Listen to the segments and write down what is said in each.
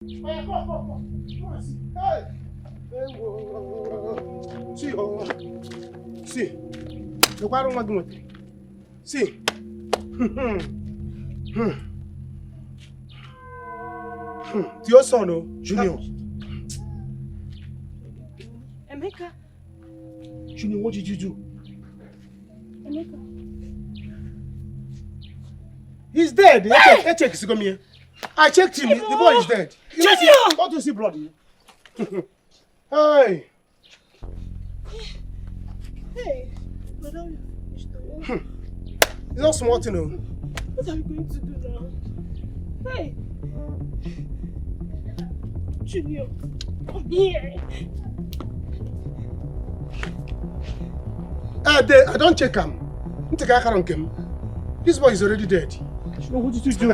Hey! See, see. Look, I don't want to do it. See. To your son, oh, Junior. Emeka. Junior, what did you do? Emeka. He's dead. Hey! Check is coming here. I checked him. The boy is dead. Junior! Don't you see blood? Hey! Hey! Madam, it's not smart, you know. What are you going to do now? Hey! Junior, come here. I don't check him. This boy is already dead. Junior, what did you do?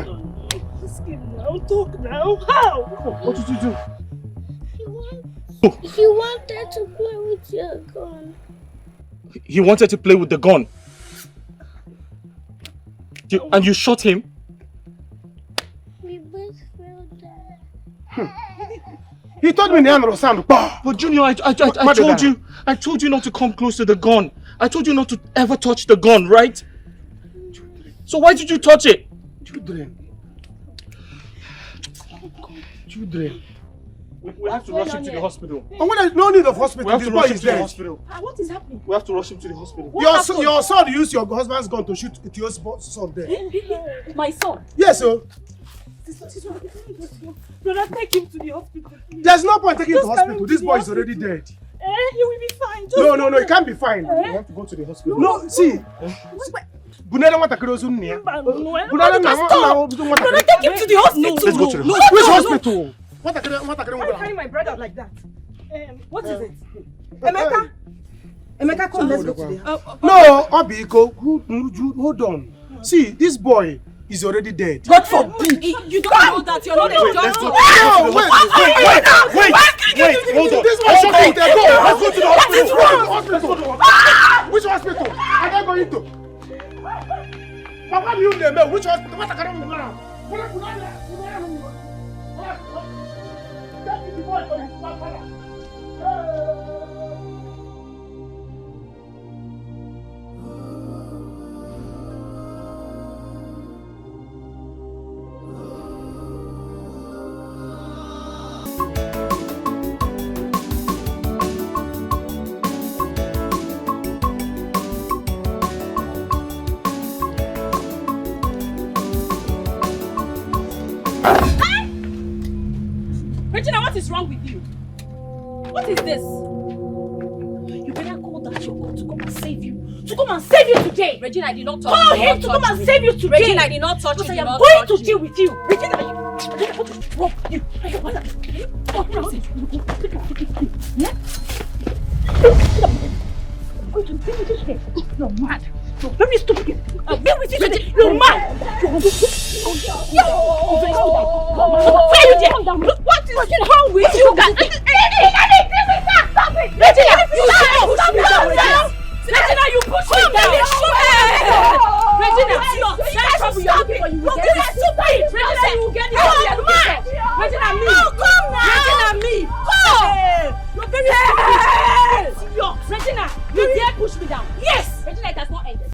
Ask him now. Talk now. How? What did you do? He wanted to play with your gun. He wanted to play with the gun. And you shot him? We both fell down. He told me name was sound. But Junior, I told you not to come close to the gun. I told you not to ever touch the gun, right? So why did you touch it? Children. We have to rush him to the hospital. No need of hospital. We have This to boy rush him is to the dead. hospital. What is happening? We have to rush him to the hospital. Your son used your husband's gun to shoot your son there. My son. Yes, sir. Brother, take him to the hospital. Please. There's no point taking him to Just hospital. carry him This to boy the is already dead. He will be fine. Just No, it can't be fine. We have to go to the hospital. No, see. Bunere want to kill Brother, take him to the hospital. Let's go to the hospital. Which hospital? Why are you carrying my brother like that? What is it? Emeka? Emeka, come, let's go to the house. No, Obiko, hold on. See, this boy is already dead. God forbid! You don't know that you're not a doctor. Wait, hold on. This boy shot me there. Go. Let's go to the hospital. Which hospital? Am I going to? Papa, you name which hospital? What are you doing? Regina, what is wrong with you? What is this? You better call that your God to come and save you. To come and save you today! Regina, I did not touch Call you. him to come and save you today! Regina, I did not touch you. Because I am going to deal with you! Regina, what is wrong with you? What is going to deal with you today? You're mad. You're very stupid. I'll deal with you today. You're mad. Where are you there? What is wrong with you guys? Stop it! Regina, you stop! Regina, you push me down! Regina, stop it! You will get it! Regina, you will get it! Regina, me! Regina, me! You're very stupid! Regina, you dare push me down? Yes! Regina, it has not ended.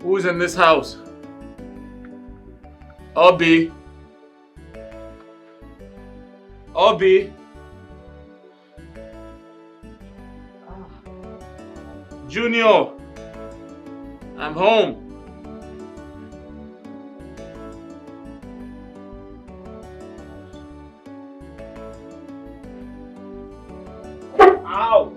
Who's in this house? Obi. Obi. Junior. I'm home. Ow.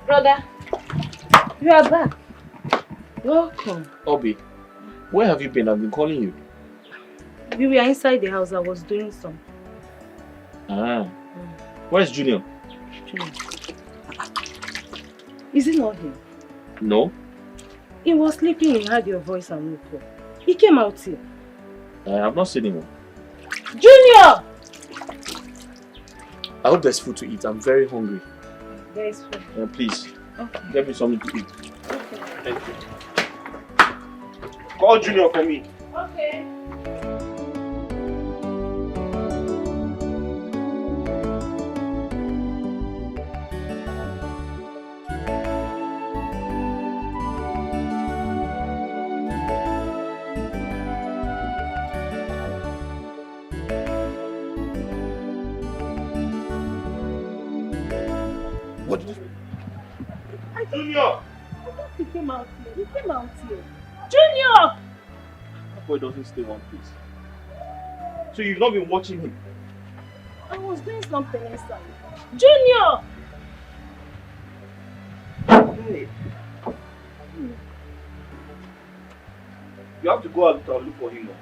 Brother, you are back. Welcome. Obi, where have you been? I've been calling you. We were inside the house. I was doing some. Where's Junior? Junior. Is it not him? No. He was sleeping. He heard your voice and woke up. He came out here. I have not seen him. Junior! I hope there's food to eat. I'm very hungry. There is food. Please, okay. Get me something to eat. Okay. Thank you. Call Junior for me. Okay. Junior! He came out here. He came out here. Junior! That boy doesn't stay one place. So you've not been watching him? I was doing something inside. Junior! Hey. You have to go out and look for him now.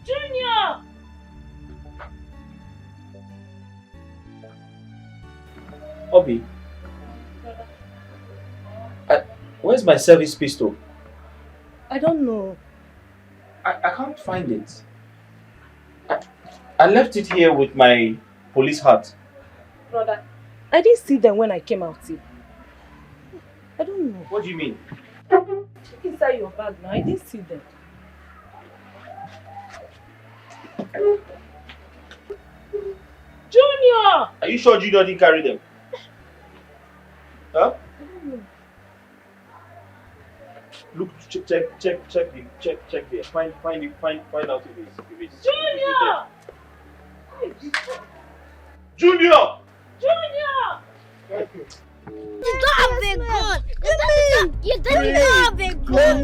Junior! Obi, where's my service pistol? I don't know. I can't find it. I left it here with my police hat. Brother, I didn't see them when I came out here. I don't know. What do you mean? Check inside your bag now. I didn't see them. Junior! Are you sure Junior didn't carry them? Huh? I don't know. Look, check there. Find out if it's Junior! Junior! Junior! You don't have a gun. You don't have a gun.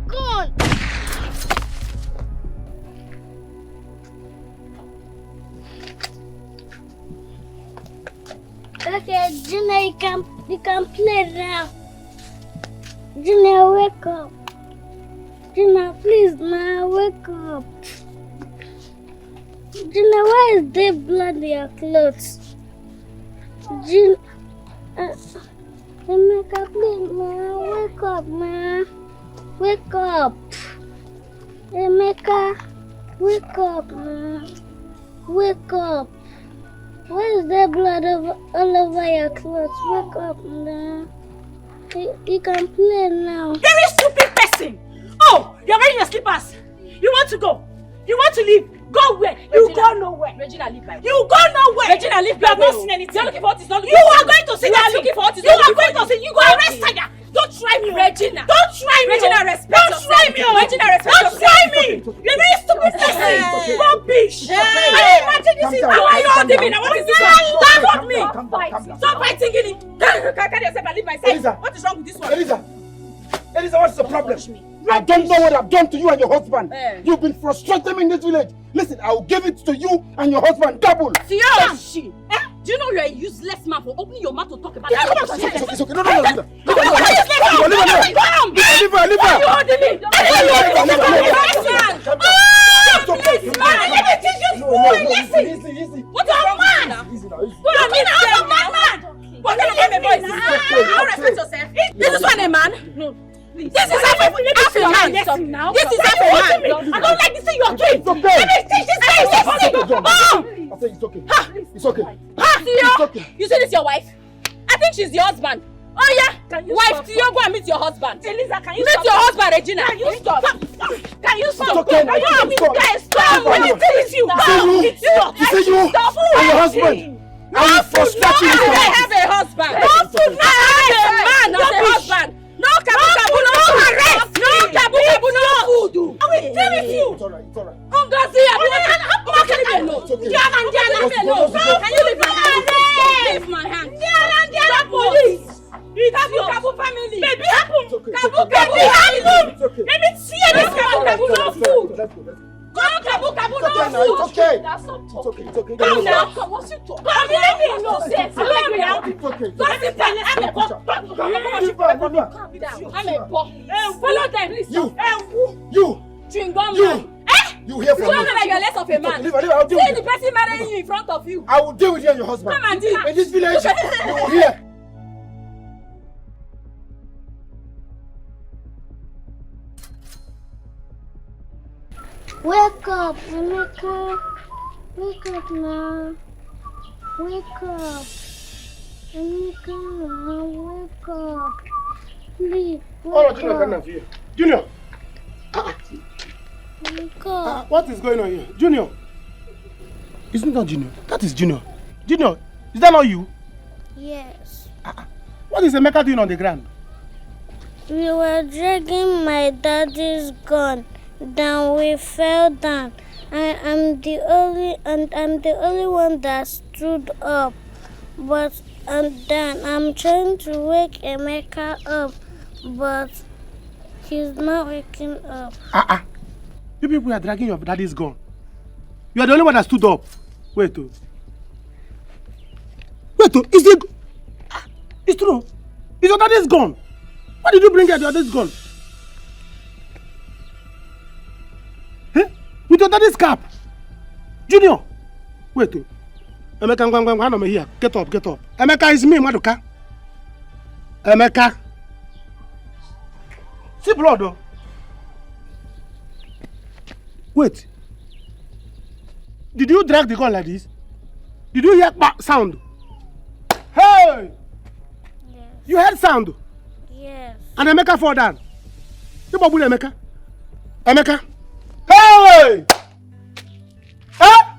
Gun. Okay, Junior, you can play now. Junior, wake up. Junior, please now, wake up. Junior, why is there blood in your clothes? Junior, Emeka, please now, wake up, man. Wake up. Emeka, wake up, man. Wake up. Why is there blood all over your clothes? Wake up now. You can play now. Very stupid person! Oh, you're wearing your slippers. You want to go? You want to leave? Go where? You go nowhere. Regina, leave my way. You go nowhere. Regina, leave my way. You have not seen anything. You're looking for what is not looking for. You are going to see. You are looking for what is not looking for. You are going to see. You go arrest her. Don't try me, Regina. Don't try me. Regina, respect yourself. Don't try me. Regina, respect yourself. Don't try me. You're very stupid person. Rubbish. I imagine this is how are you holding me now? What is this one? Don't hold me. Stop fighting, Ini. Carry yourself and leave my side. What is wrong with this one? Elisa, what's the problem? I don't know what I've done to you and your husband. You've been frustrating me in this village. Listen, I will give it to you and your husband double. Seriously? Do you know you're a useless man for opening your mouth to talk about that? It's okay. No. Leave her. Leave her. You're holding me. Let me teach you something. Listen. What are you, man? What are you, man? What kind of a boy is this? You respect yourself. This is one a man? No. This is half a man. This is half a man. I don't like this thing you are doing. Let me teach this guy. I say it's okay. It's okay. You say this is your wife? I think she's your husband. Oh yeah? Wife, Theo, go and meet your husband. Elisa, can you meet your husband, Regina? Can you stop? Can you stop? Okay, stop. When it is you. You say you and your husband. I will frustrate you. I have a husband. I have a man, not a husband. No kabu, no arrest. No kabu, no food. I will deal with you. It's alright. Ngozi, how can you be alone? Can you leave my hand? Leave my hand. Diana, police. It's Kabu family. Baby, Kabu happen. Let me see this Kabu no food. Let's go. Kabu no food. It's okay. It's okay. Come now. What's it talk? Come here. No sense. It's okay. Don't sit down. I'm a boss. Follow them, please. You. Chewing gum man. You hear from me. You know that you're less of a man. Leave, I'll deal with See the person marrying you in front of you. I will deal with you and your husband. Come and deal. In this village, you will hear. Wake up, Emeka. Wake up now. Wake up. Emeka, wake up. Please, wake up. Junior. Wake up. What is going on here? Junior. Isn't that Junior? That is Junior. Junior, is that not you? Yes. What is Emeka doing on the ground? We were dragging my daddy's gun. Then we fell down. I'm the only one that stood up. But then I'm trying to wake Emeka up, but he's not waking up. You people are dragging your daddy's gun. You are the only one that stood up. Wait, is it? It's true. Is your daddy's gun? Why did you bring your daddy's gun? With your daddy's cap. Junior. Wait. Emeka, I'm here. Get up. Emeka is me, Maduka. Emeka. See blood though. Wait. Did you drag the gun like this? Did you hear sound? Hey! Yes. You heard sound? Yes. And Emeka fall down. You babu Emeka? Emeka? Hey! Huh?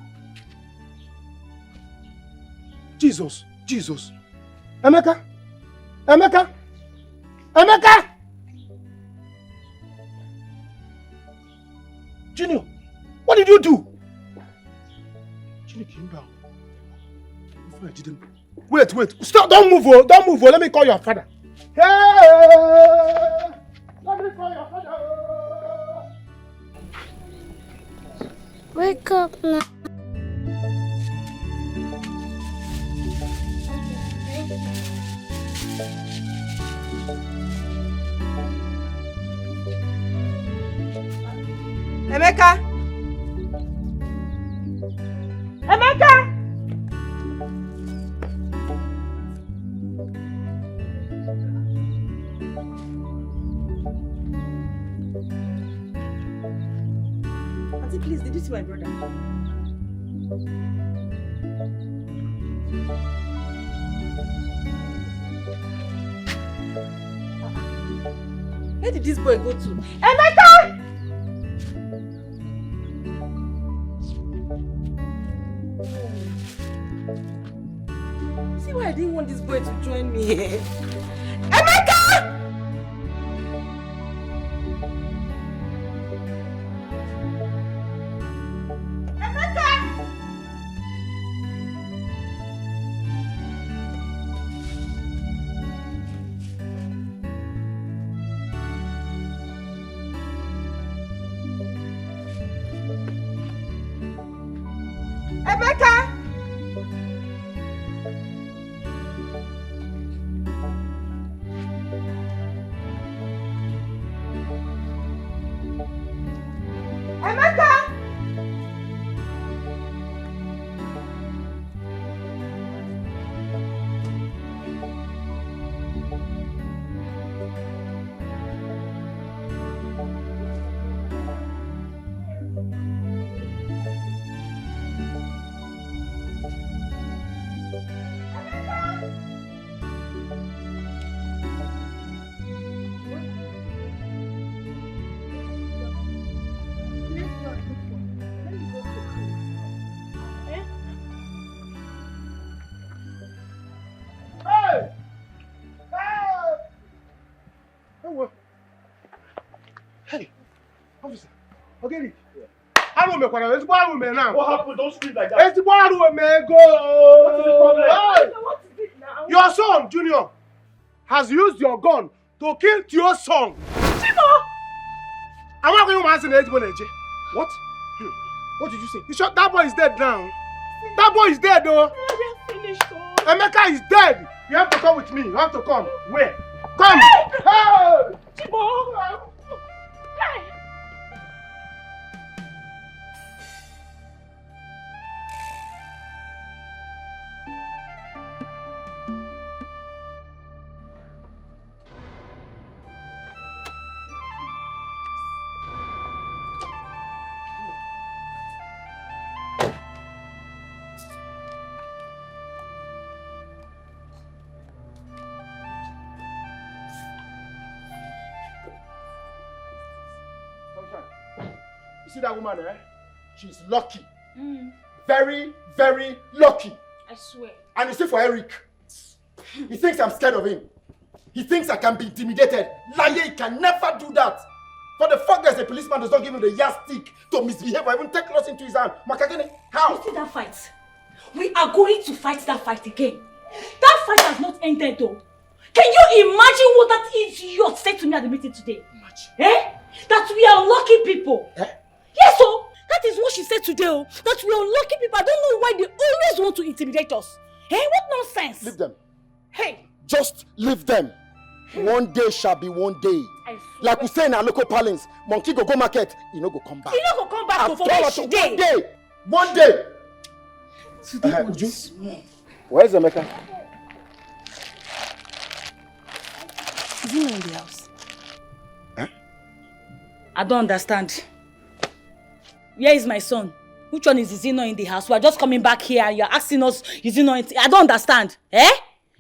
Jesus. Emeka? Junior, what did you do? Junior came down. Before I didn't. Wait. Stop, don't move. Let me call your father. Hey! Let me call your father. Wake up now. Emeka! Auntie, please, did you see my brother? Where did this boy go to? Emeka! See why I didn't want this boy to join me here? Emeka! Okay. I don't make one. It's one woman now. What happened? Don't scream like that. It's one woman. Go. What is the problem? Hey. What is it now? Your son, Junior, has used your gun to kill your son. Chimo! I'm not going to answer the What? What did you say? You shot that boy is dead now. That boy is dead though. We are finished. Emeka is dead. You have to come with me. You have to come. Where? Come. Hey! Chimo! Hey! You see that woman, eh? She's lucky. Very, very lucky. I swear. And you see for Eric, he thinks I'm scared of him. He thinks I can be intimidated. Liar, he can never do that. For the fact there's a policeman does not give him the yardstick to misbehave or even take loss into his hand. Makagene, how? You see that fight? We are going to fight that fight again. That fight has not ended though. Can you imagine what that idiot said to me at the meeting today? Imagine. Eh? That we are lucky people. Eh? Yes, so that is what she said today. Oh, that we are lucky people. I don't know why they always want to intimidate us. Eh? What nonsense? Leave them. Hey. Just leave them. One day shall be one day. Like we say in our local parlance, monkey go market, he no go come back. He no go come back for where she one day. One day. Where's Emeka? Is he not in the house? Huh? I don't understand. Where is my son? Which one is he not in the house? We are just coming back here and you're asking us, is he not in I don't understand. Eh?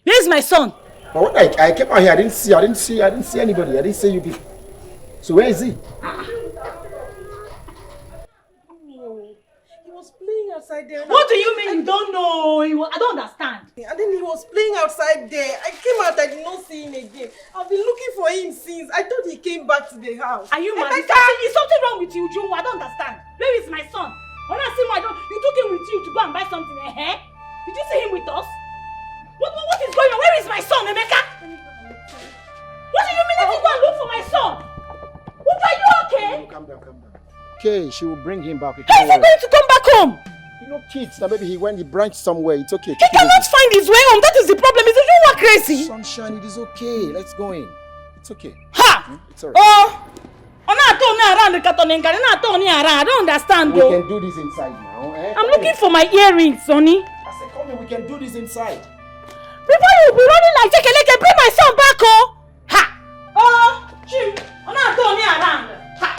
Where is my son? But when I came out here, I didn't see anybody. I didn't see you people. So where is he? He was playing outside there. What do you mean you don't know? I don't understand. And then he was playing outside there. I came out, I did not see him again. I've been looking for him since. I thought he came back to the house. Are you mad? Is something wrong with you, Joe? I don't understand. Where is my son? When I see my daughter, you took him with you to go and buy something, eh? Did you see him with us? What is going on? Where is my son, Emeka? What do you mean if you go and look for my son? What, are you okay? Calm down. Okay, she will bring him back. How is he going to come back home? You know kids, now maybe he branched somewhere. It's okay. He cannot find his way home. That is the problem. Is you are crazy? Sunshine, it is okay. Let's go in. It's okay. Ha! It's alright. Oh! I don't understand. We can do this inside now. Eh? I'm looking for my earrings, Sonny. I said, come in, we can do this inside. Before you be running like Jekeleke, bring my son back, oh! Ha! Oh! Chim! I'm not turning around. Ha!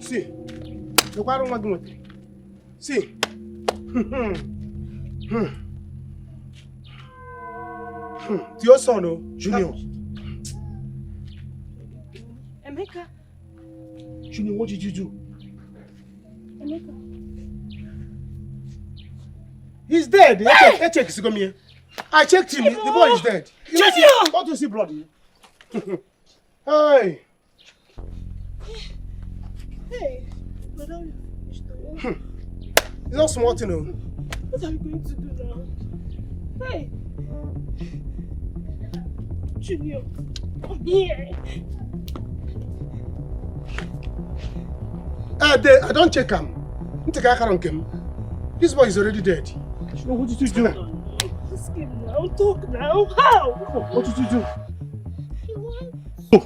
See. Look, I don't want to do it. See. It's your son, oh, Junior. Emeka. Junior, what did you do? He's dead. I checked him. I checked him. The boy is dead. Don't you see blood here? Hey. Hey, madam. It's not small to know. What are you going to do now? Hey. Junior, come here. I don't check him. This boy is already dead. What did you do? Ask him now. Talk now. How? What did you do?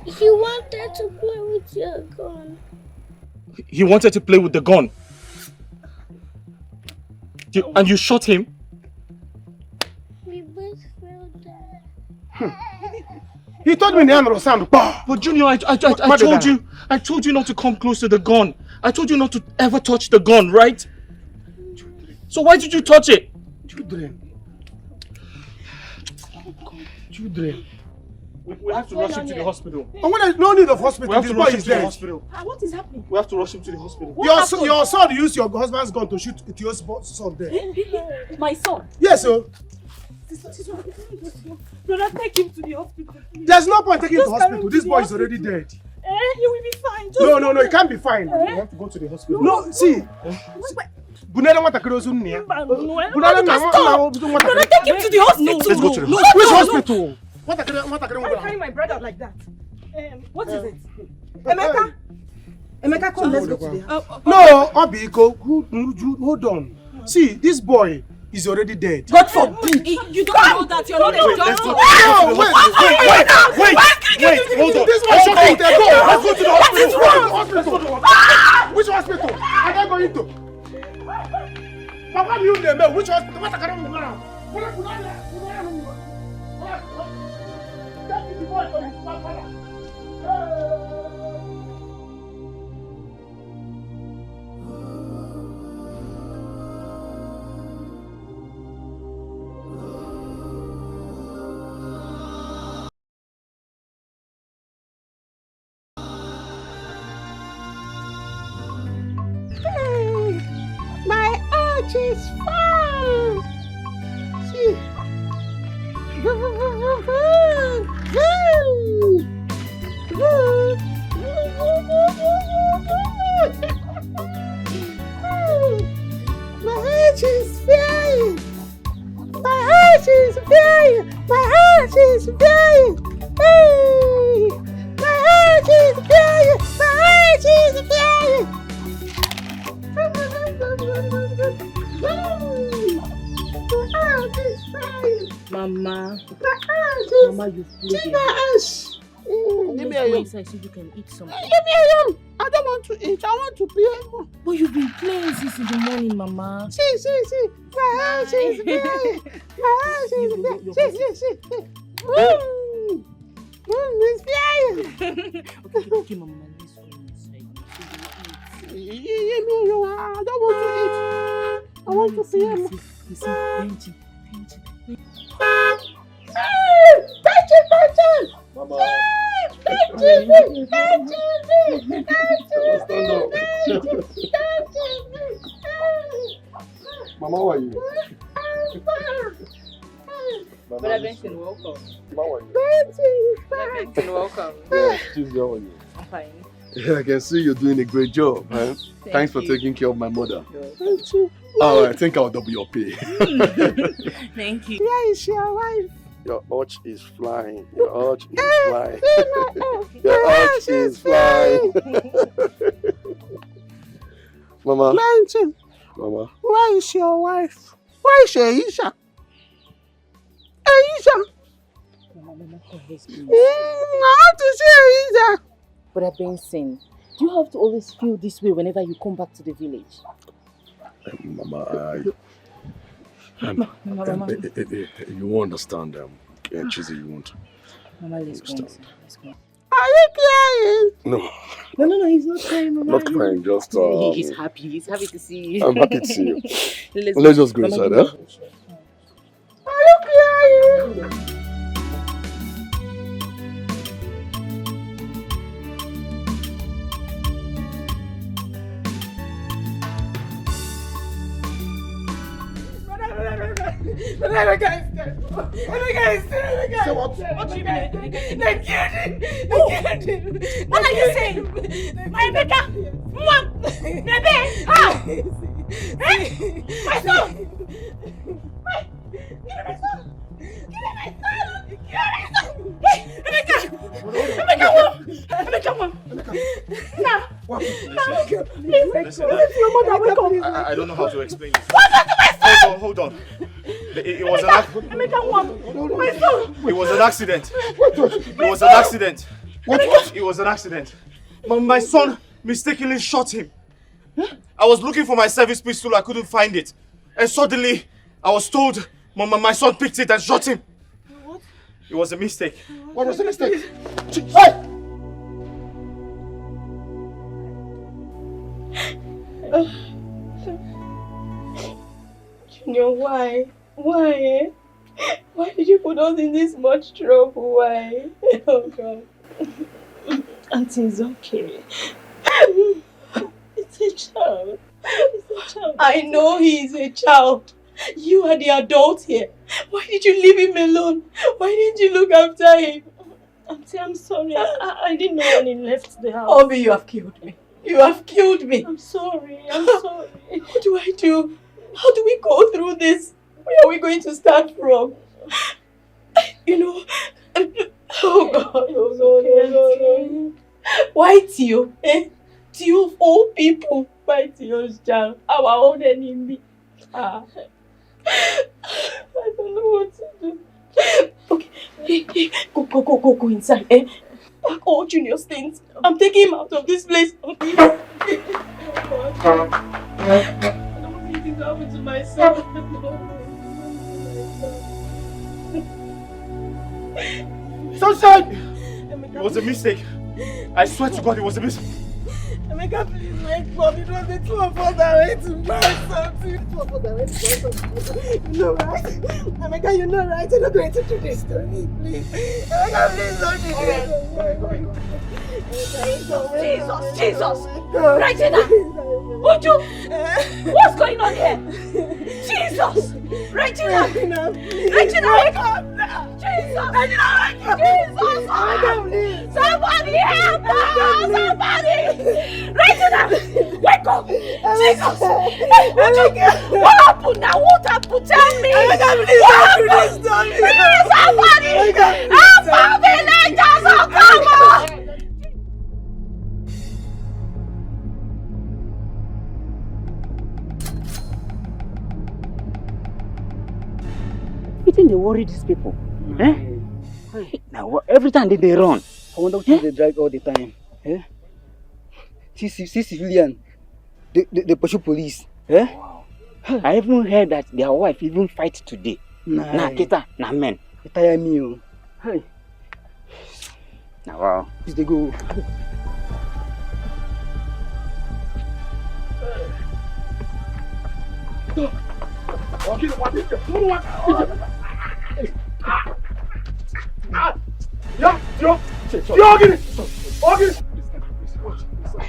He wanted to play with your gun. He wanted to play with the gun. And you shot him? We both fell down. He told me the hand was sound. But Junior, I told you not to come close to the gun. I told you not to ever touch the gun, right? So why did you touch it? Children. We have to rush him to the hospital. No need of hospital. We have This to boy rush him is to the dead. hospital. What is happening? We have to rush him to the hospital. Your son used your husband's gun to shoot at your son there. My son. Yes, sir. Brother, take him to the hospital. There's no point taking him to Just carry hospital. him This to boy the is already dead. He will be fine. No, he can't be fine. We have to go to the hospital. No, see. Bunada want to cross on here. Brother, take him to the hospital. Let's go to the hospital. Which hospital? What Why are you carrying my brother like that? What is it? Emeka, come, let's go to the hospital. No, Obiko, hold on. See, this boy is already dead. God forbid. You don't know that you're not a doctor. Wait, hold on. This boy is already dead. Let's go to the hospital. Which hospital? Are they going to? Papa, you name which hospital? What are you doing now? My arch is fine. See. My arch is flying. My arch is flying. My arch is flying. Hey. My arch is flying. My arch is flying. Mama, you've played it. Let me go inside so you can eat something. Leave me alone. I don't want to eat. I want to play more. But you've been playing since in the morning, Mama. See. My house is flying. My house is flying. See. It's flying. Okay, Mama, let's go inside. Leave me alone. I don't want to eat. I want to play more. Listen, Mama. Mama, how are you? Brother Benson, welcome. How are you? Brother Benson, welcome. Yeah, she's how are you? I'm fine. Yeah, I can see you're doing a great job, man. Thanks for you. taking care of my mother. Thank you. Oh, I think I'll double your pay. Thank you. Where is your wife? Your arch is flying. Your arch is flying. Your arch is flying. Mama. Mountain. Mama. Where is your wife? Where is Aisha? Aisha. Mama, please. I want to see Aisha. Brother Benson, do you have to always feel this way whenever you come back to the village? Mama, Mama. you won't understand. Chizzy, you won't. Mama, let's go. Let's go. Are you crying? No, No, he's not crying, Mama. not crying, just... He's happy. He's happy to see you. I'm happy to see you. Let's just go Mama, inside, give huh? me Are you crying? Emeka is dead. Emeka is dead. Say what? What do you mean? They killed him. They killed him. What are you saying? My Emeka? Mom! Baby! Ah! Eh? My son! Give me my son! Give me my son! Emeka! Emeka, what? Emeka, what? Nah! What? Please wake up. Your mother, wake up. I don't know how to explain this. What happened to my son? Hold on. It was an accident. Emeka, what? My son! It was an accident. It was an accident. What? It was an accident. My son mistakenly shot him. I was looking for my service pistol. I couldn't find it. And suddenly, I was told my son picked it and shot him. What? It was a mistake. What was the mistake? Hey! Junior, why? Why? Why did you put us in this much trouble? Why? Oh God. Auntie, it's okay. It's a child. It's a child. I know he is a child. You are the adult here. Why did you leave him alone? Why didn't you look after him? Auntie, I'm sorry. I didn't know when he left the house. Obi, you have killed me. You have killed me. I'm sorry. I'm sorry. What do I do? How do we go through this? Where are we going to start from? You know, oh God, oh God. Why Tio? Tio of all people. Why Tio's child? Our own enemy. I don't know what to do. Okay, go inside. Pack all Junior's things. I'm taking him out of this place. I don't want anything to happen to my son. Sunshine! It was a mistake. I swear to God, it was a mistake. Emeka, please wake up. It was the two of us that went to buy something. Two of us that went to buy something. You know right? Emeka, you know right? You're not going to do this to me, please. Emeka, please don't do this. Jesus! Regina! Uju! What's going on here? Jesus! Regina! Regina, wake up! Jesus! Regina, wake up! Jesus! Somebody help us! Somebody! Regina! Wake up! Jesus! Uju! What happened now? What happened? Tell me! What happened? Somebody! Help our villagers! Oh, come on! You think they worry these people? Eh? Now, every time they run. I wonder what they drag all the time. Eh? See civilian, they pursue police. Eh? Wow. I even heard that their wife even fight today. Nah, kita, nah men. They tire me. Oh. Hey. Now, wow. Please they go.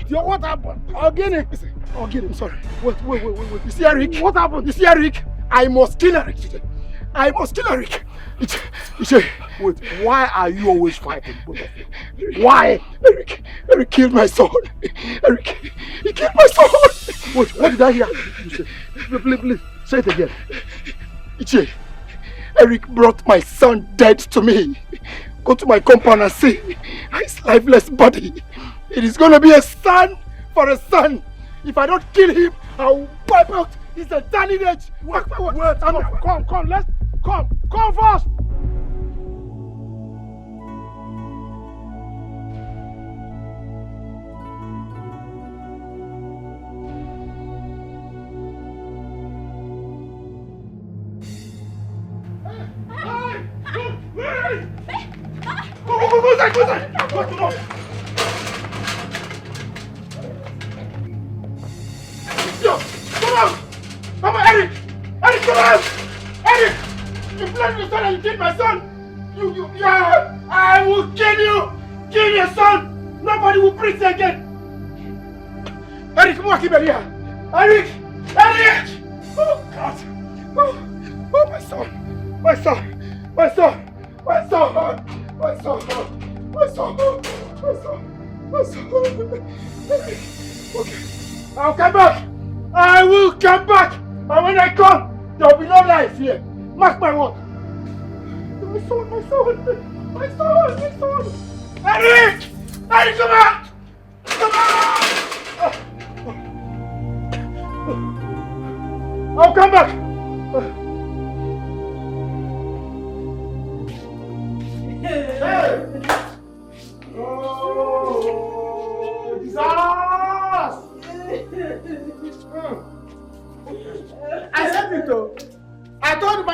What happened? Again, I'm sorry. Wait. You see Eric? What happened? You see Eric? I must kill Eric today. I must kill Eric. Wait, why are you always fighting? Why? Eric killed my son. Eric, he killed my son. Wait, what did I hear? Please, say it again. Ichie, Eric brought my son dead to me. Go to my compound and see his lifeless body. It is going to be a son for a son. If I don't kill him, I'll wipe out his entire lineage. Wait, come, let's come fast. Go. Come on! Come on, Eric! Eric, come on! Eric! You bled your son and you killed my son! Yeah! I will kill you! Kill your son! Nobody will breathe again! Eric, come on, keep it here! Eric! Oh, God! Oh, my son! My son! My son! My son! My son! My son! My son! My son! Okay. I'll come back! I will come back! And when I come, there will be no life here. Mark my word. My son! My son! My son! My son! Eric! Eric, come back! Come back! I'll come back! Hey! Oh, Jesus! I said it though. I told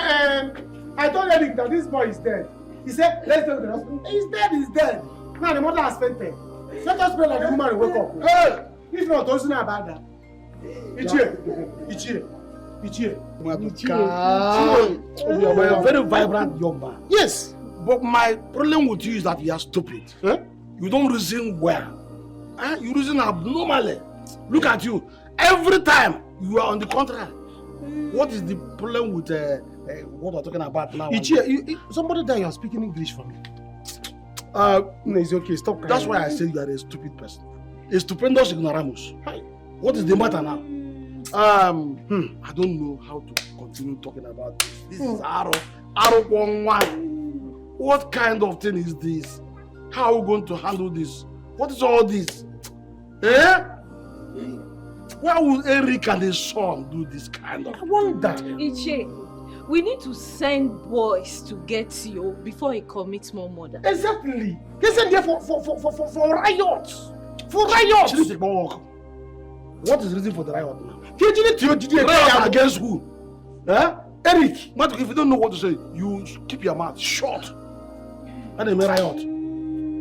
Eric that this boy is dead. He said, let's go to the hospital. He's dead, he's dead. Now the mother has fainted. Let us pray like the woman will wake up. Hey! If not, don't say about that. Ichie. You are a very vibrant young man. Yes, but my problem with you is that you are stupid. Huh? You don't reason well. You reason abnormally. Look at you. Every time you are on the contrary. What is the problem with what we're talking about now? Ichie, somebody there you are speaking English for me. No, it's okay. Stop crying. That's why I say you are a stupid person. A stupendous ignoramus. What is the matter now? I don't know how to continue talking about this. This is Arrow 111. What kind of thing is this? How are we going to handle this? What is all this? Why would Eric and his son do this kind of thing? I wonder. Ichie, we need to send boys to get you before he commits more murder. Exactly. They sent there for riots. For riots. What is the reason for the riot now? Riot against who? Eric, if you don't know what to say, you keep your mouth shut. And they may riot.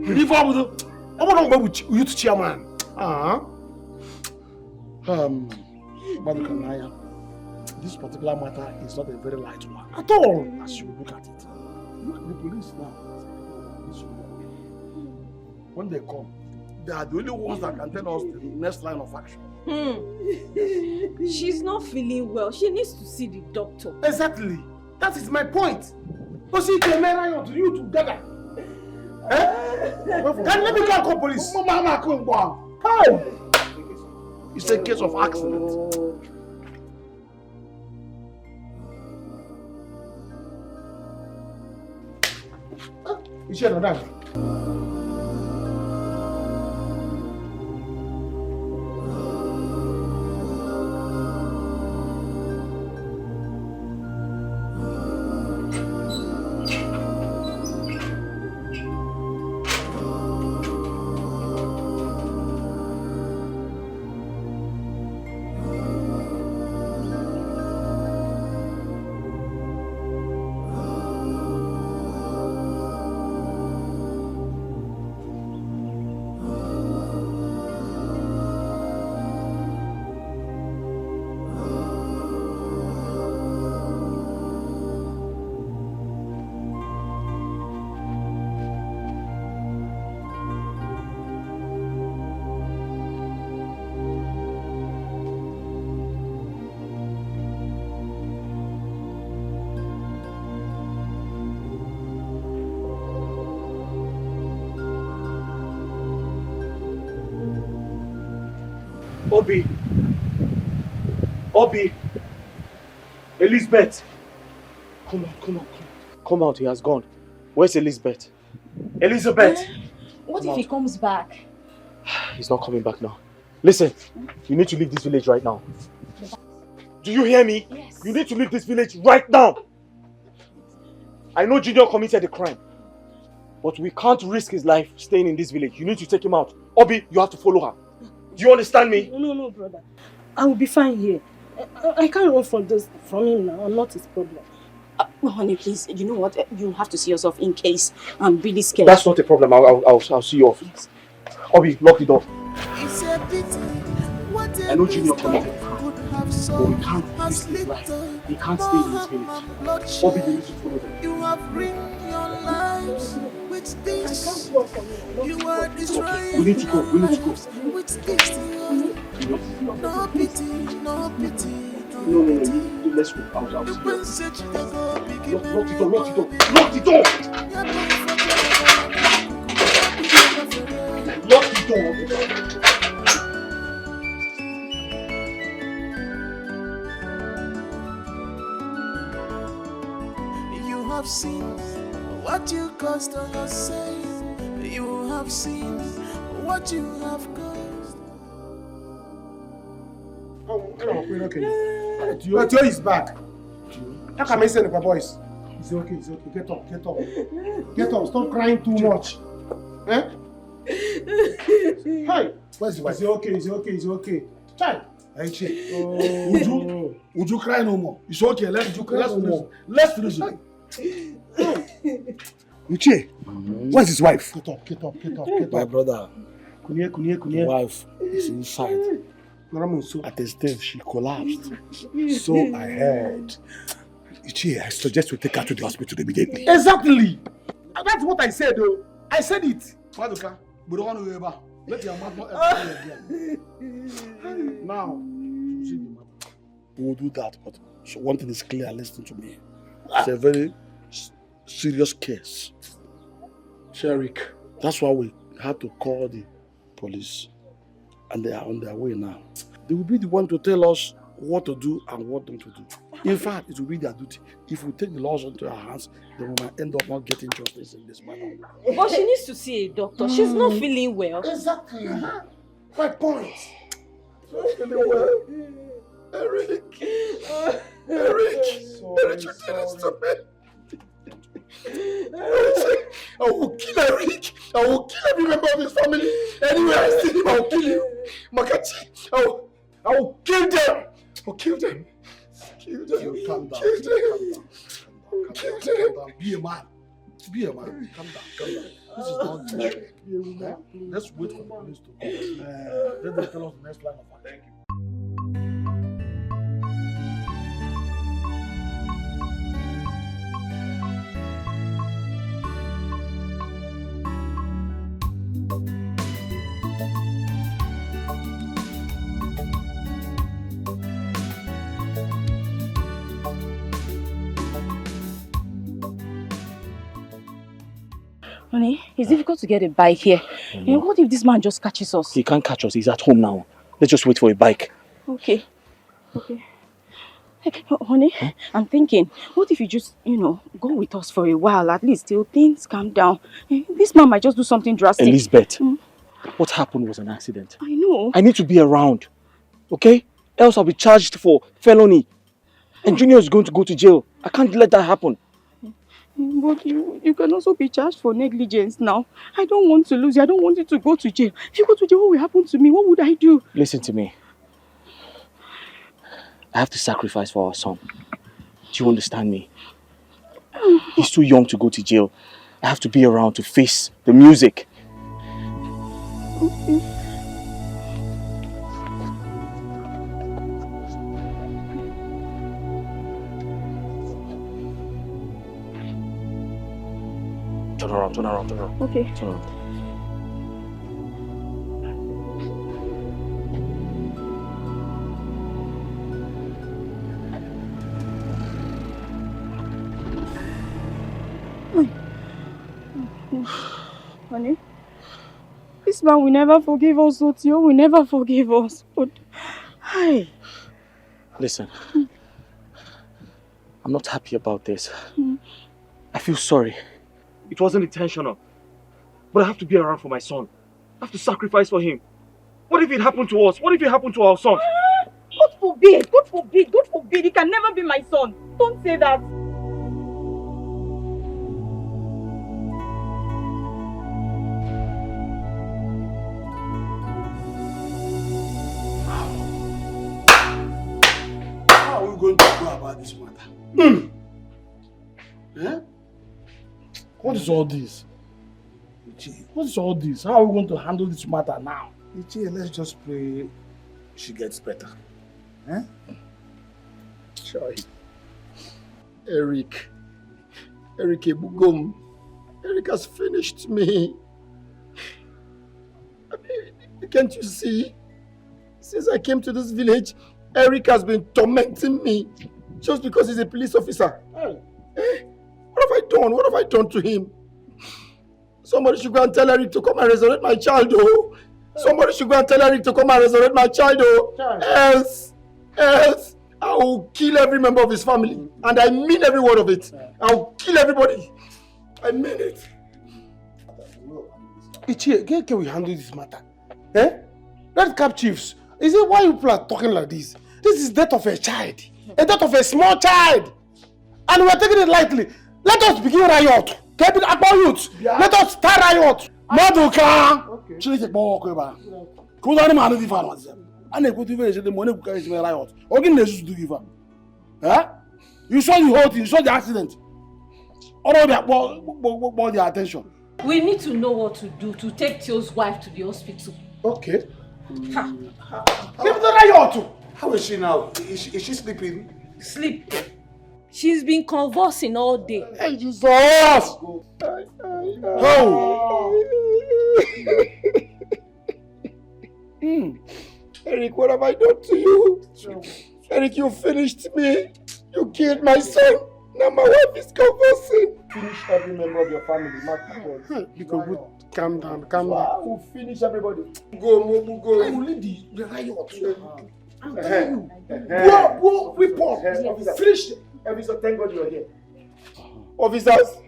If I want to go with youth chairman. This particular matter is not a very light one at all, as you look at it. Look at the police now. When they come, they are the only ones that can tell us the next line of action. She's not feeling well. She needs to see the doctor. Exactly. That is my point. But see, they may riot you together. Can let me call police? How? It's a case of accident. You should know that. Obi! Elizabeth! Come out. Come out, he has gone. Where's Elizabeth? Elizabeth! What if he comes back? He's not coming back now. Listen, you need to leave this village right now. Do you hear me? Yes. You need to leave this village right now. I know Junior committed a crime, but we can't risk his life staying in this village. You need to take him out. Obi, you have to follow her. Do you understand me? No, brother. I will be fine here. I can't run from him now. I'm not his problem. Honey, please, you know what? You have to see yourself in case I'm really scared. That's not a problem. I'll see you off. Yes. Obi, lock the door. I know Junior committed a crime, but we can't risk his life. He can't stay in this village. Obi, you need to follow them. You have ruined your lives with this. You are destroying. We need to go. With this. No pity, no pity, No. let's go. I'll see you. Lock the door. Lock the door. You have seen what you caused on yourself. You have seen what you have caused. Okay. Tio is back. How come I say the boys? It's okay. Get up. Stop crying too much. Eh? Hi. Where's the wife? It's okay. Child. Would you cry no more? It's okay. Let's reason. Uche, where's his wife? Get up. My brother. Kunye. Wife is inside. At the stage she collapsed. So I heard. Uche, I suggest we take her to the hospital immediately. Exactly. That's what I said though. I said it. Maduka, we don't want to go back. Let your mouth not ever again. Now, we will do that, but so one thing is clear, listen to me. It's a very serious case. Sherik. That's why we had to call the police. And they are on their way now. They will be the one to tell us what to do and what not to do. In fact, it will be their duty. If we take the laws into our hands, then we might end up not getting justice in this matter. But she needs to see a doctor. She's not feeling well. Exactly. My point. Not feeling well. Eric, you did this to me. I will kill Eric. I will kill every member of his family. Anywhere I see him, I will kill you. Makachi, I will kill them. Kill them. Calm down. Kill them. Be a man. Calm down. This is not good. Let's wait for the police to come. Let them tell us the next line of attack. Honey, it's difficult to get a bike here. What if this man just catches us? He can't catch us. He's at home now. Let's just wait for a bike. Okay. Hey, honey, I'm thinking, what if you just, go with us for a while, at least till things calm down. This man might just do something drastic. Elizabeth, what happened was an accident. I know. I need to be around, okay? Else I'll be charged for felony. And Junior is going to go to jail. I can't let that happen. But you can also be charged for negligence now. I don't want to lose you. I don't want you to go to jail. If you go to jail, what will happen to me? What would I do? Listen to me. I have to sacrifice for our son. Do you understand me? He's too young to go to jail. I have to be around to face the music. Okay. Turn around. Okay. Turn around. Honey, this man will never forgive us, Otio will never forgive us. But, hi. Listen, I'm not happy about this. I feel sorry. It wasn't intentional. But I have to be around for my son. I have to sacrifice for him. What if it happened to us? What if it happened to our son? God forbid! God forbid! God forbid! He can never be my son. Don't say that. How are we going to go about this matter? Yeah? What is all this? What is all this? How are we going to handle this matter now? Let's just pray she gets better. Eh? Sure. Eric Ebugom. Eric has finished me. I mean, can't you see? Since I came to this village, Eric has been tormenting me. Just because he's a police officer. What have I done? What have I done to him? Somebody should go and tell Eric to come and resurrect my child, oh. Somebody should go and tell Eric to come and resurrect my child, oh. Else, I will kill every member of his family. And I mean every word of it. I will kill everybody. I mean it. Ichie, can we handle this matter? Red Cap Chiefs, is it why you people are talking like this? This is death of a child. A death of a small child. And we are taking it lightly. Let us begin riot. Keep it about youth. Let us start riot. Maduka! Chile walk over. Cause I don't the farmers. And they go to the money who carries riot. Again, they just do give up. You saw the whole thing, you saw the accident. All of that brought their attention. We need to know what to do to take Tio's wife to the hospital. Okay. Keep the riot. How is she now? Is she sleeping? Sleep. She's been convulsing all day. Hey, Jesus! Oh! Eric, what have I done to you? Eric, you finished me. You killed my son. Now my wife is convulsing. Finish every member of your family. Because calm down. We'll finish everybody. Go, Mobu, go. I will lead the riot. I'm telling you. Go, report. Finish. Officer, thank God you are here. Officers,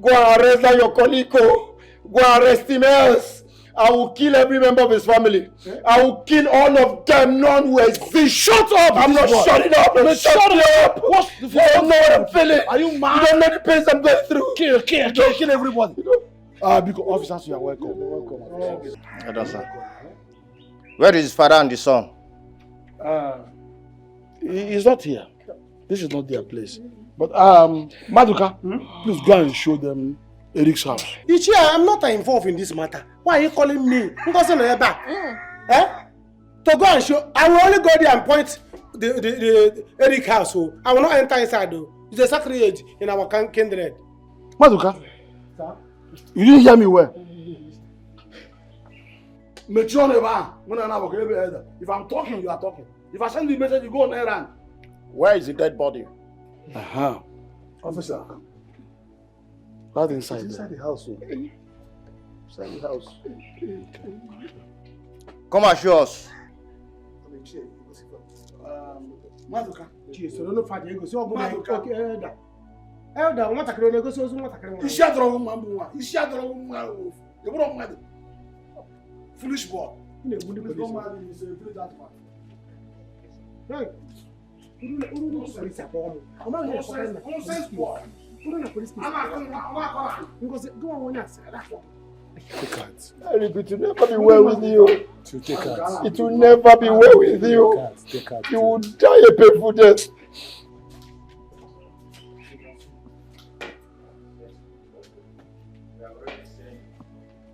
go and arrest that your colleague. Go and arrest him else. I will kill every member of his family. I will kill all of them. None will exist. Shut up! I'm not shutting up. Shut up! What's the you don't know what I'm feeling. Are you mad? You don't know the pains I'm going through. Kill everybody. Because officers, you are welcome. Godson. Where is his father and the son? He's not here. This is not their place. But Maduka, please go and show them Eric's house. Ichie, I'm not involved in this matter. Why are you calling me? To go and show. I will only go there and point the Eric house. So I will not enter inside though. It's a sacrilege in our kindred. Maduka, you didn't hear me well. If I'm talking, you are talking. If I send you a message, you go on errand. Where is the dead body? Officer. Right inside. Inside the house. Inside the house. Come and show us. Maduka. Elder, what can you go so what is shut wrong, Mamma? Is shut wrong, foolish boy. Right. Eric, it will never be well with you. It will never be well with you. You will die a painful death.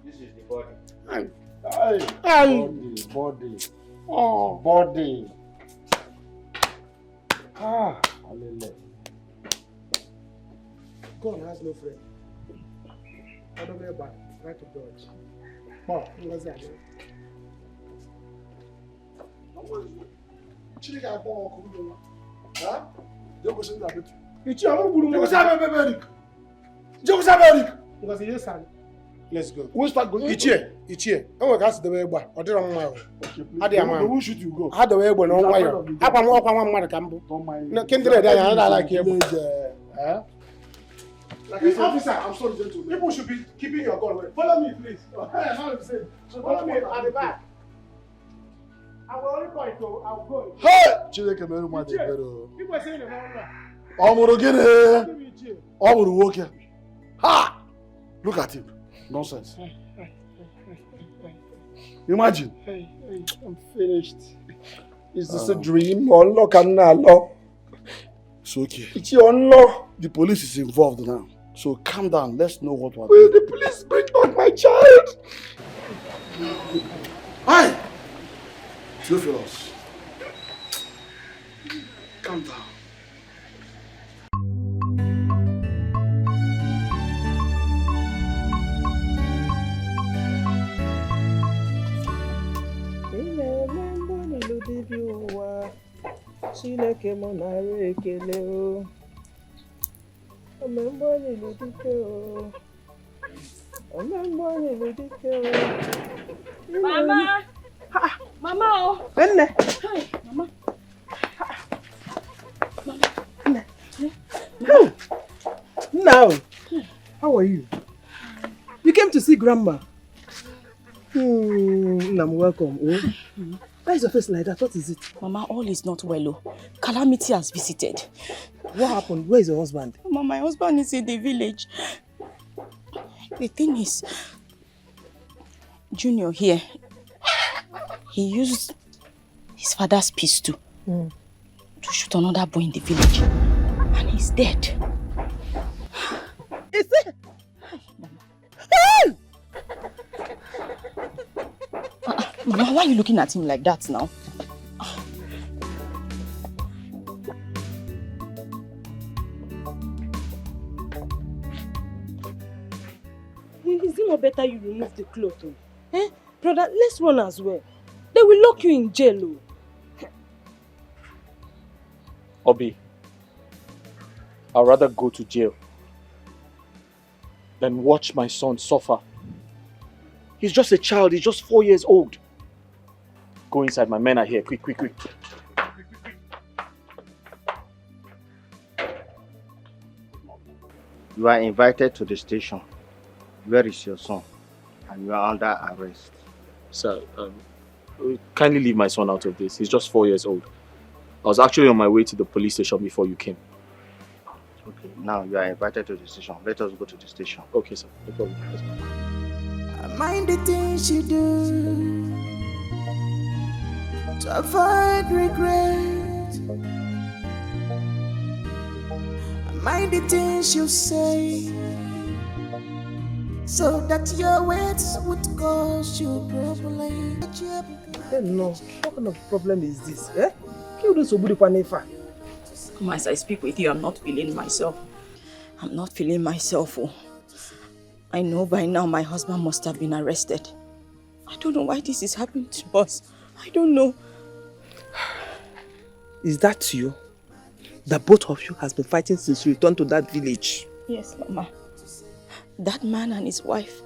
This is the body. Body. Oh, body. Hallelujah. God has no friend. I don't know about right to dodge. Oh, what's that? Let's go. We'll start going. Ichie. Oh, that's the way back. Or did I who should you go? How the way when on wire? Up and walk on one campo. No, kindred, I like him. Officer, I'm sorry, gentlemen. People should be keeping your gun. Follow me, please. Follow me at the back. I will only point to. I will go. Hey! Children, people are saying the wrong. Ha! Look at him. Nonsense. Imagine. I'm finished. Is this a dream? Unlock and unlock. It's okay. It's your unlock. The police is involved now. So calm down. Let's know what we're doing. Will the police bring back my child? Hi! Theophilus. Calm down. Chineke mo nara ekele o. Omemgbe onye Dikeh o. Omemgbe onye Dikeh o. Mama! Mama oh! Nne! Hi, Mama. Nne! Oh! Now, how are you? You came to see Grandma. I'm welcome. Oh. Why is your face like that? What is it? Mama, all is not well. Oh. Calamity has visited. What happened? Where is your husband? Mama, my husband is in the village. The thing is, Junior here, he used his father's pistol to shoot another boy in the village. And he's dead. Is it? Mama, why are you looking at him like that now? Is it not better you remove the cloth? Oh? Eh? Brother, let's run as well. They will lock you in jail. Oh. Obi, I'd rather go to jail than watch my son suffer. He's just a child, he's just 4 years old. Go inside, my men are here. Quick, quick, quick. You are invited to the station. Where is your son? And you are under arrest. Sir, kindly leave my son out of this. He's just 4 years old. I was actually on my way to the police station before you came. Okay, now you are invited to the station. Let us go to the station. Okay, sir. No problem. Let's go. Mind the things you do to avoid regret. Mind the things you say so that your words would cause you problem. No, what kind of problem is this? Eh? Mama, as I speak with you, I'm not feeling myself. I'm not feeling myself. Oh. I know by now my husband must have been arrested. I don't know why this is happening to us. I don't know. Is that you? The both of you has been fighting since you returned to that village? Yes, Mama. That man and his wife,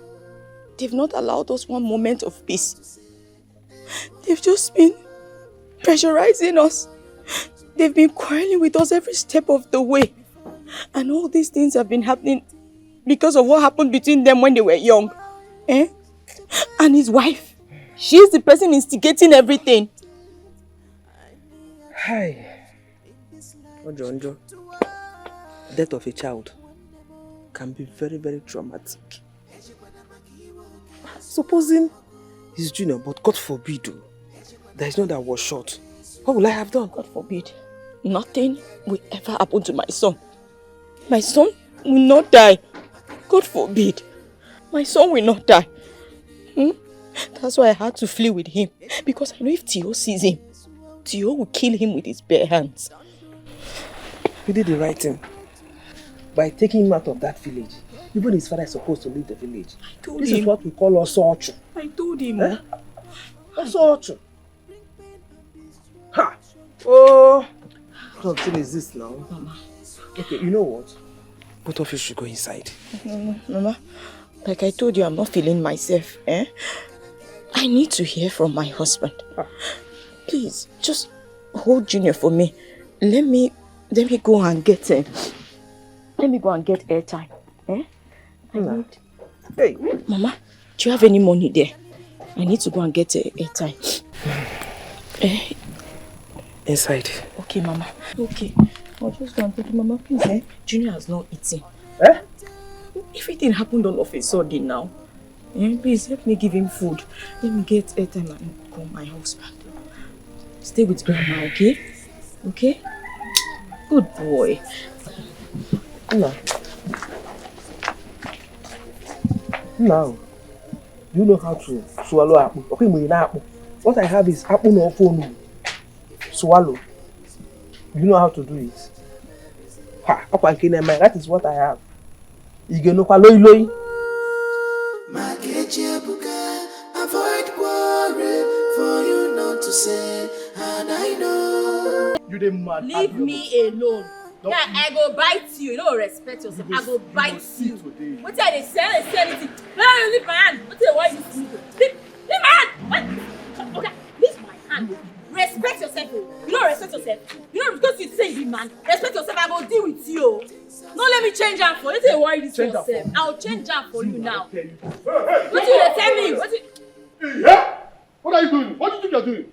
they've not allowed us one moment of peace. They've just been pressurizing us. They've been quarreling with us every step of the way. And all these things have been happening because of what happened between them when they were young. Eh? And his wife, she's the person instigating everything. Hi. Ojo, death of a child can be very, very traumatic. Supposing he's junior, but God forbid, there is no that was shot. What will I have done? God forbid. Nothing will ever happen to my son. My son will not die. God forbid. My son will not die. That's why I had to flee with him. Because I know if Tio sees him, Tio will kill him with his bare hands. You did the right thing. By taking him out of that village. Even his father is supposed to leave the village. I told this him. Is what we call Osochu. I told him. Eh? Osochu. Ha! Oh! What thing is this now? Mama. Okay, you know what? Both of you should go inside. No, Mama. Like I told you, I'm not feeling myself. Eh? I need to hear from my husband. Please, just hold Junior for me. Let me go and get let me go and get airtime. Eh? I need. Hey, Mama, do you have any money there? I need to go and get airtime. Inside. Okay, Mama. Okay. I'll just go and take it, Mama. Please, eh? Junior has not eaten. Eh? Everything happened all of a sudden now. Please, help me give him food. Let me get airtime and call my husband. Stay with Grandma, okay? Okay? Good boy. No. Now, you know how to swallow apple. Okay, what I have is apple no phone. Swallow. You know how to do it. That is what I have. You get no loy. Avoid worry for you not to say, and I know. You dey mad. Leave me alone. Now I go bite you. You don't respect yourself. I go bite you. What are they saying? They say anything. No, leave my hand. What are why you leave my hand? What? Okay, leave my hand. Respect yourself. You don't respect yourself. You don't because you say you man. Respect yourself. I go deal with you. No, let me change hand for you. Don't worry this for yourself. I'll change hand for you now. What do you tell me? What are you doing? What do you think you're doing?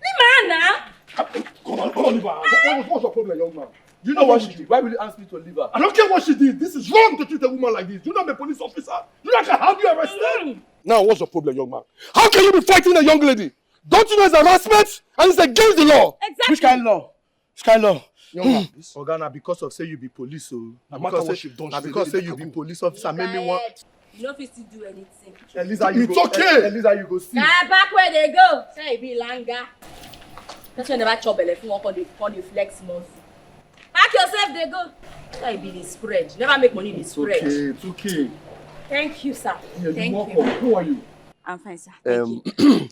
Leave my hand now. Come on, leave her. What's your problem, young man? You know what she did? Why will you ask me to leave her? I don't care what she did. This is wrong to treat a woman like this. You're not a police officer. You not have you arrested. Now, what's your problem, young man? How can you be fighting a young lady? Don't you know it's harassment and it's against the law? Exactly. Which kind of law? Which kind of law? Young man, Organa, because of say you be police, so no matter what you've done, because say you be police officer, made me want. You don't fit to do anything. Elisa, you go. It's okay. Elisa, you go see. Nah, back where they go. Say it be langa. That's why never chop belly. If you want on the flex month. Pack yourself, they go. Say it be the spread. Never make money the spread. It's okay. Thank you, sir. Yeah, thank you. Who are you? I'm fine, sir. Thank you.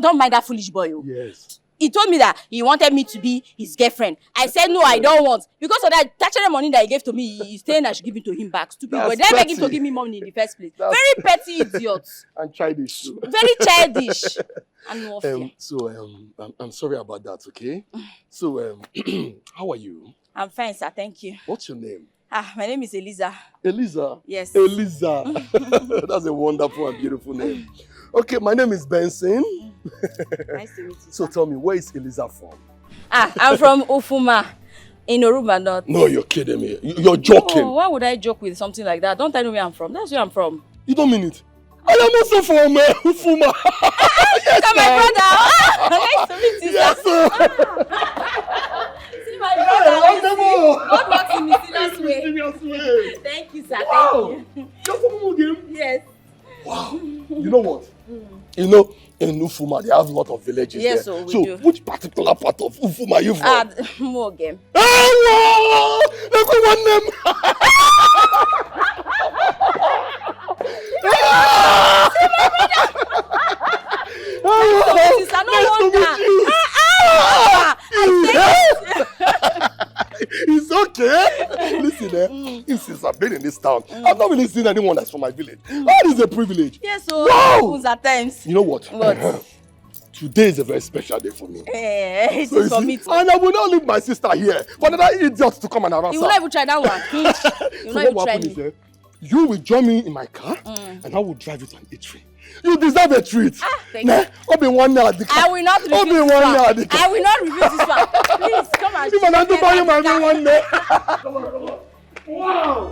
Don't mind that foolish boy. Yes. He told me that he wanted me to be his girlfriend. I said no, I don't want. Because of that statutory money that he gave to me, he's saying I should give it to him back. Stupid boy. Then I beg him to give me money in the first place. Very petty idiot. And childish too. Very childish. And no fear. I'm sorry about that, okay? So, how are you? I'm fine, sir. Thank you. What's your name? My name is Eliza. Eliza? Yes. Eliza. That's a wonderful and beautiful name. Okay, my name is Benson. Nice to meet you. So tell me, where is Eliza from? I'm from Ufuma in Oruba North. No, you're kidding me. You're joking. Oh, why would I joke with something like that? Don't tell me where I'm from. That's where I'm from. You don't mean it? I am also from Ufuma. Yes, my brother. Nice to meet you, yes, sir. See my brother. God works in mysterious way. Thank you, sir. Wow. Thank you. You're from Ugim? Yes. Wow. You know what? You know, in Ufuma, they have a lot of villages yes, there. So do. Which particular part of Ufuma are you from? Mogem. Hello! Everyone name! It's okay. Listen, since I've been in this town, I've not really seen anyone that's from my village. That is a privilege. Yes, so wow. At times. You know what? Today is a very special day for me. It is for me too. And I will not leave my sister here for another idiot to come and harass her. You will not even try that one. So what will happen is you will join me in my car and I will drive you to an eatery. You deserve a treat. Thank you. I will not refuse this one. I will not refuse this one. Please, come and see. I'm to buy you my one day. Come on. Wow.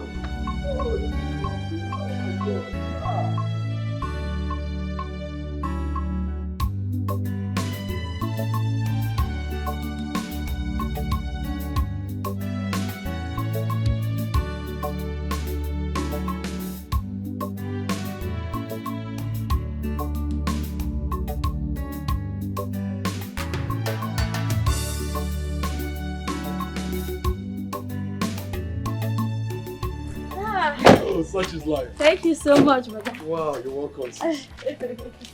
Oh, such is life. Thank you so much, brother. Wow, you're welcome.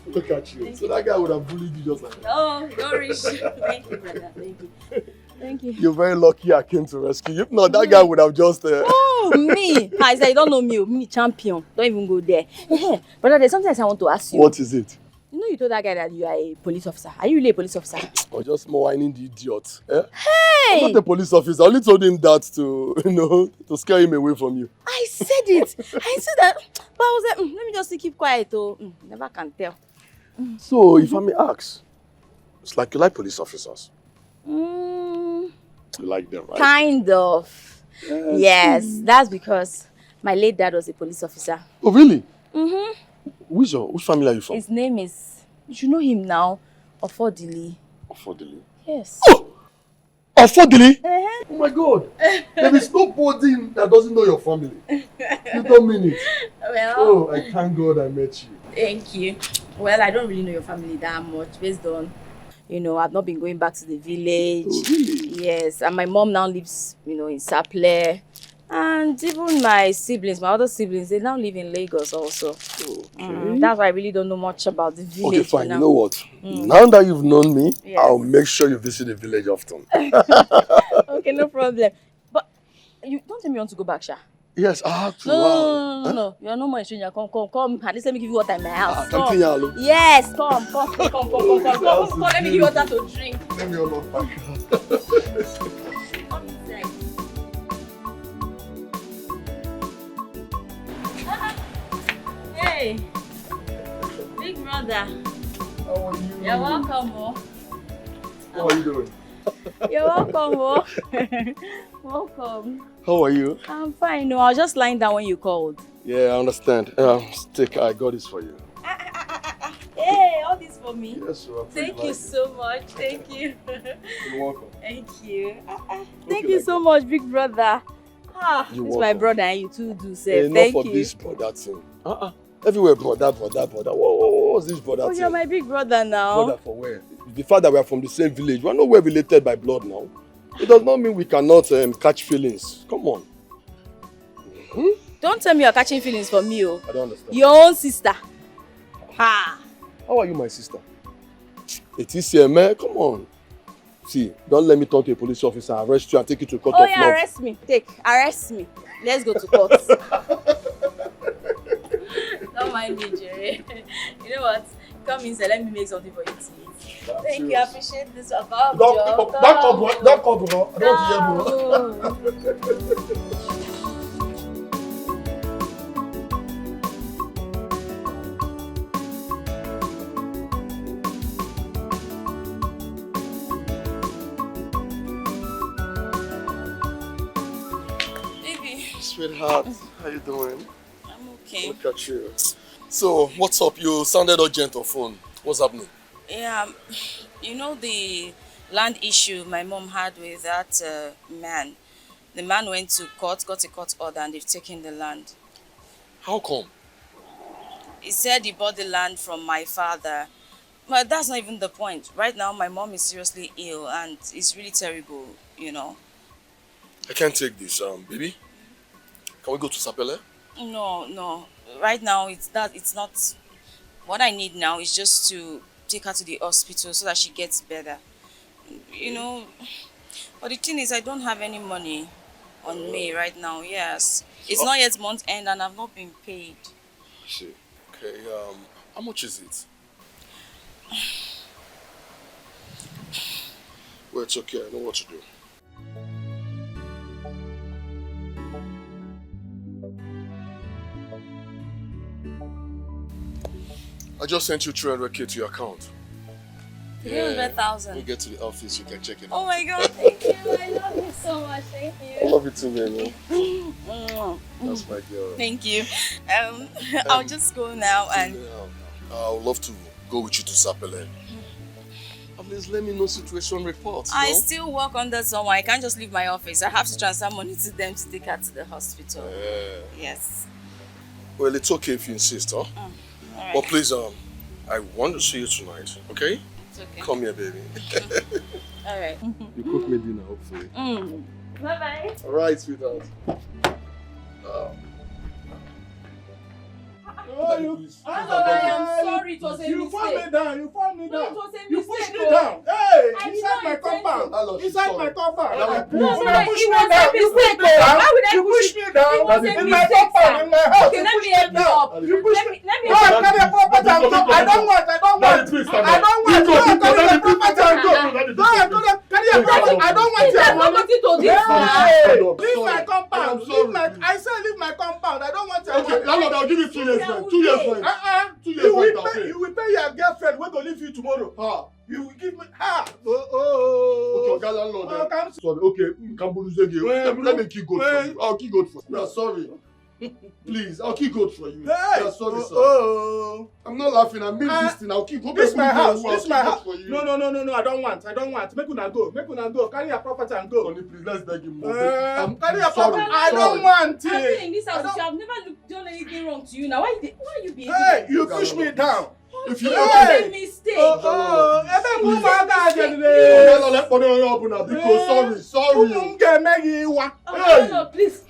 Look at you. So that guy would have bullied you just like that. Oh, no rich. Thank you, brother. Thank you. Thank you. You're very lucky I came to rescue you. If not, that guy would have just... Oh, me? I said, you don't know me. Me, champion. Don't even go there. Brother, there's something I want to ask you. What is it? You know you told that guy that you are a police officer. Are you really a police officer? Or just more whining the idiot. Eh? Hey! I'm not a police officer. I only told him that to, to scare him away from you. I said it. I said that. But I was like, let me just keep quiet. Oh, never can tell. So, if I may ask, it's like you like police officers. You like them, right? Kind of. Yes, that's because my late dad was a police officer. Oh, really? Mm-hmm. Which family are you from? His name is, you know him now, Ofodili. Ofodili? Yes. Oh! Ofodili? Oh my God! There is nobody that doesn't know your family. You don't mean it. Well. Oh, I thank God I met you. Thank you. Well, I don't really know your family that much, based on, I've not been going back to the village. Oh, really? Yes, and my mom now lives, in Saple. And even my siblings, my other siblings, they now live in Lagos also. Okay. That's why I really don't know much about the village. Okay, fine. Now. You know what? Now that you've known me, I'll make sure you visit the village often. Okay, no problem. But you don't tell me you want to go back, Sha. Yes, I have to. No. You're no more a stranger. Come. At least let me give you water in my house. Come. Yes, come. Let me give you water to drink. Let me unlock my car. Come inside. Hey, big brother. How are you? You're welcome, oh. How are you doing? You're welcome, oh. Welcome. How are you? I'm fine. No, I was just lying down when you called. Yeah, I understand. Stick, I got this for you. Hey, all this for me? Yes, sir. Thank you so much. Thank you. You're welcome. Thank you. Thank you so much, big brother. This is my brother and you too do say. Thank you. Enough of this brother thing. Everywhere brother. What's this brother thing? You're my big brother now. Brother for where? The fact that we are from the same village, we're nowhere related by blood now. It does not mean we cannot catch feelings. Come on. Don't tell me you're catching feelings for me, oh. I don't understand. Your own sister. How are you my sister? It is here, man. Come on. See, don't let me talk to a police officer, arrest you and take you to court of law. Arrest me. Arrest me. Let's go to court. Don't mind me, Jerry. You know what? Come inside, let me make something for you to eat. Thank you, I appreciate this. Don't call, bro. I don't want to hear, bro. Sweetheart, how you doing? I'm okay. Look at you. So, what's up? You sounded urgent on phone. What's happening? Yeah, you know the land issue my mom had with that man. The man went to court, got a court order, and they've taken the land. How come? He said he bought the land from my father. But that's not even the point. Right now, my mom is seriously ill, and it's really terrible, you know. I can't take this, baby. Can we go to Sapele? No. Right now, it's not. What I need now is just to take her to the hospital so that she gets better. You know, but the thing is, I don't have any money on me right now, yes. It's not yet month end and I've not been paid. I see. Okay, how much is it? Well, it's okay, I know what to do. I just sent you 300k to your account. 300,000. When we get to the office, you can check it out. Oh my God, thank you. I love you so much. Thank you. I love you too, man. That's my girl. Thank you. I'll just go now and... I would love to go with you to Sapele. At least let me know situation reports. I still work under someone. I can't just leave my office. I have to transfer money to them to take her to the hospital. Yes. Well, it's okay if you insist, huh? Right. But please, I want to see you tonight, okay? It's okay. Come here, baby. All right. You cook me dinner, hopefully. Bye-bye. All right, sweetheart. I am sorry, it was a mistake. You fall me down. No, it was a mistake. You pushed me down. Hey, inside my compound. Inside my compound. No, it was a mistake. Why would I push me down? It was a in my mistake, compound, in my house. Okay, let me help you up. You push me. Let me No, help you up. I don't want. I don't want your property. I don't want your money. Leave my compound. I said leave my compound. I don't want your money. Landlord, I'll give you 2 years rent. 2 years rent. 2 years rent. You will pay your girlfriend when they leave you tomorrow. You will give me Okay, landlord. Sorry. Okay, let me keep goat for you. I'll keep goat for you. Yeah, sorry. Please, I'll keep goat for you. Hey. Yeah, sorry, sir. I'm not laughing. I mean this thing. I'll keep goat. This my house. This my house. No. I don't want. Make una go. Carry your property and go. Honey, please, let's beg him more. Carry your property. I don't want it. I've been in this house. I've never done anything wrong to you. Now, why you behaving? Hey, you push me down. If you made a mistake. Sorry. No, please.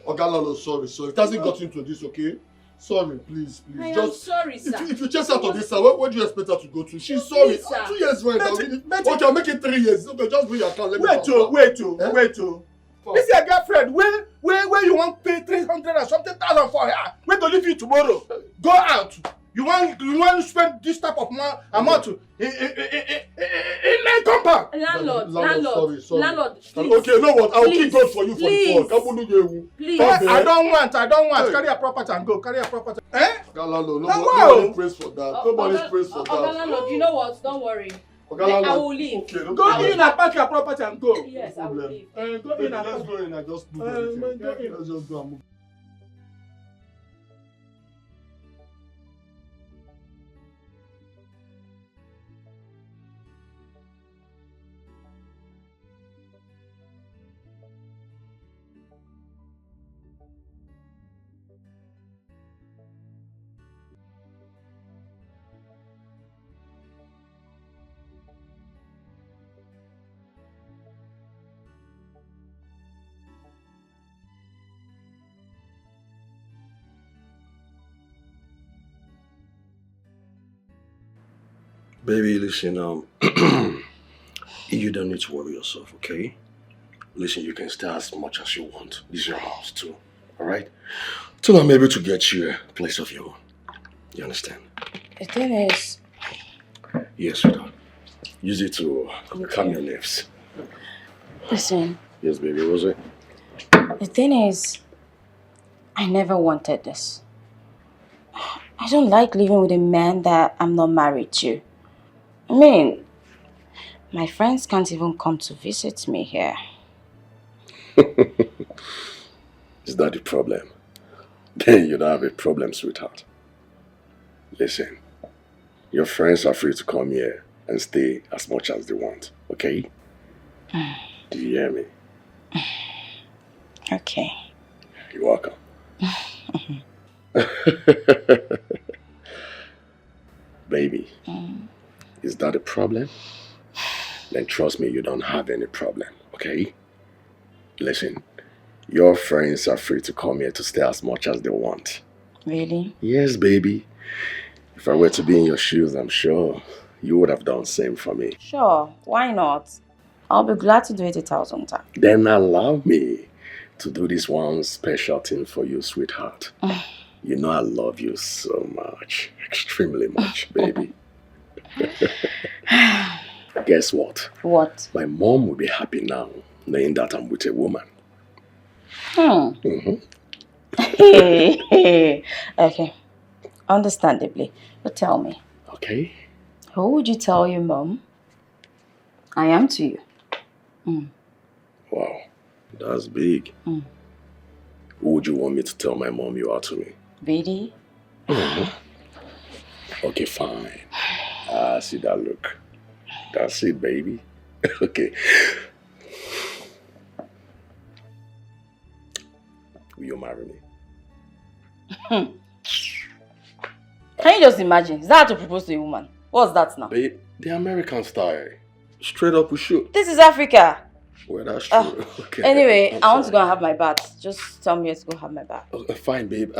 Ogalalo, sorry. It hasn't got into this, okay? Sorry, please. I am sorry, sir. If you chase out of this, sir, where do you expect her to go to? She's sorry. Please, sir. 2 years rent. Okay, I'll make it 3 years. Okay, just bring your account. Let me Wait. This is your girlfriend. Where you want pay 300 and something thousand for her? We're gonna leave you tomorrow. Go out. You want to spend this type of amount in my compound? Landlord, please. Okay, you know what? I'll keep God for you for the phone. Please. I don't want. Carry your property and go. Eh? Nobody prays for that. Nobody prays for that. Landlord, you know what? Don't worry. I will leave. Okay, go in and pack your property and go. Yes, I will leave. Go in and let's go in and just move everything. Let's just go and move. Baby, listen, you don't need to worry yourself, okay? Listen, you can stay as much as you want. This is your house too, alright? Till I'm able to get you a place of your own. You understand? The thing is... Yes, sweetheart. Use it to calm your nerves. Listen. Yes, baby, was it? The thing is, I never wanted this. I don't like living with a man that I'm not married to. I mean, my friends can't even come to visit me here. Is that the problem? Then you don't have a problem, sweetheart. Listen, your friends are free to come here and stay as much as they want, okay? Do you hear me? Okay. You're welcome. Baby, is that a problem? Then trust me, you don't have any problem, okay? Listen, your friends are free to come here to stay as much as they want. Really? Yes, baby. If I were to be in your shoes, I'm sure you would have done the same for me. Sure, why not? I'll be glad to do it 1,000 times. Then allow me to do this one special thing for you, sweetheart. You know I love you so much. Extremely much, baby. Guess what? What? My mom will be happy now, knowing that I'm with a woman. Okay. Understandably. But tell me. Okay. Who would you tell your mom I am to you? Wow. That's big. Who would you want me to tell my mom you are to me? Really? Okay, fine. See that look. That's it, baby. Okay. Will you marry me? Can you just imagine? Is that how to propose to a woman? What's that now? Babe, the American style. Straight up we shoot. This is Africa. Well, that's true. Okay. Anyway, I want to go and have my bath. Just tell me where to go have my bath. Fine, babe.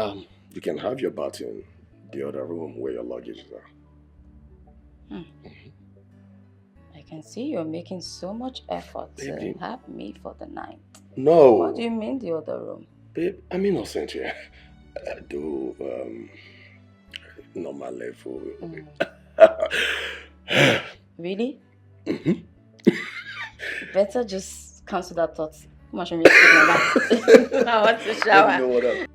You can have your bath in the other room where your luggage is. I can see you're making so much effort to have me for the night. No. What do you mean the other room? Babe, I'm innocent here. Do normal level. Really? Better just cancel that thought. Come on, show me my bath. I want to shower. You know what up?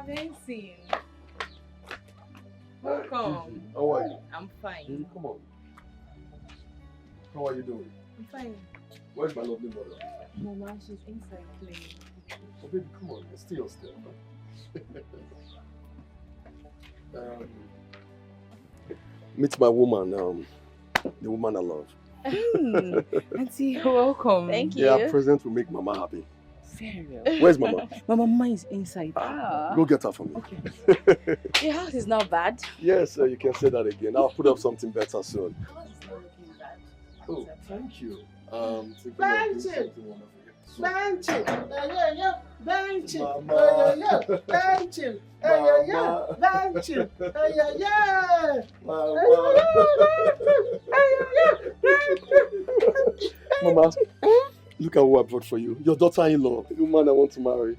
Amazing. Welcome. How are you? I'm fine. Come on. How are you doing? I'm fine. Where's my lovely mother? Mama, she's inside playing. Oh, baby, come on. Stay still. Meet my woman, the woman I love. Auntie, welcome. Thank you. Yeah, present will make Mama happy. Very well. Where's Mama? My mama is inside. Go get her for me. Okay. Your house is not bad. Yes, you can say that again. I'll put up something better soon. Oh, thank you. Benching! Benching! Benching! Benching! Benching! Mama, look at who I brought for you. Your daughter-in-law, the woman I want to marry.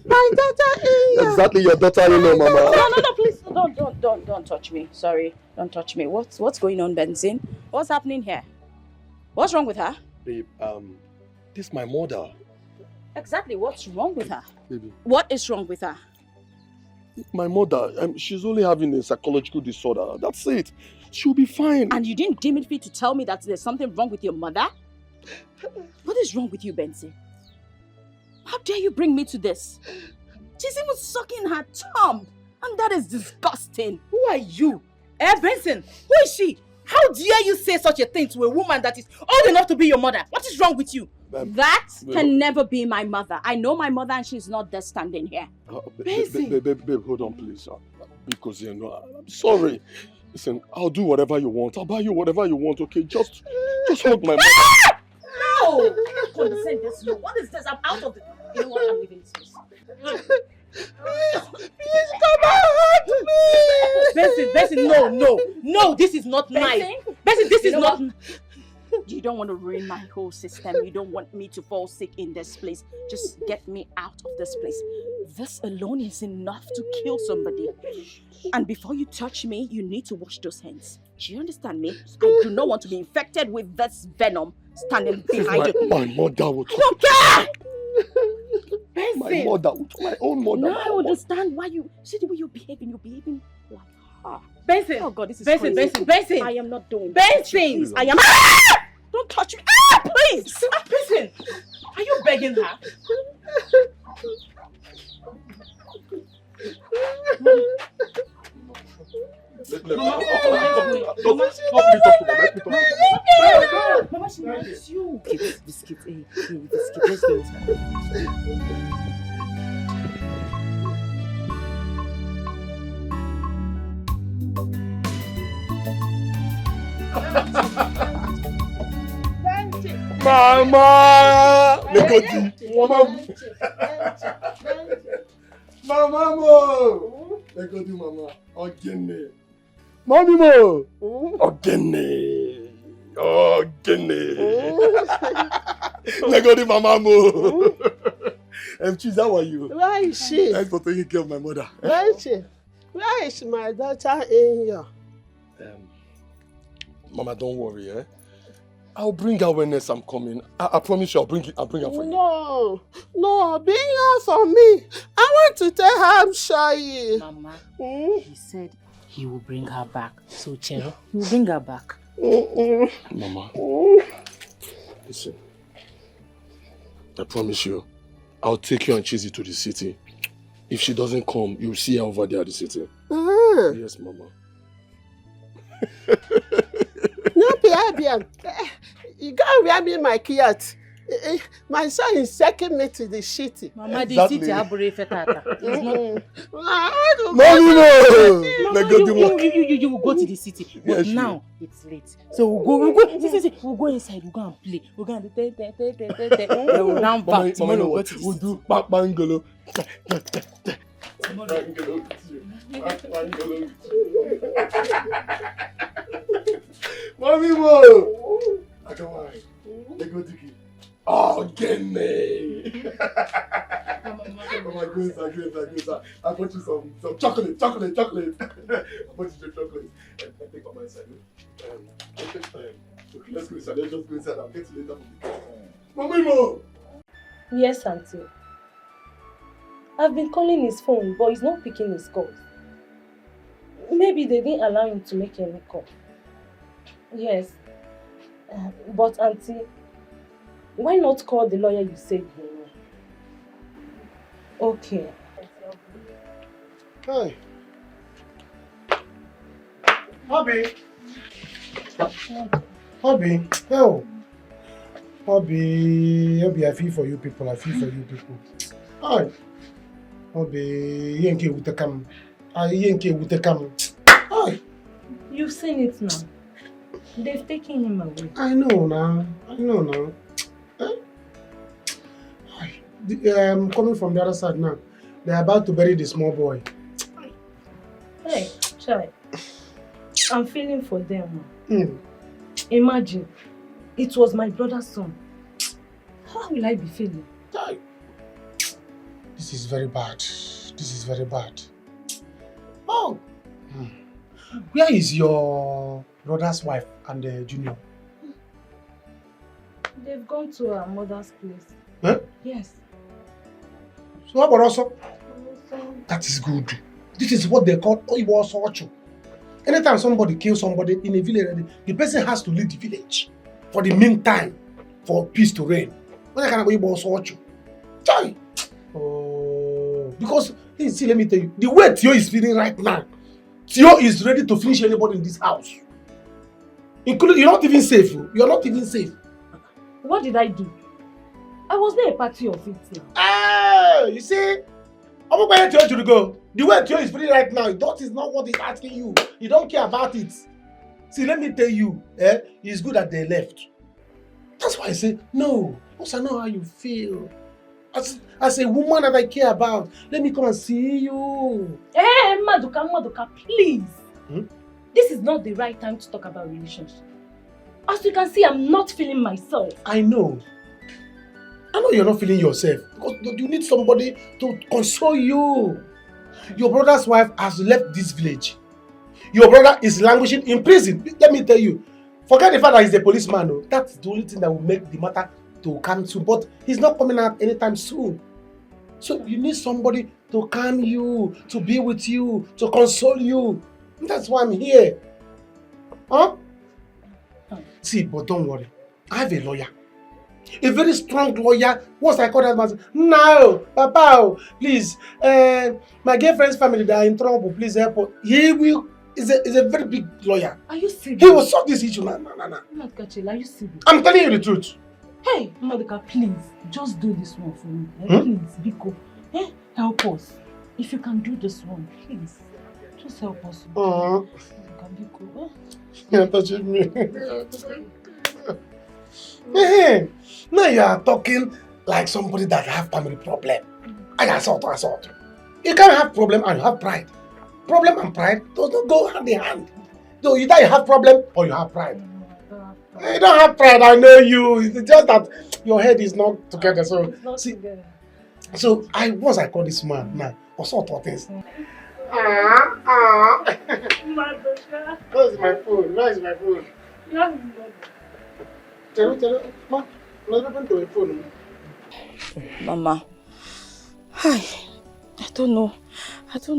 My daughter-in-law! Exactly, your daughter-in-law, Mama. No, please, don't touch me. Sorry, don't touch me. What's going on, Benson? What's happening here? What's wrong with her? Babe, this is my mother. Exactly, what's wrong with her? Baby. What is wrong with her? My mother, she's only having a psychological disorder. That's it. She'll be fine. And you didn't deem it fit to tell me that there's something wrong with your mother? What is wrong with you, Benson? How dare you bring me to this? She's even sucking her thumb. And that is disgusting. Who are you? Benson, who is she? How dare you say such a thing to a woman that is old enough to be your mother? What is wrong with you? That can never be my mother. I know my mother and she's not there standing here. Babe, hold on, please. Because, I'm sorry. Listen, I'll do whatever you want. I'll buy you whatever you want, okay? Just hug my mother. No! I can't condescend this low. What is this? I'm out of the... You know what? I'm leaving this place. Please come and hurt me! Benson, no, this is not nice. Benson, this is not... You don't want to ruin my whole system. You don't want me to fall sick in this place. Just get me out of this place. This alone is enough to kill somebody. And before you touch me, you need to wash those hands. Do you understand me? I do not want to be infected with this venom standing behind you. My mother would... I don't care! My mother, my own mother. Now I understand why you... See the way you're behaving like her. Benson! Oh God, this is Benson! crazy. I am not doing Benson! this. I am... Don't touch me! Please! Benson! Are you begging her? Mama, she wants you. Biscuit, let's go. Mama! Mama mo! Mama. Ogene. Mommy mo! Ogene. Mama mo! Cheese, how are you? Where is she? Thanks for taking care of my mother. Where is she? Where is my daughter in here? Mama, don't worry, eh? I'll bring her when next I'm coming. I promise you I'll bring her for you. No, bring her for me. I want to tell her I'm shy. Mama, he said he will bring her back. So, Chero, he will bring her back. Mama, listen. I promise you, I'll take you and Chizzy to the city. If she doesn't come, you'll see her over there at the city. Yes, Mama. You can't wear me my kiat. My son is taking me to the city. Mama, the city abure fetata. You will go to the city. But now it's late. So we'll go inside, we'll go and play. We'll go and we'll now back. Tomorrow we'll go to the city. We'll do bangalo. Mommy mo! I don't mind. They go Dikeh. Oh, get me! Mama, go inside. I bought you some chocolate. I bought you some chocolate. I take on my side. Let's go inside. Let's just go inside. I'll get you later from the car. Mommy mo! Yes, Auntie. I've been calling his phone, but he's not picking his calls. Maybe they didn't allow him to make any call. Yes. But Auntie, why not call the lawyer you said you know? Okay. Hi. Bobby. Obi, hell. Obi, I feel for you people. I feel for you people. Aye. Obi, Yankee with the cam. Yankee with the cam. Aye. You've seen it now. They've taken him away. I know now. Coming from the other side now. They're about to bury the small boy. Hey, child. I'm feeling for them. Imagine, it was my brother's son. How will I be feeling? This is very bad. Oh! Where is your brother's wife and the junior? They've gone to her mother's place. Huh? Yes. So how about also? That is good. This is what they call Oibo Sochu. Anytime somebody kills somebody in a village, the person has to leave the village for the meantime, for peace to reign. What kind of Oibo Sochu? Oh, because see, let me tell you, the way Theo is feeling right now, Theo is ready to finish anybody in this house. Including, you're not even safe. You're not even safe. What did I do? I was not a party of it. Ah, you see, I'm going to tell you to go. The way Theo is feeling right now, that is not what he's asking you. He don't care about it. See, let me tell you, it's good that they left. That's why I say, no, because I know how you feel. As a woman that I care about, let me come and see you. Hey, Maduka, please. This is not the right time to talk about relationships. As you can see, I'm not feeling myself. I know you're not feeling yourself because you need somebody to console you. Your brother's wife has left this village. Your brother is languishing in prison. Let me tell you, forget the fact that he's a policeman. Though. That's the only thing that will make the matter to come soon. But he's not coming out anytime soon. So you need somebody to calm you, to be with you, to console you. That's why I'm here. Huh? See, but don't worry. I have a lawyer. A very strong lawyer. Once I call that man, no, Papa, please, my girlfriend's family, they are in trouble. Please help us. He will. Is a very big lawyer. Are you serious? He will solve this issue. No. Maduka, are you serious? I'm telling you the truth. Hey, Maduka, please, just do this one for me. Please, Biko. Help us. If you can do this one, please. Just help us. Maduka, Biko. You're touching me. Hey, now you are talking like somebody that have family problem. I assault. You can't have problem and you have pride. Problem and pride does not go hand in hand. So either you have problem or you have pride. You don't have pride, I know you. It's just that your head is not together. So see, so once I call this man now, I saw two things. Where's my phone? Mama, I don't know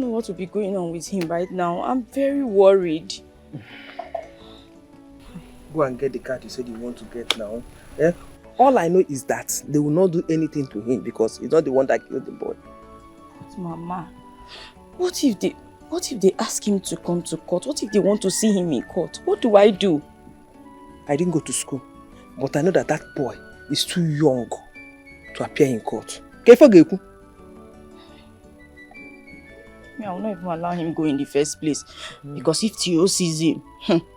what will be going on with him right now. I'm very worried. Go and get the card you said you want to get now. All I know is that they will not do anything to him because he's not the one that killed the boy. But Mama, what if they ask him to come to court? What if they want to see him in court? What do I do? I didn't go to school, but I know that boy is too young to appear in court. Me, I will not even allow him go in the first place. Because if Theo sees him,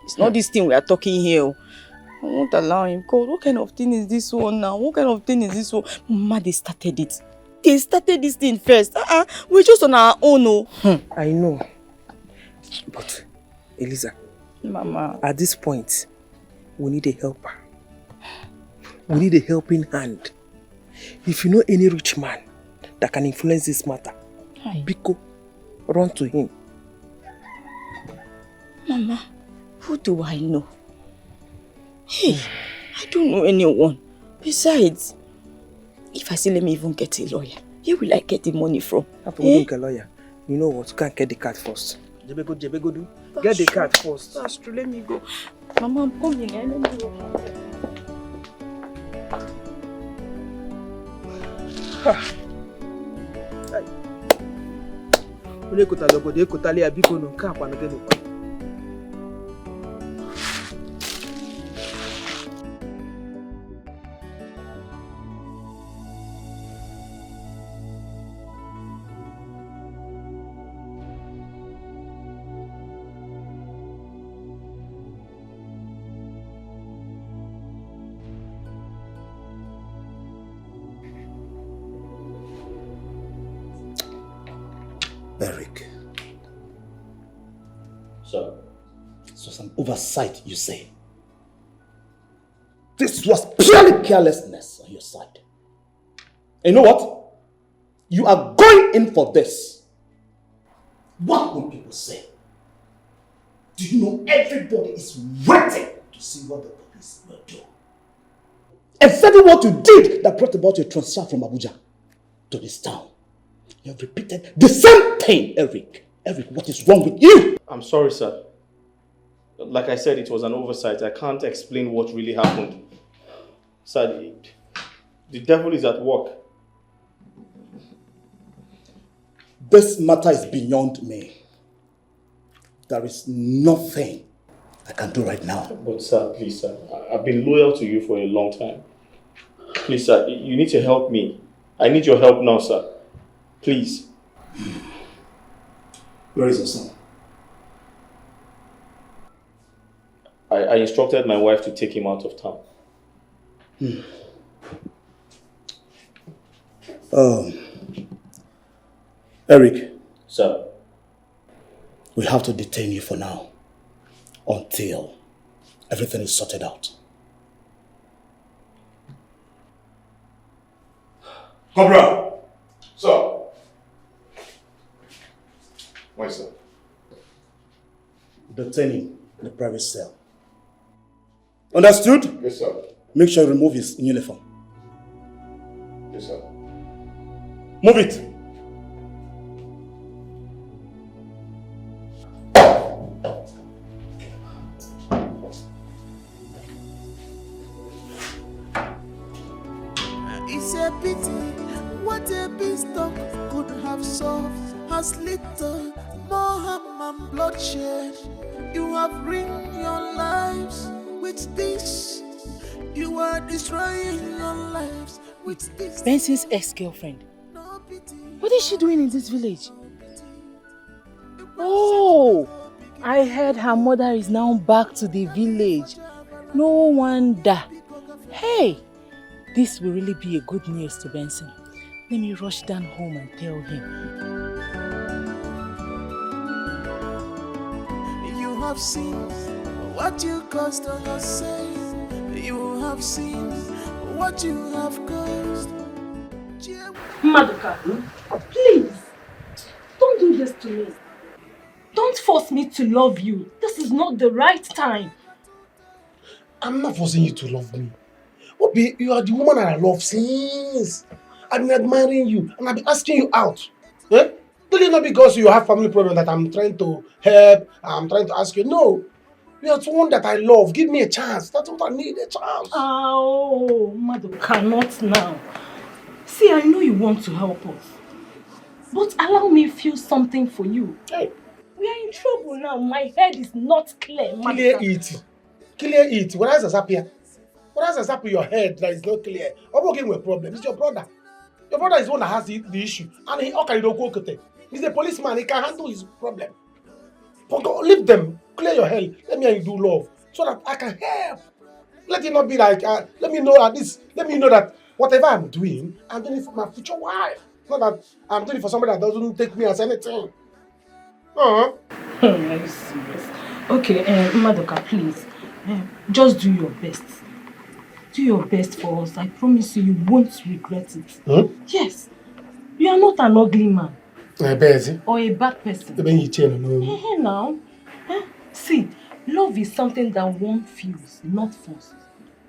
it's not this thing we are talking here. I won't allow him. God, what kind of thing is this one now? Mama, they started it. They started this thing first. We're just on our own. I know. But, Eliza, Mama, at this point, we need a helper. We need a helping hand. If you know any rich man that can influence this matter, Biko, run to him. Mama, who do I know? Hey, I don't know anyone. Besides, if I say let me even get a lawyer, where will I get the money from? After we don't get a lawyer, you know what? You can't get the card first. Jebego, do. Get the card first. That's true, let me go. Mama, I'm coming. Let me go. Eric. Sir. This was an oversight, you say. This was purely carelessness on your side. And you know what? You are going in for this. What will people say? Do you know everybody is waiting to see what the police will do? Exactly what you did that brought about your transfer from Abuja to this town. You have repeated the same thing, Eric. Eric, what is wrong with you? I'm sorry, sir. Like I said, it was an oversight. I can't explain what really happened. Sir, the devil is at work. This matter is beyond me. There is nothing I can do right now. But sir, please sir, I've been loyal to you for a long time. Please sir, you need to help me. I need your help now, sir. Please. Where is your son? I instructed my wife to take him out of town. Eric. Sir. We have to detain you for now until everything is sorted out. Cobra! Sir. Why, sir? Detain him in the private cell. Understood? Yes, sir. Make sure you remove his uniform. Yes, sir. Move it! It's a pity what a beanstalk could have solved has little more harm and bloodshed. You have ruined your lives with this. You are destroying your lives with this. Benson's ex-girlfriend. What is she doing in this village? Oh, I heard her mother is now back to the village. No wonder. Hey, this will really be a good news to Benson. Let me rush down home and tell him. You have seen what you caused on yourself. You have seen what you have caused. Madoka, please, don't do this to me. Don't force me to love you. This is not the right time. I'm not forcing you to love me. Obi, you are the woman I love since. I've been admiring you and I've been asking you out. Eh? Don't it not because you have family problem that I'm trying to help, I'm trying to ask you. No. You are someone that I love. Give me a chance. That's what I need, a chance. Oh, Madoka, not now. See, I know you want to help us. But allow me feel something for you. Hey. We are in trouble now. My head is not clear, Madoka. Clear it. Clear it. What else has happened? What else has happened in your head that is not clear? I'm working with a problem. It's your brother. Your brother is the one that has the issue. And he okay, don't go with it. He's a policeman. He can handle his problem. But leave them. Clear your head. Let me and you do love. So that I can help. Let it not be like, let me know at this. Let me know that whatever I'm doing it for my future wife. Not that I'm doing it for somebody that doesn't take me as anything. Are you serious? Okay, Madoka, please. Just do your best. Do your best for us. I promise you won't regret it. Yes. You are not an ugly man. Or a bad person. Now. See, love is something that one feels, not forced.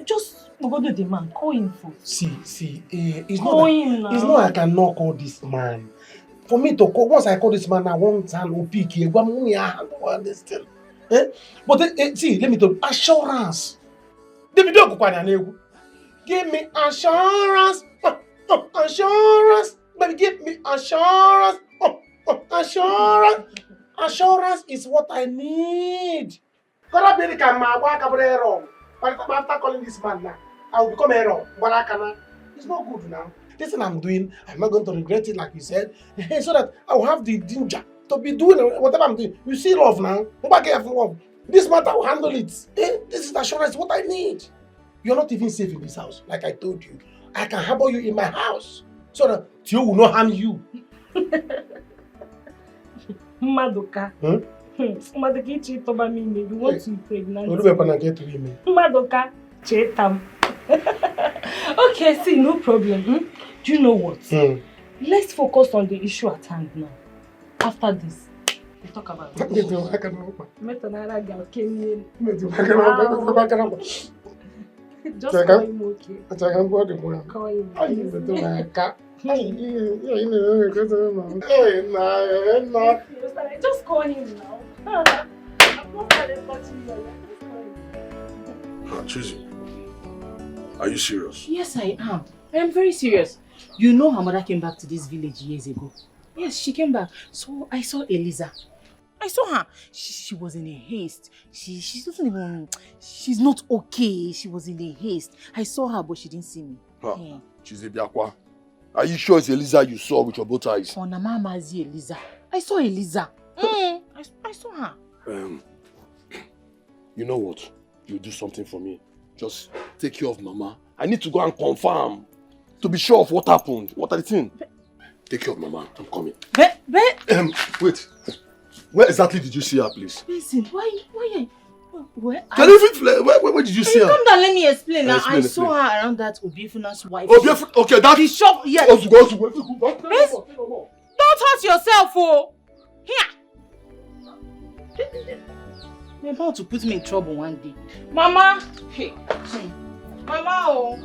Just go to the man. Call him first. See, it's not I cannot call this man. For me to call, once I call this man, I won't hand or pick here. But see, let me tell you, assurance. Give me assurance. Assurance. Baby, give me assurance. Assurance. Assurance is what I need. After calling this man now, I will become a wrong. It's not good now. This thing I'm doing, I'm not going to regret it like you said. So that I will have the danger to be doing whatever I'm doing. You see love now. Love. This matter, I will handle it. This is the assurance, what I need. You're not even safe in this house, like I told you. I can harbor you in my house so that Tio will not harm you. Madoka. Madoka, you told me you want to impregnate. Madoka, chetam. Okay, see, no problem. Do you know what? Let's focus on the issue at hand now. After this, we'll talk about it. Just call him, okay? Call him. Just call him now. I'm not touching you. Chizzy, are you serious? Yes, I am. I am very serious. You know her mother came back to this village years ago. Yes, she came back. So I saw Eliza. I saw her. She was in a haste. She doesn't even... She's not okay. She was in a haste. I saw her, but she didn't see me. Yeah. Chizzy Biakwa, are you sure it's Eliza you saw with your both eyes? Oh, Namamazi Eliza. I saw Eliza. I saw her. You know what? You do something for me. Just take care of Mama. I need to go and confirm to be sure of what happened. What are the things? Take care of Mama. I'm coming. Wait. Where exactly did you see her, please? Listen, where where did you see her? Come down, let me explain. I saw her around that Obiefuna's wife. Okay, that's the shop. Yes. Don't hurt yourself, oh. Here. You're about to put me in trouble one day. Mama! Hey. Mama, oh.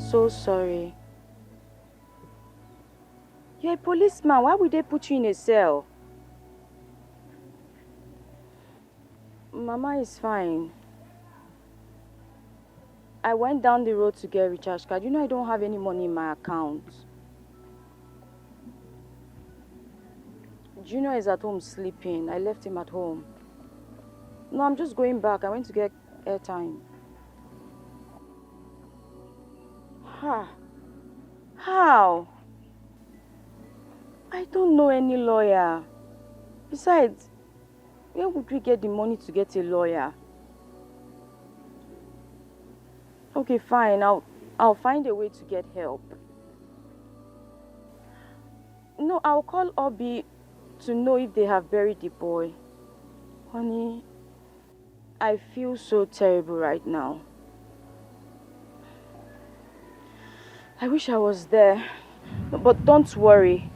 So sorry. You're a policeman. Why would they put you in a cell? Mama is fine. I went down the road to get a recharge card. You know I don't have any money in my account. Junior is at home sleeping. I left him at home. No, I'm just going back. I went to get airtime. How? I don't know any lawyer. Besides, where would we get the money to get a lawyer? Okay, fine. I'll find a way to get help. No, I'll call Obi to know if they have buried the boy. Honey, I feel so terrible right now. I wish I was there. But don't worry.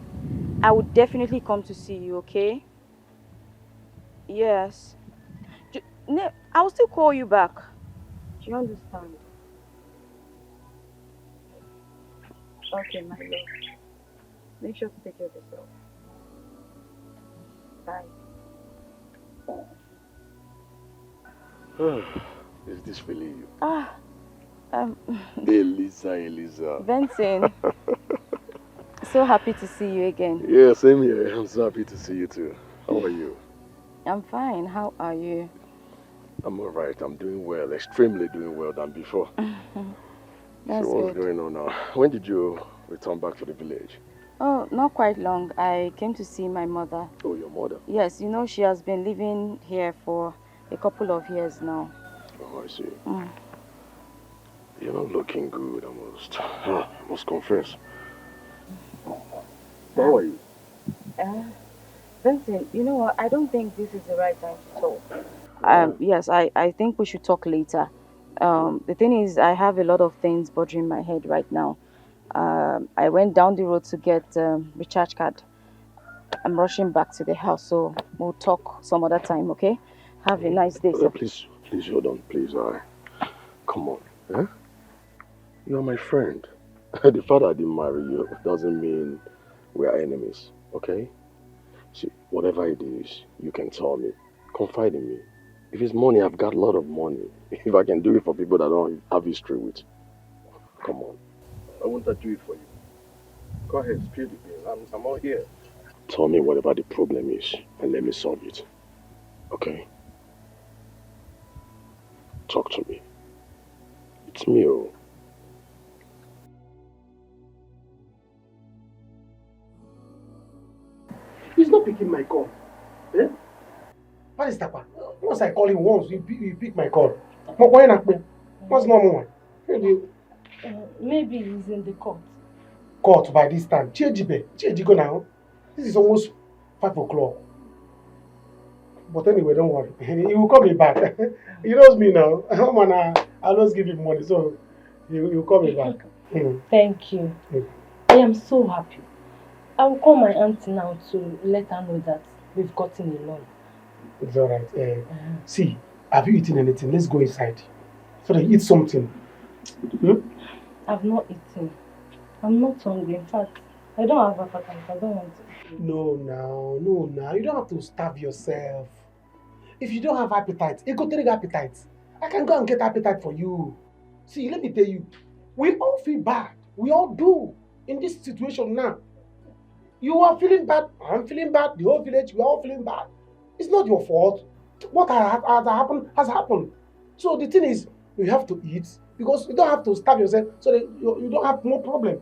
I will definitely come to see you, okay? Yes. I will still call you back. Do you understand? Okay, my love. Make sure to take care of yourself. Bye. Is this really you? Eliza. Benson. So happy to see you again. Yeah, same here. I'm so happy to see you too. How are you? I'm fine. How are you? I'm alright. I'm doing well. Extremely doing well than before. That's so what's good. going on now? When did you return back to the village? Oh, not quite long. I came to see my mother. Oh, your mother? Yes, you know she has been living here for a couple of years now. Oh, I see. You're not looking good, I must confess. How are you? Vincent, you know what? I don't think this is the right time to talk. Yes, I think we should talk later. The thing is, I have a lot of things bothering my head right now. I went down the road to get recharge card. I'm rushing back to the house, so we'll talk some other time, okay? Have a nice day, sir. Please hold on, please. Come on. Eh? You're my friend. The fact I didn't marry you doesn't mean we are enemies, okay? See, whatever it is, you can tell me. Confide in me. If it's money, I've got a lot of money. If I can do it for people that I don't have history with, come on. I won't do it for you. Go ahead, spill the beans. I'm all here. Tell me whatever the problem is and let me solve it. Okay? Talk to me. It's me, oh. He's not picking my call. Eh? What is that? Once I call him once, he pick my call. What's normal? Maybe he's in the court. Court by this time. Chijigo now. This is almost 5 o'clock. But anyway, don't worry. He will call me back. He knows me now. I always give him money, so he will call me back. Thank you. I am so happy. I will call my auntie now to let her know that we've gotten a loan. It's alright. See, have you eaten anything? Let's go inside. So that you eat something. I've not eaten. I'm not hungry. In fact, I don't have appetite. I don't want to. No, now. You don't have to starve yourself. If you don't have appetite, you go take appetite. I can go and get appetite for you. See, let me tell you, we all feel bad. We all do in this situation now. You are feeling bad. I'm feeling bad. The whole village, we are all feeling bad. It's not your fault. What has happened has happened. So the thing is, you have to eat because you don't have to starve yourself so that you don't have no problem.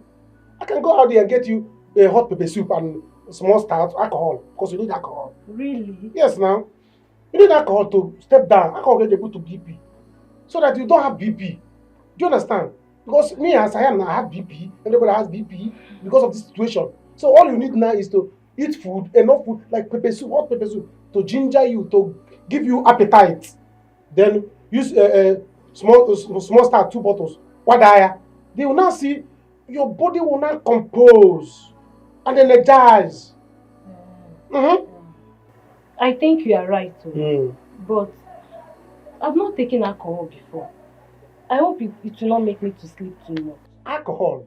I can go out there and get you a hot pepper soup and small stout, alcohol, because you need alcohol. Really? Yes, now. You need alcohol to step down. Alcohol get you to BP. So that you don't have BP. Do you understand? Because me as I am now, I have BP. Everybody has BP because of this situation. So all you need now is to eat food, enough food, like pepper soup, hot pepper soup, to ginger you, to give you appetite. Then use small start, 2 bottles. They will now see your body will now compose and energize. I think you are right, but I've not taken alcohol before. I hope it will not make me to sleep too much. Alcohol?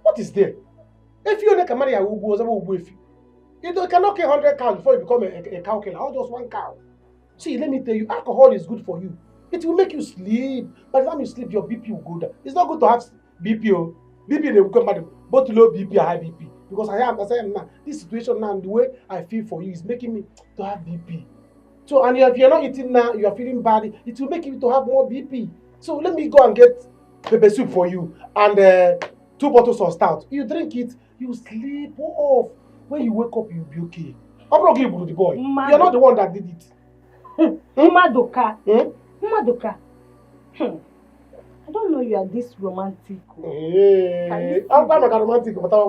What is there? If you make a marry, you cannot kill 100 cows before you become a cow killer, or just 1 cow. See, let me tell you, alcohol is good for you. It will make you sleep. By the time you sleep, your BP will go down. It's not good to have BP. BP will come back, both low BP and high BP. Because I am now. This situation now, and the way I feel for you is making me to have BP. So, and if you're not eating now, you are feeling bad, it will make you to have more BP. So let me go and get pepper soup for you and 2 bottles of stout. You drink it, you sleep off. When you wake up, you'll be okay. I'm not giving you the boy. You're not the one that did it. Madoka. Madoka. I don't know you are this romantic. Hey, I'm not romantic, but I'm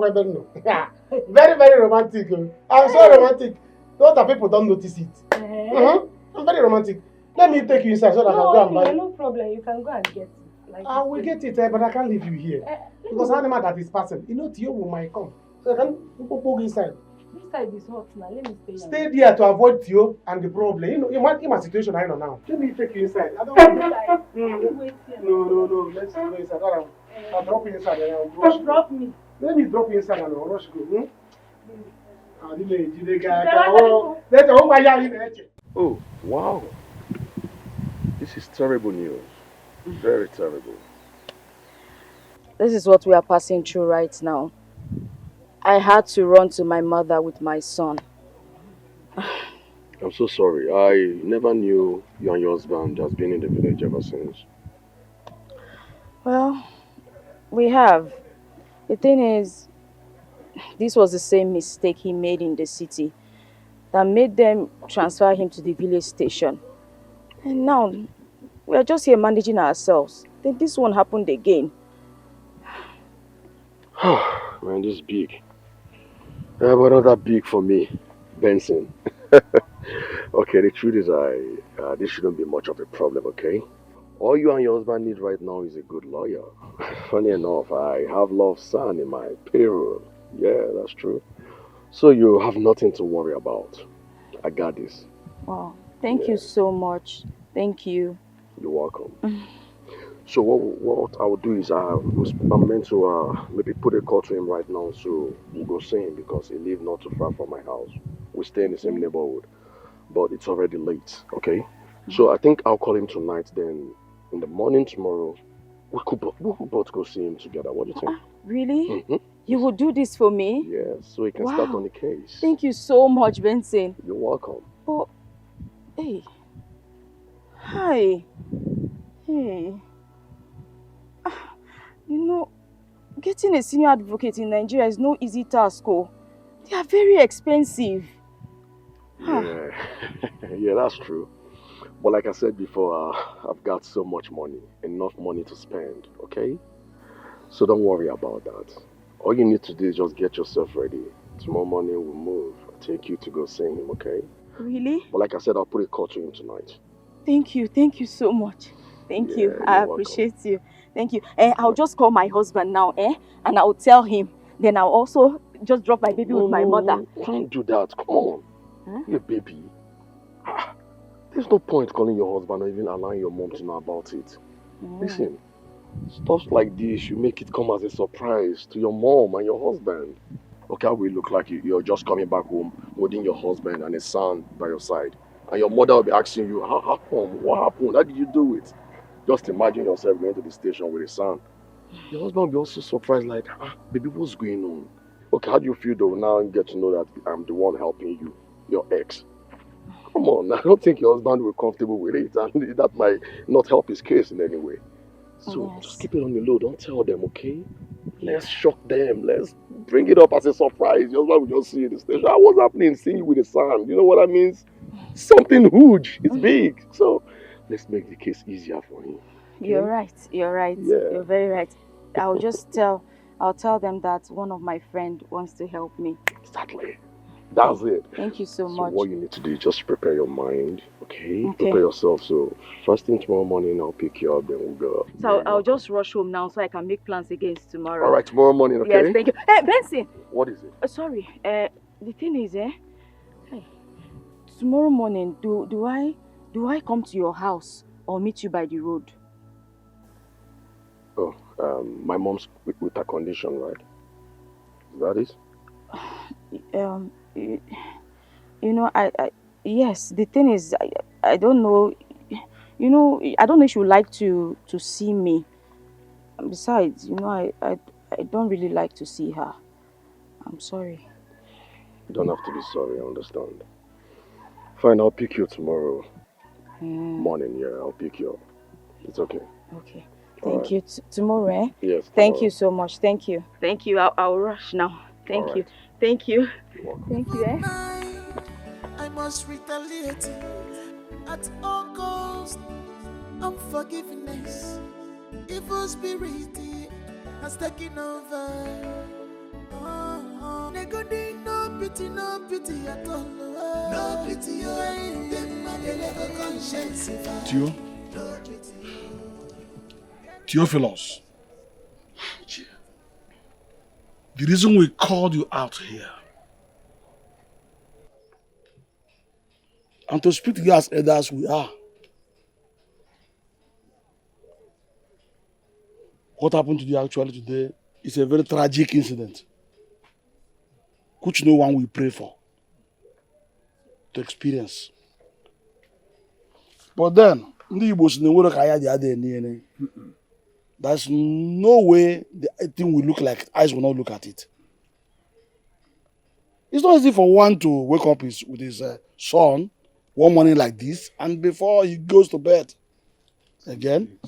very, very romantic. I'm so romantic. Not that people don't notice it. I'm very romantic. Let me take you inside so that I can go and buy it. No problem. You can go and get it. Like I will get it, but I can't leave you here. Because animal that is passing, you know, Tio might come. So I can go inside. This side is hot now. Let me stay. Stay there to avoid Tio and the problem. You know, in my situation I know now. Let me take you inside. I don't want to. No. Let's go inside. I'll drop you inside and I'll rush. Drop me. Let me drop you inside and I'll rush go. Oh, wow. This is terrible news. Very terrible. This is what we are passing through right now. I had to run to my mother with my son. I'm so sorry. I never knew you and your husband has been in the village ever since. Well, we have. The thing is, this was the same mistake he made in the city that made them transfer him to the village station. And now, we are just here managing ourselves. Then this one happened again. Man, this is big. But not that big for me, Benson. Okay, the truth is this shouldn't be much of a problem, okay? All you and your husband need right now is a good lawyer. Funny enough, I have Love's son in my payroll. Yeah, that's true. So you have nothing to worry about. I got this. Wow. Thank you so much. Thank you. You're welcome. So what I will do is I'm meant to maybe put a call to him right now, so we'll go see him because he lives not too far from my house. We stay in the same neighborhood, but it's already late, okay? So I think I'll call him tonight, then in the morning tomorrow, we could both go see him together. What do you think? Really? Mm-hmm. You will do this for me? Yes, so he can start on the case. Thank you so much, Benson. You're welcome. But, hey. Hi. Hey. You know, getting a senior advocate in Nigeria is no easy task. They are very expensive. Yeah, yeah, that's true. But like I said before, I've got so much money, enough money to spend, okay? So don't worry about that. All you need to do is just get yourself ready. Tomorrow morning we'll move. I'll take you to go see him, okay? Really? But like I said, I'll put a call to him tonight. Thank you so much. Thank you. I appreciate you. Thank you. I'll just call my husband now, and I'll tell him. Then I'll also just drop my baby with my mother. Don't do that. Come on. Huh? Your baby. There's no point calling your husband or even allowing your mom to know about it. Listen, stuff like this, you make it come as a surprise to your mom and your husband. Okay, how will it look like you're just coming back home holding your husband and his son by your side? And your mother will be asking you, how come? What happened? How did you do it? Just imagine yourself going to the station with his son. Your husband will be also surprised, like, baby, what's going on? Okay, how do you feel though now you get to know that I'm the one helping you, your ex? Come on, I don't think your husband will be comfortable with it, and that might not help his case in any way. So just keep it on the low, don't tell them, okay? Let's shock them, let's bring it up as a surprise. Your husband will just see you in the station. What's happening? Seeing you with his son, you know what that means? Something huge, it's big. So let's make the case easier for him. Okay? You're right. Yeah. You're very right. I'll tell them that one of my friends wants to help me. Exactly. That's it. Thank you so much. What you need to do is just prepare your mind, okay? Prepare yourself. So first thing tomorrow morning, I'll pick you up, then we'll go. So I'll just rush home now so I can make plans against tomorrow. All right, tomorrow morning, okay? Yes, thank you. Hey, Benson! What is it? Sorry. The thing is, tomorrow morning, do I come to your house or meet you by the road? Oh, my mom's with her condition, right? Is that it? You know, yes, the thing is, I don't know, you know, I don't know if you would like to see me. Besides, you know, I don't really like to see her. I'm sorry. You don't have to be sorry, I understand. Fine, I'll pick you tomorrow morning, yeah, I'll pick you up. It's okay. Okay. Thank you. Tomorrow, Yes. Thank you so much. Thank you. Thank you. I'll rush now. Thank you. Thank you. Thank you, I must retaliate at all costs. Unforgiveness, evil spirit has taken over. No pity at all. No pity, Tio? Theophilus, the reason we called you out here and to speak to you as elders we are. What happened to you actually today is a very tragic incident, which no one will pray for to experience. But then, there's no way the thing will look like eyes will not look at it. It's not easy for one to wake up with his son one morning like this, and before he goes to bed again,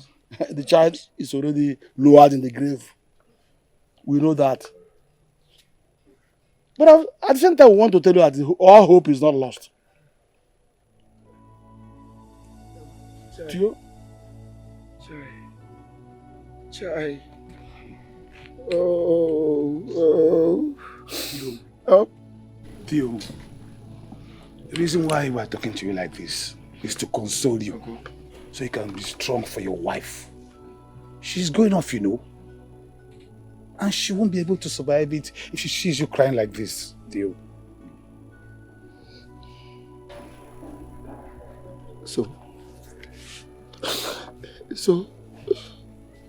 the child is already lowered in the grave. We know that. But at the same time, we want to tell you that all hope is not lost. Tio? Chai. Oh. Tio, the reason why we're talking to you like this is to console you. so you can be strong for your wife. She's going off, you know. And she won't be able to survive it if she sees you crying like this, deal. So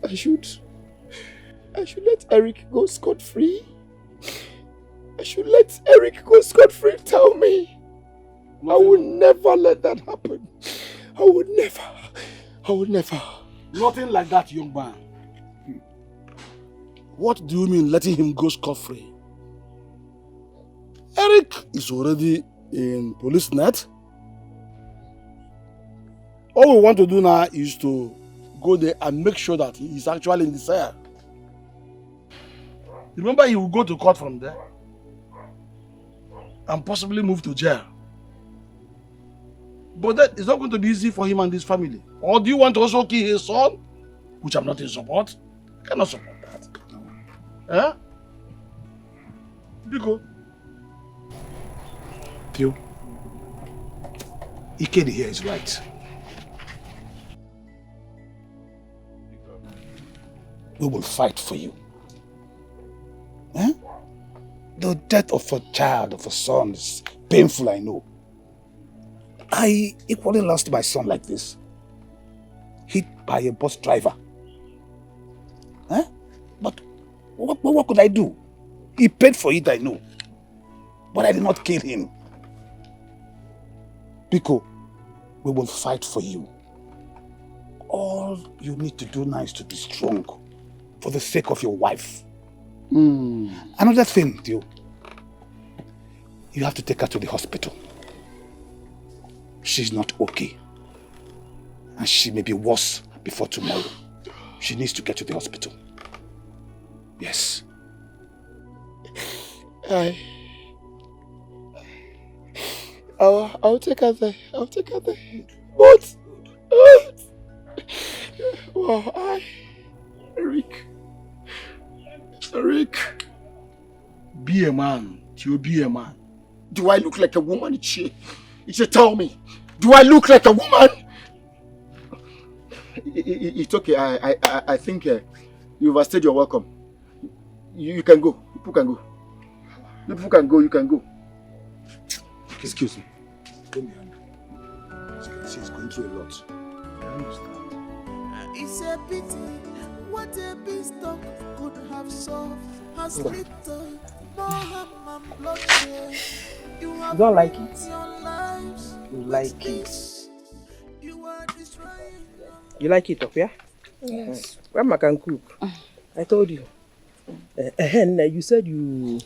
I should let Eric go scot-free. I should let Eric go scot-free. Tell me. I would never let that happen. I would never. Nothing like that, young man. What do you mean letting him go scot-free? Eric is already in police net. All we want to do now is to go there and make sure that he is actually in the cell. Remember, he will go to court from there and possibly move to jail. But that is not going to be easy for him and his family. Or do you want to also kill his son? Which I'm not in support. I cannot support that. Eh? Biko. Theo. Ikedi here is right. We will fight for you. Eh? The death of a child, of a son, is painful, I know. I equally lost my son like this. Hit by a bus driver. Eh? But what could I do? He paid for it, I know. But I did not kill him. Biko, we will fight for you. All you need to do now is to be strong for the sake of your wife. Another thing, Theo. You have to take her to the hospital. She's not okay. And she may be worse before tomorrow. She needs to get to the hospital. Yes. I'll take her there. I'll take her there. But well, Eric. Be a man. You be a man. Do I look like a woman, Ichie? Ichie, tell me. Do I look like a woman? It's okay. I think you've overstayed your welcome. You can go. People can go. People can go. You can go. Excuse me. Come here. As you can see, he's going through a lot. I understand. It's a pity what a beanstalk could have solved has little more harm and bloodshed. You don't like it? You like it. You like it up, yeah? Yes. Grandma can cook. I told you. You said you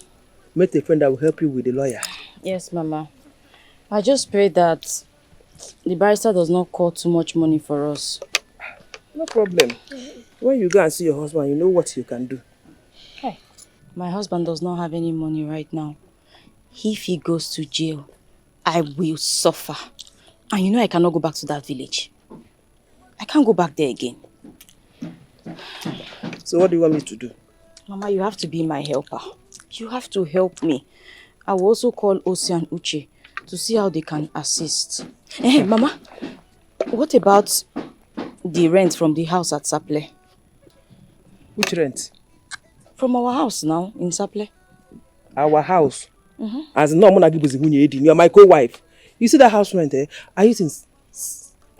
met a friend that will help you with the lawyer. Yes, Mama. I just pray that the barrister does not call too much money for us. No problem. When you go and see your husband, you know what you can do. Hey, my husband does not have any money right now. If he goes to jail, I will suffer. And you know I cannot go back to that village. I can't go back there again. So what do you want me to do? Mama, you have to be my helper. You have to help me. I will also call Osi and Uche to see how they can assist. Hey, Mama, what about the rent from the house at Saple? Which rent? From our house now, in Saple. Our house? As no one gives you are my co-wife. You see that house rent, I use in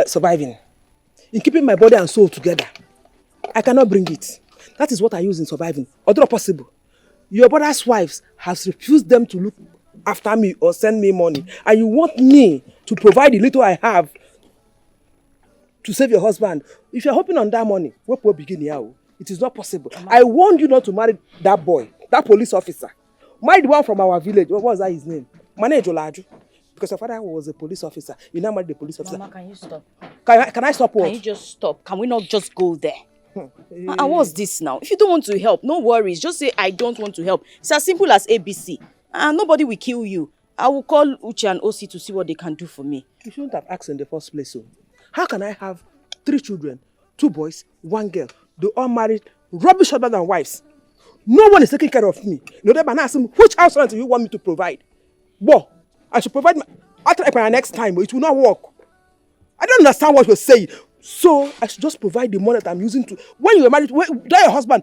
surviving. In keeping my body and soul together. I cannot bring it. That is what I use in surviving. Although possible. Your brother's wives has refused them to look after me or send me money. And you want me to provide the little I have to save your husband. If you're hoping on that money, what will begin here? It is not possible. I warned you not to marry that boy, that police officer. Marry the one from our village. What was that his name? Mane Jolaju. Because your father was a police officer. You now married the police officer. Mama, can you stop? Can I stop what? Can you just stop? Can we not just go there? And what's this now? If you don't want to help, no worries. Just say, I don't want to help. It's as simple as ABC. And nobody will kill you. I will call Uche and Osi to see what they can do for me. You shouldn't have asked in the first place. So, how can I have 3 children, 2 boys, 1 girl? They all married, rubbish other than wives. No one is taking care of me. No, they ask him, which house rent do you want me to provide? Well, I should provide I'll try for next time, but it will not work. I don't understand what you're saying. So I should just provide the money that I'm using to. When you were married, that your husband,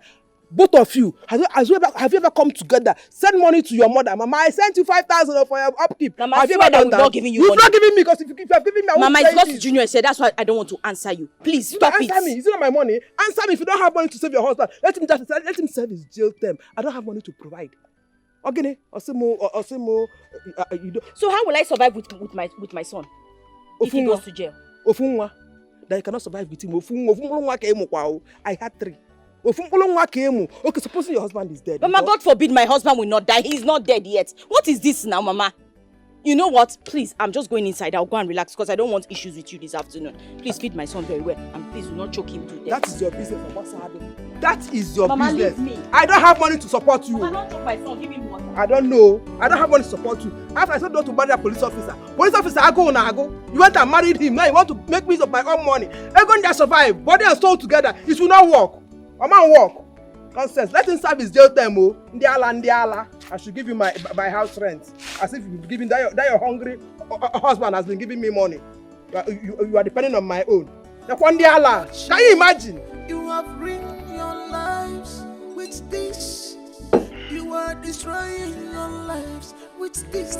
both of you, have you ever come together, send money to your mother? Mama, I sent you 5,000 for your upkeep. Mama, have you ever done that? Not giving you You've money. not giving me because if you have given me, I Mama, won't it's not it. Junior said. That's why I don't want to answer you. Please stop it. Answer me. Is it not my money? Answer me. If you don't have money to save your husband, let him serve his jail term. I don't have money to provide. Okay, Osimo, you don't. So how will I survive with my son if he goes to jail? Ofunwa, that you cannot survive with him. I had 3. Okay, supposing your husband is dead. Mama, God forbid my husband will not die. He's not dead yet. What is this now, Mama? You know what? Please, I'm just going inside. I'll go and relax because I don't want issues with you this afternoon. Please feed my son very well and please do not choke him to death. That is your business, Mama. That is your Mama, business. Leave me. I don't have money to support you. Mama, don't choke my son. Give him water. I don't know. I don't have money to support you. After I said no to marry a police officer. Police officer, I go. You went and married him. Now you want to make me of my own money. I'm going to survive. Body and soul together. It will not work. A man work. Nonsense. Let him serve his jail time. Ndiala. I should give you my house rent. As if you've given that your hungry husband has been giving me money. You are depending on my own. Can you imagine? You have ruined your lives with this. You are destroying your lives with this.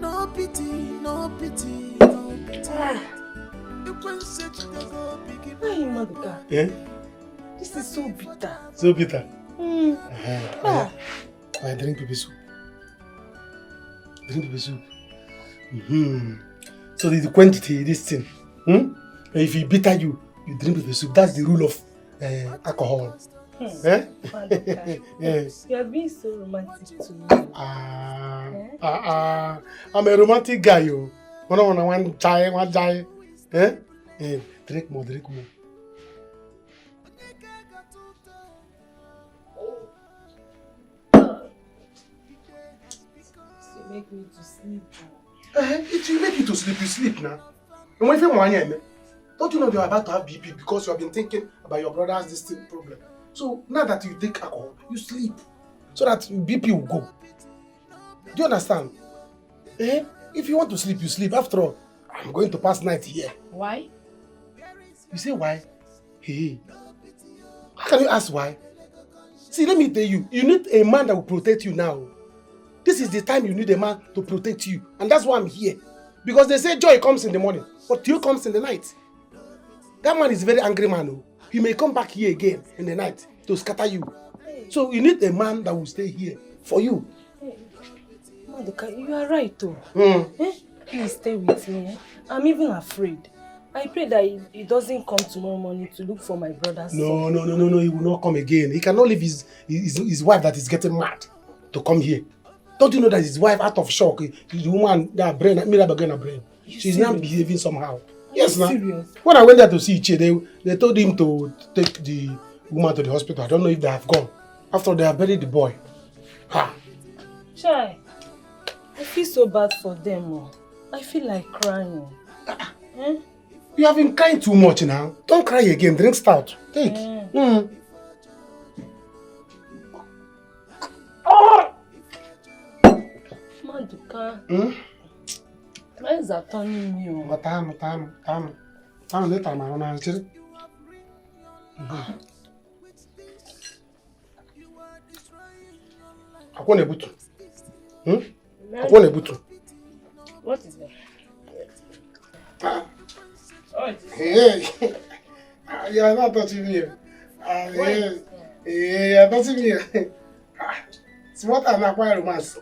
No pity, no pity, no pity. You can set the go begin. Yeah? This is so bitter. So bitter. I drink pepper soup. So the quantity, this thing. If it bitter you drink pepper soup. That's the rule of alcohol. Yeah. You are being so romantic to me. I'm a romantic guy, yo. One die. Drink more. Make me to sleep. It will make you to sleep. You sleep now. And when you don't you know you're about to have BP because you have been thinking about your brother's distinct problem. So now that you take alcohol, you sleep so that BP will go. Do you understand? If you want to sleep, you sleep. After all, I'm going to pass night here. Why? You say why? Hey, how can you ask why? See, let me tell you, you need a man that will protect you now. This is the time you need a man to protect you. And that's why I'm here. Because they say joy comes in the morning, but tear comes in the night. That man is a very angry man. He may come back here again in the night to scatter you. So you need a man that will stay here for you. Maduka, you are right though. Please stay with me. I'm even afraid. I pray that he doesn't come tomorrow morning to look for my brother's son. No, he will not come again. He cannot leave his wife that is getting mad to come here. Don't you know that his wife out of shock? The woman, that brain, brain. She's not behaving somehow. Yes, now. When I went there to see Iche, they told him to take the woman to the hospital. I don't know if they have gone. After they have buried the boy. Ha! Chai, I feel so bad for them. I feel like crying. You have been crying too much now. Don't cry again. Drink stout. Take. Maduka. Why is that turning me on? Time later, man. Akwane butu. Akwane butu. What is that? Hey, you are not touching me. You are touching me. It's what I'm acquiring romance.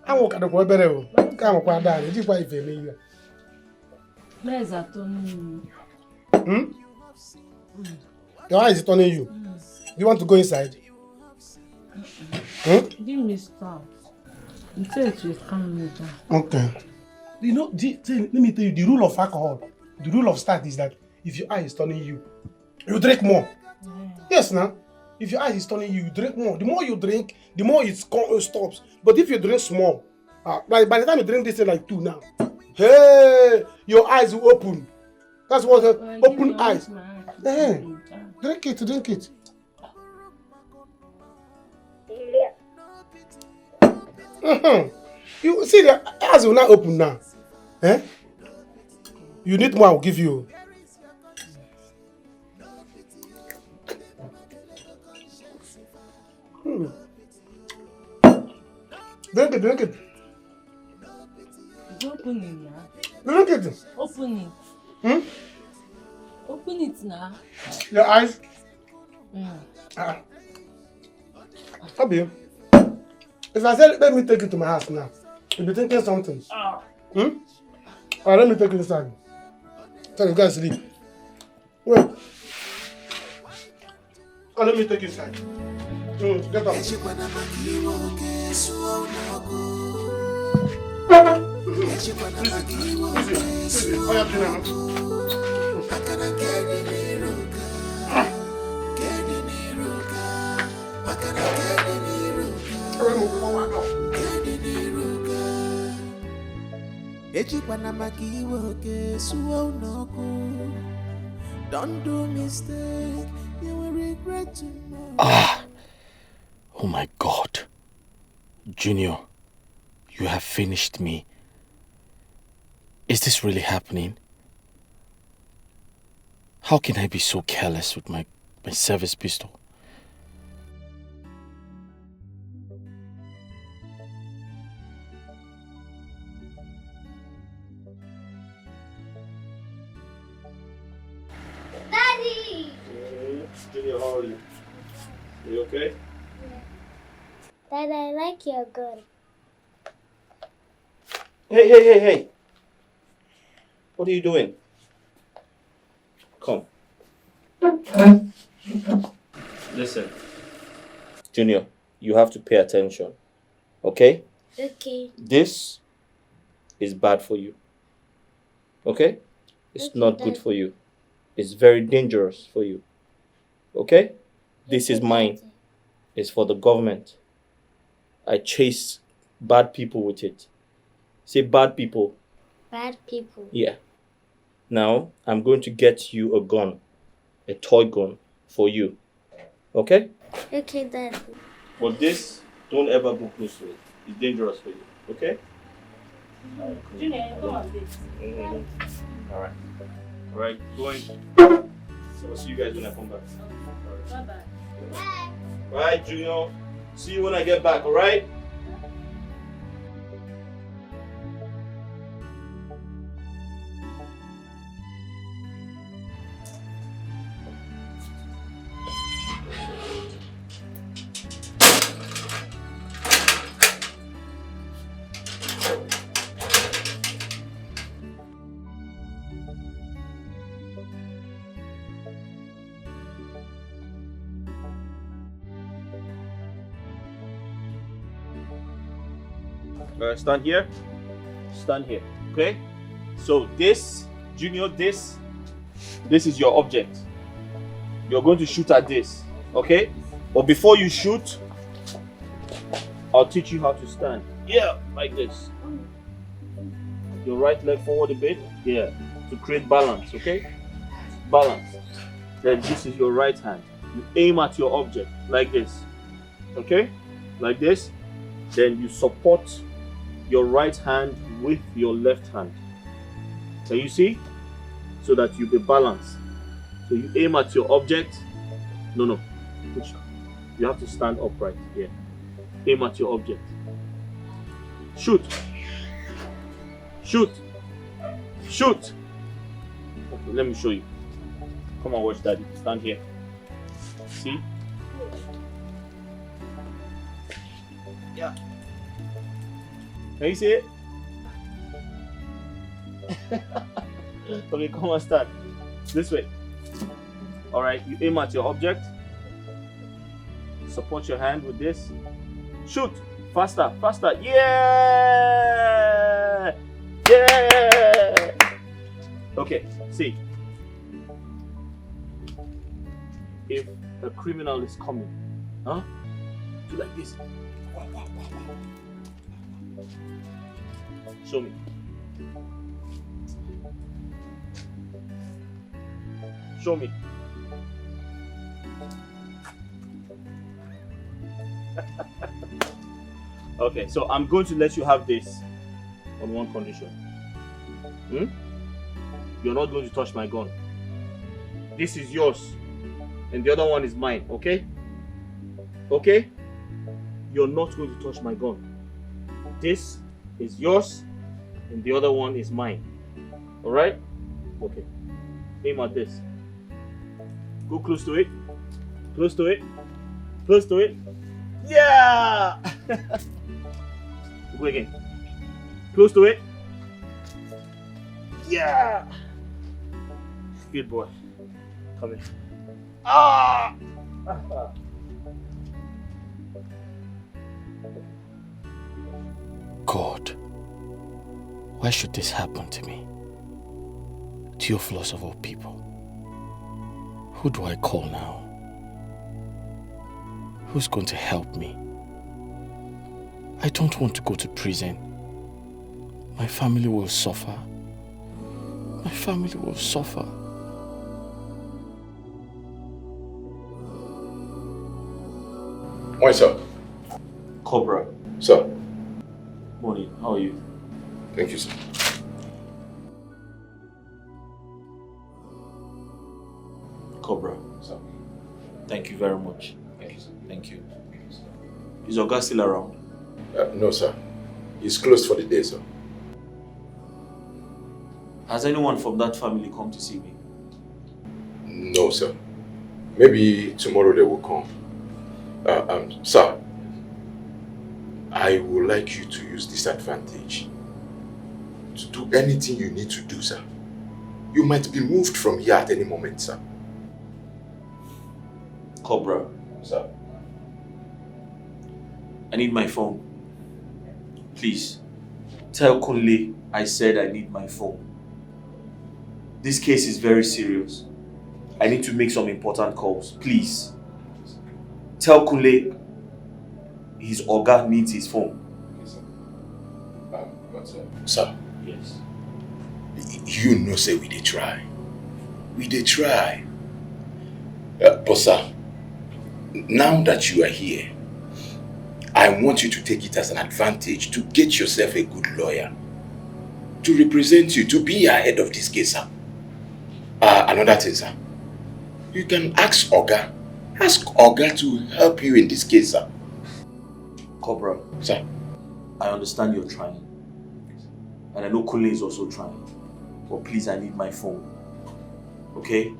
I'm walking the boy better. Come on, down. Did you buy it for me? Where is that turning me? Your eye is turning you. Do you want to go inside? Give me start. You say it will calm me down. Okay. You know, let me tell you, the rule of alcohol, the rule of start is that if your eye is turning you, you drink more. Yes, now. If your eye is turning you, you drink more. The more you drink, the more it stops. But if you drink small, like by the time you drink this, like 2 now, hey, your eyes will open. That's what open eyes. Hey, drink it. You see, the eyes will not open now. You need more, I'll give you. Drink it, drink it. Open it now. Drink it. Open it. Hmm? Open it now. Your eyes. Abi, if I said let me take it to my house now, you'll be thinking something. Hmm? Alright, let me take it inside. Tell you guys to sleep. Wait. Oh, let me take it inside. Get up. Don't do mistake, you will regret tomorrow. Ah! Oh my God. Junior, you have finished me. Is this really happening? How can I be so careless with my service pistol? Daddy! Junior, how are you? Are you okay? Dad, I like your gun. Hey! What are you doing? Come. Listen. Junior, you have to pay attention. Okay? Okay. This is bad for you. Okay? It's Okay, not good Daddy. for you. It's very dangerous for you. Okay? This is mine. It's for the government. I chase bad people with it. Say bad people. Bad people. Yeah. Now, I'm going to get you a gun. A toy gun for you. Okay? Okay, Daddy. But this, don't ever go close to it. It's dangerous for you. Okay? Junior, come on, please. Alright. Alright, going. So I'll see you guys when I come back. Bye-bye. Alright, Junior. See you when I get back, alright? Stand here. Stand here. Okay? So this, Junior, this is your object. You're going to shoot at this. Okay? But before you shoot, I'll teach you how to stand. Yeah, like this. Your right leg forward a bit. Yeah. To create balance, okay? Balance. Then this is your right hand. You aim at your object like this. Okay? Like this. Then you support your right hand with your left hand. Can you see? So that you be balanced. So you aim at your object. No. You have to stand upright. Yeah. Aim at your object. Shoot. Shoot. Shoot. Okay, let me show you. Come on, watch Daddy. Stand here. See? Yeah. Can you see it? Okay, come on, stand. This way. Alright, you aim at your object. Support your hand with this. Shoot! Faster, faster. Yeah! Yeah! Okay, see. If a criminal is coming, do like this. Show me. Show me. Okay, so I'm going to let you have this on one condition. You're not going to touch my gun. This is yours, and the other one is mine, okay? Okay? you're not going to touch my gun. This is yours, and the other one is mine. Alright? Okay. Aim at this. Go close to it. Close to it. Close to it. Yeah! Go again. Close to it. Yeah! Good boy. Come in. Ah! God, why should this happen to me? Theophilus of all people. Who do I call now? Who's going to help me? I don't want to go to prison. My family will suffer. My family will suffer. Why, sir? Cobra. Sir. Morning. How are you? Thank you, sir. Cobra. Sir. Thank you very much. Thank you, sir. Thank you. Is Oga still around? No, sir. He's closed for the day, sir. Has anyone from that family come to see me? No, sir. Maybe tomorrow they will come. Sir, I would like you to use this advantage to do anything you need to do, sir. You might be moved from here at any moment, sir. Cobra. Sir. I need my phone. Please. Tell Kunle I said I need my phone. This case is very serious. I need to make some important calls. Please. Tell Kunle his Oga needs his phone. Sir. Yes. You know, say we dey try. We dey try. But sir, now that you are here, I want you to take it as an advantage to get yourself a good lawyer to represent you, to be ahead of this case, sir. Another thing, sir. You can ask Oga. Ask Oga to help you in this case, sir. Cobra. Sir. I understand you're trying. And I know Kunle is also trying. But please, I need my phone. Okay?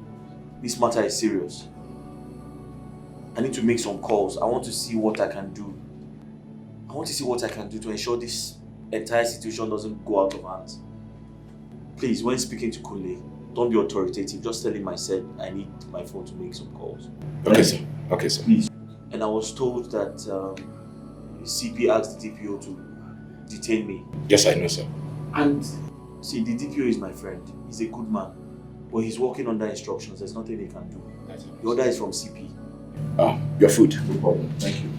This matter is serious. I need to make some calls. I want to see what I can do. I want to see what I can do to ensure this entire situation doesn't go out of hands. Please, when speaking to Kunle, don't be authoritative. Just tell him I said I need my phone to make some calls. Okay, sir. Okay, sir. Please. And I was told that CP asked the DPO to detain me. Yes, I know, sir. And see, the DPO is my friend. He's a good man. But he's working under instructions. There's nothing he can do. The order is from CP. Your food. No problem. Thank you.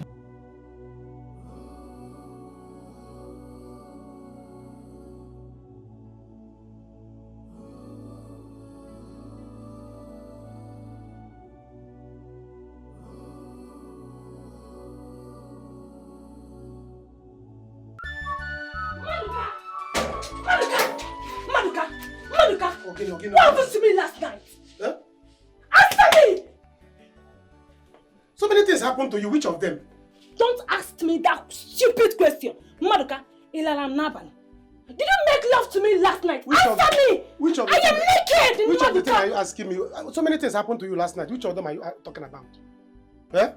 What happened to me last night? Huh? Answer me! So many things happened to you. Which of them? Don't ask me that stupid question. Maduka, Ilaram Naban. Did you make love to me last night? Answer me! Which of I am naked! Which of the things are you asking me? So many things happened to you last night. Which of them are you talking about? Eh?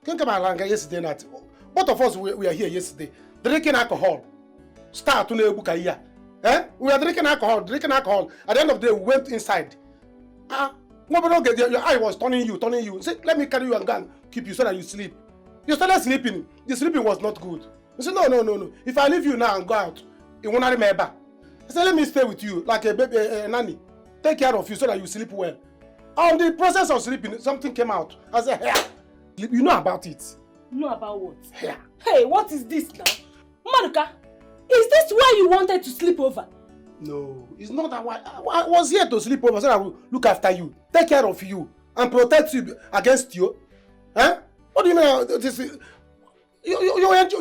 Think about Langa yesterday night. Both of us we are here yesterday. Drinking alcohol. Start to know here. Eh? We are drinking alcohol. At the end of the day, we went inside. Your eye was turning you. Say, let me carry you and go and keep you so that you sleep. You started sleeping. The sleeping was not good. You said, no. If I leave you now and go out, it won't remember. I said, let me stay with you like a baby, a nanny. Take care of you so that you sleep well. On the process of sleeping, something came out. I said, hey, you know about it. Know about what? Yeah. Hey, what is this now? Maduka, is this why you wanted to sleep over? No, it's not that why. I was here to sleep over so that I will look after you, take care of you, and protect you against you. Huh? What do you mean? Did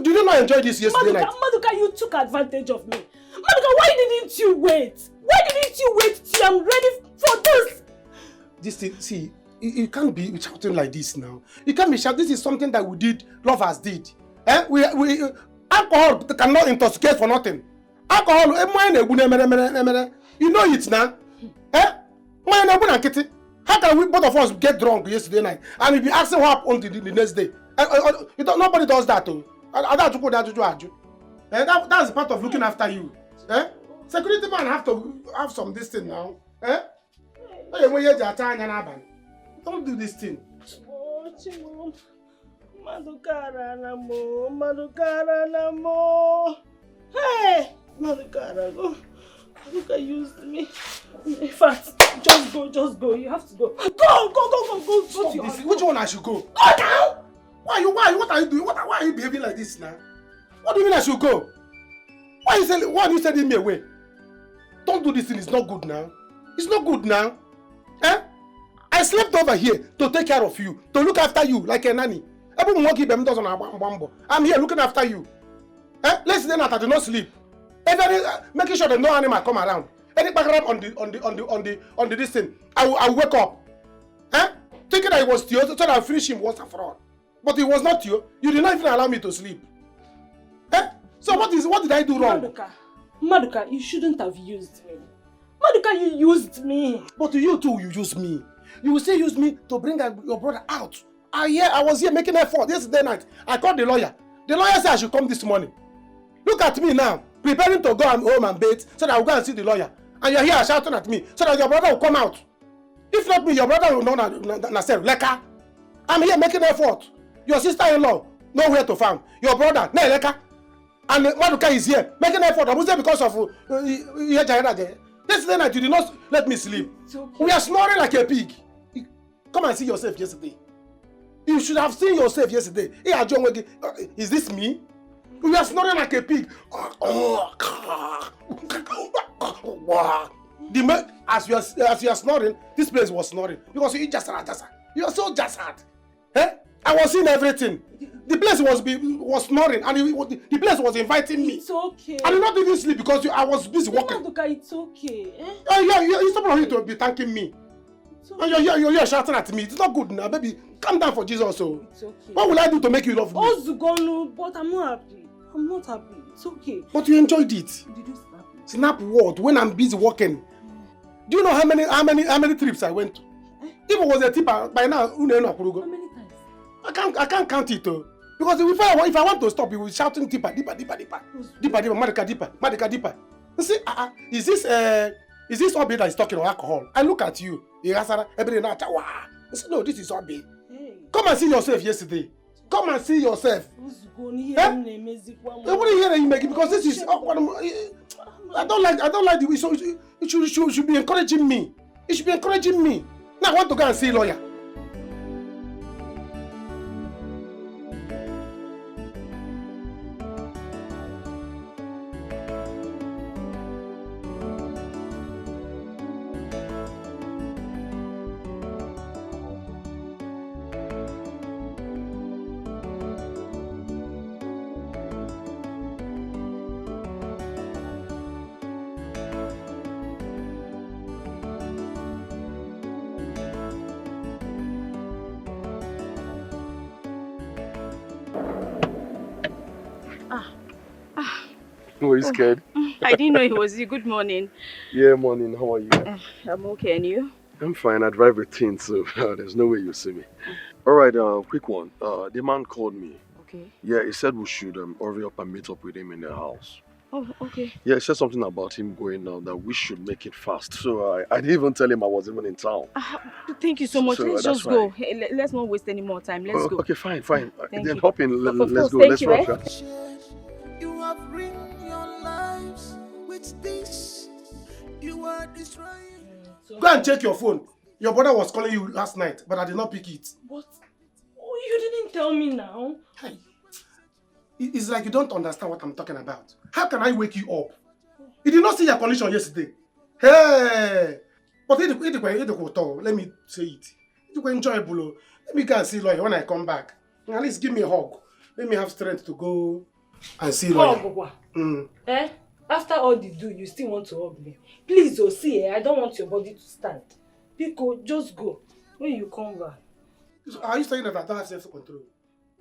you not enjoy this yesterday night? Maduka, you took advantage of me. Maduka, why didn't you wait? Why didn't you wait till I'm ready for this? This thing, see, You can't be shouting like this now. You can't be shouting. This is something that we did, lovers did. Alcohol cannot intoxicate for nothing. Alcohol, you know it now. How can we both of us get drunk yesterday night and we'll be asking what happened the next day? Nobody does that. That's part of looking after you. Security man have to have some this thing now. Don't do this thing. Madukara namo. Hey, Madukara, go. Maduka used me. In fact, just go. You have to go. Go. Stop this. Which one I should go? Go now. Why? What are you doing? Why are you behaving like this now? What do you mean I should go? Why are you sending me away? Don't do this thing. It's not good now. It's not good now. I slept over here to take care of you, to look after you like a nanny. I'm here looking after you. Let's say that I do not sleep. Making sure that no animal come around. Any background on the this thing, I will wake up. Thinking that it was Theo, so that I'll finish him once and for all. But it was not Theo. You did not even allow me to sleep. So what did I do wrong? Maduka, you shouldn't have used me. Maduka, you used me. But you too, you used me. You will still use me to bring your brother out. I was here making effort yesterday night. I called the lawyer. The lawyer said I should come this morning. Look at me now, preparing to go home and bathe so that I will go and see the lawyer. And you're here shouting at me so that your brother will come out. If not me, your brother will know Leka. I'm here making effort. Your sister-in-law, nowhere to find. Your brother, Leka. And Maduka is here making effort. I will say because of yesterday night you did not let me sleep. Okay. We are snoring like a pig. Come and see yourself yesterday. You should have seen yourself yesterday. Is this me? We are snoring like a pig. As you are snoring, this place was snoring because you just you are so just hard. I was seeing everything. The place was snoring and the place was inviting me. It's okay. I did not even sleep because I was busy working. It's okay. You're supposed to be thanking me. Okay. You're shouting at me. It's not good now, baby. Calm down for Jesus. So. It's okay. What will I do to make you love me? Ozugonu, but I'm not happy. I'm not happy. It's okay. But you enjoyed it. Did you snap it? Snap what? When I'm busy working. Do you know how many trips I went to? If it was a tip by now, how many times? I can't count it though. Because if I want to stop, you will shouting deeper. Madika deeper. You see, is this Obi that is talking about alcohol? I look at you. Every night. I say, no, this is Obi. Hey. Come and see yourself yesterday. Come and see yourself. I wouldn't hear that you make it because this is. I don't like the way. So you should be encouraging me. You should be encouraging me. Now I want to go and see a lawyer. Were you scared? I didn't know it was you. Good morning. Yeah, morning. How are you? I'm okay, and you? I'm fine. I drive a teen, so there's no way you see me. Alright, quick one. The man called me. Okay. Yeah, he said we should hurry up and meet up with him in the house. Oh, okay. Yeah, he said something about him going now that we should make it fast. So I didn't even tell him I was even in town. Thank you so much. Let's just go. Hey, let's not waste any more time. Let's go. Okay, fine. Then you. Hop in. Let's go. Let's rush. You have ring your lives with this. You are destroying. Go and check your phone. Your brother was calling you last night, but I did not pick it. What? Oh, you didn't tell me now. Hey. It's like you don't understand what I'm talking about. How can I wake you up? You did not see your condition yesterday. Hey! But let me say it. It's enjoyable. Let me go and see lawyer when I come back. At least give me a hug. Let me have strength to go and see lawyer. After all the do, you still want to hug me. Please, see, I don't want your body to stand. Pico, just go. When you come back. Are you saying that I don't have self-control?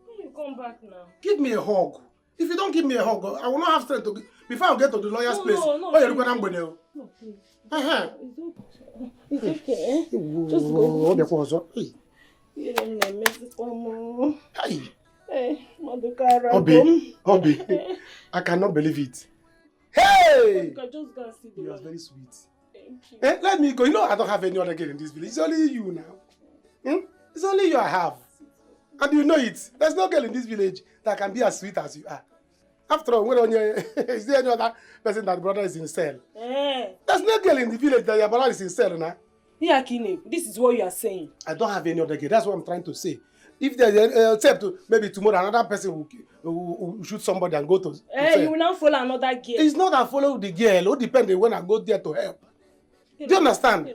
When you come back now. Give me a hug. If you don't give me a hug, I will not have strength to... Before I get to the lawyer's place. No, you're looking at me. No, please. It's okay. Just go. Obi, I cannot believe it. Hey! Just go and see the You are very sweet. Thank you. Let me go. You know I don't have any other girl in this village. It's only you now. It's only you I have. And you know it. There's no girl in this village that can be as sweet as you are. After all, is there any other person that brother is in cell? There's no girl in the village that your brother is in cell now. Yeah, Kine, this is what you are saying. I don't have any other girl. That's what I'm trying to say. If there's except maybe tomorrow another person will shoot somebody and go to you will not follow another girl. It's not that I follow the girl. It depends when I go there to help. Do you understand?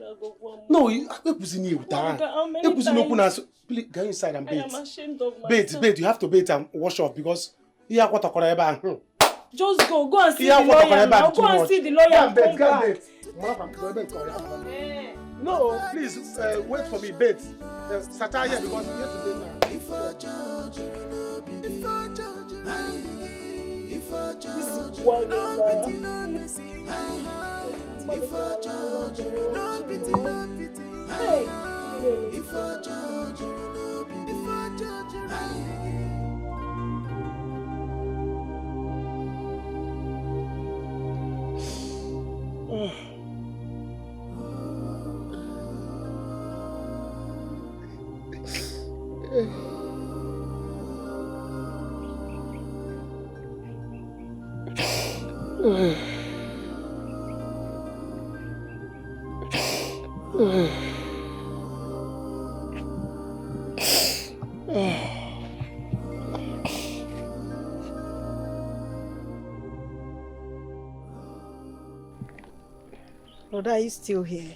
No, you pussy new time. You pussy no put. Please go inside and bathe. I am ashamed of myself. Bathe. You have to bathe and wash off because you have what I Just go and see the lawyer now. Go and see the lawyer and come back. No, please wait for me. Bathe. Satire here because you have to bathe now. If I judge Brother, are you still here?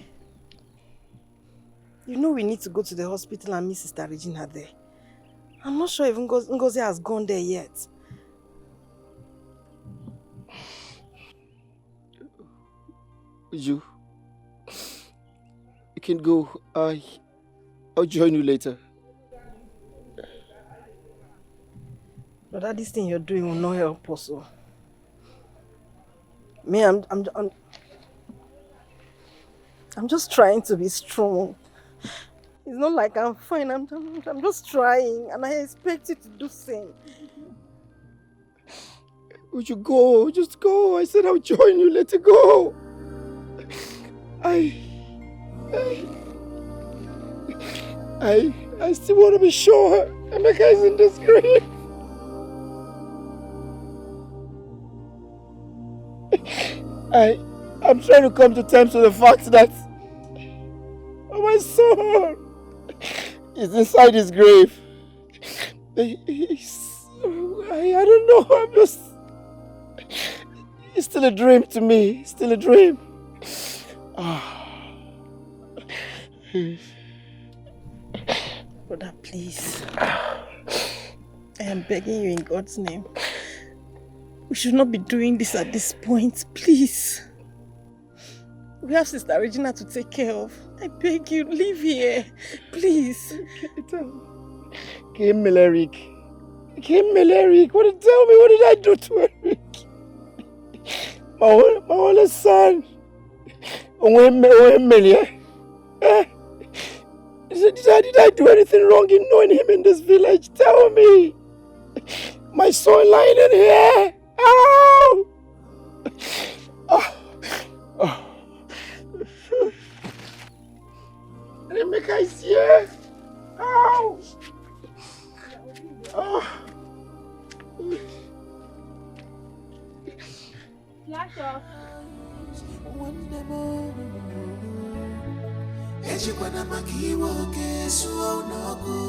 You know we need to go to the hospital and meet Sister Regina there. I'm not sure even Ngozi has gone there yet. You can go. I'll join you later. Brother, this thing you're doing will not help us. Me, I'm just trying to be strong. It's not like I'm fine. I'm just trying, and I expect you to do the same. Would you go? Just go. I said I'll join you. Let it go. I still want to be sure Emeka is in this grave. I'm trying to come to terms with the fact that my son is inside his grave. I don't know. It's still a dream to me. It's still a dream. Brother, please. I am begging you in God's name. We should not be doing this at this point, please. We have Sister Regina to take care of. I beg you, leave here, please. Kim Eric. What did tell me? What did I do to Eric? My only son. Did I do anything wrong in knowing him in this village? Tell me. My son lying in here. Ow! Emeka is here. Ow! Flash off. Ejikwana makiwo kesu onogo.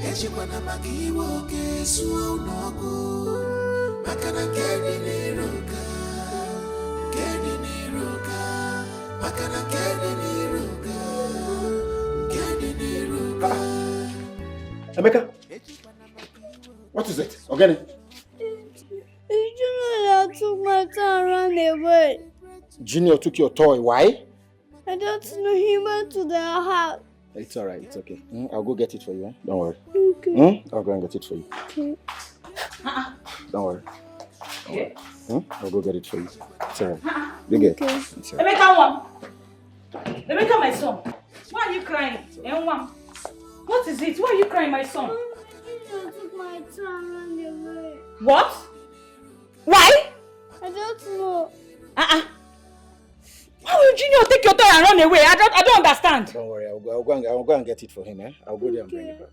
Ejikwana makiwo kesu onogo. Makana keni niruka. Keni niruka. Makana keni niruka. Keni niruka. Emeka, what is it? Ogene? Junior took my toy and ran away. Junior took your toy. Why? I I don't know. He went to the house. It's alright, it's okay. I'll go get it for you, eh? Don't worry. Okay. I'll go and get it for you. Okay. Don't worry. Okay. I'll go get it for you. It's alright. You get it. It's alright. Rebecca, my son. Why are you crying? What is it? Why are you crying, my son? I took my son and ran away. What? Why? I don't know. Why would Junior take your toy and run away? I don't understand. Don't worry, I'll go and get it for him, eh? I'll go there and bring it back.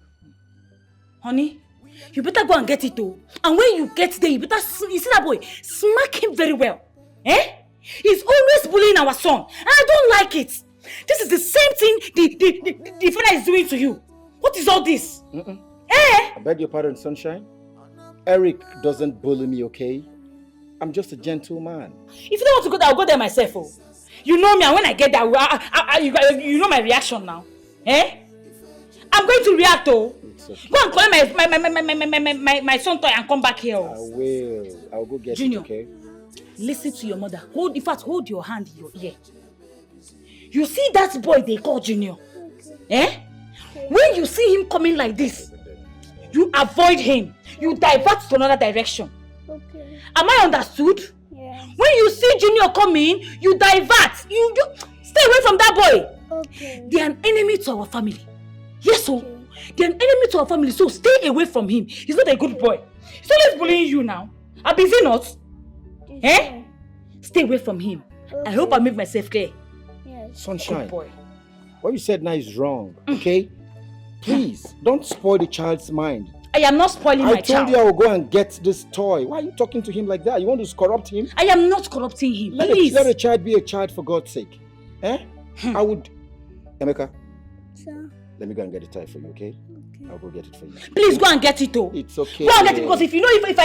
Honey, you better go and get it though. And when you get there, you better you see that boy, smack him very well. Eh? He's always bullying our son. And I don't like it. This is the same thing the father is doing to you. What is all this? Eh? I beg your pardon, Sunshine. Eric doesn't bully me, okay? I'm just a gentleman. If you don't want to go there, I'll go there myself. Oh. You know me, and when I get there, you know my reaction now. Eh? I'm going to react though. Okay. Go and collect my son toy and come back here. I will. I'll go get Junior, it, okay? listen to your mother. Hold your hand in your ear. You see that boy they call Junior? Eh? When you see him coming like this, you avoid him. You divert to another direction. Okay. Am I understood? Yeah. When you see Junior coming, you divert. You stay away from that boy. Okay. They are an enemy to our family. Yes, so they are an enemy to our family. So stay away from him. He's not a good boy. He's always bullying you now. Is he not? Eh? Stay away from him. Okay. I hope I make myself clear. Yes. Sunshine. Good boy. What you said now is wrong, okay? Please, don't spoil the child's mind. I am not spoiling my child. I told you I will go and get this toy. Why are you talking to him like that? You want to corrupt him? I am not corrupting him. Please. Let a child be a child for God's sake. Eh? I would... Emeka. Sir. Let me go and get the toy for you, okay? I'll go get it for you. Please go and get it, oh. It's okay. Go and get it because if you know if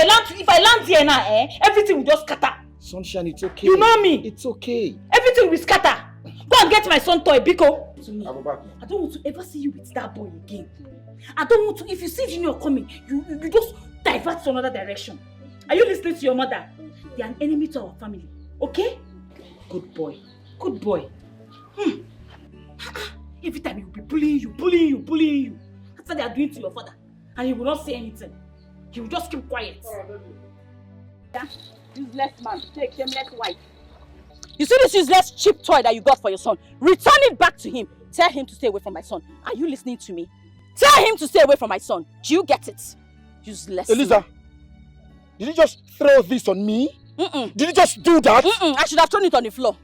I land here now, everything will just scatter. Sunshine, it's okay. You know me. It's okay. Everything will scatter. Go and get my son toy, Biko. I'll go back. I don't want to ever see you with that boy again. I don't want to. If you see Junior coming, you just divert to another direction. Are you listening to your mother? They are an enemy to our family. Okay? Good boy. Good boy. Every time he will be bullying you. That's what they are doing to your father. And he will not say anything. He will just keep quiet. Yeah? Useless man, take shameless wife. You see this useless cheap toy that you got for your son? Return it back to him. Tell him to stay away from my son. Are you listening to me? Tell him to stay away from my son. Do you get it? Useless. Eliza, did you just throw this on me? Did you just do that? I should have thrown it on the floor.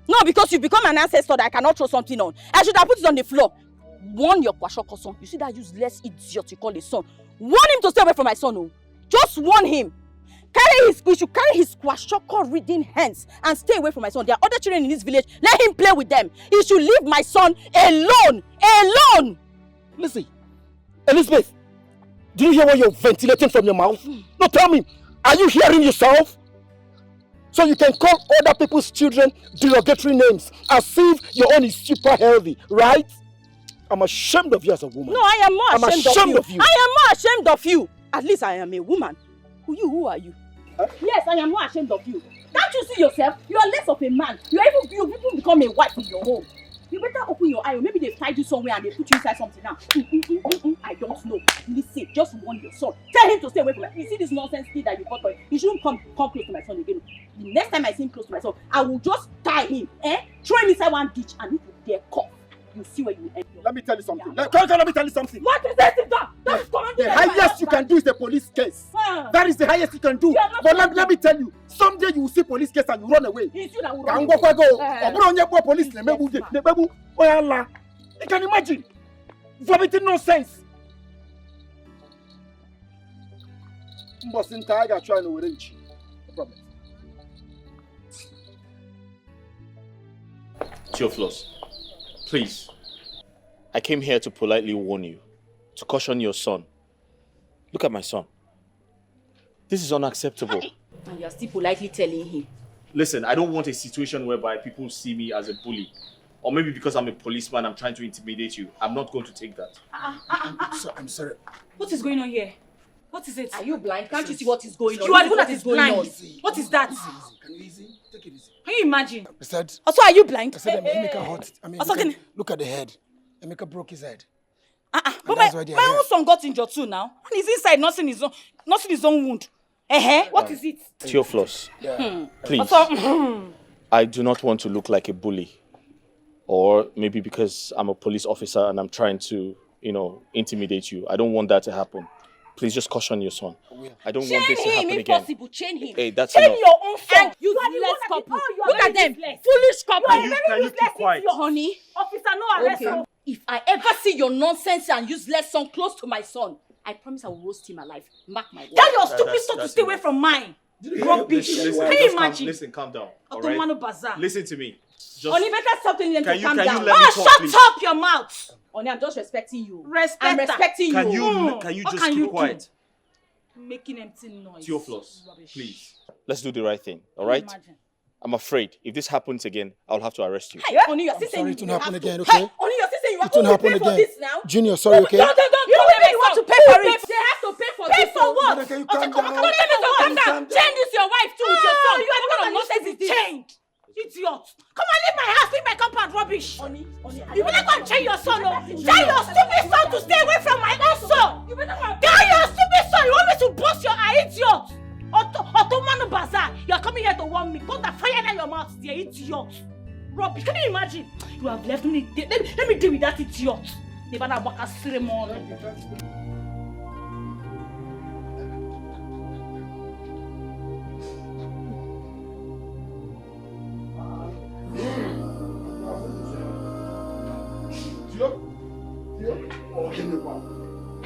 No, because you've become an ancestor that I cannot throw something on. I should have put it on the floor. Warn your Kwashoko son. You see that useless idiot you call his son. Warn him to stay away from my son. Oh. Just warn him. We should carry his Kwashoko reading hands and stay away from my son. There are other children in this village. Let him play with them. He should leave my son alone. Alone. Listen, Elizabeth, do you hear what you're ventilating from your mouth? No, tell me, are you hearing yourself? So you can call other people's children derogatory names as if your own is super healthy, right? I'm ashamed of you as a woman. No, I am more ashamed of you. I am more ashamed of you. At least I am a woman. Who are you? Huh? Yes, I am more ashamed of you. Can't you see yourself? You are less of a man. You even become a wife in your home. You better open your eye, or maybe they tied you somewhere and they put you inside something now. I don't know. Listen, just warn your son. Tell him to stay away from me. You see this nonsense kid that you got for him? He shouldn't come close to my son again. The next time I see him close to my son, I will just tie him, throw him inside one ditch, and if you dare cough, you see where you end. Let me tell you something. Let me tell you something. What is that? The highest you can do is a police case. That is the highest you can do. But let me tell you, someday you will see police case and you run away. It's you that will run away. Police. You can imagine. Vomiting nonsense. Theophilus, please. I came here to politely warn you, to caution your son. Look at my son. This is unacceptable. And you're still politely telling him. Listen, I don't want a situation whereby people see me as a bully. Or maybe because I'm a policeman, I'm trying to intimidate you. I'm not going to take that. I'm sorry. What is going on here? What is it? Are you blind? Can't you see what is going on? You are the one that is blind. Easy. What is that? Can you easy? Take it easy. Can you imagine? I said. Also, are you blind? I said Emeka hurt. I mean, Also, look at the head. Emeka broke his head. But my own son got injured too now. And he's inside nursing his own wound. What is it? Theophilus, Yeah. please. Also, I do not want to look like a bully. Or maybe because I'm a police officer and I'm trying to, intimidate you. I don't want that to happen. Please just caution your son. I don't want this to happen again. Impossible. Chain him. Hey, that's Chain enough. your own son. You useless couple. Look at them. Foolish couple. Can you keep quiet? Honey. Officer, no arrest. Okay. If I ever see your nonsense and useless son close to my son, I promise I will roast him alive. Mark my word. Tell your stupid son to stay away from mine. Rubbish. Can you imagine? Listen, calm down. Otomano Bazaar. Listen to me. Oni, better stop telling them to calm down. Can you let me talk, shut please? up your mouth. Oni, I'm just respecting you. I'm respecting you. Can you just keep quiet? Making empty noise. Theophilus, please. Let's do the right thing, all right? I'm afraid if this happens again, I'll have to arrest you. Hey, Oni, you're still saying Sorry, it won't happen again, Hey, okay? Oni, you're still saying you have It won't to happen pay for again. this now? Junior, sorry, okay? Don't. You want to pay for it. They have to pay for this. For what? Mother, can you calm down? Calm down. Change this your wife too with your son. You are the one that nonsense is changed. Idiot. Come on, leave my house, leave my compound, rubbish. You better go and train your son, oh. Tell your stupid son to stay away from my own son. Tell your stupid son, you want me to bust your eye, idiot. Otomano Bazaar, you are coming here to warn me. Put the fire in your mouth, dear idiot. Rubbish, can you imagine? You have left me. Let me deal with that idiot. They better walk a ceremony.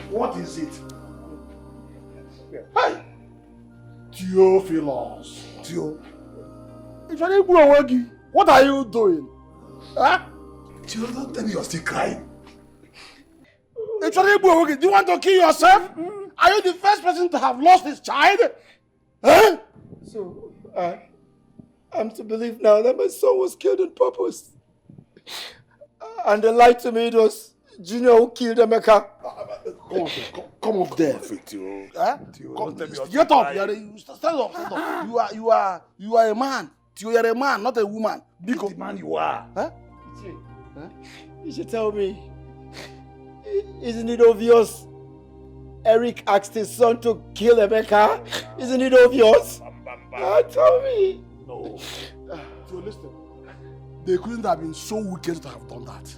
What is it? Hey! Theophilus. What are you doing? Huh? Theo, don't tell me you're still crying. Do you want to kill yourself? Are you the first person to have lost his child? Huh? So, I'm to believe now that my son was killed on purpose. And they lied to me it was Junior who killed Emeka. Come up there, Theo. Huh? Get up. Stand up. You are a man. Theo, you're a man, not a woman. Big the man you are. Huh? You should tell me. Isn't it obvious? Eric asked his son to kill Emeka. Isn't it obvious? Tell me. No. So listen. They couldn't have been so wicked to have done that.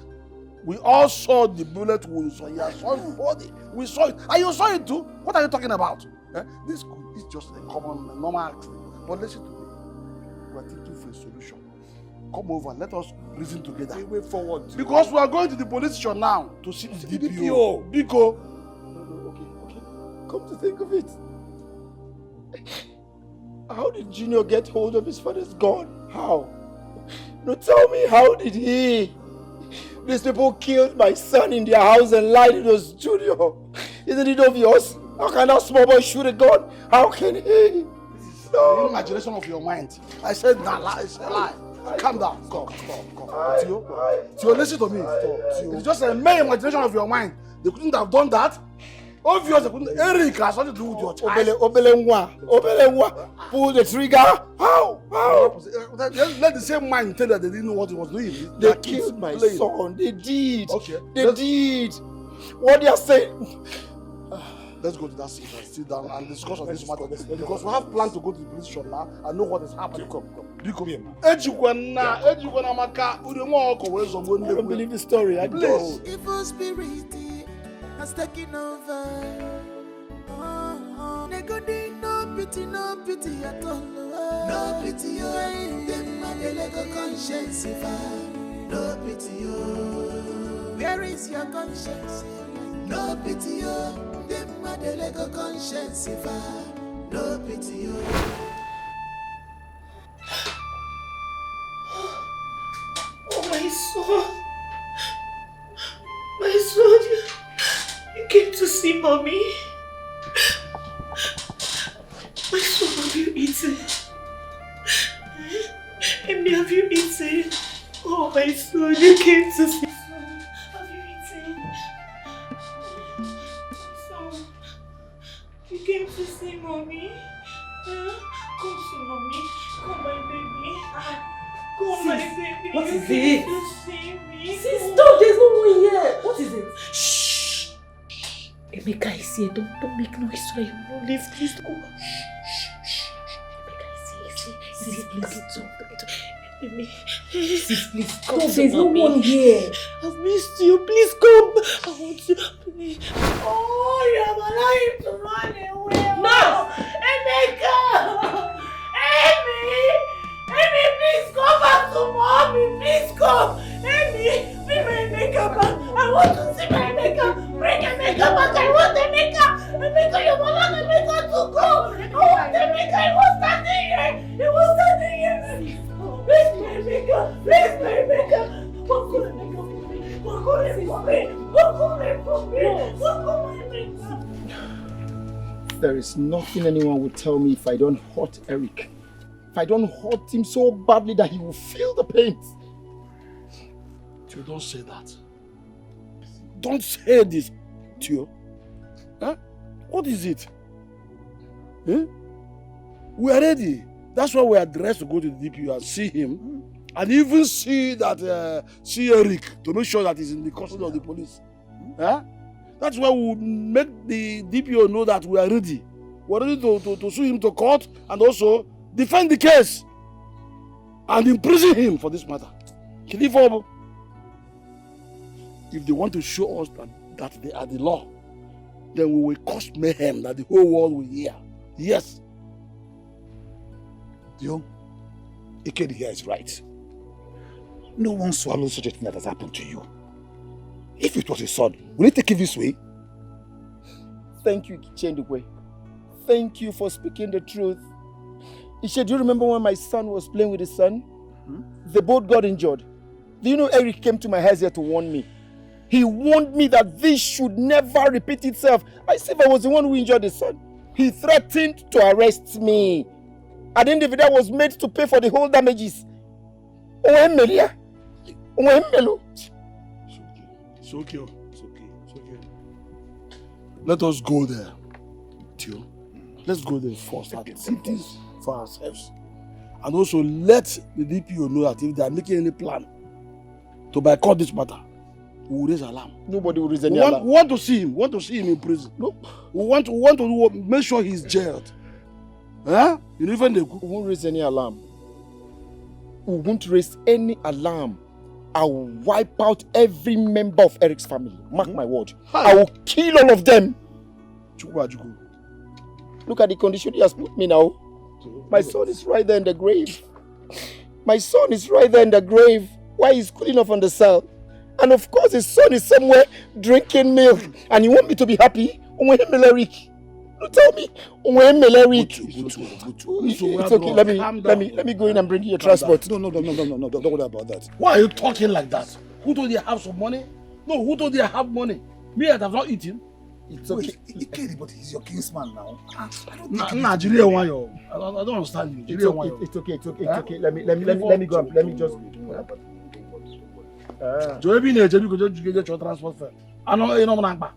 We all saw the bullet wounds on your son's body. We saw it. And you saw it too. What are you talking about? This is just a common, normal accident. But listen to me. We are thinking for a solution. Come over. Let us reason together. We way forward. Because we are going to the police station now to see the DPO. Biko. Okay. Come to think of it. How did Junior get hold of his father's gun? How? No, tell me, how did he? These people killed my son in their house and lied it was Junior. Isn't it obvious? How can that small boy shoot a gun? How can he? No. The imagination of your mind. I said nah, lie. It's a lie. Calm down. Stop. Theo, listen to me. It's just a mere imagination of your mind. They couldn't have done that. Obviously, they couldn't. Eric has something to do with your child. Obele, pull the trigger. How? Let the same mind tell that they didn't know what he was doing. They killed my son. They did. Okay. They did. What they are saying. Let's go to that seat and sit down and discuss on this matter. Because we have planned to go to the police station now and know what is happening. Come. I don't believe the story. I don't. Evil spirit has taken over. No pity at all. No pity, them and the Lego conscience. No pity, where is your conscience? No pity, them and the Lego conscience. No pity, Oh, my son. My son, you came to see mommy. My son, have you eaten? Amy, have you eaten? Oh, my son, you came to see. Have you eaten? My son, You came to see mommy? Come see mommy. Come, my baby. Come, my baby. What You is came it? to see me. Sis, stop, there's no one here. What is it? Shh. Emeka is here. Don't make noise so that you will not leave. Please go. Shh. Emeka is here. Sis, please talk. Sis, please come. There's no one here. I've missed you. Please come. I want you. Please. Oh, you have allowed him to run away. No! Emeka! Amy, please come back to mommy. Please come. Amy, bring my Emeka back. I want to see my Emeka. Bring Emeka back. I want Emeka. Emeka, you will allow Emeka to go. I want Emeka. He was standing here. Please, my Emeka. Please, my Emeka. Walk on Emeka for me. There is nothing anyone would tell me if I don't hurt Eric. If I don't hurt him so badly that he will feel the pain. Tio, don't say that. Don't say this, Tio. Huh? What is it? Huh? We are ready. That's why we are dressed to go to the DPO and see him. And even see Eric to make sure that he's in the custody of the police. Huh? That's why we make the DPO know that we are ready. We're ready to sue him to court and also defend the case and imprison him for this matter. If they want to show us that they are the law, then we will cause mayhem that the whole world will hear. Yes. Dio, Ikedi here is right. No one swallows such a thing that has happened to you. If it was his son, will he take it this way? Thank you, Chendukwe. Thank you for speaking the truth. Ishe, do you remember when my son was playing with his son? They both got injured. Do you know Eric came to my house here to warn me? He warned me that this should never repeat itself. I said if I was the one who injured his son. He threatened to arrest me. And the individual was made to pay for the whole damages. It's okay. Let us go there, Tio. Let's go there first and see this for ourselves. And also let the DPO know that if they are making any plan to boycott this matter, we will raise alarm. Nobody will raise any alarm. We want to see him. We want to see him in prison. No. We want to make sure he's jailed. Huh? You even they won't raise any alarm. We won't raise any alarm. I will wipe out every member of Eric's family. Mark my word. I will kill all of them. Look at the condition he has put me now. My son is right there in the grave. My son is right there in the grave. Why he's cooling off on the cell? And of course his son is somewhere drinking milk. And you want me to be happy? No, tell me. It's okay. Let me go in and bring you your transport. No. Don't worry about that. Why are you talking like that? Who told you I have some money? No, who told you I have money? Me, I have not eaten. It's okay. Ikedi, but he's your kinsman now. I Nigerian one, yo. I don't understand you. It's okay. Let me go. Let me just. Joe, be near. You go get your transport fare. I know you know Nagba.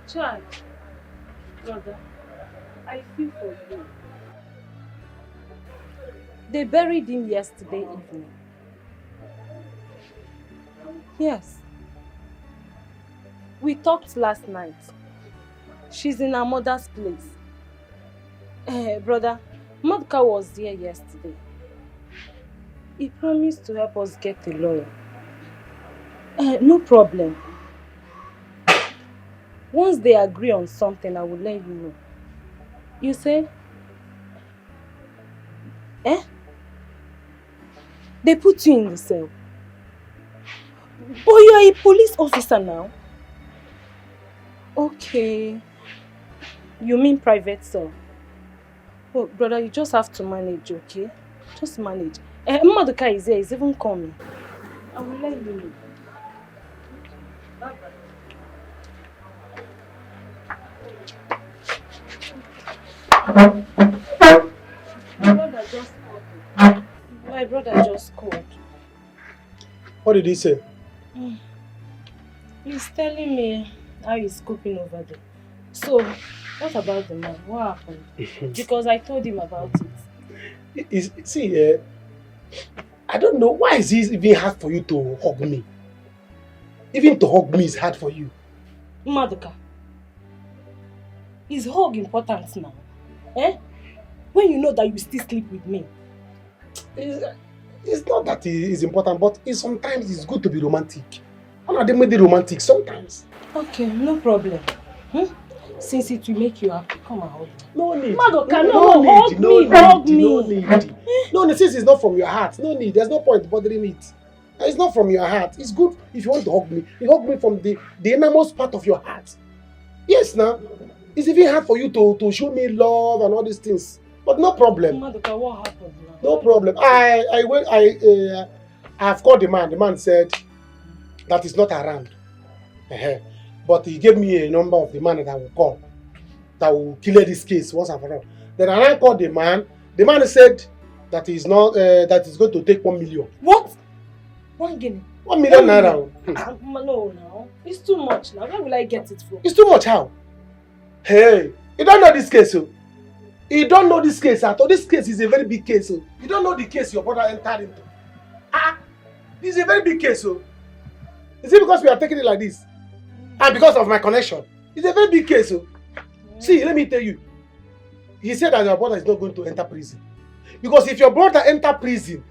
Child, brother, I feel for you. They buried him yesterday evening. Yes. We talked last night. She's in her mother's place. Brother, Madka was there yesterday. He promised to help us get a lawyer. No problem. Once they agree on something, I will let you know. You say? They put you in the cell. But you are a police officer now. Okay. You mean private cell? Oh, brother, you just have to manage, okay? Just manage. Maduka is here, he's even coming. I will let you know. Bye-bye. My brother just called. What did he say? He's telling me how he's coping over there. So, what about the man? What happened? Because I told him about it. See, I don't know, why is it even hard for you to hug me? Even to hug me is hard for you. Madoka, is hug important now? Eh? When you know that you still sleep with me. It's not that it's important, but sometimes it's good to be romantic. I'm not made romantic sometimes. Okay, no problem. Since it will make you happy, come and hug me. No need. Madoka, hug me. No need. No need. Since it's not from your heart, no need. There's no point bothering it. It's not from your heart. It's good if you want to hug me. You hug me from the innermost part of your heart. Yes, now. It's even hard for you to show me love and all these things. But no problem. Madoka, what happened now? No problem. I've called the man. The man said that he's not around. But he gave me a number of the man that I will call, that will clear this case once and for all. Then I called the man. The man said that he's not that he's going to take 1 million. What? 1 guinea? 1 million naira. No, it's too much now. Where will I get it from? It's too much how? Hey, you don't know this case, so. You don't know this case at all. This case is a very big case, so. You don't know the case your brother entered into. It's a very big case, so. Is it because we are taking it like this? And because of my connection? It's a very big case, so. See, let me tell you. He said that your brother is not going to enter prison. Because if your brother enter prison,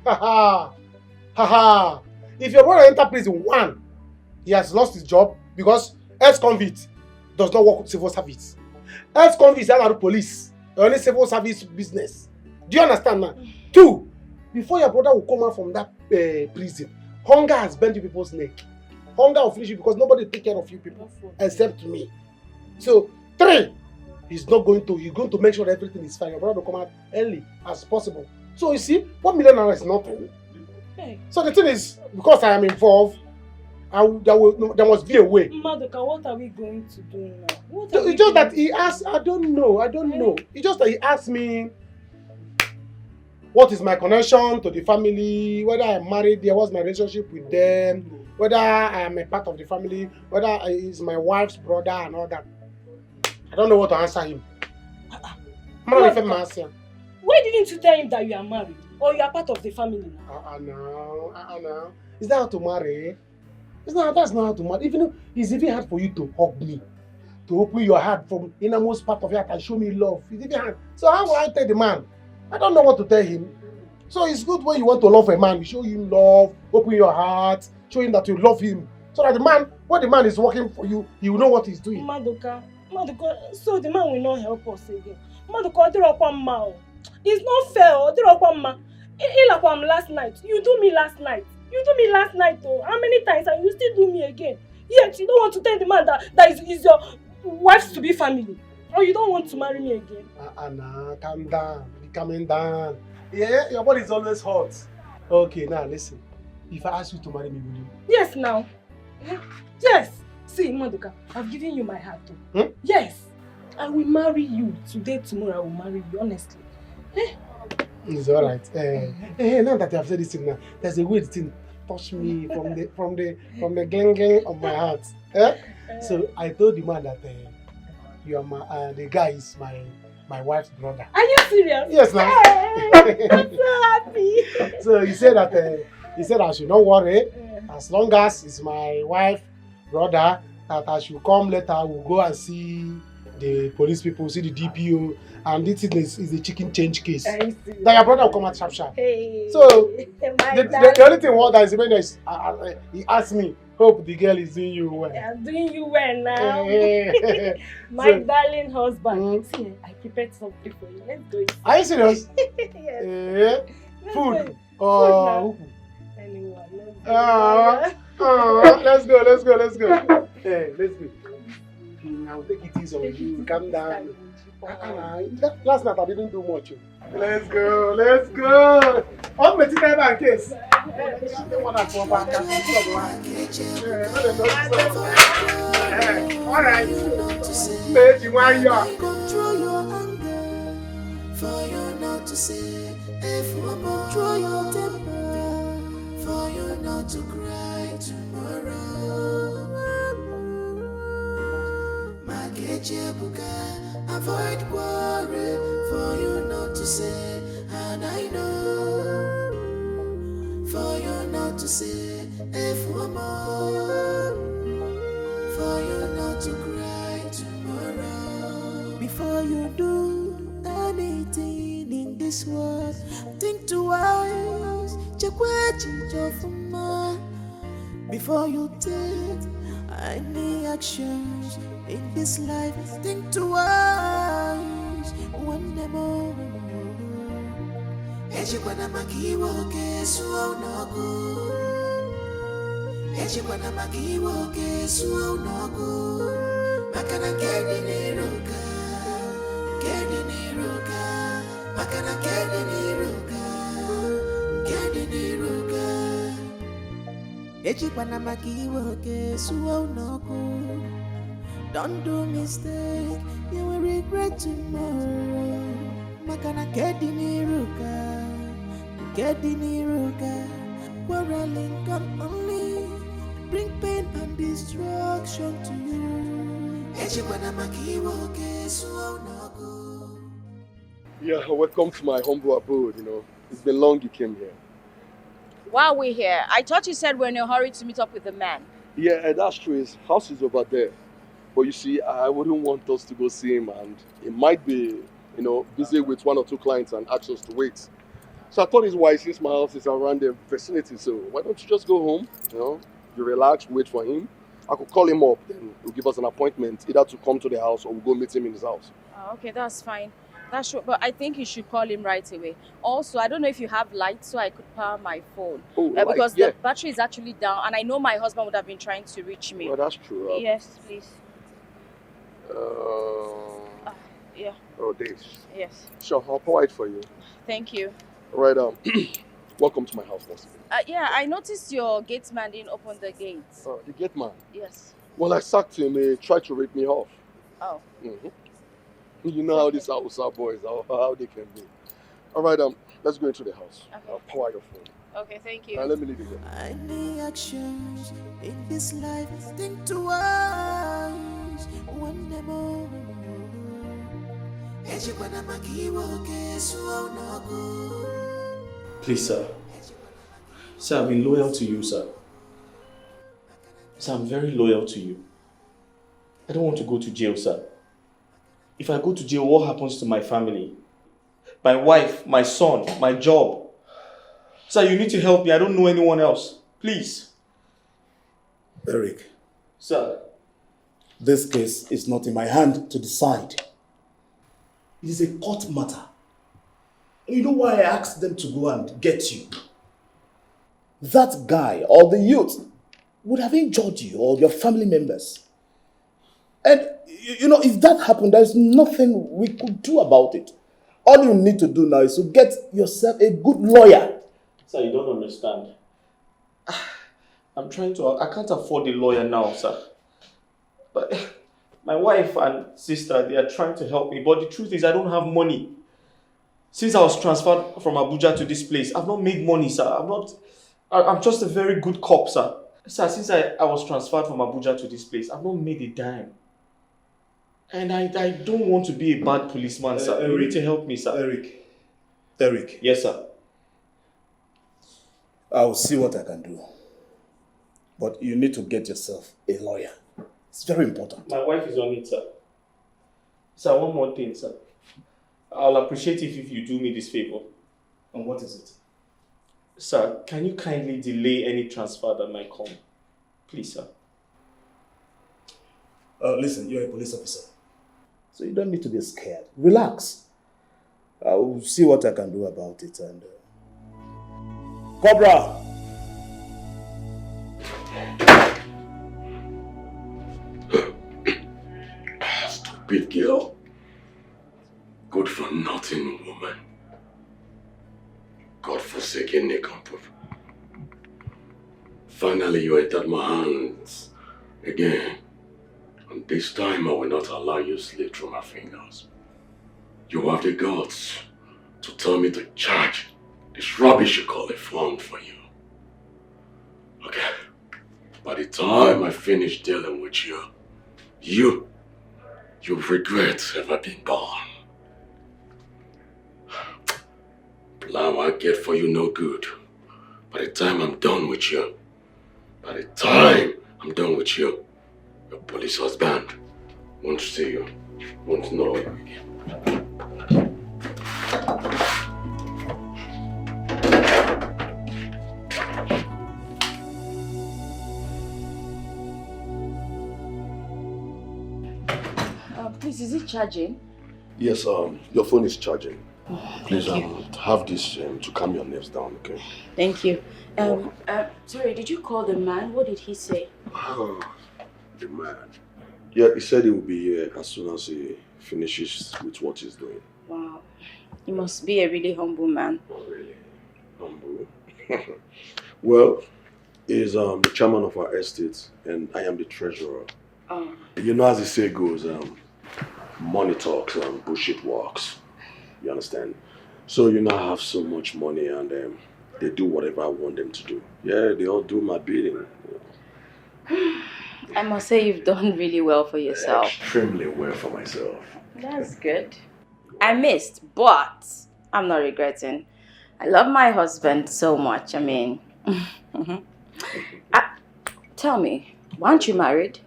if your brother enter prison, one, he has lost his job because ex-convict does not work with civil service. Ex-convict is under police, only civil service business. Do you understand now? Two, before your brother will come out from that prison, hunger has bent people's neck. Hunger will finish you because nobody take care of you people except me. So, three, he's going to make sure that everything is fine. Your brother will come out early as possible. So you see, 1 million naira is nothing. Hey. So the thing is, because I am involved, there must be a way. Madoka, what are we going to do now? It's just that he asked, I don't know. It's just that he asked me, what is my connection to the family, whether I'm married there, what's my relationship with them, whether I am a part of the family, whether he's my wife's brother and all that. I don't know what to answer him. Why didn't you tell him that you are married or you are part of the family now? No. Is that how to marry? That's not how to marry. It's even hard for you to hug me, to open your heart from innermost part of your heart and show me love. It's even hard. So how will I tell the man? I don't know what to tell him. So it's good when you want to love a man, you show him love, open your heart, show him that you love him. So that when the man is working for you, he will know what he's doing. Madoka, so the man will not help us again. Madoka, it's not fair. Last night. You do me last night. Oh. How many times and you still do me again? Yet you don't want to tell the man that is your wife's to be family. Or you don't want to marry me again. Anna, calm down. Be calming down. Yeah, your body is always hot. Okay, now listen. If I ask you to marry me, will you? Yes, now. Yes. See, Madoka, I've given you my heart too. Yes. I will marry you. Today, tomorrow, I will marry you, honestly. It's alright. Now that you have said this thing now, there's a way the thing touch me from the gling of my heart. So I told the man that you are the guy is my wife's brother. Are you serious? Yes, now. Hey, I'm so happy. So he said I should not worry. As long as it's my wife's brother, that I should come later, we'll go and see the police people, see the DPO, and this is a chicken change case. That your brother will come out sharp. Hey, so the only thing that is remaining is he asked me, hope the girl is doing you well. I'm doing you well now. My darling husband. See, I prepared something for you. Let's go. Are you serious? Yes. Food. Anyone. Let's go. Hey, let's go. I'll take it easy on you. Calm down. Last night I didn't do much. Let's go. On the table case. Alright. Control your anger. For you not to say, if you control your temper. For you not to cry tomorrow. Avoid worry for you not to say, and I know for you not to say, if one more, for you not to cry tomorrow. Before you do anything in this world, think twice, check what you do for more. Before you take any actions in this life, think twice, one more. Ejikwana makiwo kesu onogu. Ejikwana makiwo kesu onogu. Makana kedi niruka, makana kedi niruka. Ejikwana makiwo kesu onogu. Don't do mistake, you will regret tomorrow. Makana kedi niruka, quarreling can only bring pain and destruction to you. Yeah, welcome to my humble abode, It's been long you came here. Why are we here? I thought you said we're in a hurry to meet up with the man. Yeah, that's true. His house is over there. But you see, I wouldn't want us to go see him, and he might be, busy with 1 or 2 clients and ask us to wait. So I thought it's wise, since my house is around the vicinity, so why don't you just go home, you relax, wait for him. I could call him up, then he'll give us an appointment, either to come to the house or we'll go meet him in his house. Oh, okay, that's fine. That's true, but I think you should call him right away. Also, I don't know if you have lights so I could power my phone. Oh, because the battery is actually down, and I know my husband would have been trying to reach me. Oh, that's true. Yes, please. Yeah. Oh, this. Yes. Sure, I'll power it for you. Thank you. Right, welcome to my house, boss. Yeah, I noticed your gate man didn't open the gates. Oh, the gate man? Yes. Well, I sacked him. He tried to rip me off. Oh. Mm-hmm. You know how these Hausa boys, how they can be. All right, let's go into the house. Okay. I'll power your phone. Okay, thank you. Let me leave you here. Any actions in this life, think twice, one more. Please, sir. Sir, I've been loyal to you, sir. Sir, I'm very loyal to you. I don't want to go to jail, sir. If I go to jail, what happens to my family? My wife, my son, my job. Sir, you need to help me. I don't know anyone else. Please. Eric. Sir. This case is not in my hand to decide. It is a court matter. And you know why I asked them to go and get you? That guy or the youth would have injured you or your family members. And, if that happened, there's nothing we could do about it. All you need to do now is to get yourself a good lawyer. Sir, you don't understand. I can't afford a lawyer now, sir. But my wife and sister, they are trying to help me. But the truth is, I don't have money. Since I was transferred from Abuja to this place, I've not made money, sir. I'm just a very good cop, sir. Sir, since I was transferred from Abuja to this place, I've not made a dime. And I don't want to be a bad policeman, sir. You need to help me, sir. Eric. Yes, sir. I'll see what I can do. But you need to get yourself a lawyer. It's very important. My wife is on it, sir. Sir, one more thing, sir. I'll appreciate it if you do me this favor. And what is it? Sir, can you kindly delay any transfer that might come? Please, sir. Listen, you're a police officer. So you don't need to be scared. Relax. I'll see what I can do about it. And Cobra! Stupid girl. Good for nothing woman. God-forsaken nincompoop. Finally you entered my hands again. And this time I will not allow you to slip through my fingers. You have the guts to tell me to charge this rubbish you call a fund for you. Okay. By the time I finish dealing with you you'll regret ever being born. Plan I get for you no good. By the time I'm done with you, your police husband won't see you, won't know you again. Please, is it charging? Yes, your phone is charging. Please, Thank have this to calm your nerves down, okay? Thank you. Sorry, did you call the man? What did he say? The man. Yeah, he said he will be here as soon as he finishes with what he's doing. Wow. He must be a really humble man. Oh, really? Humble? Well, he's the chairman of our estate and I am the treasurer. Oh. You know, as the say goes, money talks and bullshit walks. You understand? So you now have so much money and they do whatever I want them to do. Yeah, they all do my bidding. I must say you've done really well for yourself. Extremely well for myself. That's good. I missed, but I'm not regretting. I love my husband so much. I mean, tell me, why aren't you married?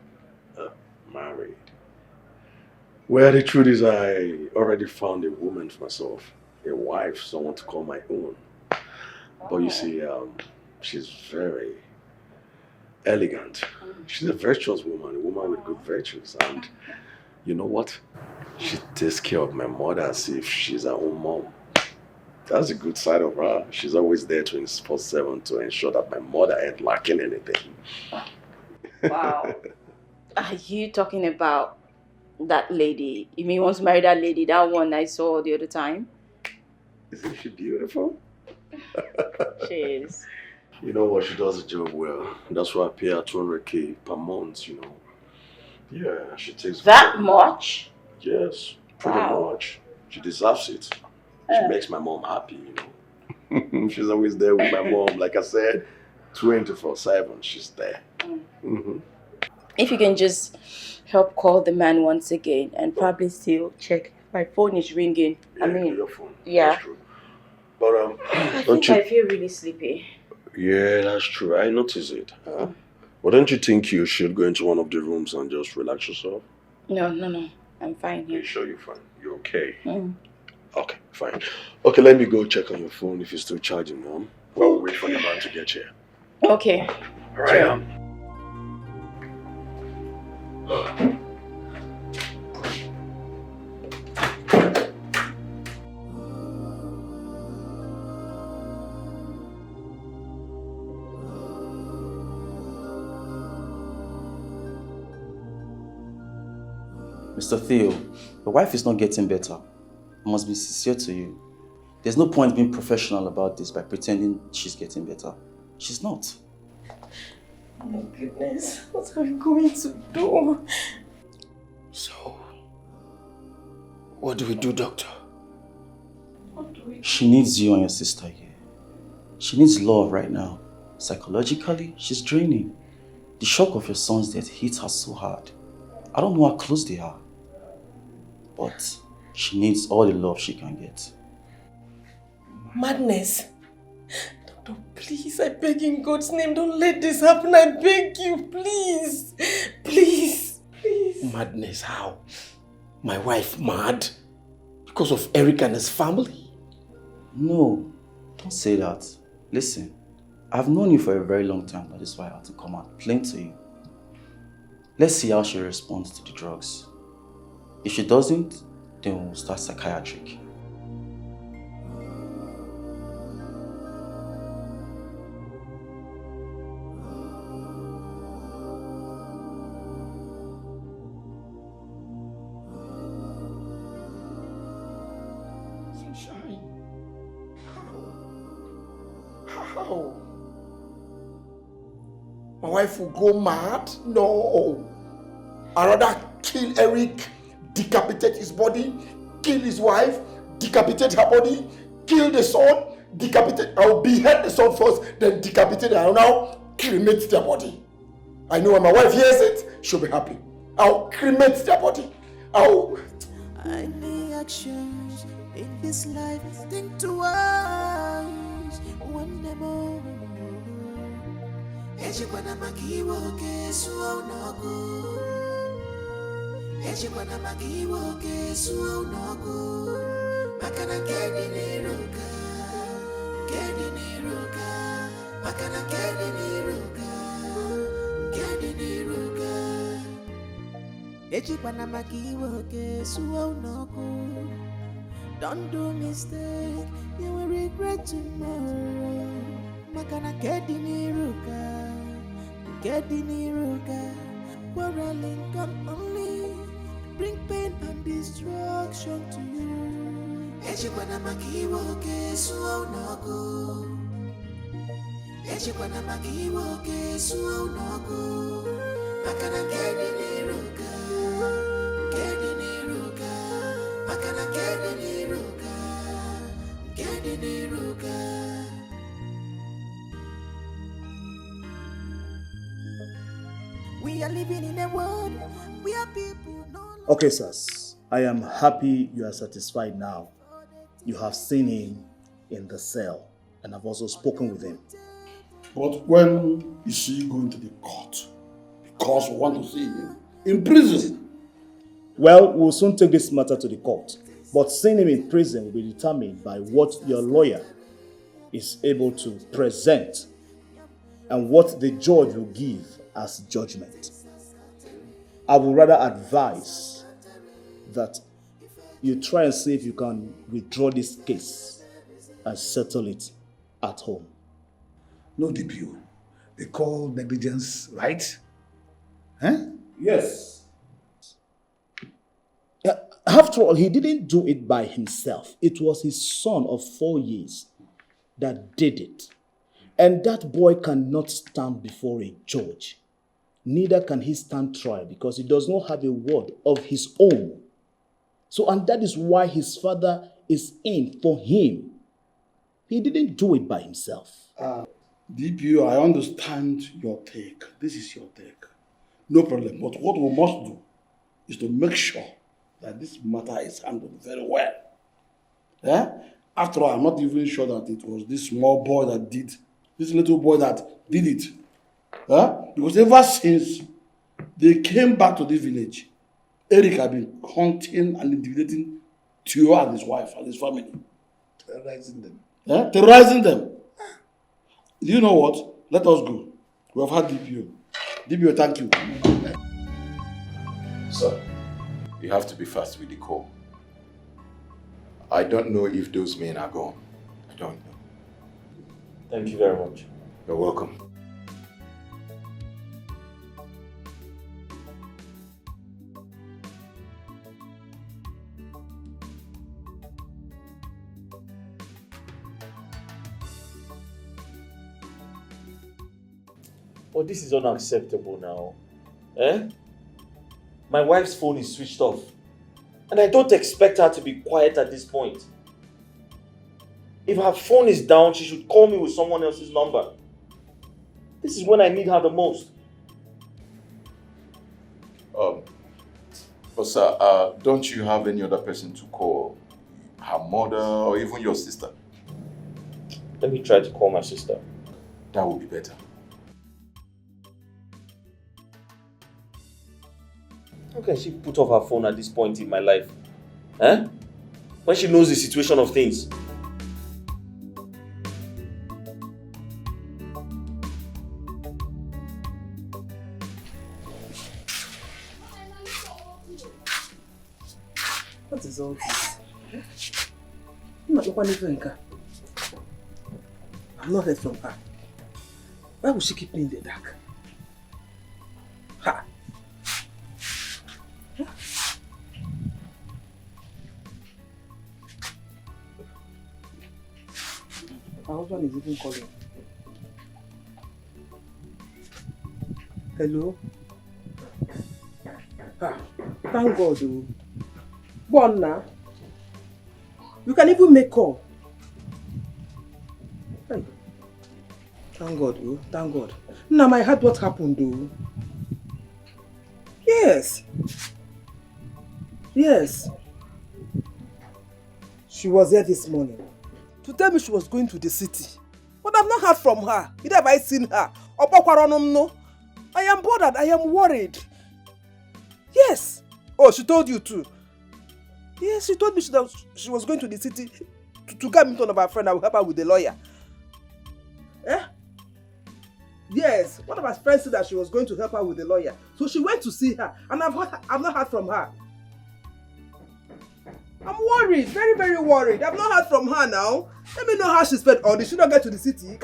Married? Well, the truth is I already found a woman for myself. A wife, someone to call my own. But you see, she's very elegant. She's a virtuous woman, a woman with good virtues. And you know what? She takes care of my mother as if she's her own mom. That's a good side of her. She's always there 24/7 to ensure that my mother ain't lacking anything. Wow. Are you talking about that lady? You mean you want to marry that lady, that one I saw the other time? Isn't she beautiful? She is. You know what? She does the job well. That's why I pay her 200K per month, you know. Yeah, she takes... That much? Yes, pretty much. She deserves it. She makes my mom happy, you know. She's always there with my mom. Like I said, 24/7, she's there. If you can just help call the man once again and probably still check. My phone is ringing. Yeah, I mean, your phone. yeah. That's true. But I don't think you... I feel really sleepy. Yeah, that's true. I notice it. Well, don't you think you should go into one of the rooms and just relax yourself? No. I'm fine here. You sure you're fine? You're okay? Okay, fine. Okay, let me go check on your phone if it's still charging, Mom. While we wait for the man to get here. Okay. All right. Mr. Theo, your wife is not getting better. I must be sincere to you. There's no point being professional about this by pretending she's getting better. She's not. Oh my goodness, what are we going to do? So, what do we do, doctor? She needs you and your sister here. She needs love right now. Psychologically, she's draining. The shock of your son's death hits her so hard. I don't know how close they are. But she needs all the love she can get. Madness. Doctor, please, I beg in God's name, don't let this happen. I beg you, please. Please. Madness, how? My wife mad? Because of Eric and his family? No, don't say that. Listen, I've known you for a very long time. That is why I had to come out plain to you. Let's see how she responds to the drugs. If she doesn't, then we'll start psychiatric. Sunshine. How? My wife will go mad? No. I'd rather kill Eric, decapitate his body, kill his wife, decapitate her body, kill the son, decapitate. I'll behead the son first, then decapitate her. I'll now cremate their body. I know when my wife hears it, she'll be happy. I'll cremate their body. Oh! Any actions in this life, think twice. One demo. Ejibana makiwo kesu onogo. Ejibana makiwo kesu onogo. Makana kedi niruka. Kedi niruka. Makana kedi niruka. Kedi niruka. Ejibana makiwo kesu onogo. Don't do mistake, you will regret tomorrow. Makana kedi niruka, quarreling can only bring pain and destruction to you. Ejibana makiwo kesu onogo. Ejibana makiwo kesu onogo. Makana kedi niruka, makana kedi niruka. We are living in a world where people know. Okay, sirs. I am happy you are satisfied now. You have seen him in the cell, and I've also spoken with him. But when is he going to the court? Because we want to see him in prison. Well, we'll soon take this matter to the court. But seeing him in prison will be determined by what your lawyer is able to present and what the judge will give as judgment. I would rather advise that you try and see if you can withdraw this case and settle it at home. No DPO. They call negligence, right? Huh? Yes. After all, he didn't do it by himself. It was his son of 4 years that did it. And that boy cannot stand before a judge. Neither can he stand trial because he does not have a word of his own. So, and that is why his father is in for him. He didn't do it by himself. DPO, I understand your take. This is your take. No problem. But what we must do is to make sure that this matter is handled very well. Yeah? After all, I'm not even sure that it was this small boy that did, this little boy that did it. Yeah? Because ever since they came back to this village, Eric had been hunting and intimidating Tio and his wife and his family. Terrorizing them. Yeah? Terrorizing them. Do you know what? Let us go. We have had DPO. DPO, thank you. Sir, you have to be fast with the call. I don't know if those men are gone. I don't know. Thank you very much. You're welcome. Oh, this is unacceptable now. Eh? My wife's phone is switched off. And I don't expect her to be quiet at this point. If her phone is down, she should call me with someone else's number. This is when I need her the most. But sir, don't you have any other person to call? Her mother or even your sister? Let me try to call my sister. That would be better. How can she put off her phone at this point in my life? Eh? When she knows the situation of things. What is all this? I'm not heard from her. Why would she keep me in the dark? Ha! Her husband is even calling. Hello? Ah, thank God. Go on now. You can even make call. Hey. Thank God, oh, thank God. Now I heard what happened, though. Yes. Yes. She was here this morning to tell me she was going to the city. But I've not heard from her. Neither have I seen her. I am bothered. I am worried. Yes. Oh, she told you too. Yes, she told me she was going to the city to get me to one of her friends. I will help her with the lawyer. Eh? Yes, one of her friends said that she was going to help her with the lawyer. So she went to see her, and I've not heard from her. I'm worried, very, very worried. I've not heard from her now. Let me know how she spent all this. She don't get to the city.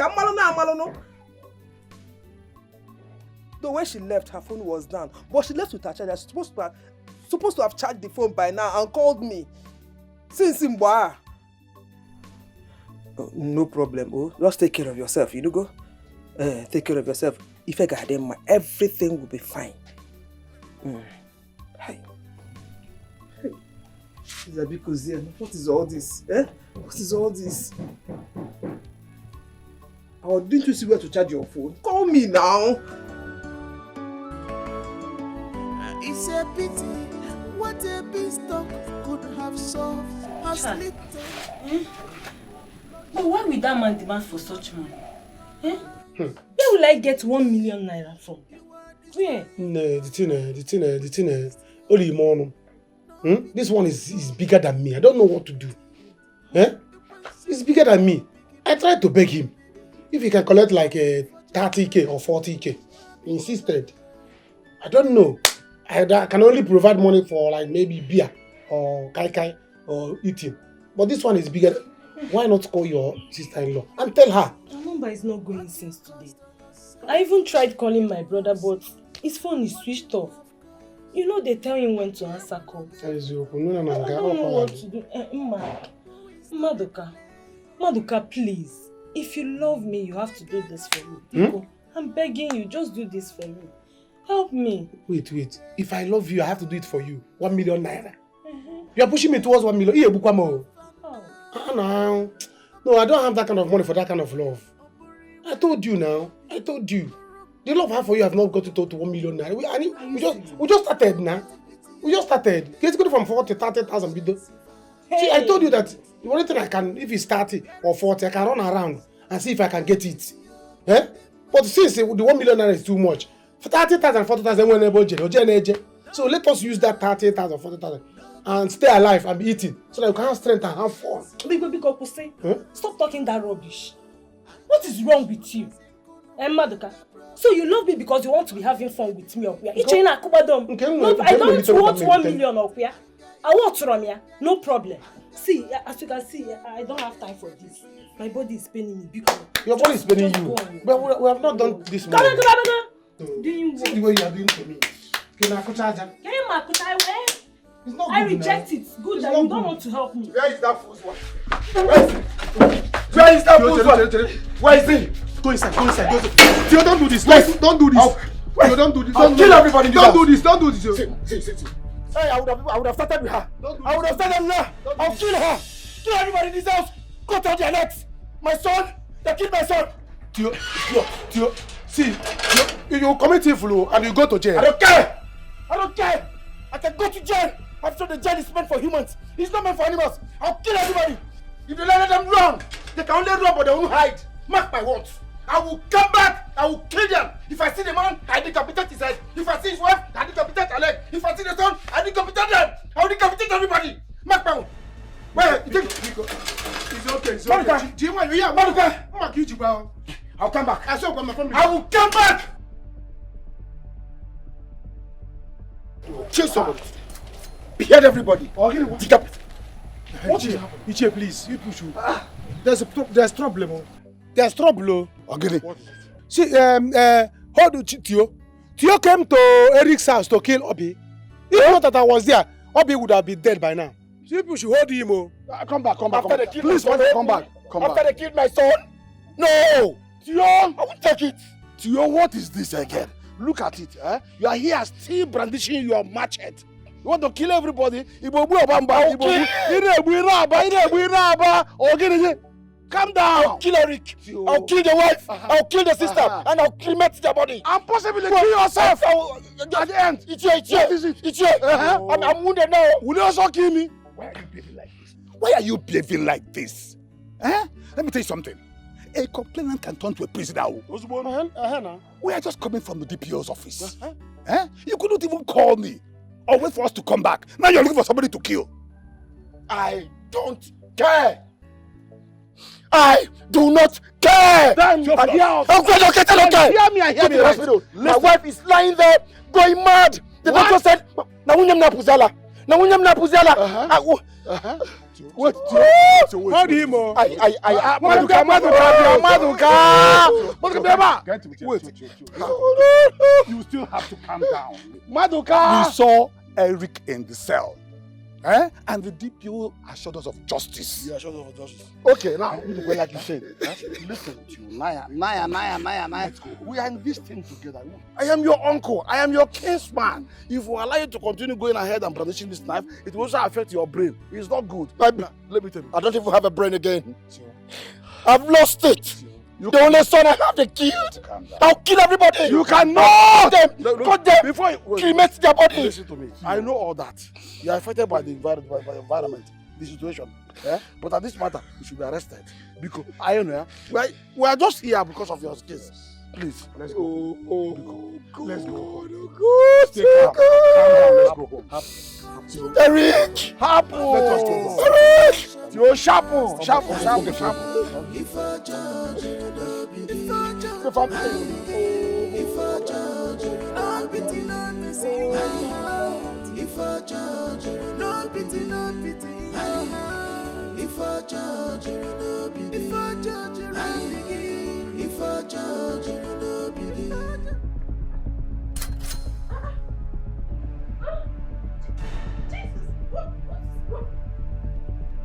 The way she left, her phone was down. But she left with her charger. She's supposed to have charged the phone by now and called me. Since Imba. Oh, no problem. Oh, just take care of yourself. You know, go. Take care of yourself. If I got them, everything will be fine. Hi. What is all this? Eh? What is all this? Oh, didn't you see where to charge your phone? Call me now. It's a pity what a beanstalk could have solved has little. But why would that man demand for such money? Eh? Where will I get 1 million naira from? Where? No, the thing, only more. This one is bigger than me. I don't know what to do. Eh? It's bigger than me. I tried to beg him if he can collect like 30k or 40k. He insisted. I don't know. I can only provide money for like maybe beer or kai or eating. But this one is bigger. Why not call your sister-in-law and tell her? Her number is not going since today. I even tried calling my brother, but his phone is switched off. You know they tell him when to answer calls. I don't know what to do. Maduka, please. If you love me, you have to do this for me. I'm begging you, just do this for me. Help me. Wait. If I love you, I have to do it for you. 1 million naira. You are pushing me towards 1 million. No, I don't have that kind of money for that kind of love. I told you now. The love I have for you have not got to 1 million naira. We just started now. It's going from 40, 30,000 biddo. See, I told you that the only thing I can, if it's 30 or 40, I can run around and see if I can get it. Eh? But since the 1 million naira is too much, for 30,000, 40,000, we're able to. So let us use that 30,000, 40,000 and stay alive and be eating so that you can have strength and have fun. Stop talking that rubbish. What is wrong with you? Maduka, so you love me because you want to be having fun with me? I don't want 1 million or I want from you. No problem. See, as you can see, I don't have time for this. My body is paining me because your body is paining you. But we have not done this much. Doing what? See the way you are doing to me. I reject it. Good that you don't want to help me. Where is that first one? Where is that first one? Where is he? Go inside. Theo, don't do this. Don't do this. Theo, don't do this. I'll kill everybody. Don't do this. See. Hey, I would have started with her. I would have started with her. I'll kill her. Kill everybody in this house. Cut out their necks. My son. They killed my son. Theo. See, you commit evil and you go to jail. I don't care. I can go to jail. I'm sure the jail is meant for humans. It's not meant for animals. I'll kill everybody. If you let them run, they can only run but they won't hide. Mark my words. I will come back. I will kill them. If I see the man, I decapitate his head. If I see his wife, I decapitate her leg. If I see the son, I decapitate them. I will decapitate everybody. Mark my words. Wait, you think? It's okay. Maduka. I'll come back. I will come back. Chase somebody. Behead everybody. Ichie, please. You push you. There's trouble. There's trouble. Okay. See, how do Theo? Theo came to Eric's house to kill Obi. If not that I was there, Obi would have been dead by now. So people should hold him. Come back. Please, come back. After they killed my son? No! Theo! I won't take it. Theo, what is this again? Look at it. You are here still brandishing your machete. You want to kill everybody? Calm down. I'll kill Eric. I'll kill the wife. I'll kill the sister. And I'll cremate their body. And possibly kill yourself. At the end. What is it? I'm wounded now. Will you also kill me? Why are you behaving like this? Why are you behaving like this? Let me tell you something. A complainant can turn to a prisoner. We are just coming from the DPO's office. You couldn't even call me or wait for us to come back. Now you're looking for somebody to kill. I don't care. I do not care. Damn, you're okay. Hear me. Right. My wife is lying there, going mad. The doctor said, "Nawunyam napuzela." What? How do you know? Maduka. Wait. You still have to calm down. Maduka. We saw Eric in the cell. And the DPO assured us of justice. You assured us of justice. Okay, now, like you said, listen to you, Naya. We are in this thing together. I am your uncle. I am your caseman. If we allow you to continue going ahead and brandishing this knife, it will also affect your brain. It's not good. Let me tell you. I don't even have a brain again. I've lost it. The only son I have, they killed. I'll kill everybody. You cannot. Cut them. Before you cremate their body. Listen to me. I know all that. You are affected by the environment, the situation. But at this matter, you should be arrested. Because I know we are just here because of your case. Please, let's go. Let's go. Stay calm. Let's go. Eric! Happen! Eric! You're sharp. If I judge, no pity, no mercy. If I judge, no pity, no pity. If I judge, no pity. If I judge, if I judge, no pity.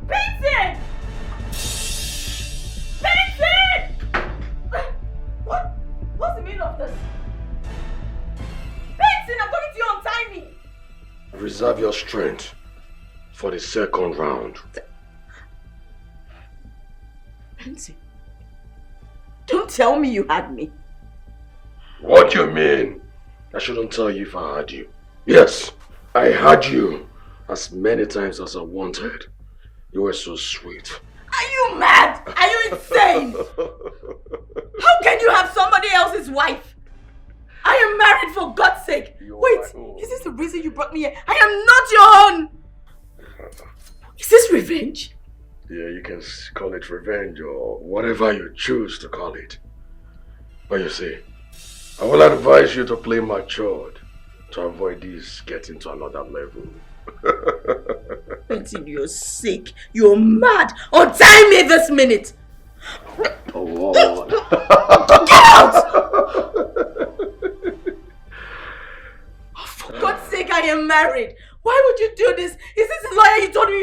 Vincent! What's the meaning of this? Vincent, I'm talking to you, untie me! Reserve your strength for the second round. Vincent, don't tell me you had me. What do you mean? I shouldn't tell you if I had you. Yes, I had you as many times as I wanted. You were so sweet. Are you mad? Are you insane? How can you have somebody else's wife? I am married, for God's sake. Wait, is this the reason you brought me here? I am not your own. Is this revenge? Yeah, you can call it revenge or whatever you choose to call it. But you see, I will advise you to play matured to avoid this getting to another level. Benson, you're sick. You're mad. Untie me this minute. Oh, Lord. Get out! For God's sake, I am married. Why would you do this? Is this the lawyer you told me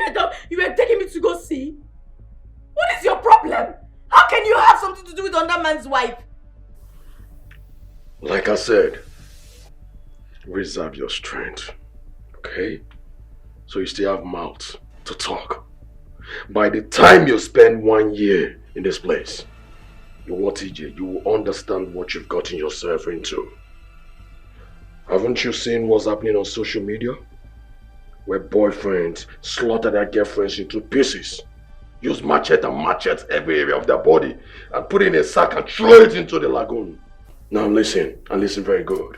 you were taking me to go see? What is your problem? How can you have something to do with another man's wife? Like I said, reserve your strength, okay? So you still have mouth to talk. By the time you spend 1 year in this place, you will understand what you've gotten yourself into. Haven't you seen what's happening on social media? Where boyfriends slaughter their girlfriends into pieces, use machete and machete every area of their body, and put it in a sack and throw it into the lagoon. Now listen, and listen very good.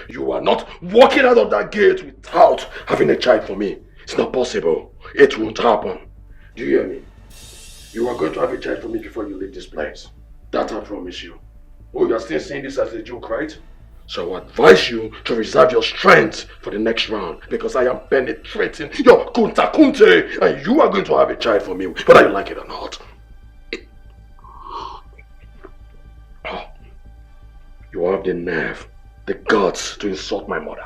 You are not walking out of that gate without having a child for me. It's not possible. It won't happen. Do you hear me? You are going to have a child for me before you leave this place. That I promise you. Oh, you are still saying this as a joke, right? So I advise you to reserve your strength for the next round, because I am penetrating your kunta kunte, and you are going to have a child for me, whether you like it or not. Oh, you have the nerve, the guts to insult my mother.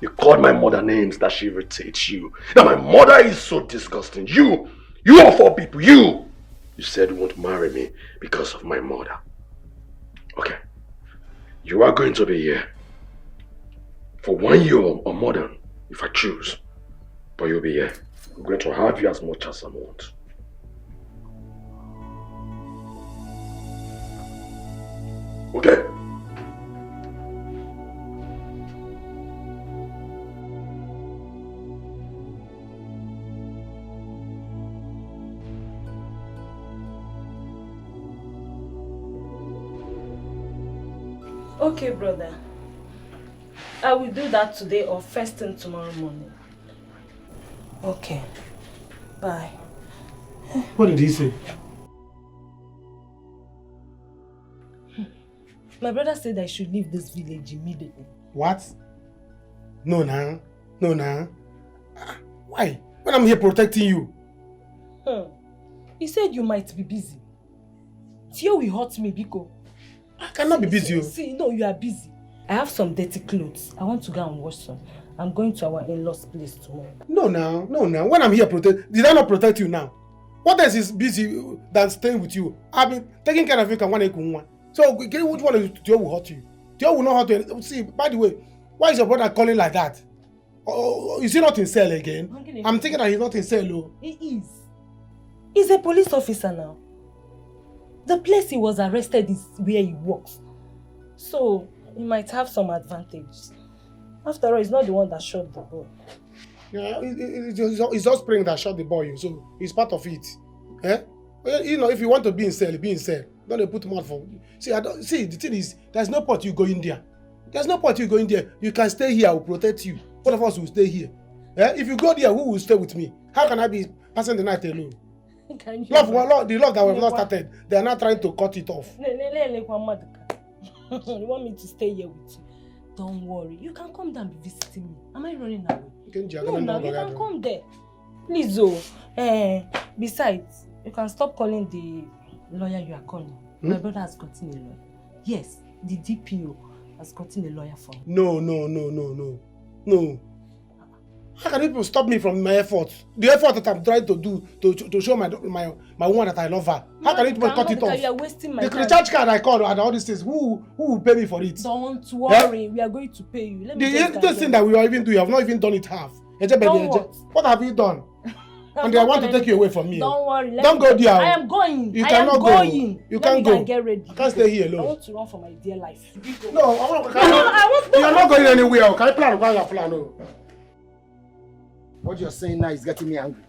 You called my mother names that she irritates you. Now my mother is so disgusting. You are 4 people. You said you won't marry me because of my mother. Okay. You are going to be here for 1 year or more than, if I choose. But you'll be here. I'm going to have you as much as I want. Okay? Okay, brother. I will do that today or first thing tomorrow morning. Okay. Bye. What did he say? My brother said I should leave this village immediately. What? No, nah. No, nah. Why? When I'm here protecting you. He said you might be busy. Theo will hurt me, Biko. I cannot be busy. See, no, you are busy. I have some dirty clothes. I want to go and wash some. I'm going to our in-laws' place tomorrow. No, now. No, now. When I'm here did I not protect you now? What else is busy than staying with you? I've been taking care of you. So, which one of Theo will hurt you? Theo will not hurt you. See, by the way, why is your brother calling like that? Is he not in cell again? I'm thinking that he's not in cell. He is. He's a police officer now. The place he was arrested is where he works. So, he might have some advantage. After all, he's not the one that shot the boy. Yeah, it's just praying that shot the boy, so he's part of it. Eh? You know, if you want to be in cell, be in cell. Don't put him out for. See, the thing is, there's no point you go in there. There's no point you go in there. You can stay here, I will protect you. One of us will stay here. Eh? If you go there, who will stay with me? How can I be passing the night alone? The love that we've not started, they are not trying to cut it off. You want me to stay here with you? Don't worry. You can come down and be visiting me. Am I running away? No, you can come there. Please, besides, you can stop calling the lawyer you are calling. My brother has gotten a lawyer. Yes, the DPO has gotten a lawyer for me. No. How can people stop me from my efforts? The effort that I'm trying to do to show my woman that I love her. How can people cut it off? You are wasting my the recharge card I called and all these things, who will pay me for it? Don't worry, we are going to pay you. Let me the thing that we are even doing, you have not even done it half. What have you done? And they want to take you away from me. Don't worry. Don't go there. I am going. You cannot go. You can't go. Get ready. I can't stay here alone. I want to run for my dear life. No, you are not going anywhere. Can I plan? What you're saying now is getting me angry.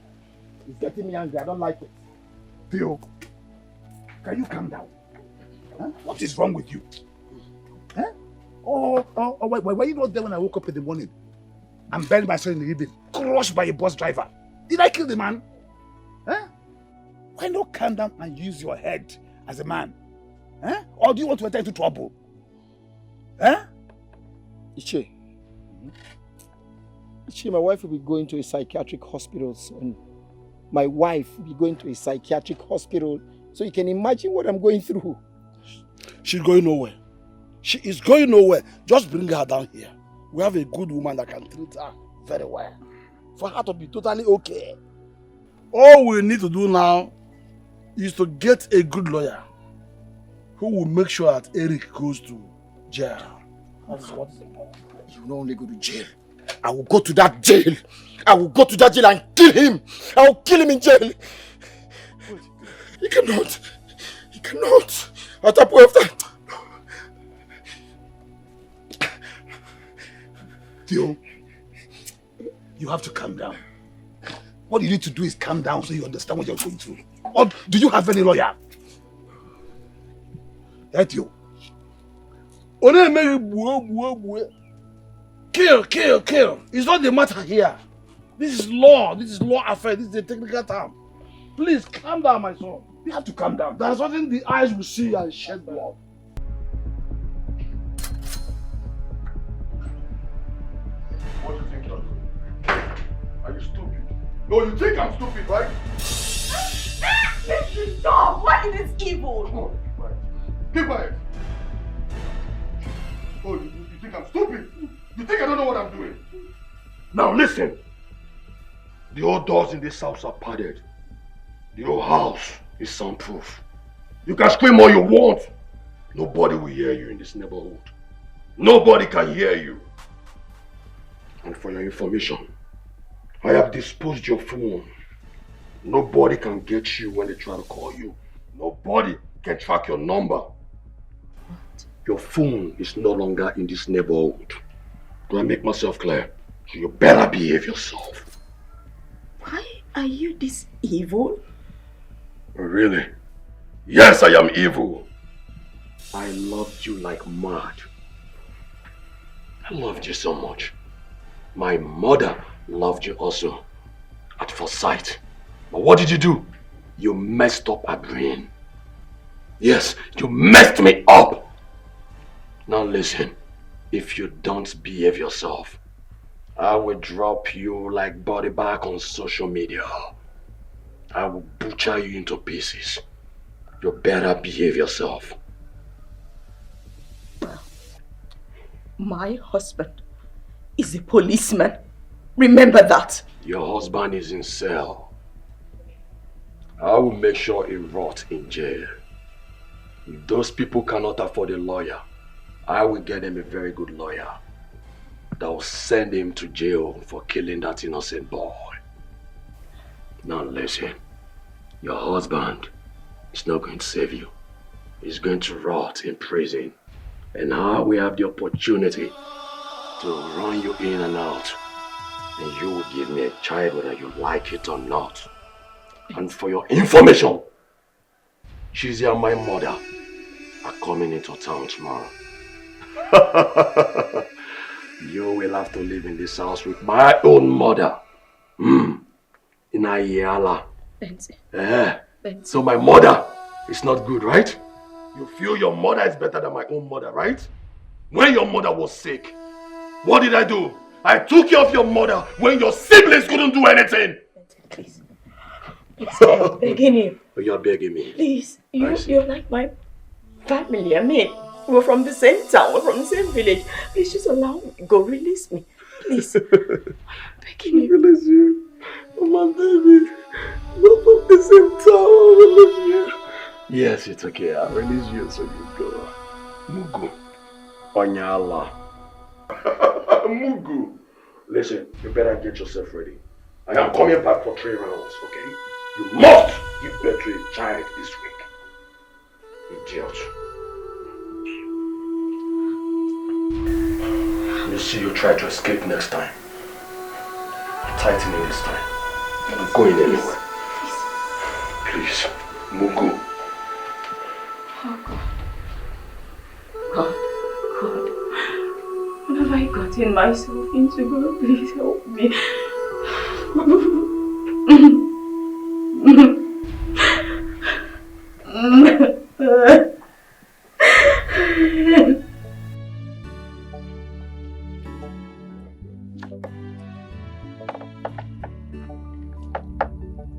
It's getting me angry. I don't like it. Theo, can you calm down? Huh? What is wrong with you? Huh? Why were you not there when I woke up in the morning? I'm buried myself in the evening, crushed by a bus driver. Did I kill the man? Huh? Why not calm down and use your head as a man? Huh? Or do you want to enter into trouble? Huh? Iche, my wife will be going to a psychiatric hospital soon. My wife will be going to a psychiatric hospital. So you can imagine what I'm going through. She's going nowhere. She is going nowhere. Just bring her down here. We have a good woman that can treat her very well. For her to be totally okay. All we need to do now is to get a good lawyer who will make sure that Eric goes to jail. That's what is important. You will not only go to jail. I will go to that jail. I will go to that jail and kill him. I will kill him in jail. He cannot. He cannot. At that point of time. Theo, you have to calm down. What you need to do is calm down so you understand what you're going through. Or do you have any lawyer? Hey, Theo. Kill. It's not the matter here. This is law. This is law affair. This is a technical term. Please calm down, my son. You have to calm down. There's nothing the eyes will see and shed blood. What do you think you're doing? Are you stupid? No, you think I'm stupid, right? Stop! What is this evil? Come on, keep quiet. Oh, you think I'm stupid? You think I don't know what I'm doing? Now listen. The old doors in this house are padded. The old house is soundproof. You can scream all you want. Nobody will hear you in this neighborhood. Nobody can hear you. And for your information, I have disposed your phone. Nobody can get you when they try to call you. Nobody can track your number. What? Your phone is no longer in this neighborhood. Do I make myself clear? So you better behave yourself. Why are you this evil? Really? Yes, I am evil. I loved you like mad. I loved you so much. My mother loved you also. At first sight. But what did you do? You messed up her brain. Yes, you messed me up. Now listen. If you don't behave yourself, I will drop you like body bag on social media. I will butcher you into pieces. You better behave yourself. My husband is a policeman. Remember that. Your husband is in cell. I will make sure he rots in jail. If those people cannot afford a lawyer, I will get them a very good lawyer that will send him to jail for killing that innocent boy. Now listen, your husband is not going to save you. He's going to rot in prison. And now we have the opportunity to run you in and out. And you will give me a child whether you like it or not. And for your information, Chizzy and my mother are coming into town tomorrow. You will have to live in this house with my own mother. In Ayala. So my mother is not good, right? You feel your mother is better than my own mother, right? When your mother was sick, what did I do? I took care of your mother when your siblings couldn't do anything. Please. Please, I'm begging you. You're begging me. Please, you're like my family. I mean, we're from the same town, we're from the same village. Please just allow me. Go, release me. Please. I'm begging you. Release you. Oh, my baby. We're from the same town. I release you. Yes, it's okay. I'll release you so you go. Mugu. Onyala. Mugu. Listen, you better get yourself ready. I am coming back for 3 rounds, okay? You must give birth to a child this week. Idiot. You see you try to escape next time. Tighten it this time. You're not going anywhere. Please. Mugu. Oh God. God. What have I gotten myself into? God, please help me.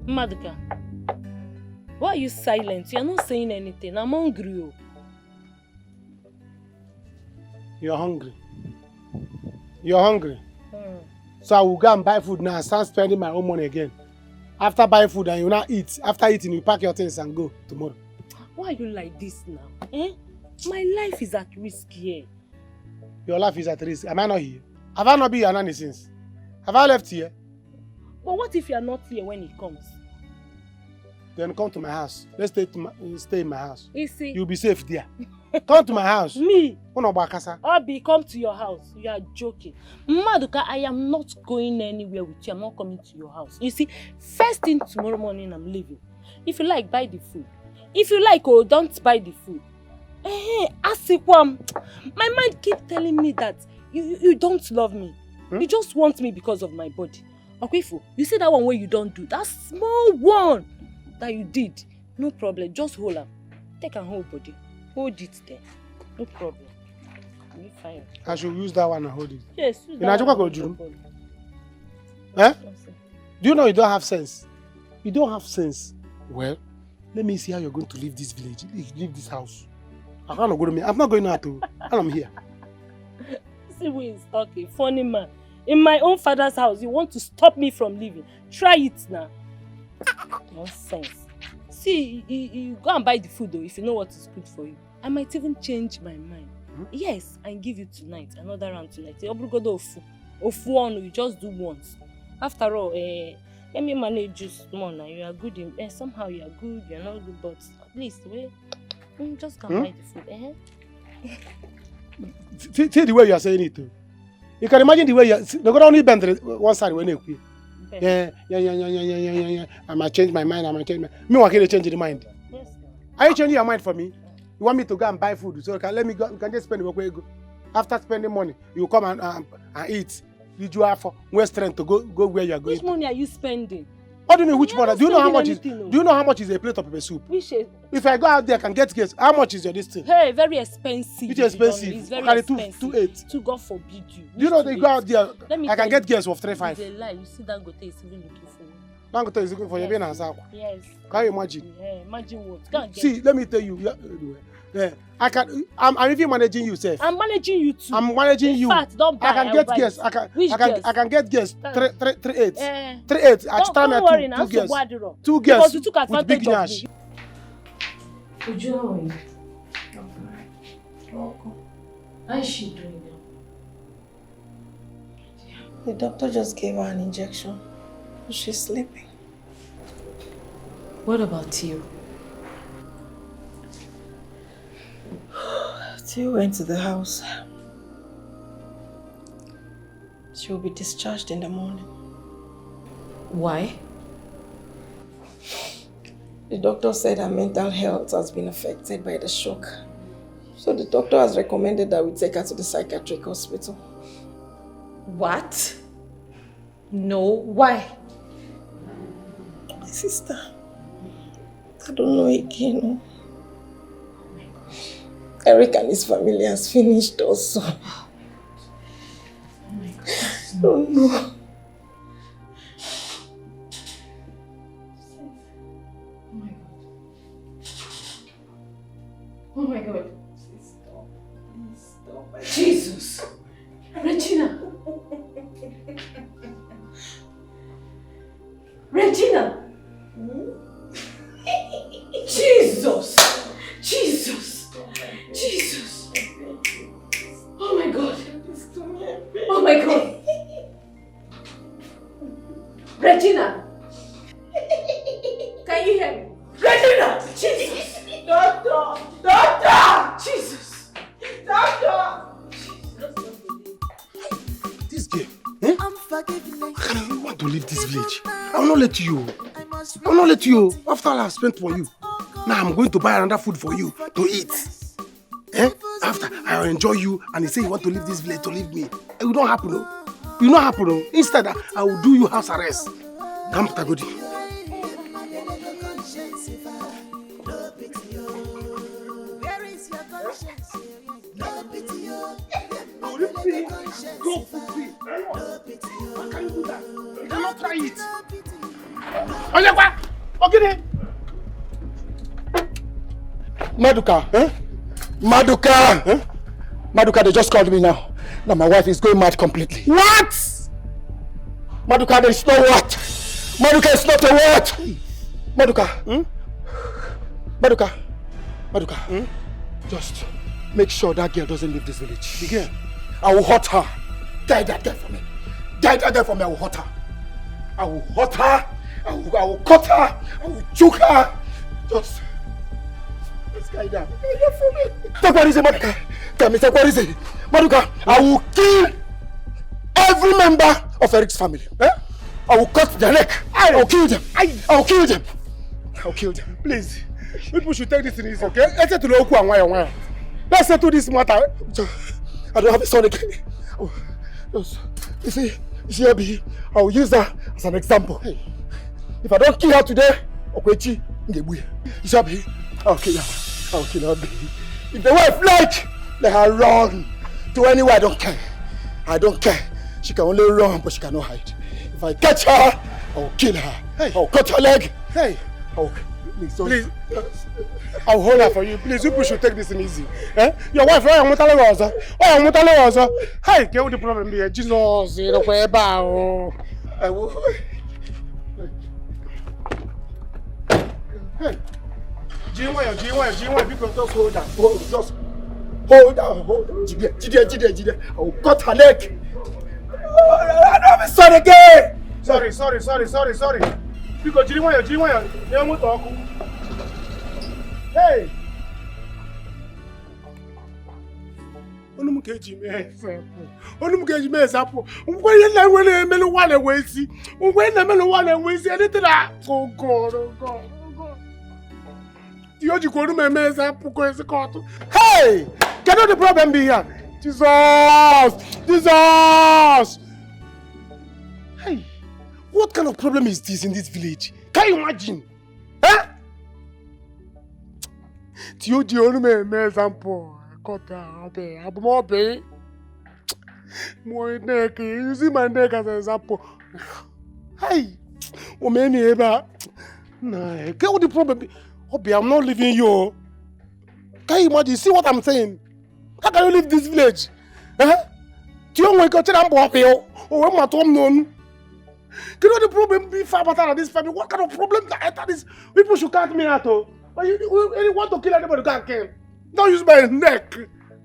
Maduka, why are you silent? You're not saying anything. I'm hungry. You're hungry. You're hungry. So I will go and buy food now and start spending my own money again. After buying food and you now eat. After eating, you pack your things and go tomorrow. Why are you like this now? My life is at risk here. Your life is at risk. Am I not here? Have I not been your nanny since? Have I left here? But what if you are not here when he comes? Then come to my house. Let's stay in my house. You see? You'll be safe there. Come to my house. Me? Obi, come to your house. You are joking. Maduka, I am not going anywhere with you. I'm not coming to your house. You see, first thing tomorrow morning, I'm leaving. If you like, buy the food. If you like, don't buy the food. Asikwam, my mind keeps telling me that you don't love me. You just want me because of my body. Okwefu, you see that one where you don't do? That small one that you did. No problem. Just hold am. Take a whole body. Hold it there. No problem. Be fine. I should use that one and hold it. Yes. Do you know you don't have sense? You don't have sense. Well, let me see how you're going to leave this village. Leave this house. I can't go to me. I'm not going out to. And I'm here. See who is talking. Funny man. In my own father's house, you want to stop me from leaving. Try it now. Nonsense. See, you go and buy the food though, if you know what is good for you. I might even change my mind. Yes, and give you tonight, another round tonight. Ofu, you just do once. After all, let me manage you small now. You are good in, somehow you are good, you are not good, but at least, just go and buy the food. See the way you are saying it. Too. You can imagine the way you're going to only bend one side when you quit. Yeah. I might change my mind. Me, I can't change the mind. Yes. Are you changing your mind for me? You want me to go and buy food? So let me go. You can just spend the work where you go. After spending money, you come and eat. Did you have more strength to go where you are going? Which money are you spending? What do you mean which money? Do you know how much is? Do you know how much is a plate of pepper soup? Which is? If I go out there, I can get guess. How much is your this thing? Hey, very expensive. It's expensive. It's very Okay, expensive. 2.8. To God forbid you. Do you know they go out there? I can get guess of 3.5. It's a lie. You see Dangote is even looking for you. Dangote is looking for you being answer. Yes. Can you imagine? Yeah, imagine what? Go and get See, let me tell you. I'm even managing you, Seth. I'm managing you too. I'm managing you. In fact, don't buy. I can get guess. I can get guess. 3.8. 3.8. Don't worry now. 2 guess. 2 guess. Because you took with advantage big of nash. me. Uju, how are you? Welcome. How is she doing now? The doctor just gave her an injection. She's sleeping. What about you? Theo went to the house. She will be discharged in the morning. Why? The doctor said her mental health has been affected by the shock. So the doctor has recommended that we take her to the psychiatric hospital. What? No, why? My sister, I don't know again. Eric and his family has finished also. I don't know. Oh my God. Please stop. Please stop. Jesus. Regina. Regina. Jesus. Jesus. Jesus. Oh my God. Oh my God. Regina. Can you hear me? Regina. Jesus. Doctor. Doctor. Jesus. Doctor. This girl, I don't want to leave this village. I will not let you. I will not let you. After all I have spent for you. Now I'm going to buy another food for you to eat. After I will enjoy you and you say you want to leave this village to leave me. It will not happen. It will not happen. Instead, I will do you house arrest. Come, Tagodi. Go, how can you do that? You cannot try it. Okay. Maduka, Maduka, Maduka, they just called me now. Now my wife is going mad completely. What? Maduka, there is no what. Maduka is not a what. Maduka, Maduka, just make sure that girl doesn't leave this village. The girl? I will hurt her. Die that girl for me. Die that girl for me. I will hurt her. I will hurt her. I will cut her. I will choke her. Just guy down. For me. Take what is it, Maduka? Tell me, take what is it? Maduka, I will kill every member of Eric's family. I will cut their neck. I will kill them. I will kill them. I will kill them. Please. People should take this in easy, okay? Let's settle Oku and why. Let's settle this matter. I don't have a son again. You see, Abi, I will use her as an example. If I don't kill her today, Okwechi, you see, Abi, I will kill her. I will kill her. If the wife like, let her run to anywhere. I don't care. I don't care. She can only run, but she cannot hide. If I catch her, I will kill her. I will cut her leg. I will. Please. I'll hold her for you. Please, you should take this in easy. Your wife, why am I telling you? Why am I telling you? Hey, get the problem here. Jesus, you know where about? I will. Hey, G1, because just hold her. Just hold her. Jide. I will cut her leg. I don't have a son again. Sorry. Because G1, you want to talk. Hey! Onum keji me example. Onum keji me example. When na when me no one way see. When na me no one way see anything that. Oh God, oh God, oh God. The oji ko onum me example ko ese court. Hey! Can the problem be here? Jesus! Jesus! Hey! What kind of problem is this in this village? Can you imagine? Huh? The oji onum me example. Kota abe, abumobe. My neck, you see my neck as an example. Hey, oh man, neighbor. Nah, get what the problem be? Obi, I'm not leaving you. Can you imagine? See what I'm saying? How can you leave this village? Huh? Do you want to go to Bobbio? Or when my Tom known? Can you know the problem be far better than this family? What kind of problem that is? People should count me out. You want to kill anybody, you can't kill. Don't use my neck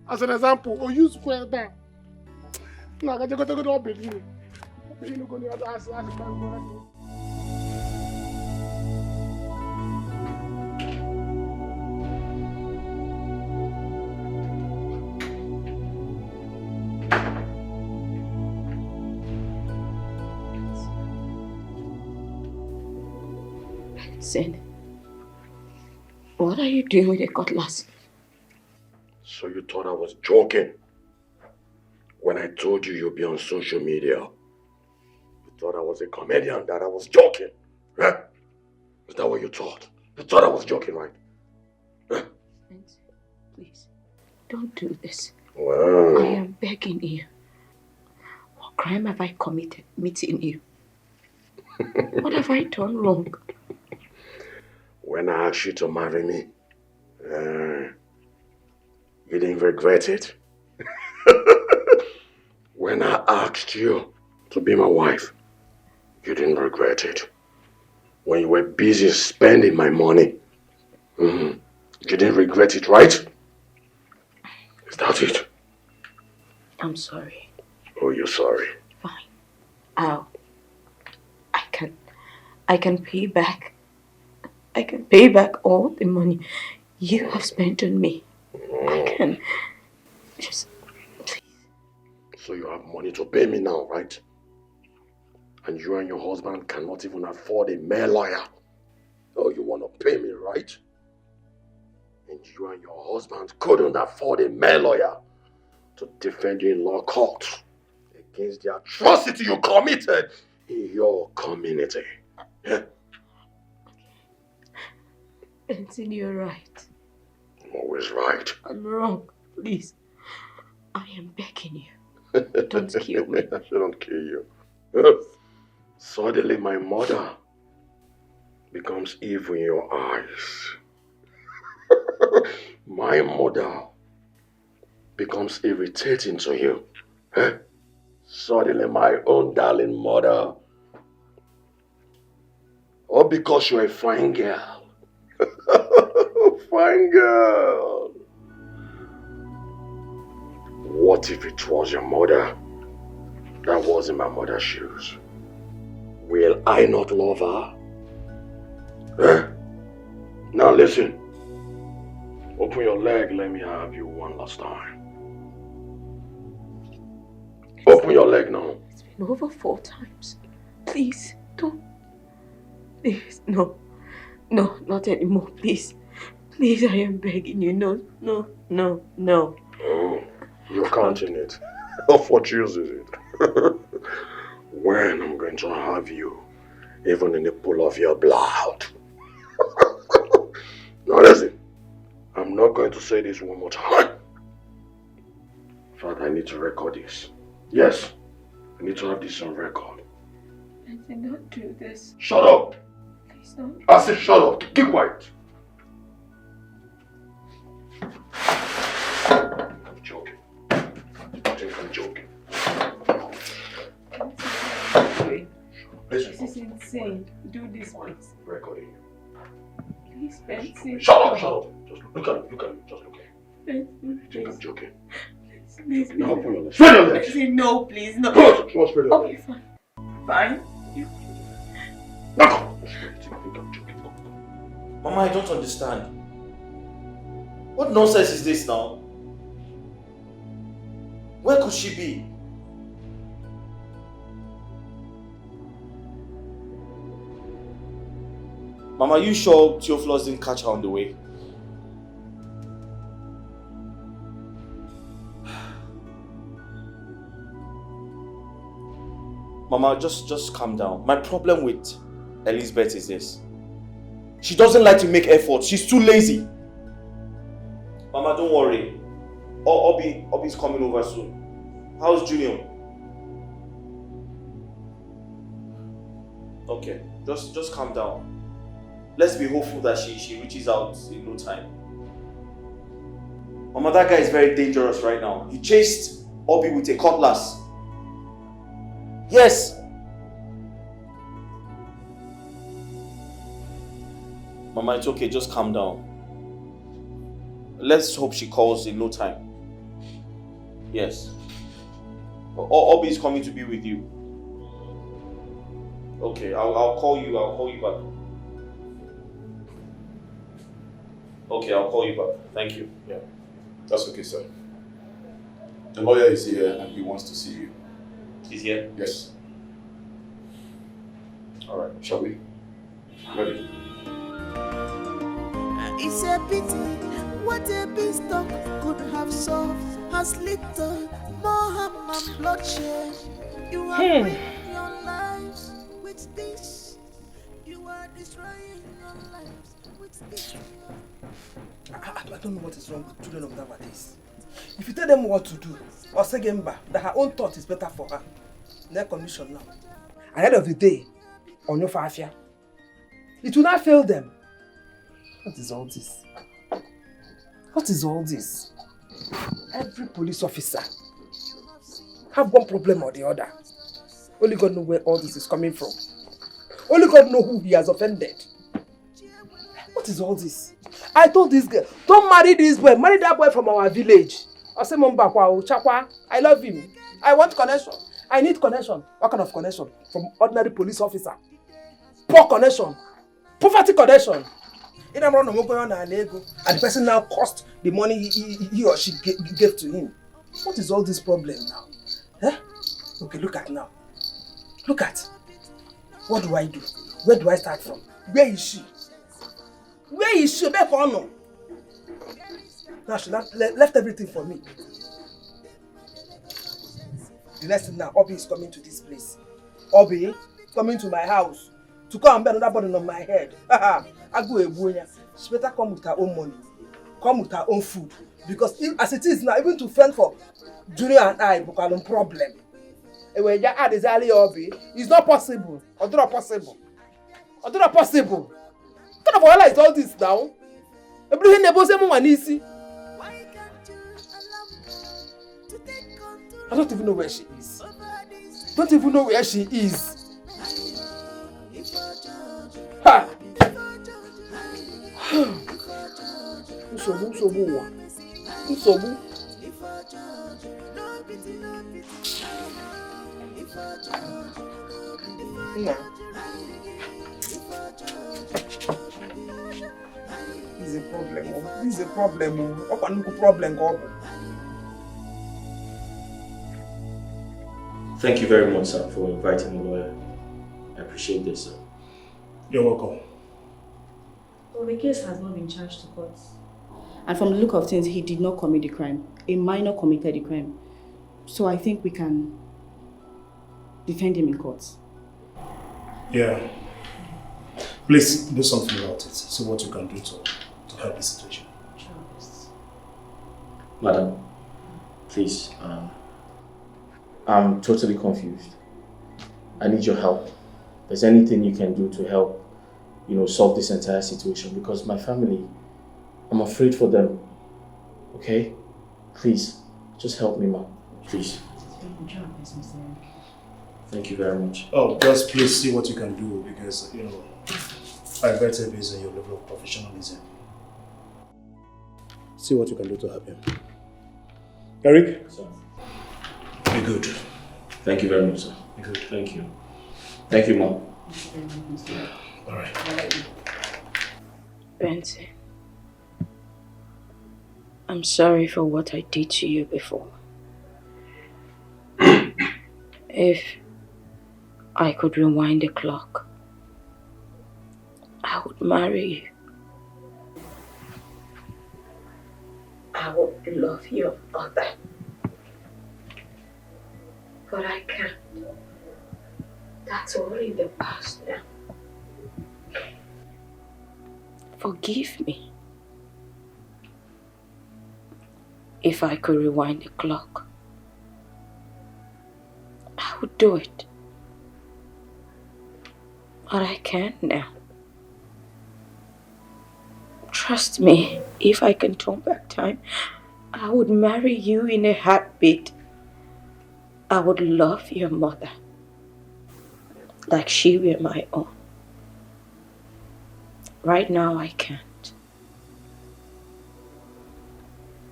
as an example, or use square back. No, I got to go to Obi. You know, going to ask Sin, what are you doing with a cutlass? So you thought I was joking? When I told you you'd be on social media, you thought I was a comedian, that I was joking, huh? Is that what you thought? You thought I was joking, right? Huh? Please, don't do this. Well, I am begging you. What crime have I committed meeting you? What have I done wrong? When I asked you to marry me, you didn't regret it? When I asked you to be my wife, you didn't regret it. When you were busy spending my money, you didn't regret it, right? Is that it? I'm sorry. Oh, you're sorry. Fine. I can pay back. I can pay back all the money you have spent on me. I can. Just, please. So you have money to pay me now, right? And you and your husband cannot even afford a male lawyer. Oh, you want to pay me, right? And you and your husband couldn't afford a male lawyer to defend you in law court against the atrocity you committed in your community. Yeah? Benson, you're right. I'm always right. I'm wrong. Please. I am begging you. Don't kill me. I shouldn't kill you. Suddenly my mother becomes evil in your eyes. My mother becomes irritating to you. Suddenly my own darling mother. Or because you're a fine girl. Fine girl. What if it was your mother that was in my mother's shoes? Will I not love her? Now listen. Open your leg, let me have you one last time. Open your leg now. It's been over 4 times. Please, don't. Please, no. No, not anymore, please. Please, I am begging you. No, no, no, no. Oh, you're counting it. Of what use is it? When I'm going to have you, even in the pool of your blood. Now listen, I'm not going to say this one more time. In fact, I need to record this. Yes, I need to have this on record. Benson, don't do this. Shut up! Please don't. I said shut up. Keep quiet. I'm joking. I think I'm joking. Listen. This is insane. Do this, please. Recording. Please, Benson. Shut up, shut up. Just look at me, just look at me. Benson, You think I'm joking? Please, Now open your legs. Spread your legs. Benson, no, please, no. Good. You want to spread your Okay, legs? fine. Fine. Mama, I don't understand. What nonsense is this now? Where could she be? Mama, are you sure Theophilus didn't catch her on the way? Mama, just calm down. My problem with Elizabeth is this. She doesn't like to make efforts. She's too lazy. Mama, don't worry. Obi's coming over soon. How's Junior? Okay, just calm down. Let's be hopeful that she reaches out in no time. Mama, that guy is very dangerous right now. He chased Obi with a cutlass. Yes. Mama, it's okay. Just calm down. Let's hope she calls in no time. Yes. Obi is coming to be with you. Okay, I'll call you. I'll call you back. Okay, I'll call you back. Thank you. Yeah, that's okay, sir. The lawyer is here and he wants to see you. He's here? Yes. All right, shall we? Ready? It's a pity what a beanstalk could have solved has little more harm and bloodshed. You have ruined your lives with this. You are destroying your lives with this. I don't know what is wrong with children of nowadays. If you tell them what to do, or say Gemba, that her own thought is better for her, their condition now. At the end of the day, on your fafia, it will not fail them. What is all this? What is all this? Every police officer have one problem or the other. Only God knows where all this is coming from. Only God knows who he has offended. What is all this? I told this girl, don't marry this boy, marry that boy from our village. I say, I love him. I want connection. I need connection. What kind of connection? From ordinary police officer. Poor connection. Poverty connection. And the person now cost the money he or she gave to him. What is all this problem now? Eh? Okay, look at now. Look at. What do I do? Where do I start from? Where is she? Where is she? Now she left everything for me. The next thing now, Obi is coming to this place. Obi coming to my house to come and bear another burden on my head. I go Ebunya. She better come with her own money. Come with her own food. Because if, as it is now, even to fend for Junior and I, we have a problem. And when you add this early Obi, it's not possible. Or not possible. Or not possible. What kind of oil is all this now? Everything they both say easy. I don't even know where she is. Don't even know where she is. Ha! Usobu. Nah. This is a problem. This is a problem. Problem. Thank you very much, sir, for inviting a lawyer. I appreciate this, sir. You're welcome. Well, the case has not been charged to court. And from the look of things, he did not commit the crime. A minor committed the crime. So I think we can defend him in court. Yeah. Please do something about it. See what you can do to help the situation. Madam, please, I'm totally confused. I need your help. If there's anything you can do to help, solve this entire situation, because my family, I'm afraid for them. Okay? Please, just help me, ma'am. Please. Thank you very much. Oh, just please see what you can do, because, I better based on your level of professionalism. See what you can do to help him. Eric? Sir. Be good. Thank you very much, sir. Be good. Thank you. Thank you, ma'am. All right. Benson, I'm sorry for what I did to you before. If I could rewind the clock, I would marry you. I would love your mother. But I can't. That's all in the past now. Forgive me. If I could rewind the clock, I would do it. But I can't now. Trust me, if I can turn back time, I would marry you in a heartbeat. I would love your mother like she were my own. Right now, I can't.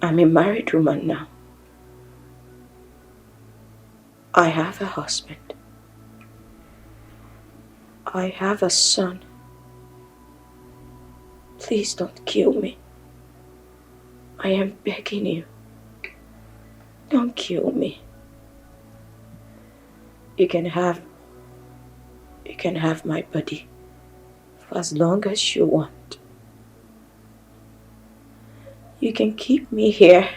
I'm a married woman now. I have a husband. I have a son. Please don't kill me. I am begging you. Don't kill me. You can have my body for as long as you want. You can keep me here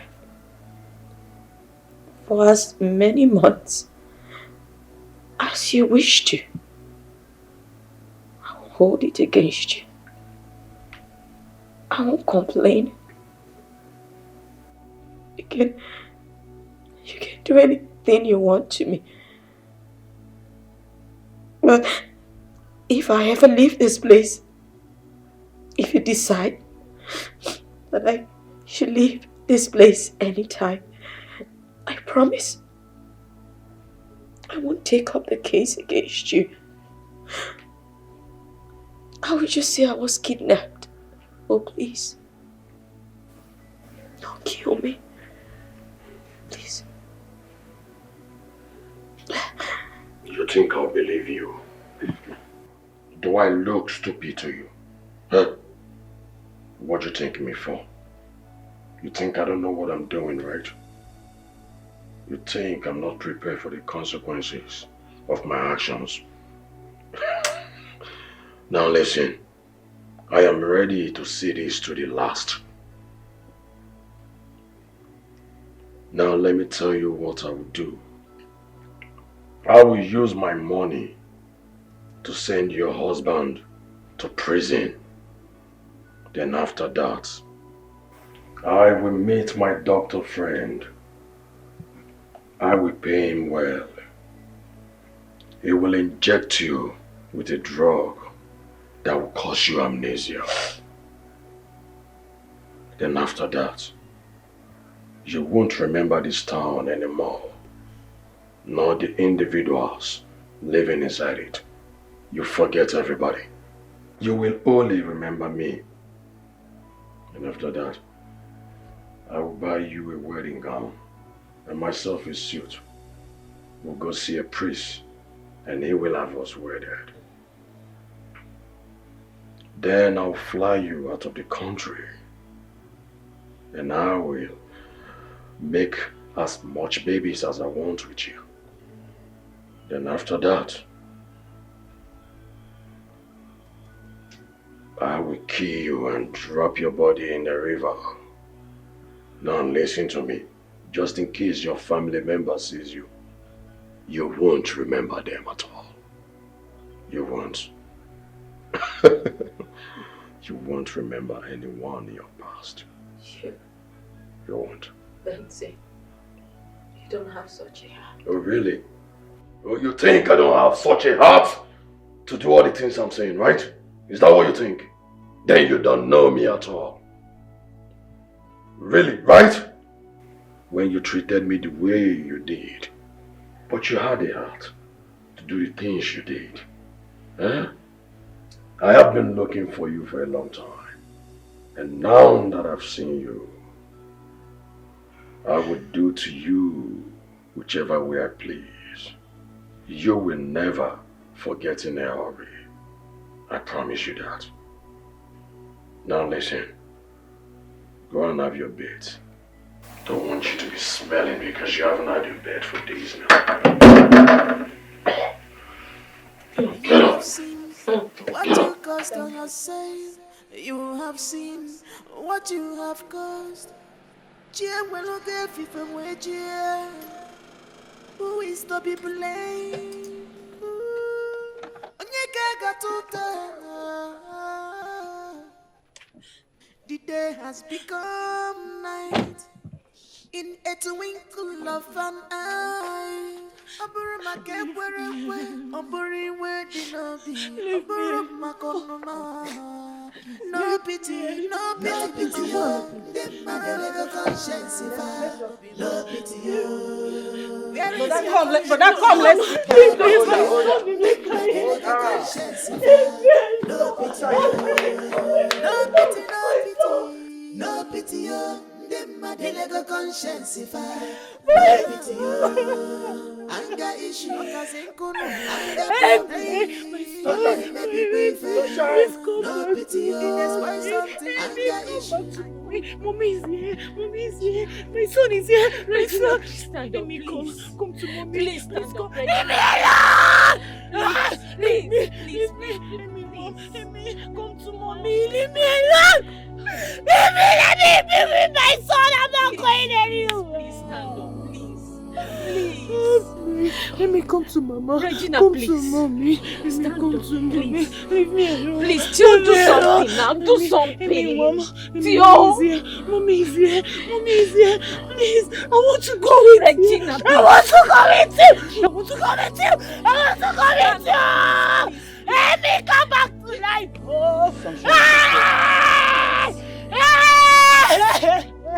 for as many months as you wish to. I will hold it against you. I won't complain. You can do anything you want to me. But if I ever leave this place, if you decide that I should leave this place anytime, I promise I won't take up the case against you. I will just say I was kidnapped. Oh, please. Don't kill me. Please. You think I'll believe you? Do I look stupid to you? Huh? What do you take me for? You think I don't know what I'm doing, right? You think I'm not prepared for the consequences of my actions? Now listen, I am ready to see this to the last. Now let me tell you what I will do. I will use my money to send your husband to prison. Then after that, I will meet my doctor friend. I will pay him well. He will inject you with a drug that will cause you amnesia. Then after that, you won't remember this town anymore, nor the individuals living inside it. You forget everybody. You will only remember me. And after that, I will buy you a wedding gown and myself a suit. We'll go see a priest and he will have us wedded. Then I'll fly you out of the country and I will make as much babies as I want with you. Then after that, I will kill you and drop your body in the river. Now listen to me. Just in case your family member sees you, you won't remember them at all. You won't. You won't remember anyone in your past. You won't. Lindsay, you don't have such a heart. Oh really? Oh, you think I don't have such a heart to do all the things I'm saying, right? Is that what you think? Then you don't know me at all. Really, right? When you treated me the way you did, but you had a heart to do the things you did. Huh? I have been looking for you for a long time. And now that I've seen you, I would do to you whichever way I please. You will never forget in a hurry. I promise you that. Now listen, go and have your bed. Don't want you to be smelling because you haven't had your bed for days now. trust on yourself. You have seen what you have caused. Who is to be blamed? The day has become night. In a twinkle of an eye, no pity, no pity, no conscience, no pity. Brother, come, let's please. No pity, no conscience, no pity, anger issue, no pity, that's why something anger issue. Mommy is here. My son is here. My son. Stand up, please. Come to mommy. Please stand up. Leave me alone. Please. Leave me. Come to mommy. Leave me alone. Let me be with my son. I'm not going anywhere. Please stand up, please. Let me come to mama. Regina, come please. to mommy. Let me come to mommy. Leave me alone. Please, chill, do something now. Do something. Mommy is here. Please, I want to go with Regina, you. I want to go with you. Let me come back to life.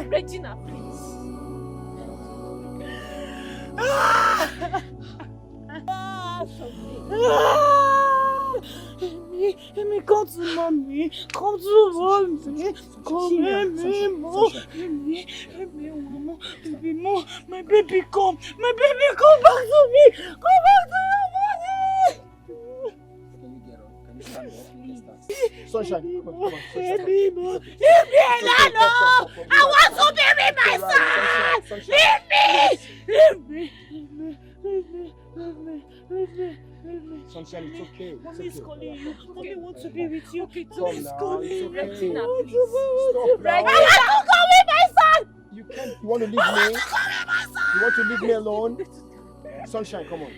Regina, please. Amy, come to mommy. Come to mommy. Come, Amy, Mom. Baby, Mom. My baby, come. Come back to me. Come back to your mommy. Can you get up? Can you stand up? Sunshine, come on. Baby, Mom. Leave me alone. I want to be with my son. Leave me. Sunshine, it's okay. Mommy is calling you. Mommy wants to be with you. Come now, it's okay. Regina, please. Stop now. I want to go with my son. You can't. You want to leave me? You want to leave me alone? Sunshine, come on.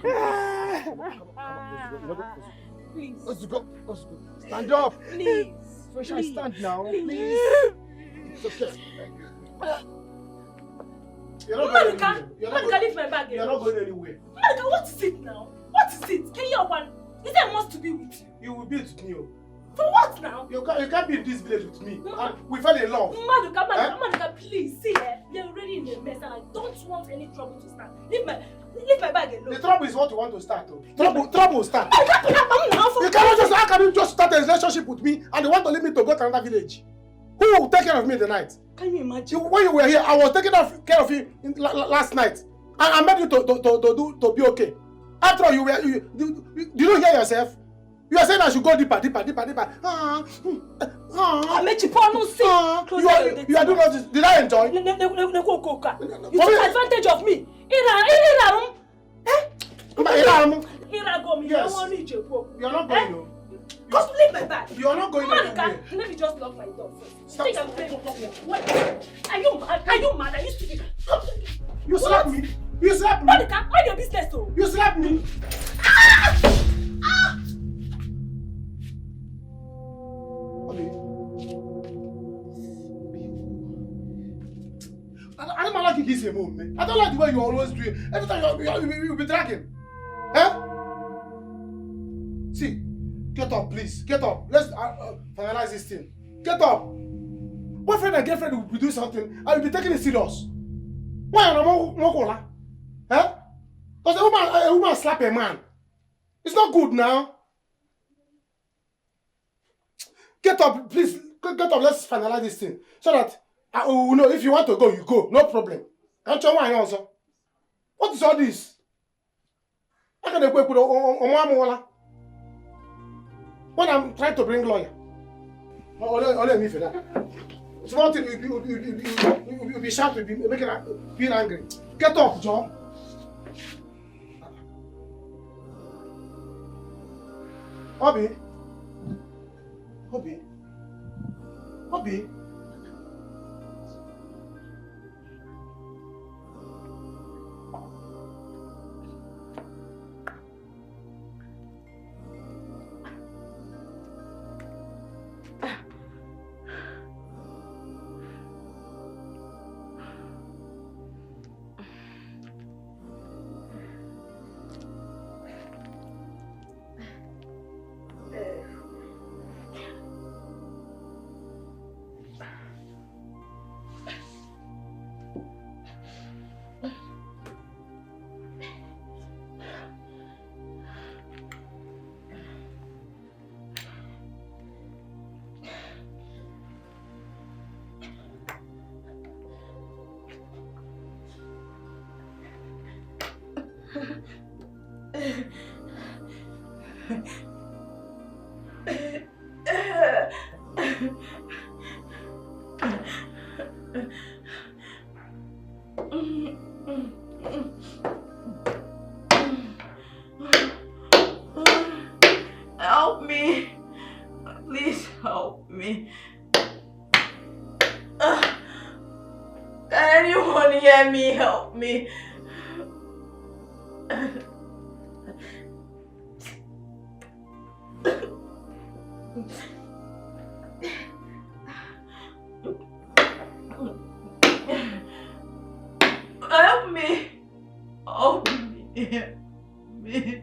Please. Let's go. Stand up. Please. Sunshine, stand now. Please. It's okay. You're not going anywhere. Monica, leave my bag. You're not going anywhere. Monica, what is it now? What is it? Can you one? Is there must to be with you? You will be with me. For what now? You can't be in this village with me. And we fell in love. Monica, please. See, we are already in a mess and I don't want any trouble to start. Leave my bag alone. The trouble is what you want to start. Trouble will start. How can you just start a relationship with me and you want to leave me to go to another village? Who will take care of me in the night? Can you imagine? When you were here, I was taking care of you last night. I made you to be okay. After all, you don't hear yourself? You are saying I should go deeper. I made you pour no see. You are doing all this. Did I enjoy? You took advantage of me. You are not going to. Just leave my bag. You are not going anywhere. Let me just lock my door first. Stop. Are you mad? Are you stupid? You slap me. Monica, mind your business though. You slap me. I don't like this move, man. I don't like the way you always do it. Every time you be dragging. Huh? See, get up, please. Get up. Let's finalize this thing. Get up. Boyfriend and girlfriend will be doing something. I will be taking it serious. Why am I more? Huh? Because a woman slap a man. It's not good now. Get up, please. Get up. Let's finalize this thing so that I will know if you want to go, you go. No problem. Can't you want also? What is all this? I can't go with when I'm trying to bring lawyer. Only me for that. Small thing, you'll be shouting, you'll be making feel angry. Get up, John. Obi, Obi? Obi? Help me. Please help me. Can anyone hear me? Help me. Help me. Help me. Me.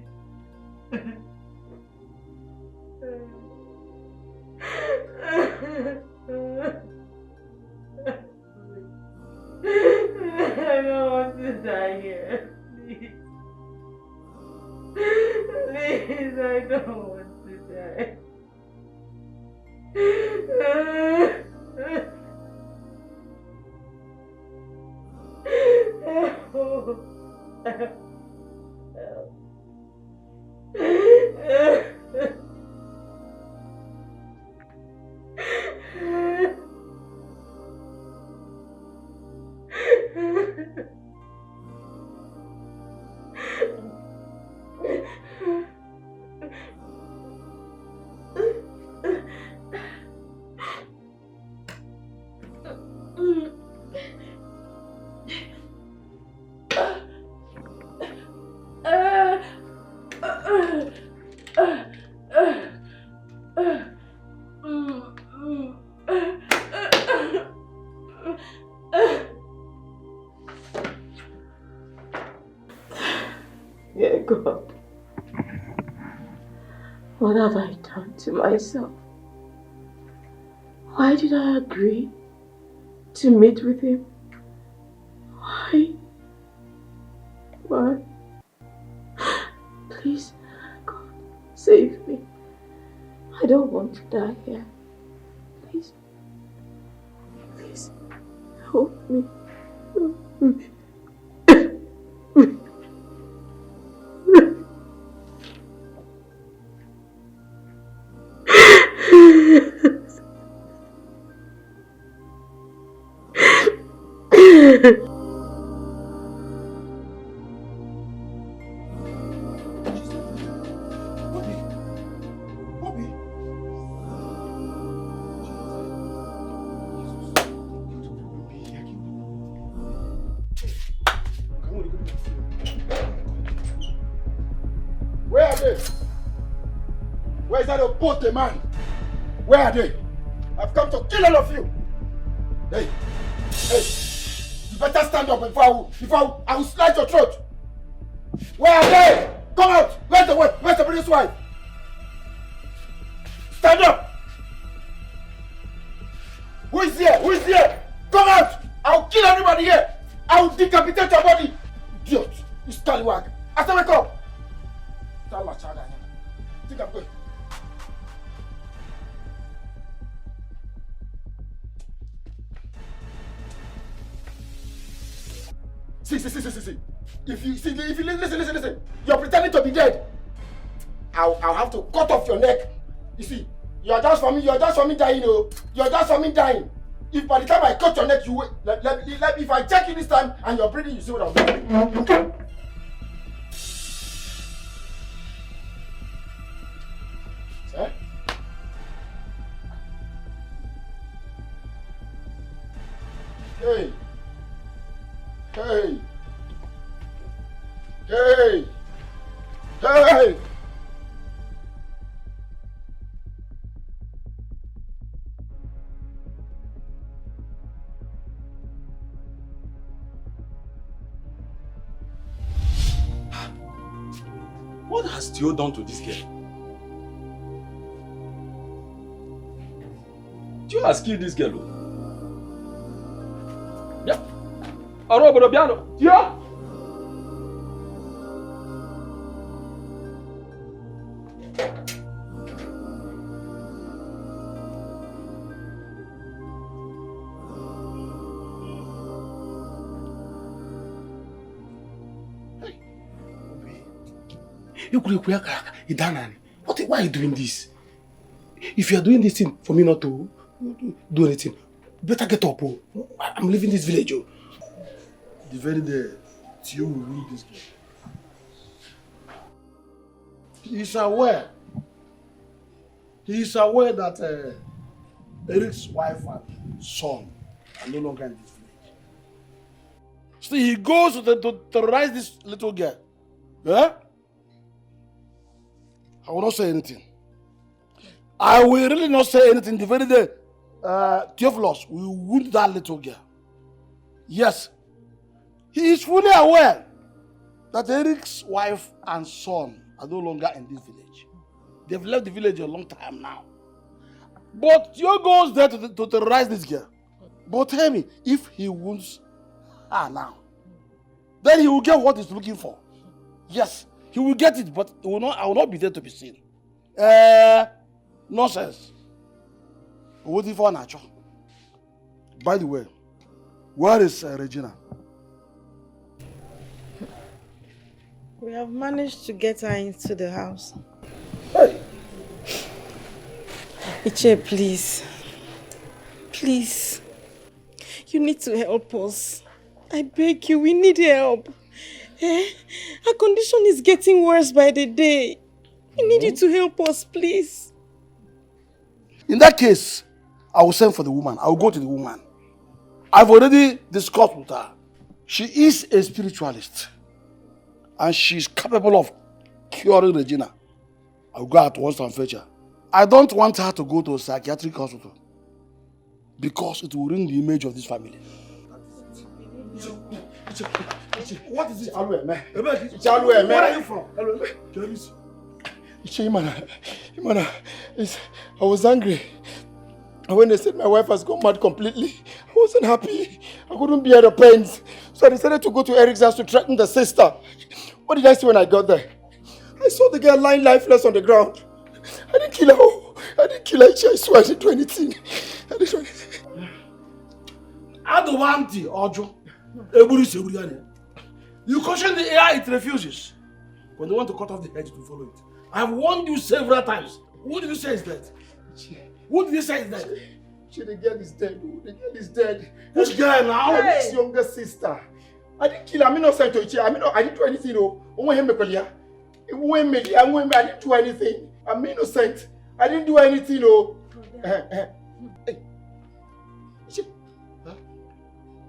I don't want to die here. Please. Please, I don't want to die. Dear God, what have I done to myself? Why did I agree to meet with him? Why? Why? Please, God, save me. I don't want to die here. Please. Please, help me. Help me. Where are they? Where is that old man? Where are they? I've come to kill all of you. Hey, hey, you better stand up before I will slice your throat. Where are they? Come out. Where's the British wife? Stand up. Who is here? Who is here? Come out. I'll kill everybody here. I will decapitate your body. Idiot. You scallywag. I said wake up. Think I'm going. See. If you listen. You're pretending to be dead. I'll have to cut off your neck. You see, you're just for me dying, oh. You're just for me dying. If by the time I cut your neck, you wait. If I check you this time and you're breathing, you see what I'm doing. Hey! Hey! Hey! Hey! What has Theo done to this girl? Theo has killed this girl. Yeah. Arobodo Biano. Theo! Why are you doing this? If you are doing this thing for me not to do anything, better get up. Oh. I'm leaving this village. Oh. The very day Theo will leave this girl. He is aware that Eric's wife and son are no longer in this village. So he goes to terrorize this little girl. Yeah? I will not say anything. I will really not say anything the very day Theophilus will wound that little girl. Yes, he is fully aware that Eric's wife and son are no longer in this village. They've left the village a long time now. But Theo goes there to terrorize this girl. But tell me, if he wounds her now, then he will get what he's looking for. Yes, he will get it, but I will not be there to be seen. Nonsense. Waiting for Nacho. By the way, where is Regina? We have managed to get her into the house. Hey! Iche, please. Please. You need to help us. I beg you, we need help. Her condition is getting worse by the day. We need you to help us, please. In that case, I will send for the woman. I will go to the woman. I've already discussed with her. She is a spiritualist. And she's capable of curing Regina. I'll go at once and fetch her. I don't want her to go to a psychiatric hospital. Because it will ruin the image of this family. What is it? Where are you from? I was angry. And when they said my wife has gone mad completely, I wasn't happy. I couldn't bear the pains. So I decided to go to Eric's house to threaten the sister. What did I see when I got there? I saw the girl lying lifeless on the ground. I didn't kill her. I didn't kill her. I swear I didn't do anything. I didn't do anything. I don't want the Ojo. You caution the AI, it refuses. When they want to cut off the head, to follow it. I've warned you several times. Who did you say is dead? Who did you say is dead? The girl is dead. The girl is dead. Which girl now? His younger sister. I didn't kill her. I'm innocent to Ichi. I didn't do anything. I didn't do anything. I'm innocent. I didn't do anything. Hey.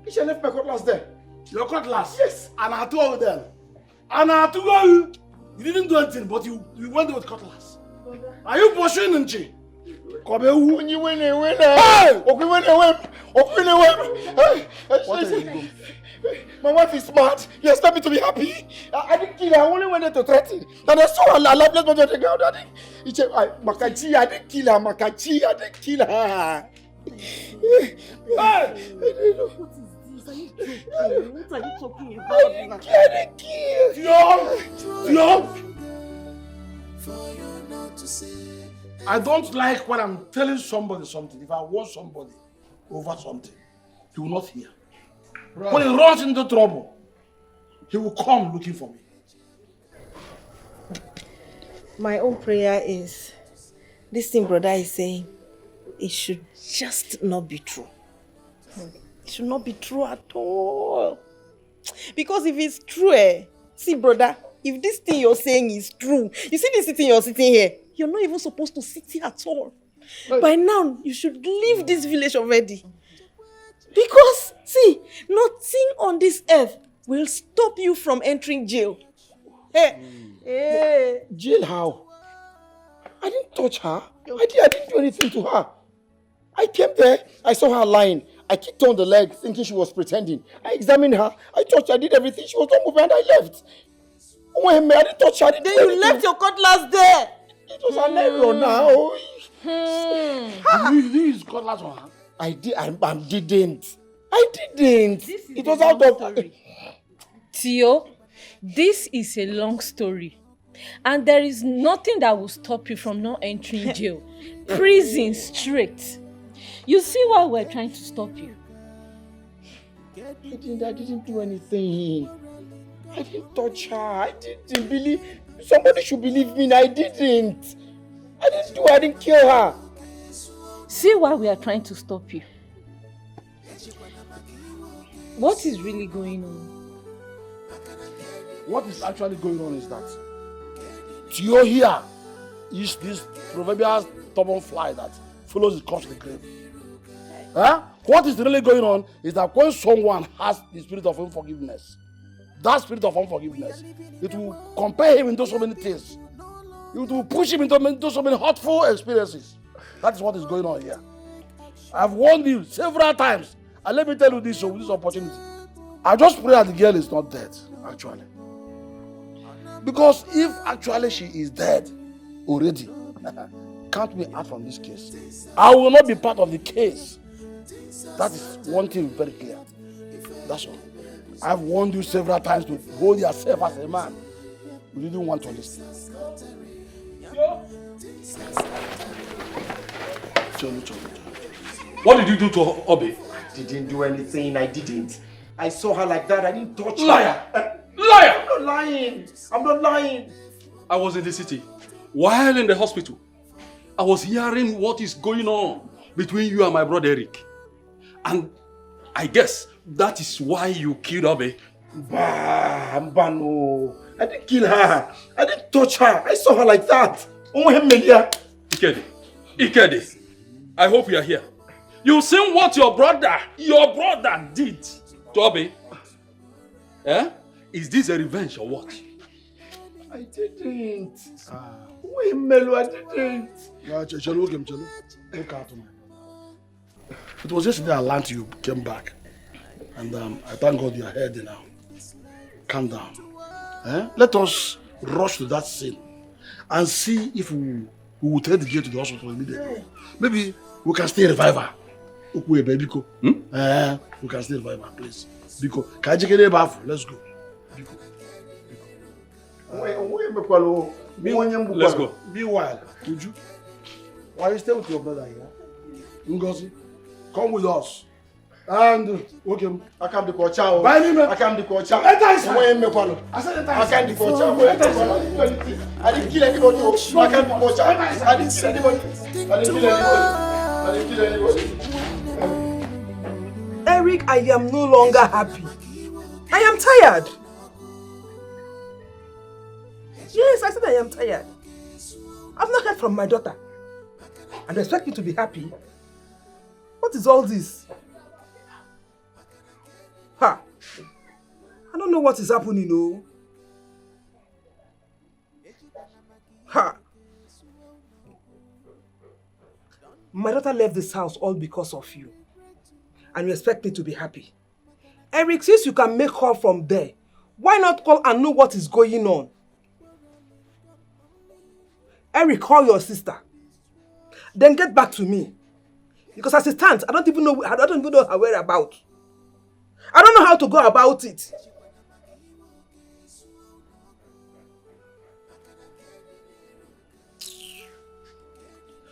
Ichi left my cutlass there. Your cutlass? Yes. And I told them. And I told you. You didn't do anything, but you went there with cutlass. Are you pursuing Nchi? When you win, win. Hey! Hey! My wife is smart. You expect me to be happy? I didn't kill her. I only went there to threaten. And I saw her lifeless body on the ground. I didn't kill her. Makachi, I didn't kill her. Hey! What are you talking about? I didn't kill. I don't like when I'm telling somebody something. If I want somebody over something, he will not hear. Right. When he runs into trouble, he will come looking for me. My own prayer is, this thing brother is saying, it should just not be true. It should not be true at all. Because if it's true, see brother, if this thing you're saying is true, you see this thing you're sitting here, you're not even supposed to sit here at all. Right. By now, you should leave this village already. Because, see, nothing on this earth will stop you from entering jail. Hey. Jail how? I didn't touch her. I didn't do anything to her. I came there, I saw her lying. I kicked on the leg thinking she was pretending. I examined her, I touched her, I did everything. She was not moving and I left. Oh, I didn't touch her. Then you left your cutlass there. It was an error now. You use cutlass on her? I didn't. It was out of... Tio, this is a long story. And there is nothing that will stop you from not entering jail. Prison straight. You see why we're trying to stop you. I didn't do anything. I didn't touch her. I didn't believe... Somebody should believe me. I didn't. I didn't kill her. See why we are trying to stop you. What is really going on? What is actually going on is that Tio here is this proverbial stubborn fly that follows his corpse to the grave. Huh? What is really going on is that when someone has the spirit of unforgiveness, that spirit of unforgiveness, it will compel him into so many things. It will push him into so many hurtful experiences. That is what is going on here. I've warned you several times. And let me tell you this with this opportunity. I just pray that the girl is not dead, actually. Because if actually she is dead already, count me out from this case. I will not be part of the case. That is one thing very clear. That's all. I've warned you several times to hold yourself as a man. You didn't want to listen. What did you do to Obi? I didn't do anything. I didn't. I saw her like that. I didn't touch her. Liar! Liar! I'm not lying. I'm not lying. I was in the city. While in the hospital, I was hearing what is going on between you and my brother Eric. And I guess that is why you killed Obi. No. I didn't kill her. I didn't touch her. I saw her like that. Ikede, I hope you are here. You seen what your brother did to Obi? Eh? Is this a revenge or what? I didn't. Wait, Melo, I didn't. It was yesterday I learned you came back. And I thank God you are healthy now. Calm down. Let us rush to that scene and see if we will take the girl to the hospital immediately. Maybe we can still revive her. We can still revive her, please. Let's go. Let's go. Meanwhile, would you? Why you stay with your brother here? Ngozi, come with us. And okay, I can't do kocha. Buy me, man. I can't do kocha. I said I can't do kocha. I didn't kill anybody. I can't do kocha. I didn't kill anybody. I didn't kill anybody. Eric, I am no longer happy. I am tired. Yes, I said I am tired. I've not heard from my daughter. And you expect me to be happy? What is all this? Ha! I don't know what is happening, no. Ha! My daughter left this house all because of you. And you expect me to be happy. Eric, since you can make her from there, why not call and know what is going on? Eric, call your sister. Then get back to me. Because as it stands, I don't even know her whereabouts. I don't know how to go about it.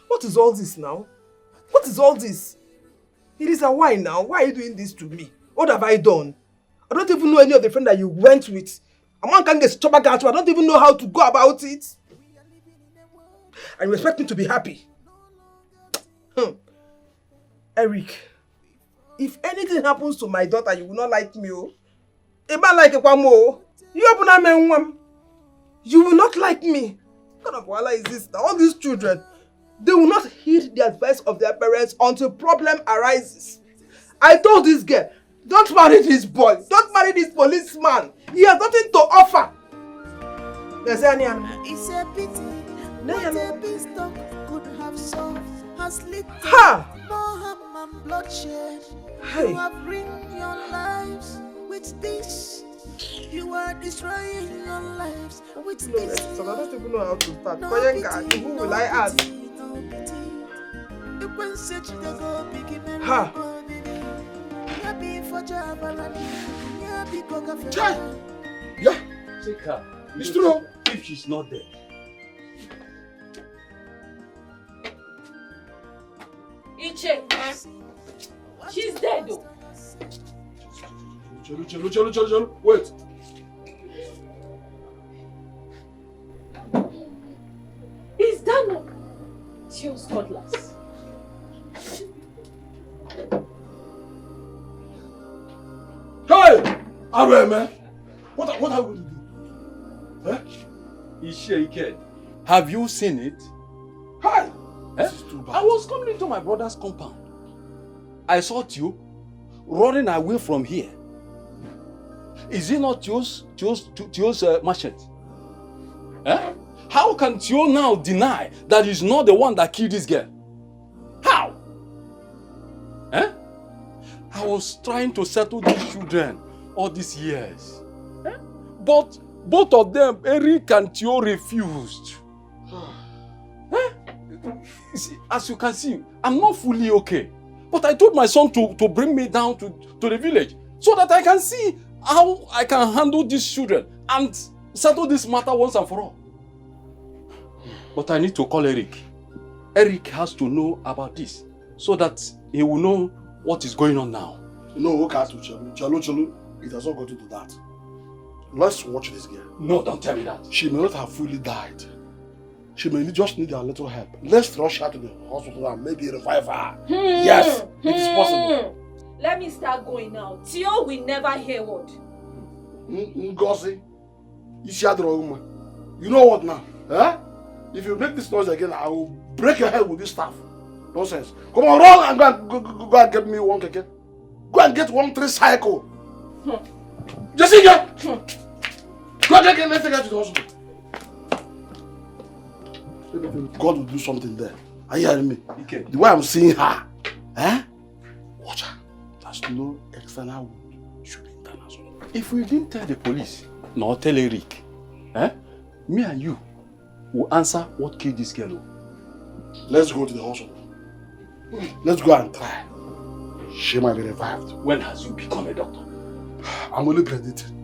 What is all this now? What is all this? It is a why now? Why are you doing this to me? What have I done? I don't even know any of the friends that you went with. A man can't get stomach out. I don't even know how to go about it. And you expect me to be happy. Eric, if anything happens to my daughter, you will not like me. A man like a kwamo. You will not like me. What kind of wala is this? All these children, they will not heed the advice of their parents until problem arises. I told this girl, don't marry this boy. Don't marry this policeman. He has nothing to offer. It's a pity. What a peace talk could have solved has lit more harm and bloodshed. You have ruined your lives with this. You are destroying your lives with this. So I don't even know how to start. Who will I ask? Ha! Yeah. Take her. It's true. If she's not there. Iche, she's dead though. Chelu. Wait. Is that not Tio's cutlass? Hey! Arwe, man. What are we going to do? Huh? Iche. Have you seen it? Hi! Eh? I was coming into my brother's compound. I saw Tio running away from here. Is it not Tio's machete? Eh? How can Tio now deny that he's not the one that killed this girl? How? Eh? I was trying to settle these children all these years. Eh? But both of them, Eric and Tio, refused. Eh? See, as you can see, I'm not fully okay. But I told my son to bring me down to the village so that I can see how I can handle these children and settle this matter once and for all. But I need to call Eric. Eric has to know about this so that he will know what is going on now. No, okay, Chalo, it has not got into that. Let's watch this girl. No, don't tell me that. She may not have fully died. She may just need a little help. Let's rush her to the hospital and maybe revive her. Yes, it is possible. Let me start going now. Tio will never hear word. Ngozi, you know what now? Eh? If you make this noise again, I will break your head with this staff. Nonsense. Come on, run and go and get me one keke. Go and get 1 tricycle. Jessica! Go and get, let's take her to the hospital. God will do something there. Are you hearing me? Okay. The way I'm seeing her, eh? Watch her. There's no external wound. Should be internal. If we didn't tell the police, nor tell Eric, eh? Me and you will answer what killed this girl. Let's go to the hospital. Let's go and try. She might be revived. When has you become a doctor? I'm only predicting.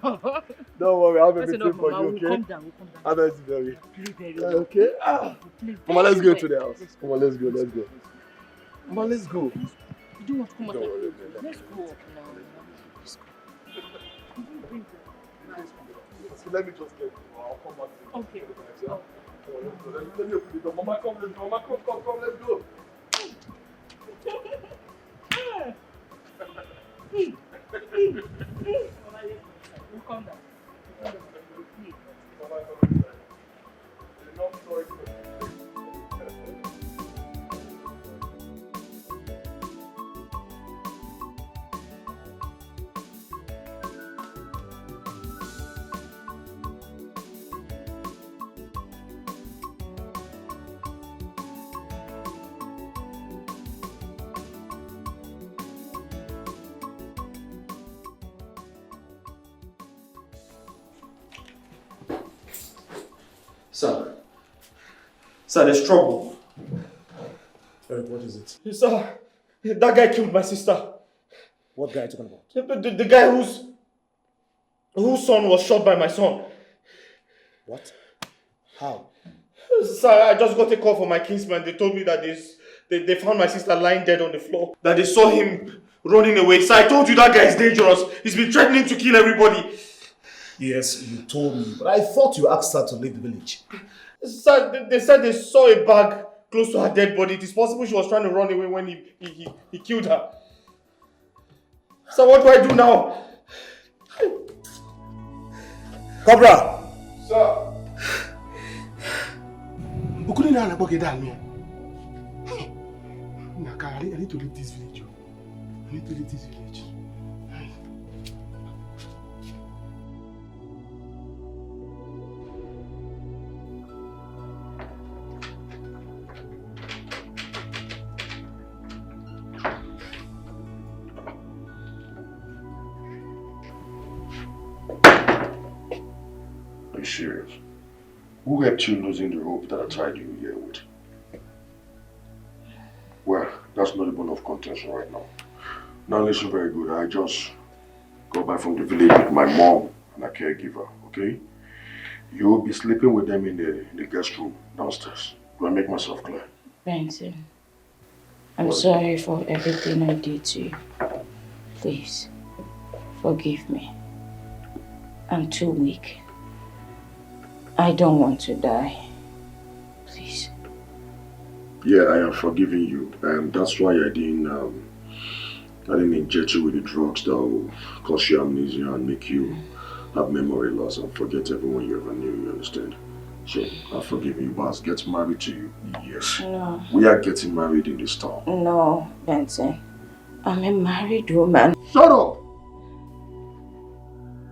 Don't worry, I'll be That's waiting enough, for Mama. you, We'll okay? calm down. We'll calm down. How nice, baby. Play very well. Okay. Come on, let's go to the house. Come on, let's go. Come on, let's go. You don't want to come out. Don't worry, Let's go up now. Let's go. So let me just get you. I'll come back to you. Okay. Come on, let's go. Let me open the door. Mama, come, let's go. Mama, come, let's go. We'll calm down. Sir, there's trouble. Eric, what is it? Sir, that guy killed my sister. What guy are you talking about? The guy whose son was shot by my son. What? How? Sir, I just got a call from my kinsman. They told me that they found my sister lying dead on the floor. That they saw him running away. Sir, I told you that guy is dangerous. He's been threatening to kill everybody. Yes, you told me, but I thought you asked her to leave the village. Sir, they said they saw a bag close to her dead body. It is possible she was trying to run away when he killed her. Sir, what do I do now? Cobra! Sir! I need to leave this village. I need to leave this village. Are you serious? Who helped you losing the rope that I tied you here with? Well, that's not a bone of contention right now. Now listen very good. I just got back from the village with my mom and a caregiver, okay? You will be sleeping with them in the guest room downstairs. Do I make myself clear? Benson, I'm sorry for everything I did to you. Please, forgive me. I'm too weak. I don't want to die. Please. Yeah, I am forgiving you, and that's why I didn't inject you with the drugs that will cause you amnesia and make you have memory loss and forget everyone you ever knew, you understand? So, I forgive you, but get married to you, yes. No. We are getting married in this town. No, Benson. I'm a married woman. Shut up!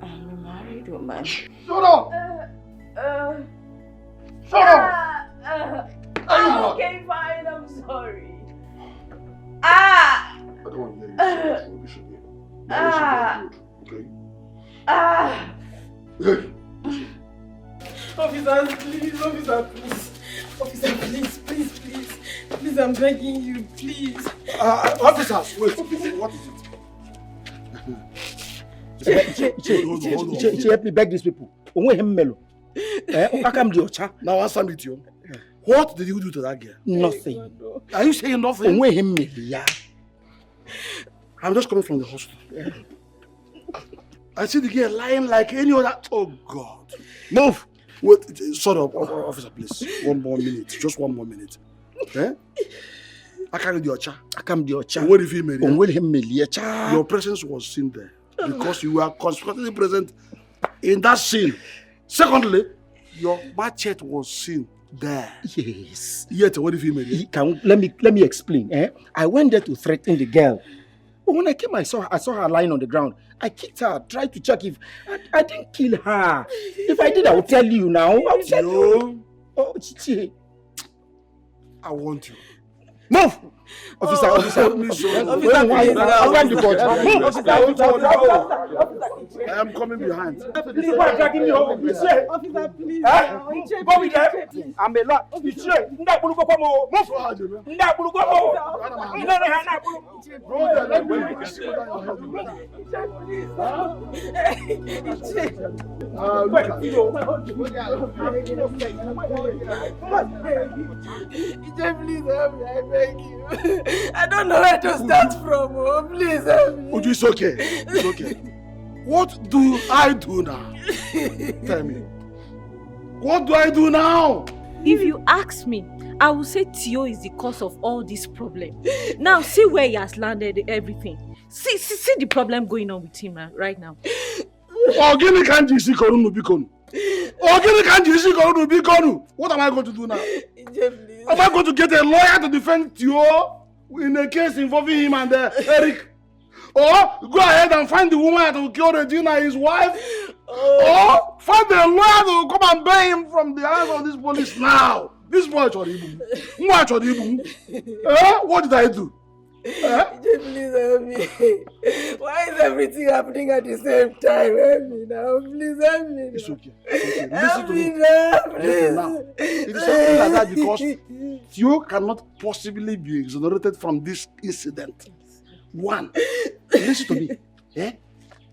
I'm a married woman. Shut up! Shut up! Okay, fine, I'm sorry. I don't want to hear you say rubbish again. Okay? Officer, please. Officer, please. Please, I'm begging you, please. Officers, wait. What is it? She help me beg these people. Now answer me to you. What did you do to that girl? Nothing. Are you saying nothing? I'm just coming from the hospital. I see the girl lying like any other. Oh God! Move. Wait, shut up, officer, please. One more minute. Just one more minute. Eh? I can't do your cha. What if he made it? Your presence was seen there because you were constantly present in that scene. Secondly, your machete was seen there. Yes. Yet, what if he made it? Let me explain. I went there to threaten the girl. But when I came, I saw her lying on the ground. I kicked her, tried to check if I didn't kill her. If I did, I will tell you now. I'll tell you. Oh, Chichi. I want you. Move! Officer, officer, I am coming behind. Please, why dragging me home? Officer, please. Go with them. I'm a lot. Move. Please help me, I beg you. I don't know where to start from. Oh, please help me. Uju, it's okay. It's okay. What do I do now? Tell me. What do I do now? If you ask me, I will say Tio is the cause of all this problem. Now see where he has landed everything. See the problem going on with him right now. What am I going to do now? Am I going to get a lawyer to defend Tio in a case involving him and Eric? Or go ahead and find the woman that will kill Regina, his wife? Or find a lawyer that will come and bail him from the hands of this police now? This boy, what did I do? Please help me. Why is everything happening at the same time? Help me now. Please help me. It's okay. Listen to me. Listen now. It is something like that because you cannot possibly be exonerated from this incident. One, listen to me.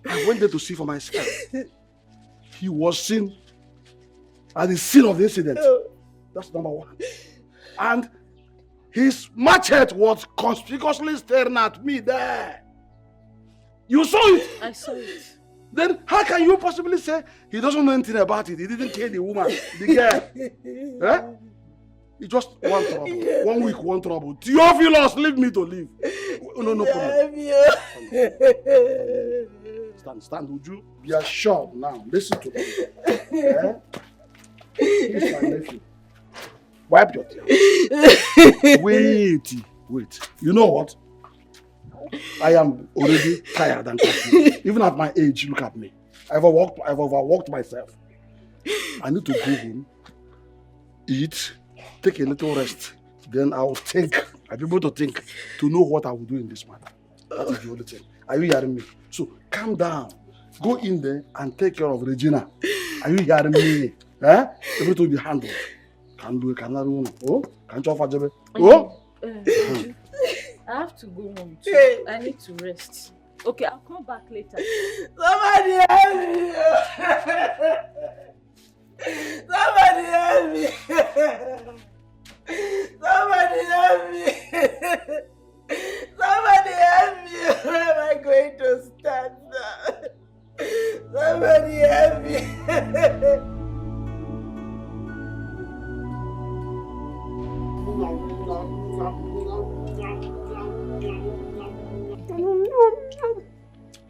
I went there to see for myself. He was seen at the scene of the incident. That's number one. And his machete was conspicuously staring at me there. You saw it? I saw it. Then how can you possibly say he doesn't know anything about it? He didn't kill the woman, the girl. It's just one trouble. 1 week, one trouble. Theophilus, leave me to live. No problem. Stand, Uju. Be assured now. Listen to me. This is my nephew. Wipe your tears. Wait. You know what? I am already tired and confused. Even at my age, look at me. I've overworked myself. I need to go home, eat, take a little rest. Then I'll be able to think, to know what I will do in this matter. That is the only thing. Are you hearing me? So calm down. Go in there and take care of Regina. Are you hearing me? Everything will be handled. Can you offer Jebe? I have to go home too. I need to rest. Okay, I'll come back later. Somebody help me! Somebody help me! Somebody help me! Somebody help me! Where am I going to stand now? Somebody help me!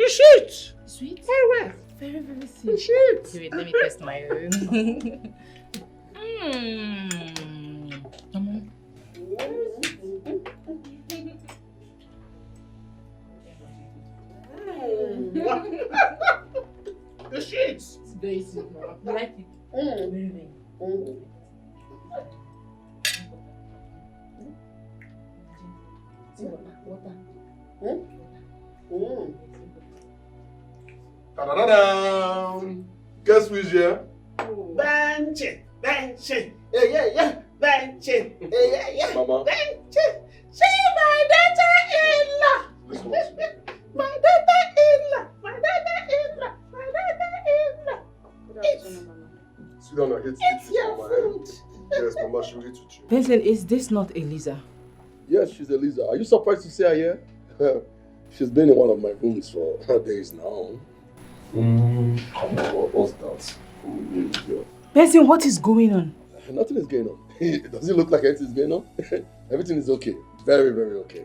It's sweet. Sweet? Very well. Very, very sweet. It's sweet. Wait, let me test my own. The sheets. It's very sweet, Mama. You like it? Very. Water. Ta-da-da-da! Guess who's here? Benching. Yeah. Benching. Yeah. Mama. Benching. See my daughter-in-law. My daughter-in-law. Sit down and It's your food. Yes, Mama, she will eat with you. Benson, is this not Eliza? Yes, she's Eliza. Are you surprised to see her here? She's been in one of my rooms for days now. What's that? Benson, what is going on? Nothing is going on. Does it look like anything is going on? Everything is okay. Very, very okay.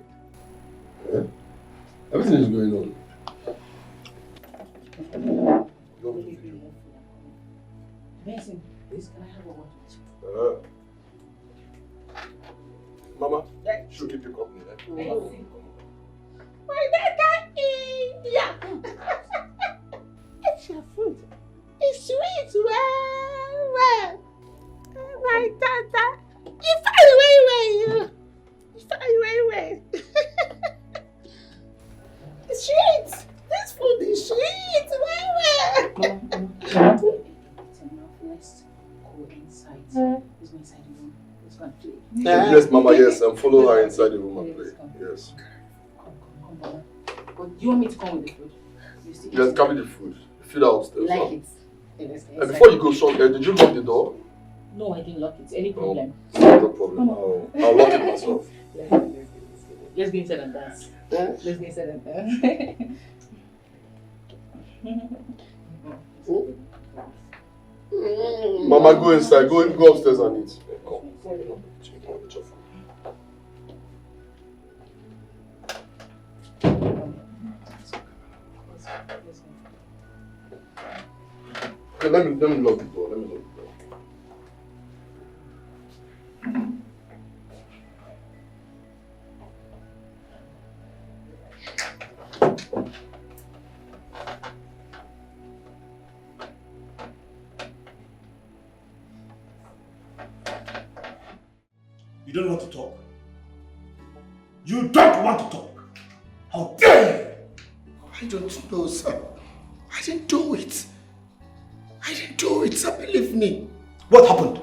Everything is going on. Benson, please, can I have a word with you? Mama, she'll keep you company. My daughter-in-law. It's your food. It's sweet. Well. My daughter. You find way. Let's go inside. Let's go inside the room. Let's go and play. Yes, Mama, yes. And follow her inside the room and play. Yes. Come, Baba. But do you want me to come with the food? Yes, come with the food. Feed her upstairs. Like it. Yeah, let's go And inside. before you go, son, did you lock the door? No, I didn't lock it. Any problem? No problem. I'll lock it myself. Let's go inside and dance. Let's go inside and dance. Mama, go inside. Go upstairs and eat. Come. Okay, let me lock the door. Let me lock the door. You don't want to talk? You don't want to talk? How dare you! I don't know, sir. I didn't do it. I didn't do it, sir. Believe me. What happened?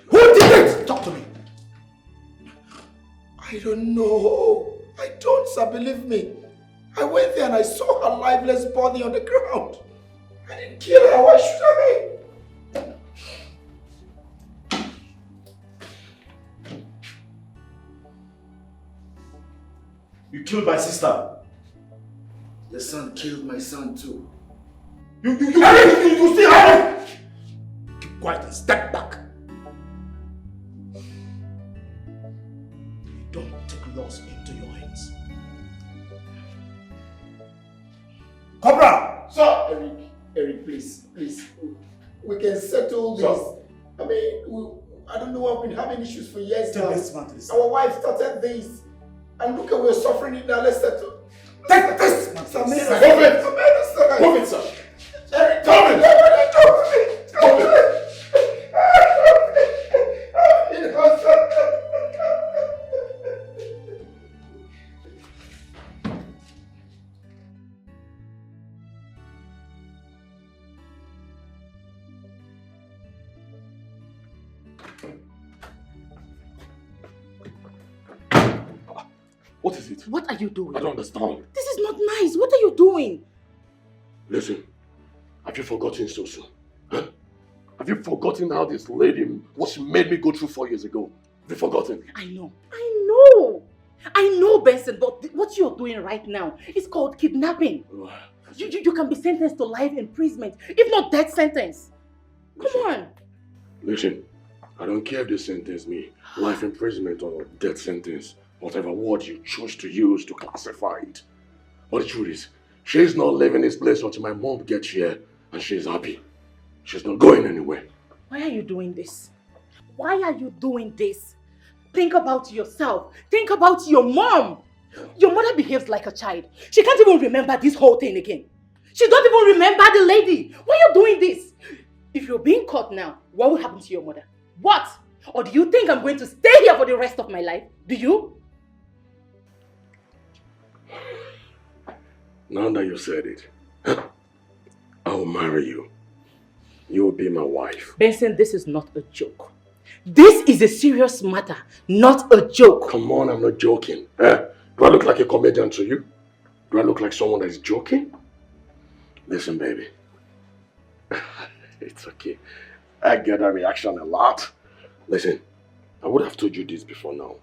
Who did it? Talk to me. I don't know. I don't, sir. Believe me. I went there and I saw her lifeless body on the ground. I didn't kill her. Why should I? You killed my sister. Your son killed my son too. You still have it! Keep quiet and step back. Don't take laws into your hands. Cobra! Sir! Eric, please. We can settle this. Sir. I mean, I don't know, I've been having issues for years Take now. this man to this. Our wife started this. And look at we're suffering it now. Let's settle. Take this man to Move this. it! Move it, sir. Eric, tell me! What is it? What are you doing? I don't understand. This is not nice. What are you doing? Listen, have you forgotten so soon? Huh? Have you forgotten how this lady, what she made me go through 4 years ago? Have you forgotten? I know, Benson, but what you're doing right now is called kidnapping. You can be sentenced to life imprisonment, if not death sentence. Come on. Listen, I don't care if they sentence me, life imprisonment or death sentence, whatever word you choose to use to classify it. But the truth is, she's not leaving this place until my mom gets here and she's happy. She's not going anywhere. Why are you doing this? Why are you doing this? Think about yourself. Think about your mom. Your mother behaves like a child. She can't even remember this whole thing again. She don't even remember the lady. Why are you doing this? If you're being caught now, what will happen to your mother? What? Or do you think I'm going to stay here for the rest of my life? Do you? Now that you said it, I'll marry you. You will be my wife. Benson, this is not a joke. This is a serious matter, not a joke. Come on, I'm not joking. Do I look like a comedian to you? Do I look like someone that is joking? Listen, baby. It's okay. I get that reaction a lot. Listen, I would have told you this before now,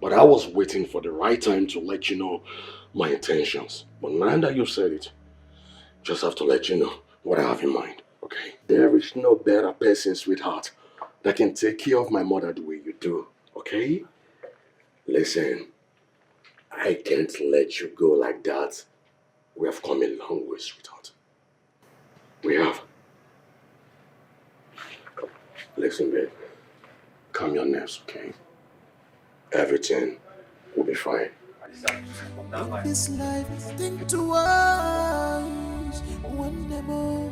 but I was waiting for the right time to let you know my intentions. But now that you've said it, just have to let you know what I have in mind, okay? There is no better person, sweetheart, that can take care of my mother the way you do, okay? Listen, I can't let you go like that. We have come a long way, sweetheart. We have. Listen, babe. Calm your nerves, okay? Everything will be fine. This life, think twice. One demo.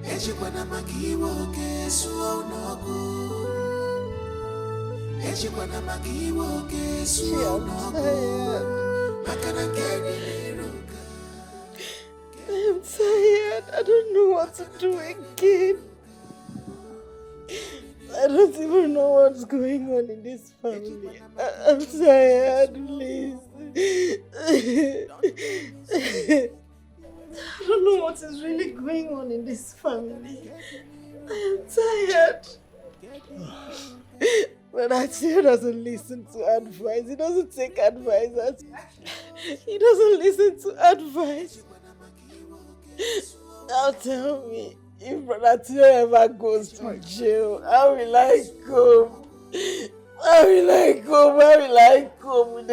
Ejibana makiwo kesu onago. Ejibana makiwo kesu onago. Makana keni liruka. I'm tired. I don't know what to do again. I don't even know what's going on in this family. I'm tired, please. I don't know what is really going on in this family. I am tired. But Achille doesn't listen to advice. He doesn't take advice. He doesn't listen to advice. Now tell me, if Brother Tio ever goes to jail, how will I cope? How will I cope? How will I cope with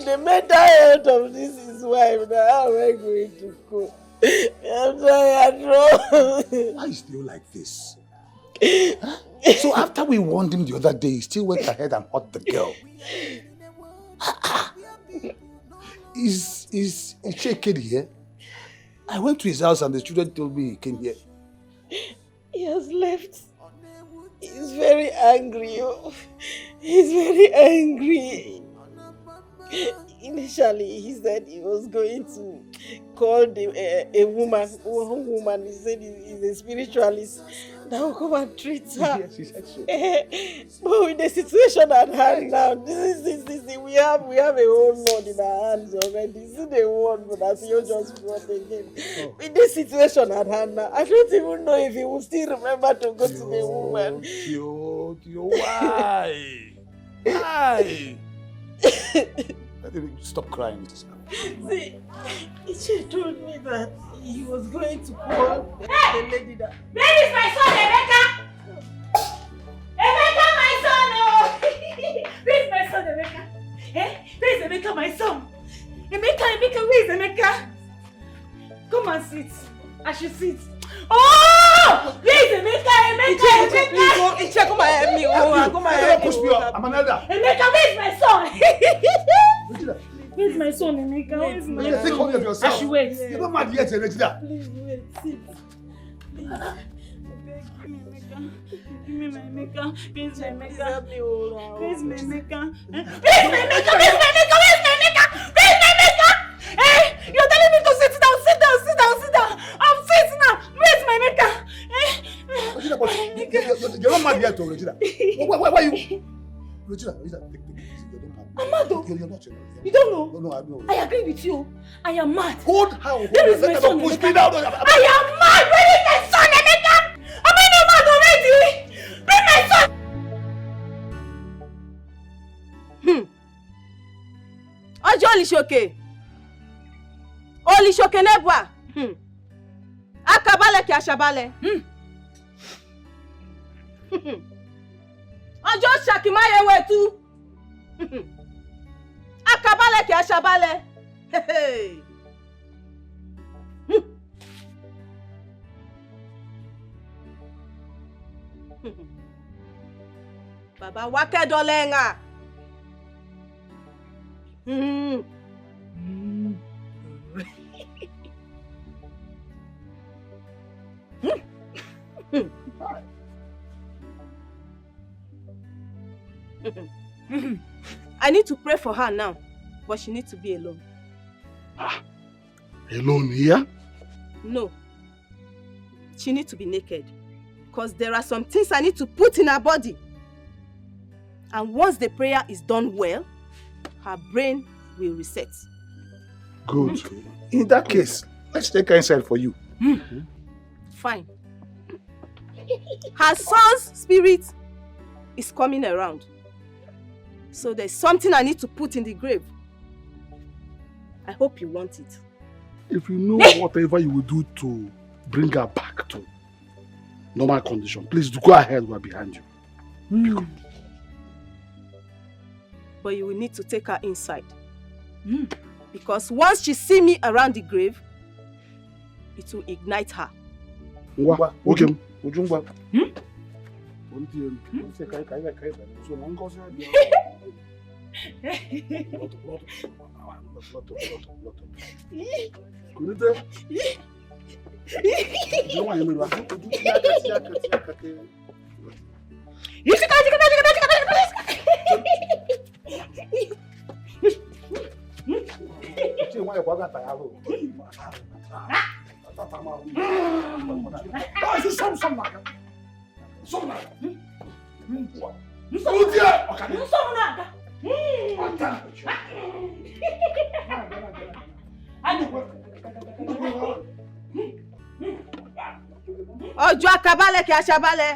the mental health of his wife? Now how am I going to cope? I'm tired, bro. Why are you still like this? So after we warned him the other day, he still went ahead and hurt the girl. Is Sheked here? I went to his house and the children told me he came here. He has left. He's very angry. He's very angry. Initially, he said he was going to call a woman. One woman, he said he's a spiritualist that will come and treat her. Yes, he said so. But with the situation at hand now, this we have a whole lot in our hands already. This is the one that you just brought again. With this situation at hand now, I don't even know if he will still remember to go to the woman. Why? Why? Stop crying. See, she told me that he was going to call the lady that... Where is my son, Emeka? Emeka, my son! Oh! Where is my son, Emeka? Eh? Where is Emeka, my son? Emeka, where is Emeka? Come and sit. I should sit. Oh! Where is Emeka? Emeka! Iche, come and help me. Come and help me. Push me up. I'm an elder. Emeka, where is my son? Where's my son, Emeka? Where's my son? Think only of yourself. I should wait. You're not mad yet, Regina. Please wait, sit. Please. Give me my Emeka. Where's my Emeka? Help me, Where's my Emeka? Where's my Emeka? Where's my Emeka? Where's my Emeka? Where's my Emeka? Eh? You're telling me to sit down, sit down, sit down, sit down. I'm sitting now. Where's my Emeka? Regina, but you're not mad yet, Regina. Why are you? Regina, take it easy. I'm mad though. You're not. You don't know? No, I know. I agree with you. I am mad. Hold how? Where is my son, push Emeka? me down. I am mad. Where is my son, Emeka? Am I not mad already? Bring my son. Ojo Olishoke nebwa. Akabale ki ashabale. Ojo shakimaye wetu. Akabale ki ashabale. Hey. Baba wake dolenga. I need to pray for her now, but she needs to be alone. Alone here? No. She needs to be naked. Because there are some things I need to put in her body. And once the prayer is done well, her brain will reset. Good. In that case, let's take her inside for you. Fine. Her son's spirit is coming around. So there's something I need to put in the grave. I hope you want it. If you know whatever you will do to bring her back to normal condition, please do go ahead. We're behind you. But you will need to take her inside. Because once she sees me around the grave, it will ignite her. Okay. Ọjọ́ akabalẹ̀ kí aṣabalẹ̀.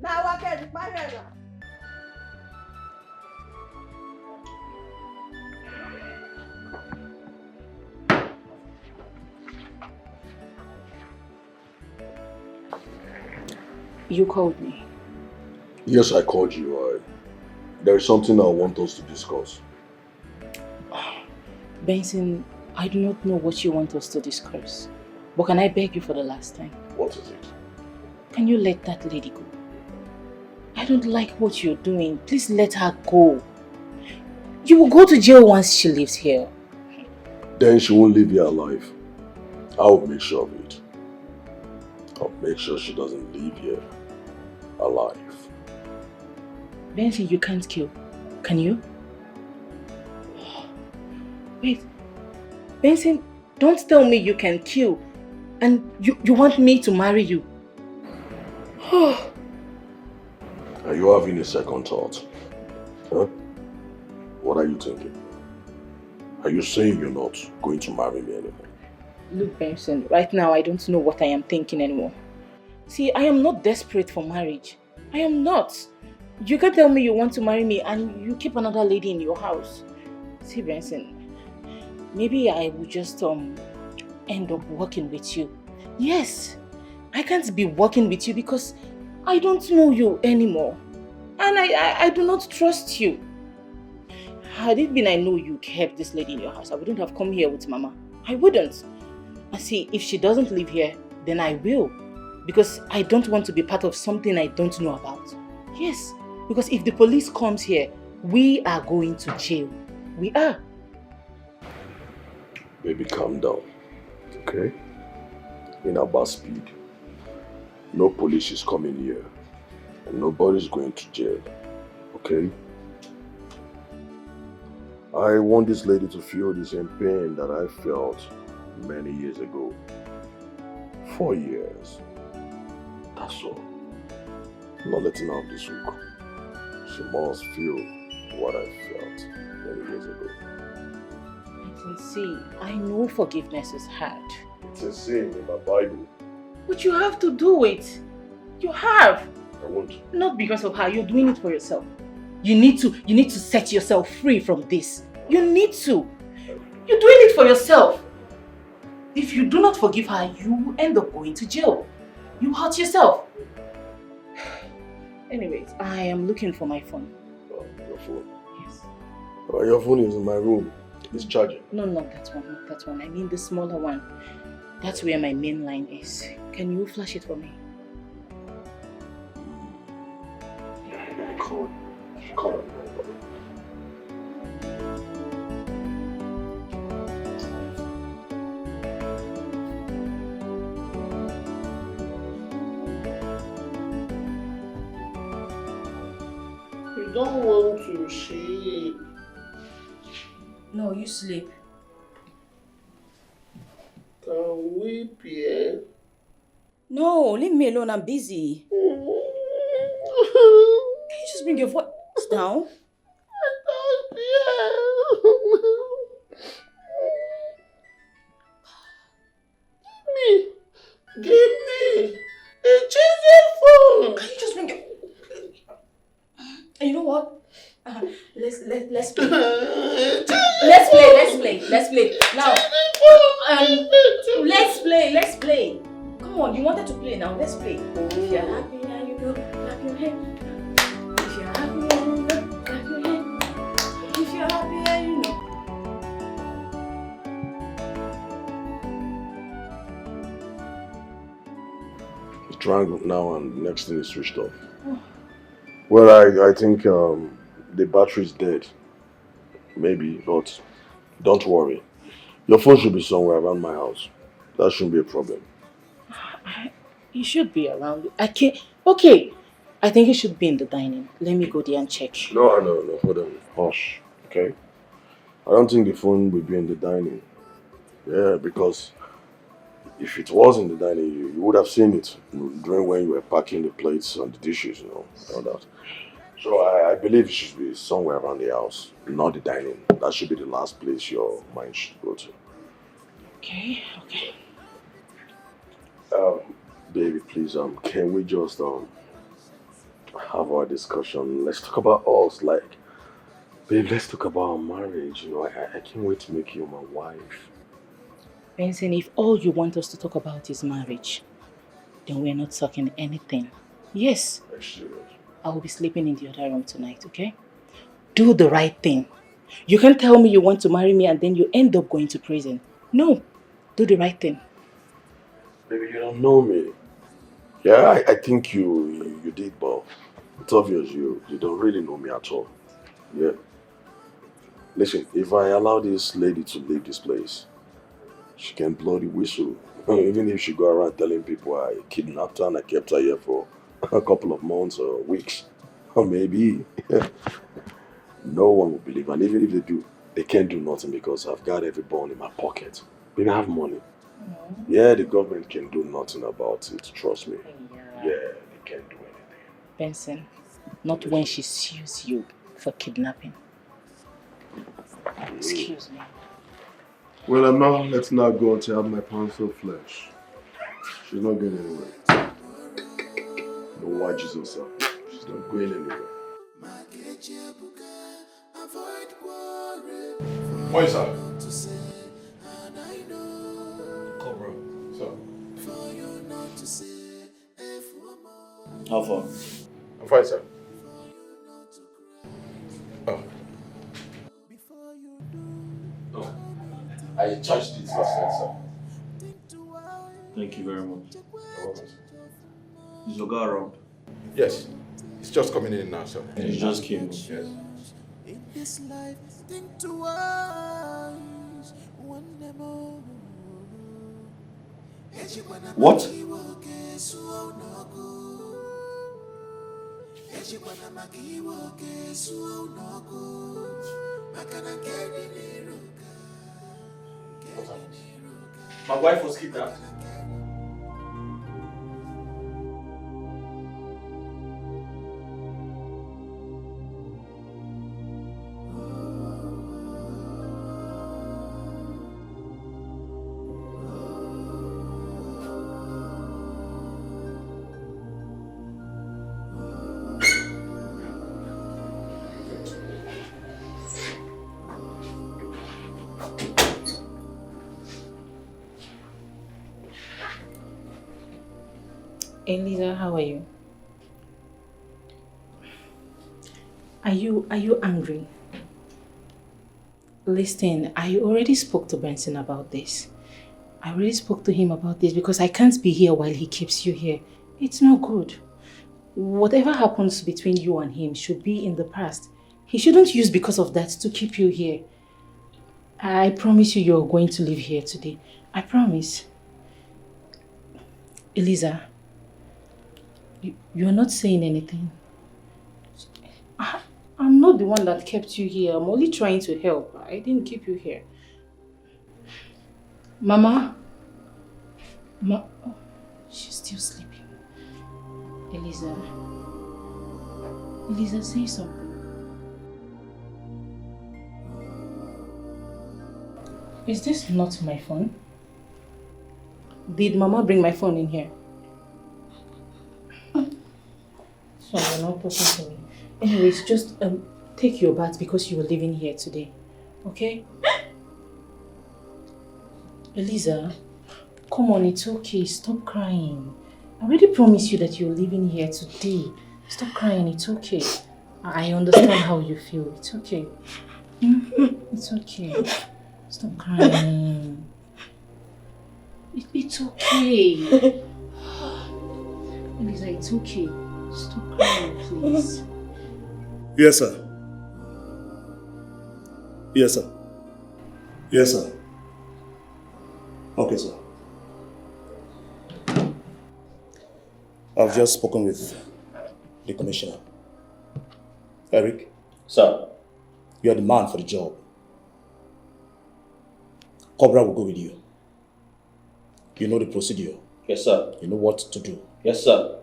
Náà wá kẹ́ẹ̀dì parí ẹ̀rọ. You called me. Yes, I called you. There is something I want us to discuss. Benson, I do not know what you want us to discuss. But can I beg you for the last time? What is it? Can you let that lady go? I don't like what you're doing. Please let her go. You will go to jail once she lives here. Then she won't leave here alive. I will make sure of it. I'll make sure she doesn't leave here alive. Benson, you can't kill. Can you? Wait. Benson, don't tell me you can kill. And you want me to marry you. Are you having a second thought? Huh? What are you thinking? Are you saying you're not going to marry me anymore? Look, Benson, right now I don't know what I am thinking anymore. See, I am not desperate for marriage. I am not. You can tell me you want to marry me and you keep another lady in your house. See, Benson, maybe I will just end up working with you. Yes, I can't be working with you because I don't know you anymore. And I do not trust you. Had it been I know you kept this lady in your house, I wouldn't have come here with Mama. I wouldn't. And see, if she doesn't live here, then I will. Because I don't want to be part of something I don't know about. Yes, because if the police comes here, we are going to jail. We are. Baby, calm down. Okay? In about speed. No police is coming here. And nobody's going to jail. Okay? I want this lady to feel the same pain that I felt many years ago. 4 years. That's all. I'm not letting her off this hook. She must feel what I felt many years ago. I can see. I know forgiveness is hard. It's a sin in my Bible. But you have to do it. You have. I won't. Not because of her. You're doing it for yourself. You need to set yourself free from this. You need to. You're doing it for yourself. If you do not forgive her, you will end up going to jail. You hurt yourself. Anyways, I am looking for my phone. Oh, your phone? Yes. Oh, your phone is in my room. It's charging. No, not that one. Not that one. I mean the smaller one. That's where my main line is. Can you flash it for me? Call. You don't want to sleep. No, you sleep. Can we play? No, leave me alone. I'm busy. Can you just bring your voice down? Give me a cheesy phone. Can you just bring it? And you know what? Let's play. let's play. Now, let's play. Come on, you wanted to play now. Let's play. If you're happy now, you know, clap your hand. If you're happy now, you know, clap your hand. If you're happy now, you know. It rang now and the next thing is switched off. Oh. Well, I think the battery is dead. Maybe, but don't worry. Your phone should be somewhere around my house. That shouldn't be a problem. You should be around. I can't. Okay. I think it should be in the dining. Let me go there and check. No, hold on. Hush, okay? I don't think the phone will be in the dining. Yeah, because if it was in the dining, you would have seen it during when you were packing the plates and the dishes, all that. So I believe it should be somewhere around the house, not the dining. That should be the last place your mind should go to. Okay. Baby, please, can we just have our discussion? Let's talk about us, like, babe, let's talk about our marriage. I can't wait to make you my wife. Benson, if all you want us to talk about is marriage, then we're not talking anything. Yes. I will be sleeping in the other room tonight, okay? Do the right thing. You can't tell me you want to marry me and then you end up going to prison. No. Do the right thing. Baby, you don't know me. Yeah, I think you did, but it's obvious you don't really know me at all. Yeah. Listen, if I allow this lady to leave this place, she can blow the whistle. Even if she go around telling people I kidnapped her and I kept her here for a couple of months or weeks, or maybe, no one will believe. And even if they do, they can't do nothing because I've got every bone in my pocket. Baby, I have money. Yeah, the government can do nothing about it, trust me. Yeah, they can't do anything. Benson, not when she sues you for kidnapping. Excuse me. Well, let's not go until I have my pounds of flesh. She's not going anywhere. No why Jesus, sir. She's not going anywhere. What is that? Cobra. Sir. How far? I'm fine, sir. Oh, I charged it last night, sir. Thank you very much. You're welcome, sir. Is your guy around? Yes. He's just coming in now, sir. He just came. Yes. In this life, think twice. One more. What? My wife was kidnapped. Elisa, how are you? Are you angry? Listen, I already spoke to Benson about this. I already spoke to him about this because I can't be here while he keeps you here. It's not good. Whatever happens between you and him should be in the past. He shouldn't use because of that to keep you here. I promise you're going to live here today. I promise. Elisa, you're not saying anything. I'm not the one that kept you here. I'm only trying to help. I didn't keep you here. Mama? Oh, she's still sleeping. Elisa. Elisa, say something. Is this not my phone? Did Mama bring my phone in here? So you're not talking to me. Anyways, just take your bath because you are living here today. Okay? Elisa, come on, it's okay. Stop crying. I already promised you that you're living here today. Stop crying, it's okay. I understand how you feel. It's okay. It's okay. Stop crying. It's okay. Elisa, it's okay. Stop crying, please. Yes, sir. Yes, sir. Yes, sir. Okay, sir. I've just spoken with the commissioner. Eric? Sir? You are the man for the job. Cobra will go with you. You know the procedure. Yes, sir. You know what to do. Yes, sir.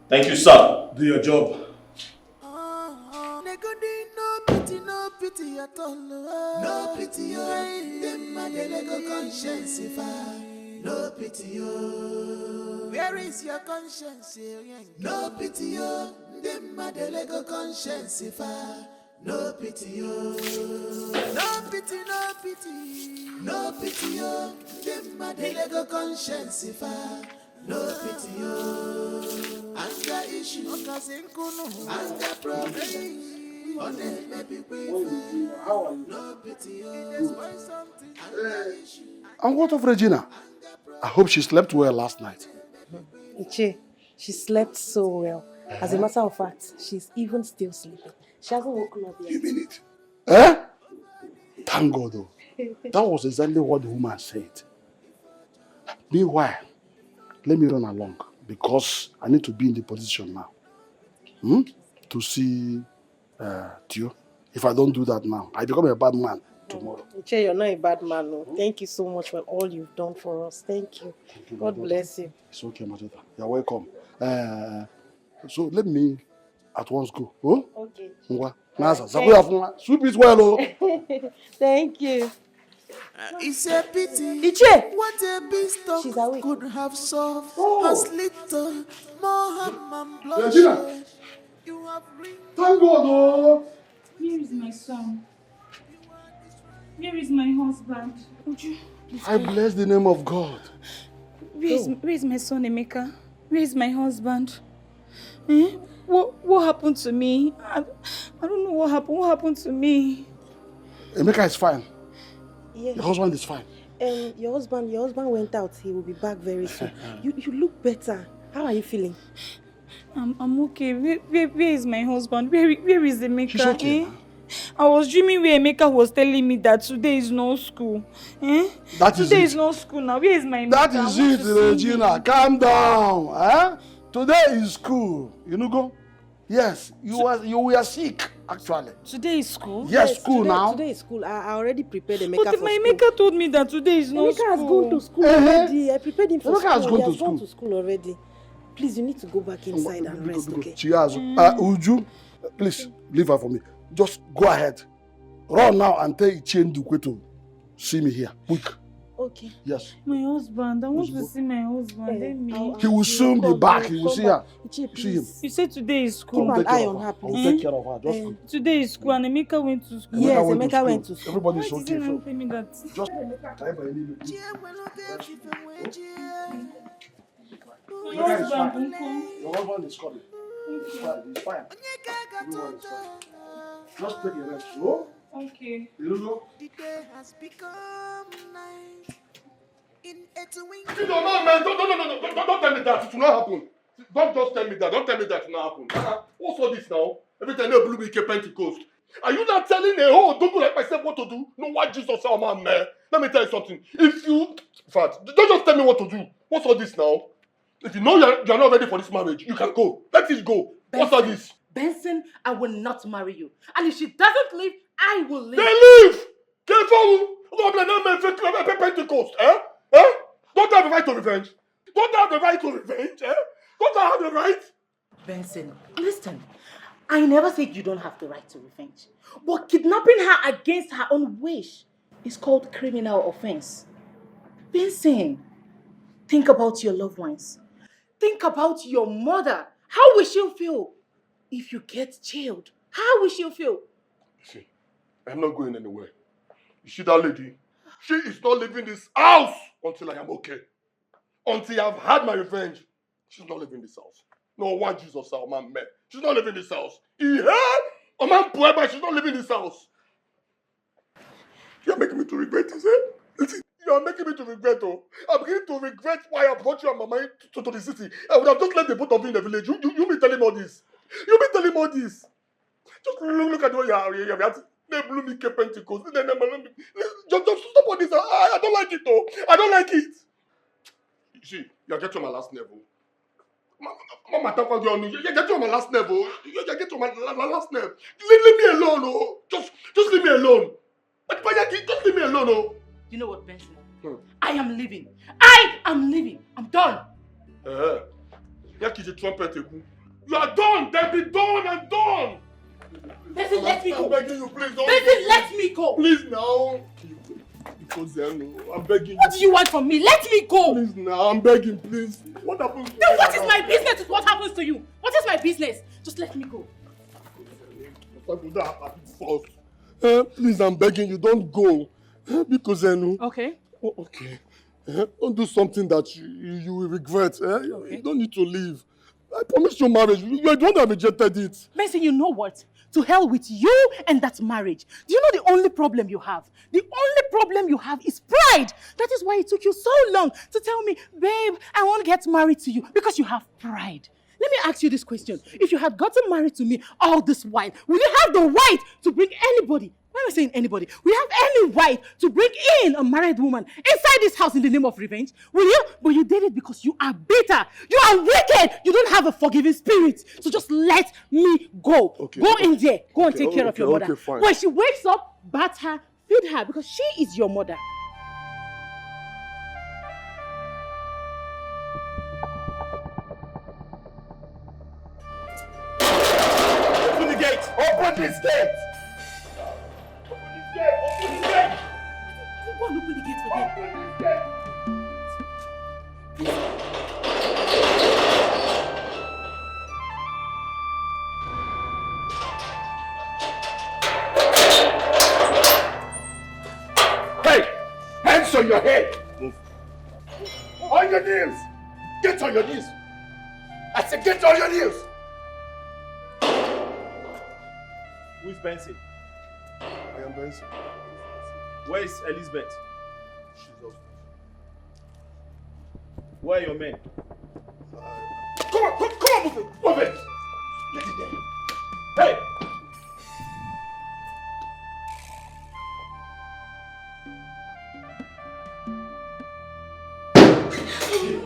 Thank you, sir. Do your job. No pity at all. No pity, oh. Them my delego conscience. No pity, oh. Where is your conscience? No pity, oh. Them my delego conscience. No pity, oh. No pity, no pity. No pity, oh. Them my delego conscience. No pity, oh. Anger issue. Anger problem. No pity, oh. And what of Regina? I hope she slept well last night. Iche, she slept so well. As a matter of fact, she's even still sleeping. She hasn't woken up yet. You mean it? Eh? Thank God, though. That was exactly what the woman said. Meanwhile, let me run along because I need to be in the position now. To see Tio. If I don't do that now, I become a bad man tomorrow. Iche, you're not a bad man. No. Thank you so much for all you've done for us. Thank you. God bless you. It's okay, Majota. You're welcome. So let me at once go. Oh? Okay. Sweep it well, oh. Thank you. It's a pity. Iche! What a beast could have solved has little more harm and bloodshed. You have Thank God, oh. Where is my son? Where is my husband? Would you? I bless the name of God. Where is my son, Emeka? Where is my husband? What happened to me? I don't know what happened. What happened to me? Emeka is fine. Yes. Your husband is fine. Your husband went out. He will be back very soon. You look better. How are you feeling? I'm okay. Where is my husband? Where is Emeka? She's okay. I was dreaming where Emeka was telling me that today is no school. Today is no school now. Where is my Emeka? That is it, Regina. Calm down. Today is school. You know, go? Yes, you were sick, actually. Today is school? Yes, school today, now. Today is school. I already prepared Emeka for school. But Emeka told me that today is no school. Emeka has gone to school already. I prepared him for Emeka school. Has gone he has to school. Gone to school already. Please, you need to go back inside and rest, okay? She has. Uju, please, leave her for me. Just go ahead. Run now and tell Ichie Ndukwe to see me here. Quick. Okay. Yes. My husband. I want to see my husband. He will soon be back. He will see her. See him. You said today is school. Keep an eye on her, I will take care of her. Just go. Today is school and Emeka went to school. Yes, Emeka went to school. Everybody's okay. Why didn't you tell me that? Just My husband, your husband is coming. He's fine. Just take a rest. Oh? Okay. You know? The day has become night. In a twinkling. No, man, don't tell me that. It will not happen. Don't just tell me that. Don't tell me that it will not happen. What's all this now? Every time they blew me Pentecost. Are you not telling a whole don't like myself what to do? No, what Jesus said, man. Let me tell you something. If you, in fact, don't just tell me what to do. What's all this now? If you know you're not ready for this marriage, you can go. Let it go. What's all this? Benson, I will not marry you. And if she doesn't leave, I will leave. They leave! Careful! Pentecost, eh? Don't have the right to revenge. Don't have the right to revenge, eh? Don't have the right. Benson, listen. I never said you don't have the right to revenge. But kidnapping her against her own wish is called criminal offense. Benson, think about your loved ones. Think about your mother. How will she feel if you get jailed? How will she feel? See, I'm not going anywhere. You see that lady? She is not leaving this house until I am okay. Until I've had my revenge. She's not leaving this house. No, why Jesus, man, man. She's not leaving this house. She's not leaving this house. You're making me to regret this, eh? Listen, you're making me to regret, oh. I'm beginning to regret why I brought you and Mama to the city. I would have just left the both of you in the village. You be telling me all this. You be telling me all this. Just look at the way you're reacting. They blew me Pentecost. Just stop all this. I don't like it, though. I don't like it. You see, you're getting my last level. Mama, my talk on you. You get on my last nerve, oh. You get on my last nerve. Leave me alone, oh. Just leave me alone. Just leave me alone, oh. You know what, Benson? I am leaving. I am leaving. I'm done. You are done. Then be done and done. Benson, let me go. I'm begging you, please don't. Benson, let me go. Please now. Because I'm begging you. What do you want from me? Let me go. Please now, I'm begging, please. What happens? Then what is my business with what happens to you? What is my business? Just let me go. Please, I'm begging you, don't go. Because okay. Oh, okay. Don't do something that you will regret. Okay. You don't need to leave. I promised you marriage. You are the one that rejected it. Benson, you know what? To hell with you and that marriage. Do you know the only problem you have? The only problem you have is pride. That is why it took you so long to tell me, babe, I want to get married to you. Because you have pride. Let me ask you this question. If you had gotten married to me all this while, would you have the right to bring anybody? Why am I saying anybody? Will you have any right to bring in a married woman inside this house in the name of revenge? Will you? But you did it because you are bitter. You are wicked. You don't have a forgiving spirit. So just let me go. Okay, go in there. Go and take care of your mother. Okay, fine. When she wakes up, bath her, feed her because she is your mother. Open the gate! Open this gate! Open this gate! Go and open the gate for them. Open this gate! Hey! Hands on your head! Move. On your knees! Get on your knees! I said get on your knees! Who is Benson? I am Benson. Where is Elizabeth? She's upstairs. Where are your men? Come on, move it! Move it! Get in there! Hey!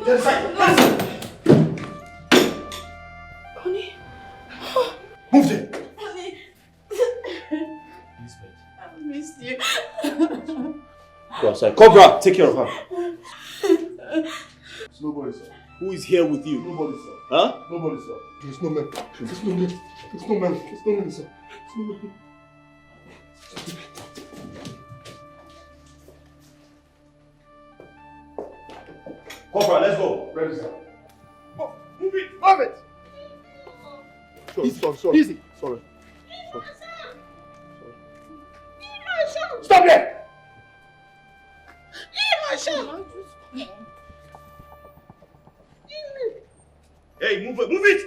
Get inside! Honey. Move there! Honey. I missed you. Go outside. Cobra, take care of her. It's nobody, sir. Who is here with you? Nobody, sir. Huh? Nobody, sir. There's no man. There's no man. There's no man. There's no man, sir. There's no man. Cobra, let's go. Ready, sir. Move it! Move it! Sorry. Easy. Sorry. Stop there! Hey, move it! Move it!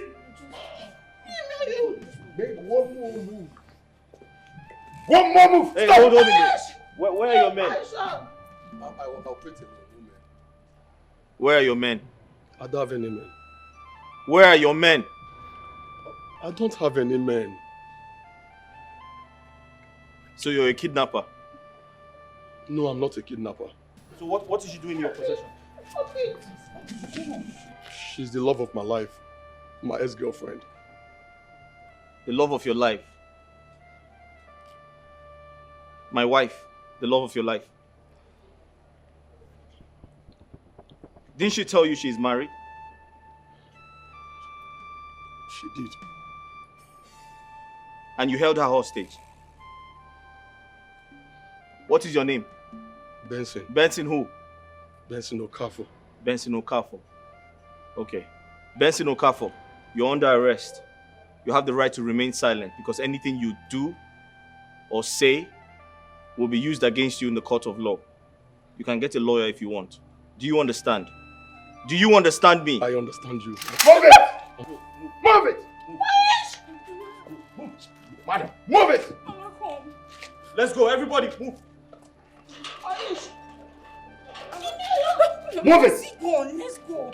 Make one more move. One more move! Hey, Stop! hold on a minute. Where are your men? I'll put it. Where are your men? I don't have any men. Where are your men? I don't have any men. So you're a kidnapper? No, I'm not a kidnapper. So what is she doing in your possession? She's the love of my life. My ex-girlfriend. The love of your life. My wife, the love of your life. Didn't she tell you she's married? She did. And you held her hostage? What is your name? Benson. Benson who? Benson Okafor. Benson Okafor. Okay. Benson Okafor, you're under arrest. You have the right to remain silent because anything you do or say will be used against you in the court of law. You can get a lawyer if you want. Do you understand? Do you understand me? I understand you. Move it! Move it! Madam, move it! Let's go, everybody, move. Move it! Go on, let's go.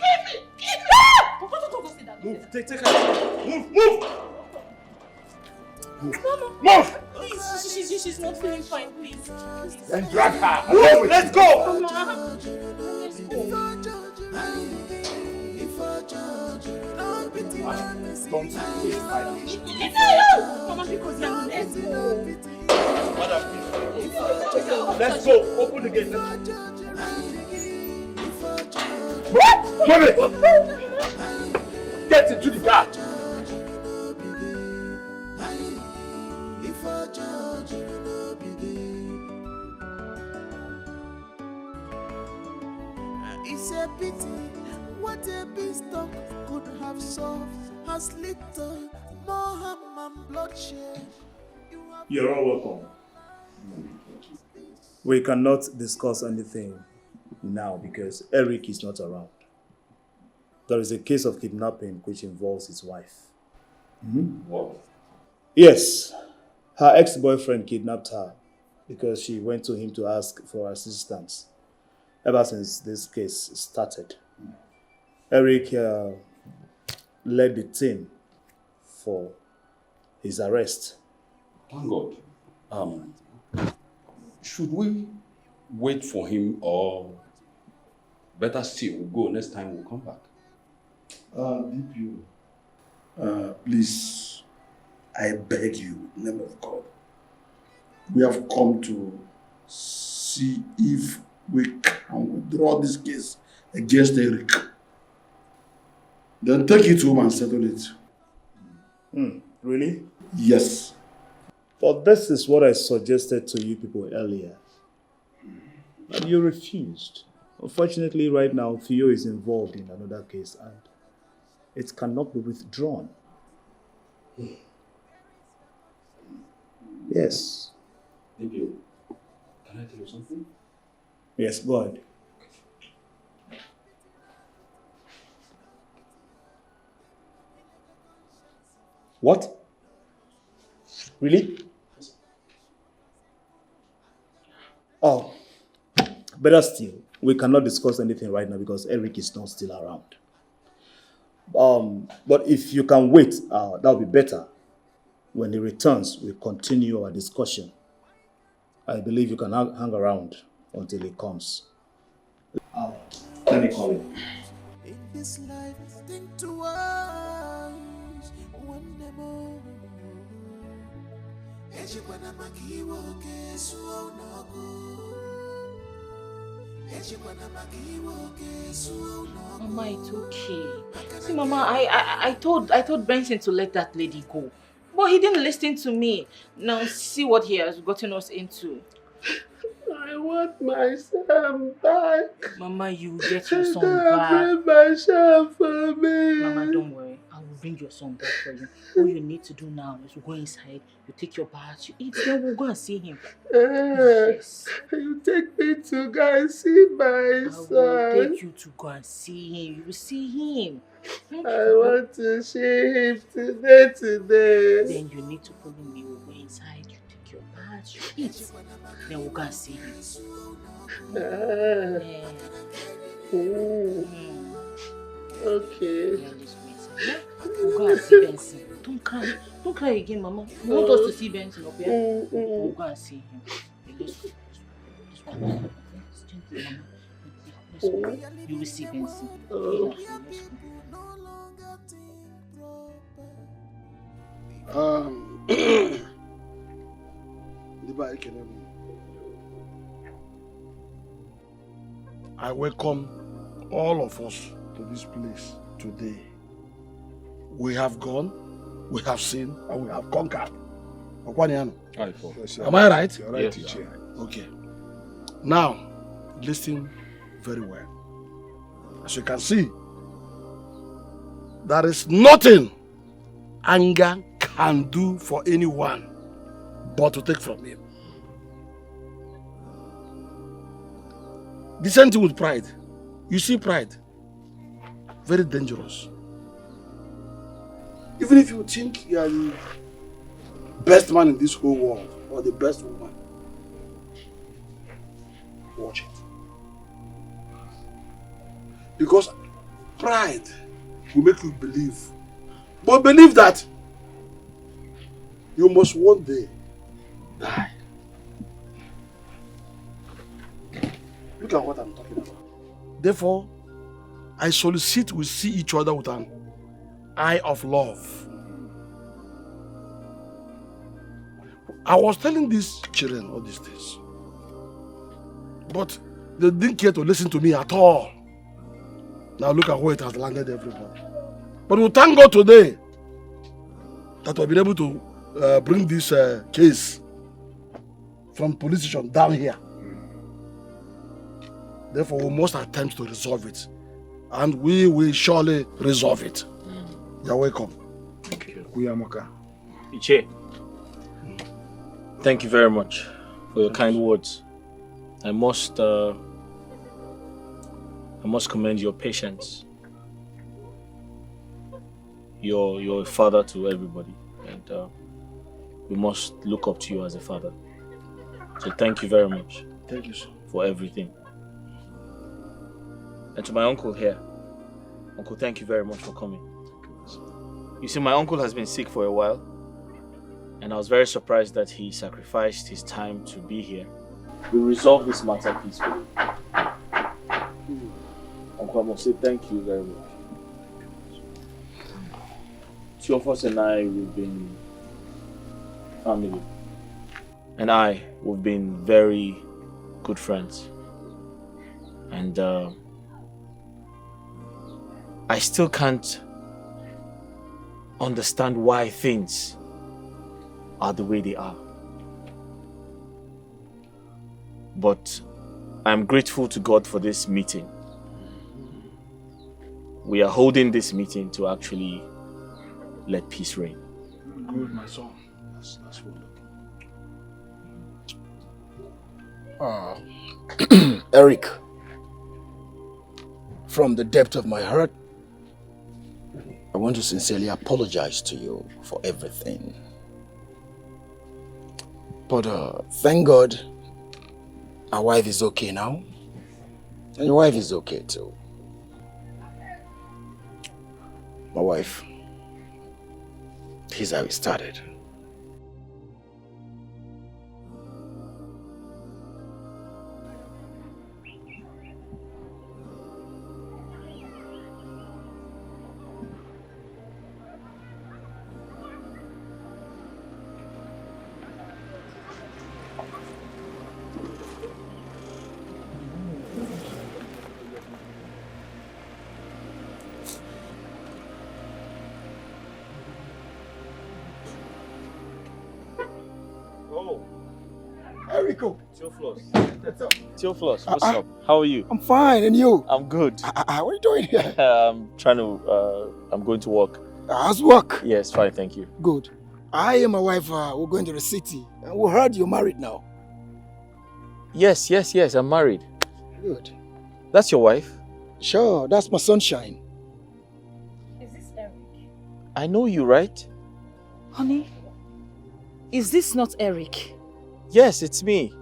Move, take her. Move! Move! Please, she's not feeling fine, please. And drag her! Move! Let's go! Mama, let's go. Don't waste my time. Mama, because you're not let's go. Madam, let's go. Open the gate. Move it! Get into the car. It's a pity what a beanstalk could have solved has little more harm and bloodshed. You're all welcome. We cannot discuss anything now because Eric is not around. There is a case of kidnapping which involves his wife. What? Yes, her ex-boyfriend kidnapped her because she went to him to ask for assistance ever since this case started. Eric led the team for his arrest. Thank God. Should we wait for him or better still, we'll go next time we'll come back? DPO, please, I beg you, in the name of God, we have come to see if we can withdraw this case against Eric. Then take it home and settle it. Really? Yes. But this is what I suggested to you people earlier. And you refused. Unfortunately, right now, Theo is involved in another case and it cannot be withdrawn. Yes. Thank you. Can I tell you something? Yes, go ahead. What? Really? Oh, better still, we cannot discuss anything right now because Eric is not still around. But if you can wait, that will be better. When he returns, we'll continue our discussion. I believe you can hang around until he comes. Let me call him. In this life, think twice when them all. Ejikwana makiwo kesu onago. Ejikwana makiwo kesu onago. Mama, it's okay. See, Mama, I told Benson to let that lady go. But he didn't listen to me. Now see what he has gotten us into. I want my son back. Mama, you get your son back. Bring my son for me. Mama, don't worry. I will bring your son back for you. All you need to do now is to go inside, you take your bath, you eat, then we'll go and see him. Yes. You take me to go and see my son. I will take you to go and see him. You will see him. I want to see him today. Then you need to follow me. We'll go inside, you take your bath, you eat, then we'll go and see him. Okay. We'll go and see Benson. Don't cry. Don't cry again, Mama. You want us to see Benson up here? We'll go and see him. Let's go. Let's go. You will see Benson. Let's go. I welcome all of us to this place today. We have gone, we have seen, and we have conquered. Am I right? You're right, yes, okay. Now, listen very well. As you can see, there is nothing anger can do for anyone but to take from him. The same thing with pride. You see pride, very dangerous. Even if you think you are the best man in this whole world or the best woman, watch it. Because pride will make you believe. But believe that you must one day die. Look at what I'm talking about. Therefore, I solicit we see each other with an eye of love. I was telling these children all these things, but they didn't care to listen to me at all. Now look at where it has landed everybody. But we thank God today that we've been able to bring this case from police station down here. Therefore, we must attempt to resolve it. And we will surely resolve it. You're welcome. Thank you. Iche, thank you very much for your kind words. I must commend your patience. You're a father to everybody, and we must look up to you as a father. So thank you very much. Thank you, sir. For everything. And to my uncle here, Uncle, thank you very much for coming. You see, my uncle has been sick for a while, and I was very surprised that he sacrificed his time to be here. We resolved this matter peacefully. Uncle, I must say thank you very much. Two of us and I, we've been family. And we've been very good friends. And I still can't understand why things are the way they are. But I'm grateful to God for this meeting. We are holding this meeting to actually let peace reign. Good, my son. That's wonderful. Eric, from the depth of my heart, I want to sincerely apologize to you for everything. But thank God, our wife is okay now. And your wife is okay too. My wife, here's how it started. Theophilus, what's up? How are you? I'm fine, and you? I'm good. What are you doing here? I'm going to work. How's work? Yes, fine, thank you. Good. I and my wife, we're going to the city. And we heard you're married now. Yes, I'm married. Good. That's your wife? Sure, that's my sunshine. Is this Eric? I know you, right? Honey, is this not Eric? Yes, it's me.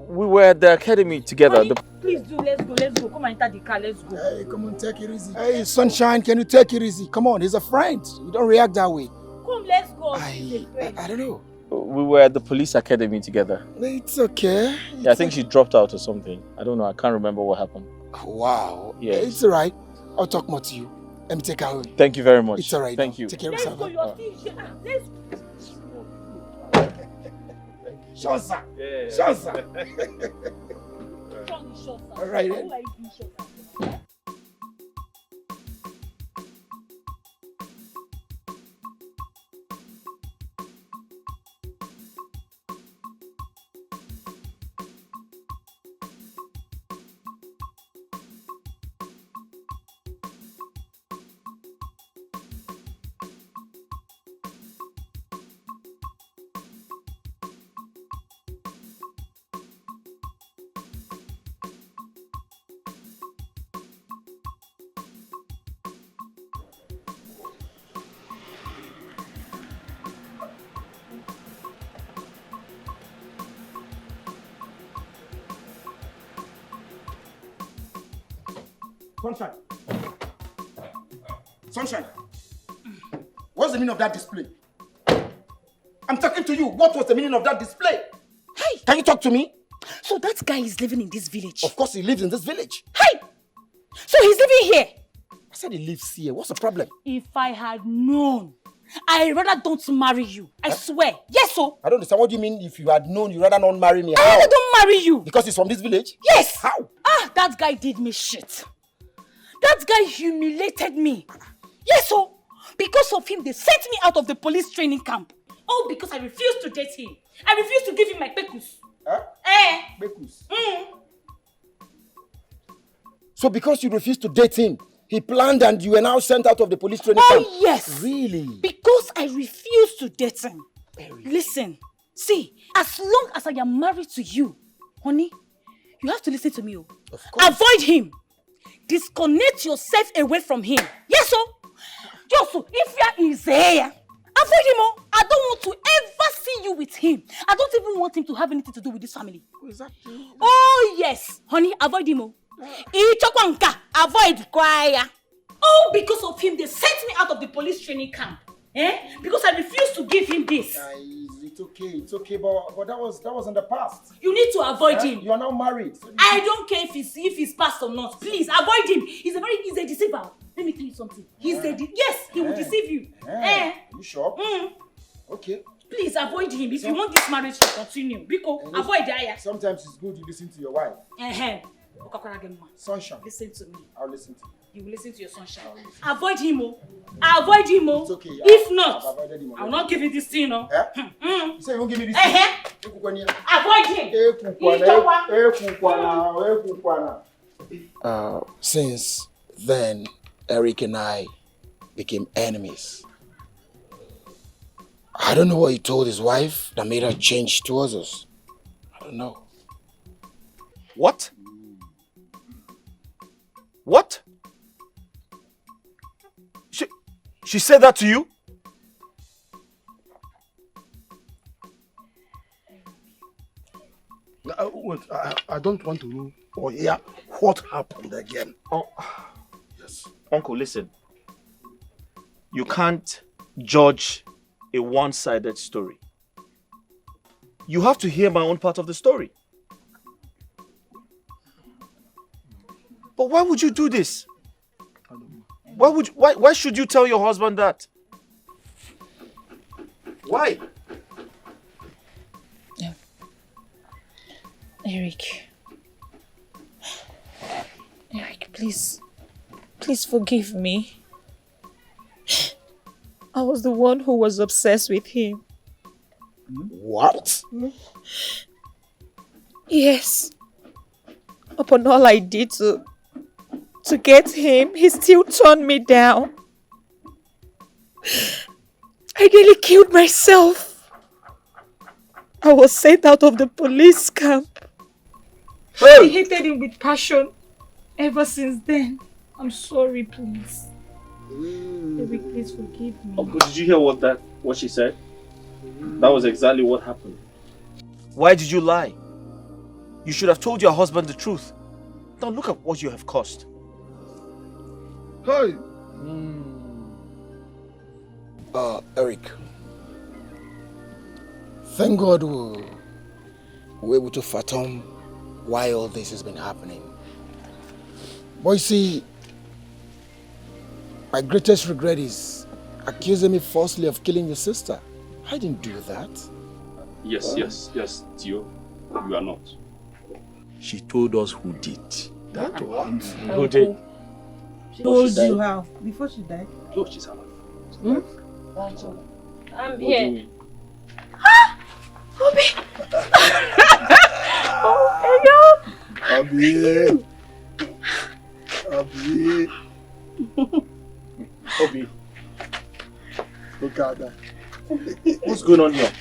We were at the academy together. Honey, please do, let's go. Come and enter the car, let's go. Hey, come on, take it easy. Hey, sunshine, can you take it easy? Come on, he's a friend. You don't react that way. Come, let's go. I don't know. We were at the police academy together. It's okay. Yeah, I think she dropped out or something. I don't know, I can't remember what happened. Wow. Yes. It's all right. I'll talk more to you. Let me take her home. Thank you very much. It's all right. Thank you. Take care of Let's yourself. go, you're still here. Let's go. Shosa. Yeah. Shosa. All right then. Sunshine. Sunshine. What's the meaning of that display? I'm talking to you. What was the meaning of that display? Hey! Can you talk to me? So that guy is living in this village? Of course he lives in this village. Hey! So he's living here? said he lives here. What's the problem? If I had known, I rather don't marry you. I swear. Yes, so. I don't understand. What do you mean if you had known you rather not marry me? I rather don't marry you. Because he's from this village? Yes. How? That guy did me shit. That guy humiliated me. Yes, so. Because of him, they sent me out of the police training camp. All because I refused to date him. I refused to give him my pekus. Huh? Pekus. So because you refused to date him, he planned and you were now sent out of the police training camp? Oh, yes. Really? Because I refused to date him. Listen, see, as long as I am married to you, honey, you have to listen to me. Of course. Avoid him. Disconnect yourself away from him. Yes, sir. Just so, if you is here, avoid him. I don't want to ever see you with him. I don't even want him to have anything to do with this family. Exactly. Oh, yes. Honey, avoid him. Avoid choir. Oh, because of him, they sent me out of the police training camp. Because I refused to give him this. It's okay, but that was in the past. You need to avoid him. You are now married. So I don't care if he's past or not. Please avoid him. He's a deceiver. Let me tell you something. He will deceive you. You sure? Okay. Please avoid him if you want this marriage to continue. Because avoid Aya. Sometimes it's good you listen to your wife. Sunshine. Listen to me. I'll listen to you. You will listen to your sunshine. Avoid him, Avoid him, It's okay. If not, I will not give you this thing, You say you won't give me this thing? Avoid him. Since then, Eric and I became enemies. I don't know what he told his wife that made her change towards us. I don't know. What? What? She said that to you? Wait, I don't want to know or hear what happened again. Oh, yes. Uncle, listen. You can't judge a one-sided story. You have to hear my own part of the story. But why would you do this? Why should you tell your husband that? Why? Eric, please forgive me. I was the one who was obsessed with him. What? Yes. Upon all I did to get him, he still turned me down. I nearly killed myself. I was sent out of the police camp. I hated him with passion ever since then. I'm sorry, please. Eric, please forgive me. Uncle, did you hear what she said? That was exactly what happened. Why did you lie? You should have told your husband the truth. Now look at what you have caused. Hey! Eric. Thank God we're able to fathom why all this has been happening. But you see, my greatest regret is accusing me falsely of killing your sister. I didn't do that. Yes, Tio. You are not. She told us who did that one. Who did? She told you how? Before she died? No, she's alive. I'm here. Obi! Obi. Look at that. What's going on here?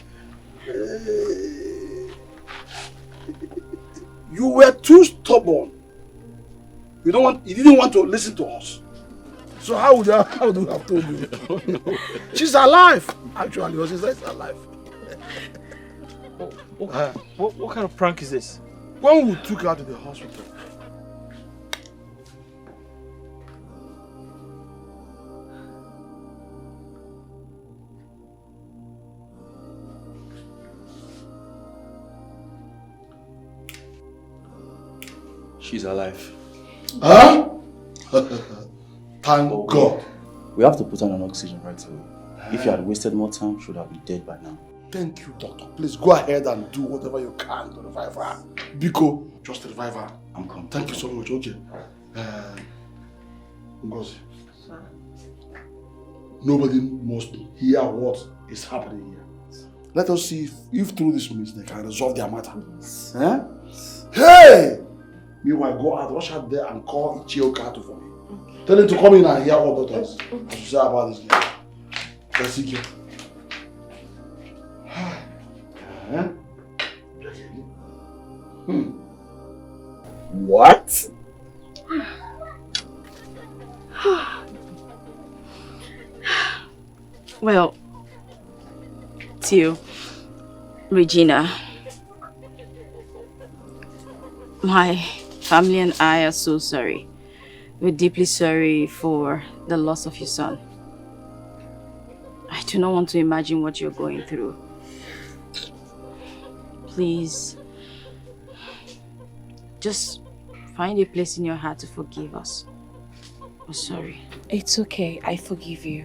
You were too stubborn. You didn't want to listen to us. So how do I have told you? Oh, no. She's alive. Actually, your sister is alive. What kind of prank is this? When we took her to the hospital, she's alive. Huh? Thank God. We have to put on an oxygen right away. If you had wasted more time, she would have been dead by now. Thank you, doctor. Please go ahead and do whatever you can to revive her. Biko, just revive her. I'm coming. Thank you so much. Okay. Ngozi. Nobody must hear what is happening here. Let us see if through this means they can resolve their matter. Eh? Hey! Meanwhile, go out, rush out there and call Ichioka for me. Okay. Tell him to come in and hear what doctors have to say about this guy. Let's see you. What? Well, to Regina, my family and I are so sorry. We're deeply sorry for the loss of your son. I do not want to imagine what you're going through. Please, just find a place in your heart to forgive us. We're sorry. It's okay. I forgive you.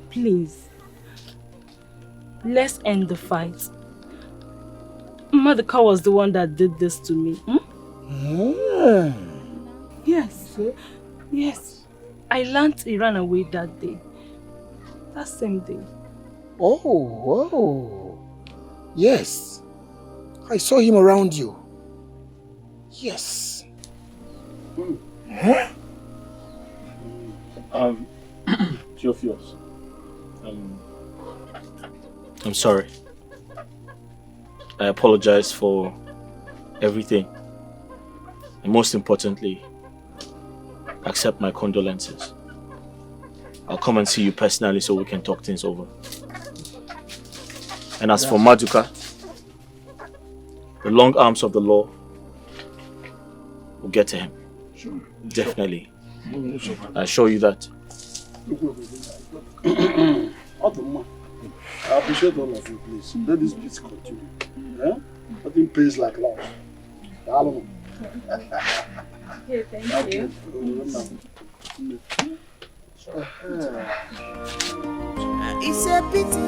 Please, let's end the fight. Maduka was the one that did this to me. Yes. Yes. I learned he ran away that day. That same day. Oh. Yes. I saw him around you. Yes. Huh? Theophilus. I'm sorry. I apologize for everything. And most importantly, accept my condolences. I'll come and see you personally so we can talk things over. And as for Maduka, the long arms of the law will get to him. Sure. Definitely. I assure you that. I appreciate all of you, please. Let this peace continue. Nothing pays like love. I don't know. Okay, thank you. It's a pity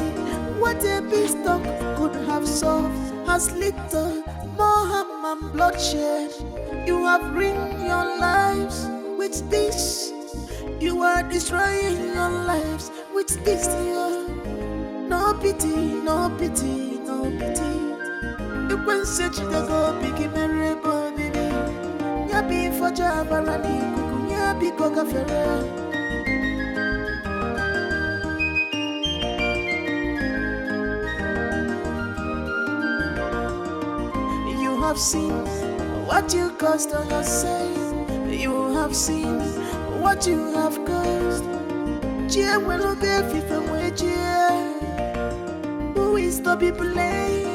what a beanstalk could have solved has little more harm and bloodshed. You have ruined your lives with this. You are destroying your lives with this. No pity, no pity, no pity. You can say you go big merry baby. Yabi for Jabarani, Yabi Coca Ferrer. You have seen what you caused on yourself. You have seen what you have caused. Who is to be blamed?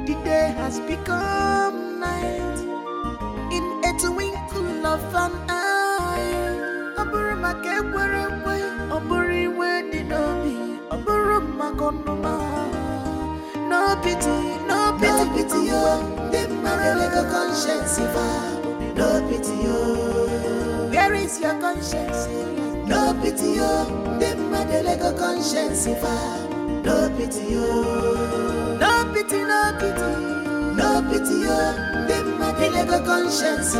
The day has become night in a twinkle of an eye. Aburuma kekwerewe, aburiwe dinobi, aburuma konoma. No pity, no pity, yo. The Marelego conscience, no pity, yo. Where is your conscience? No pity, yo. The Marelego conscience, no pity, yo. No pity, no pity, no pity, yo. The Marelego conscience,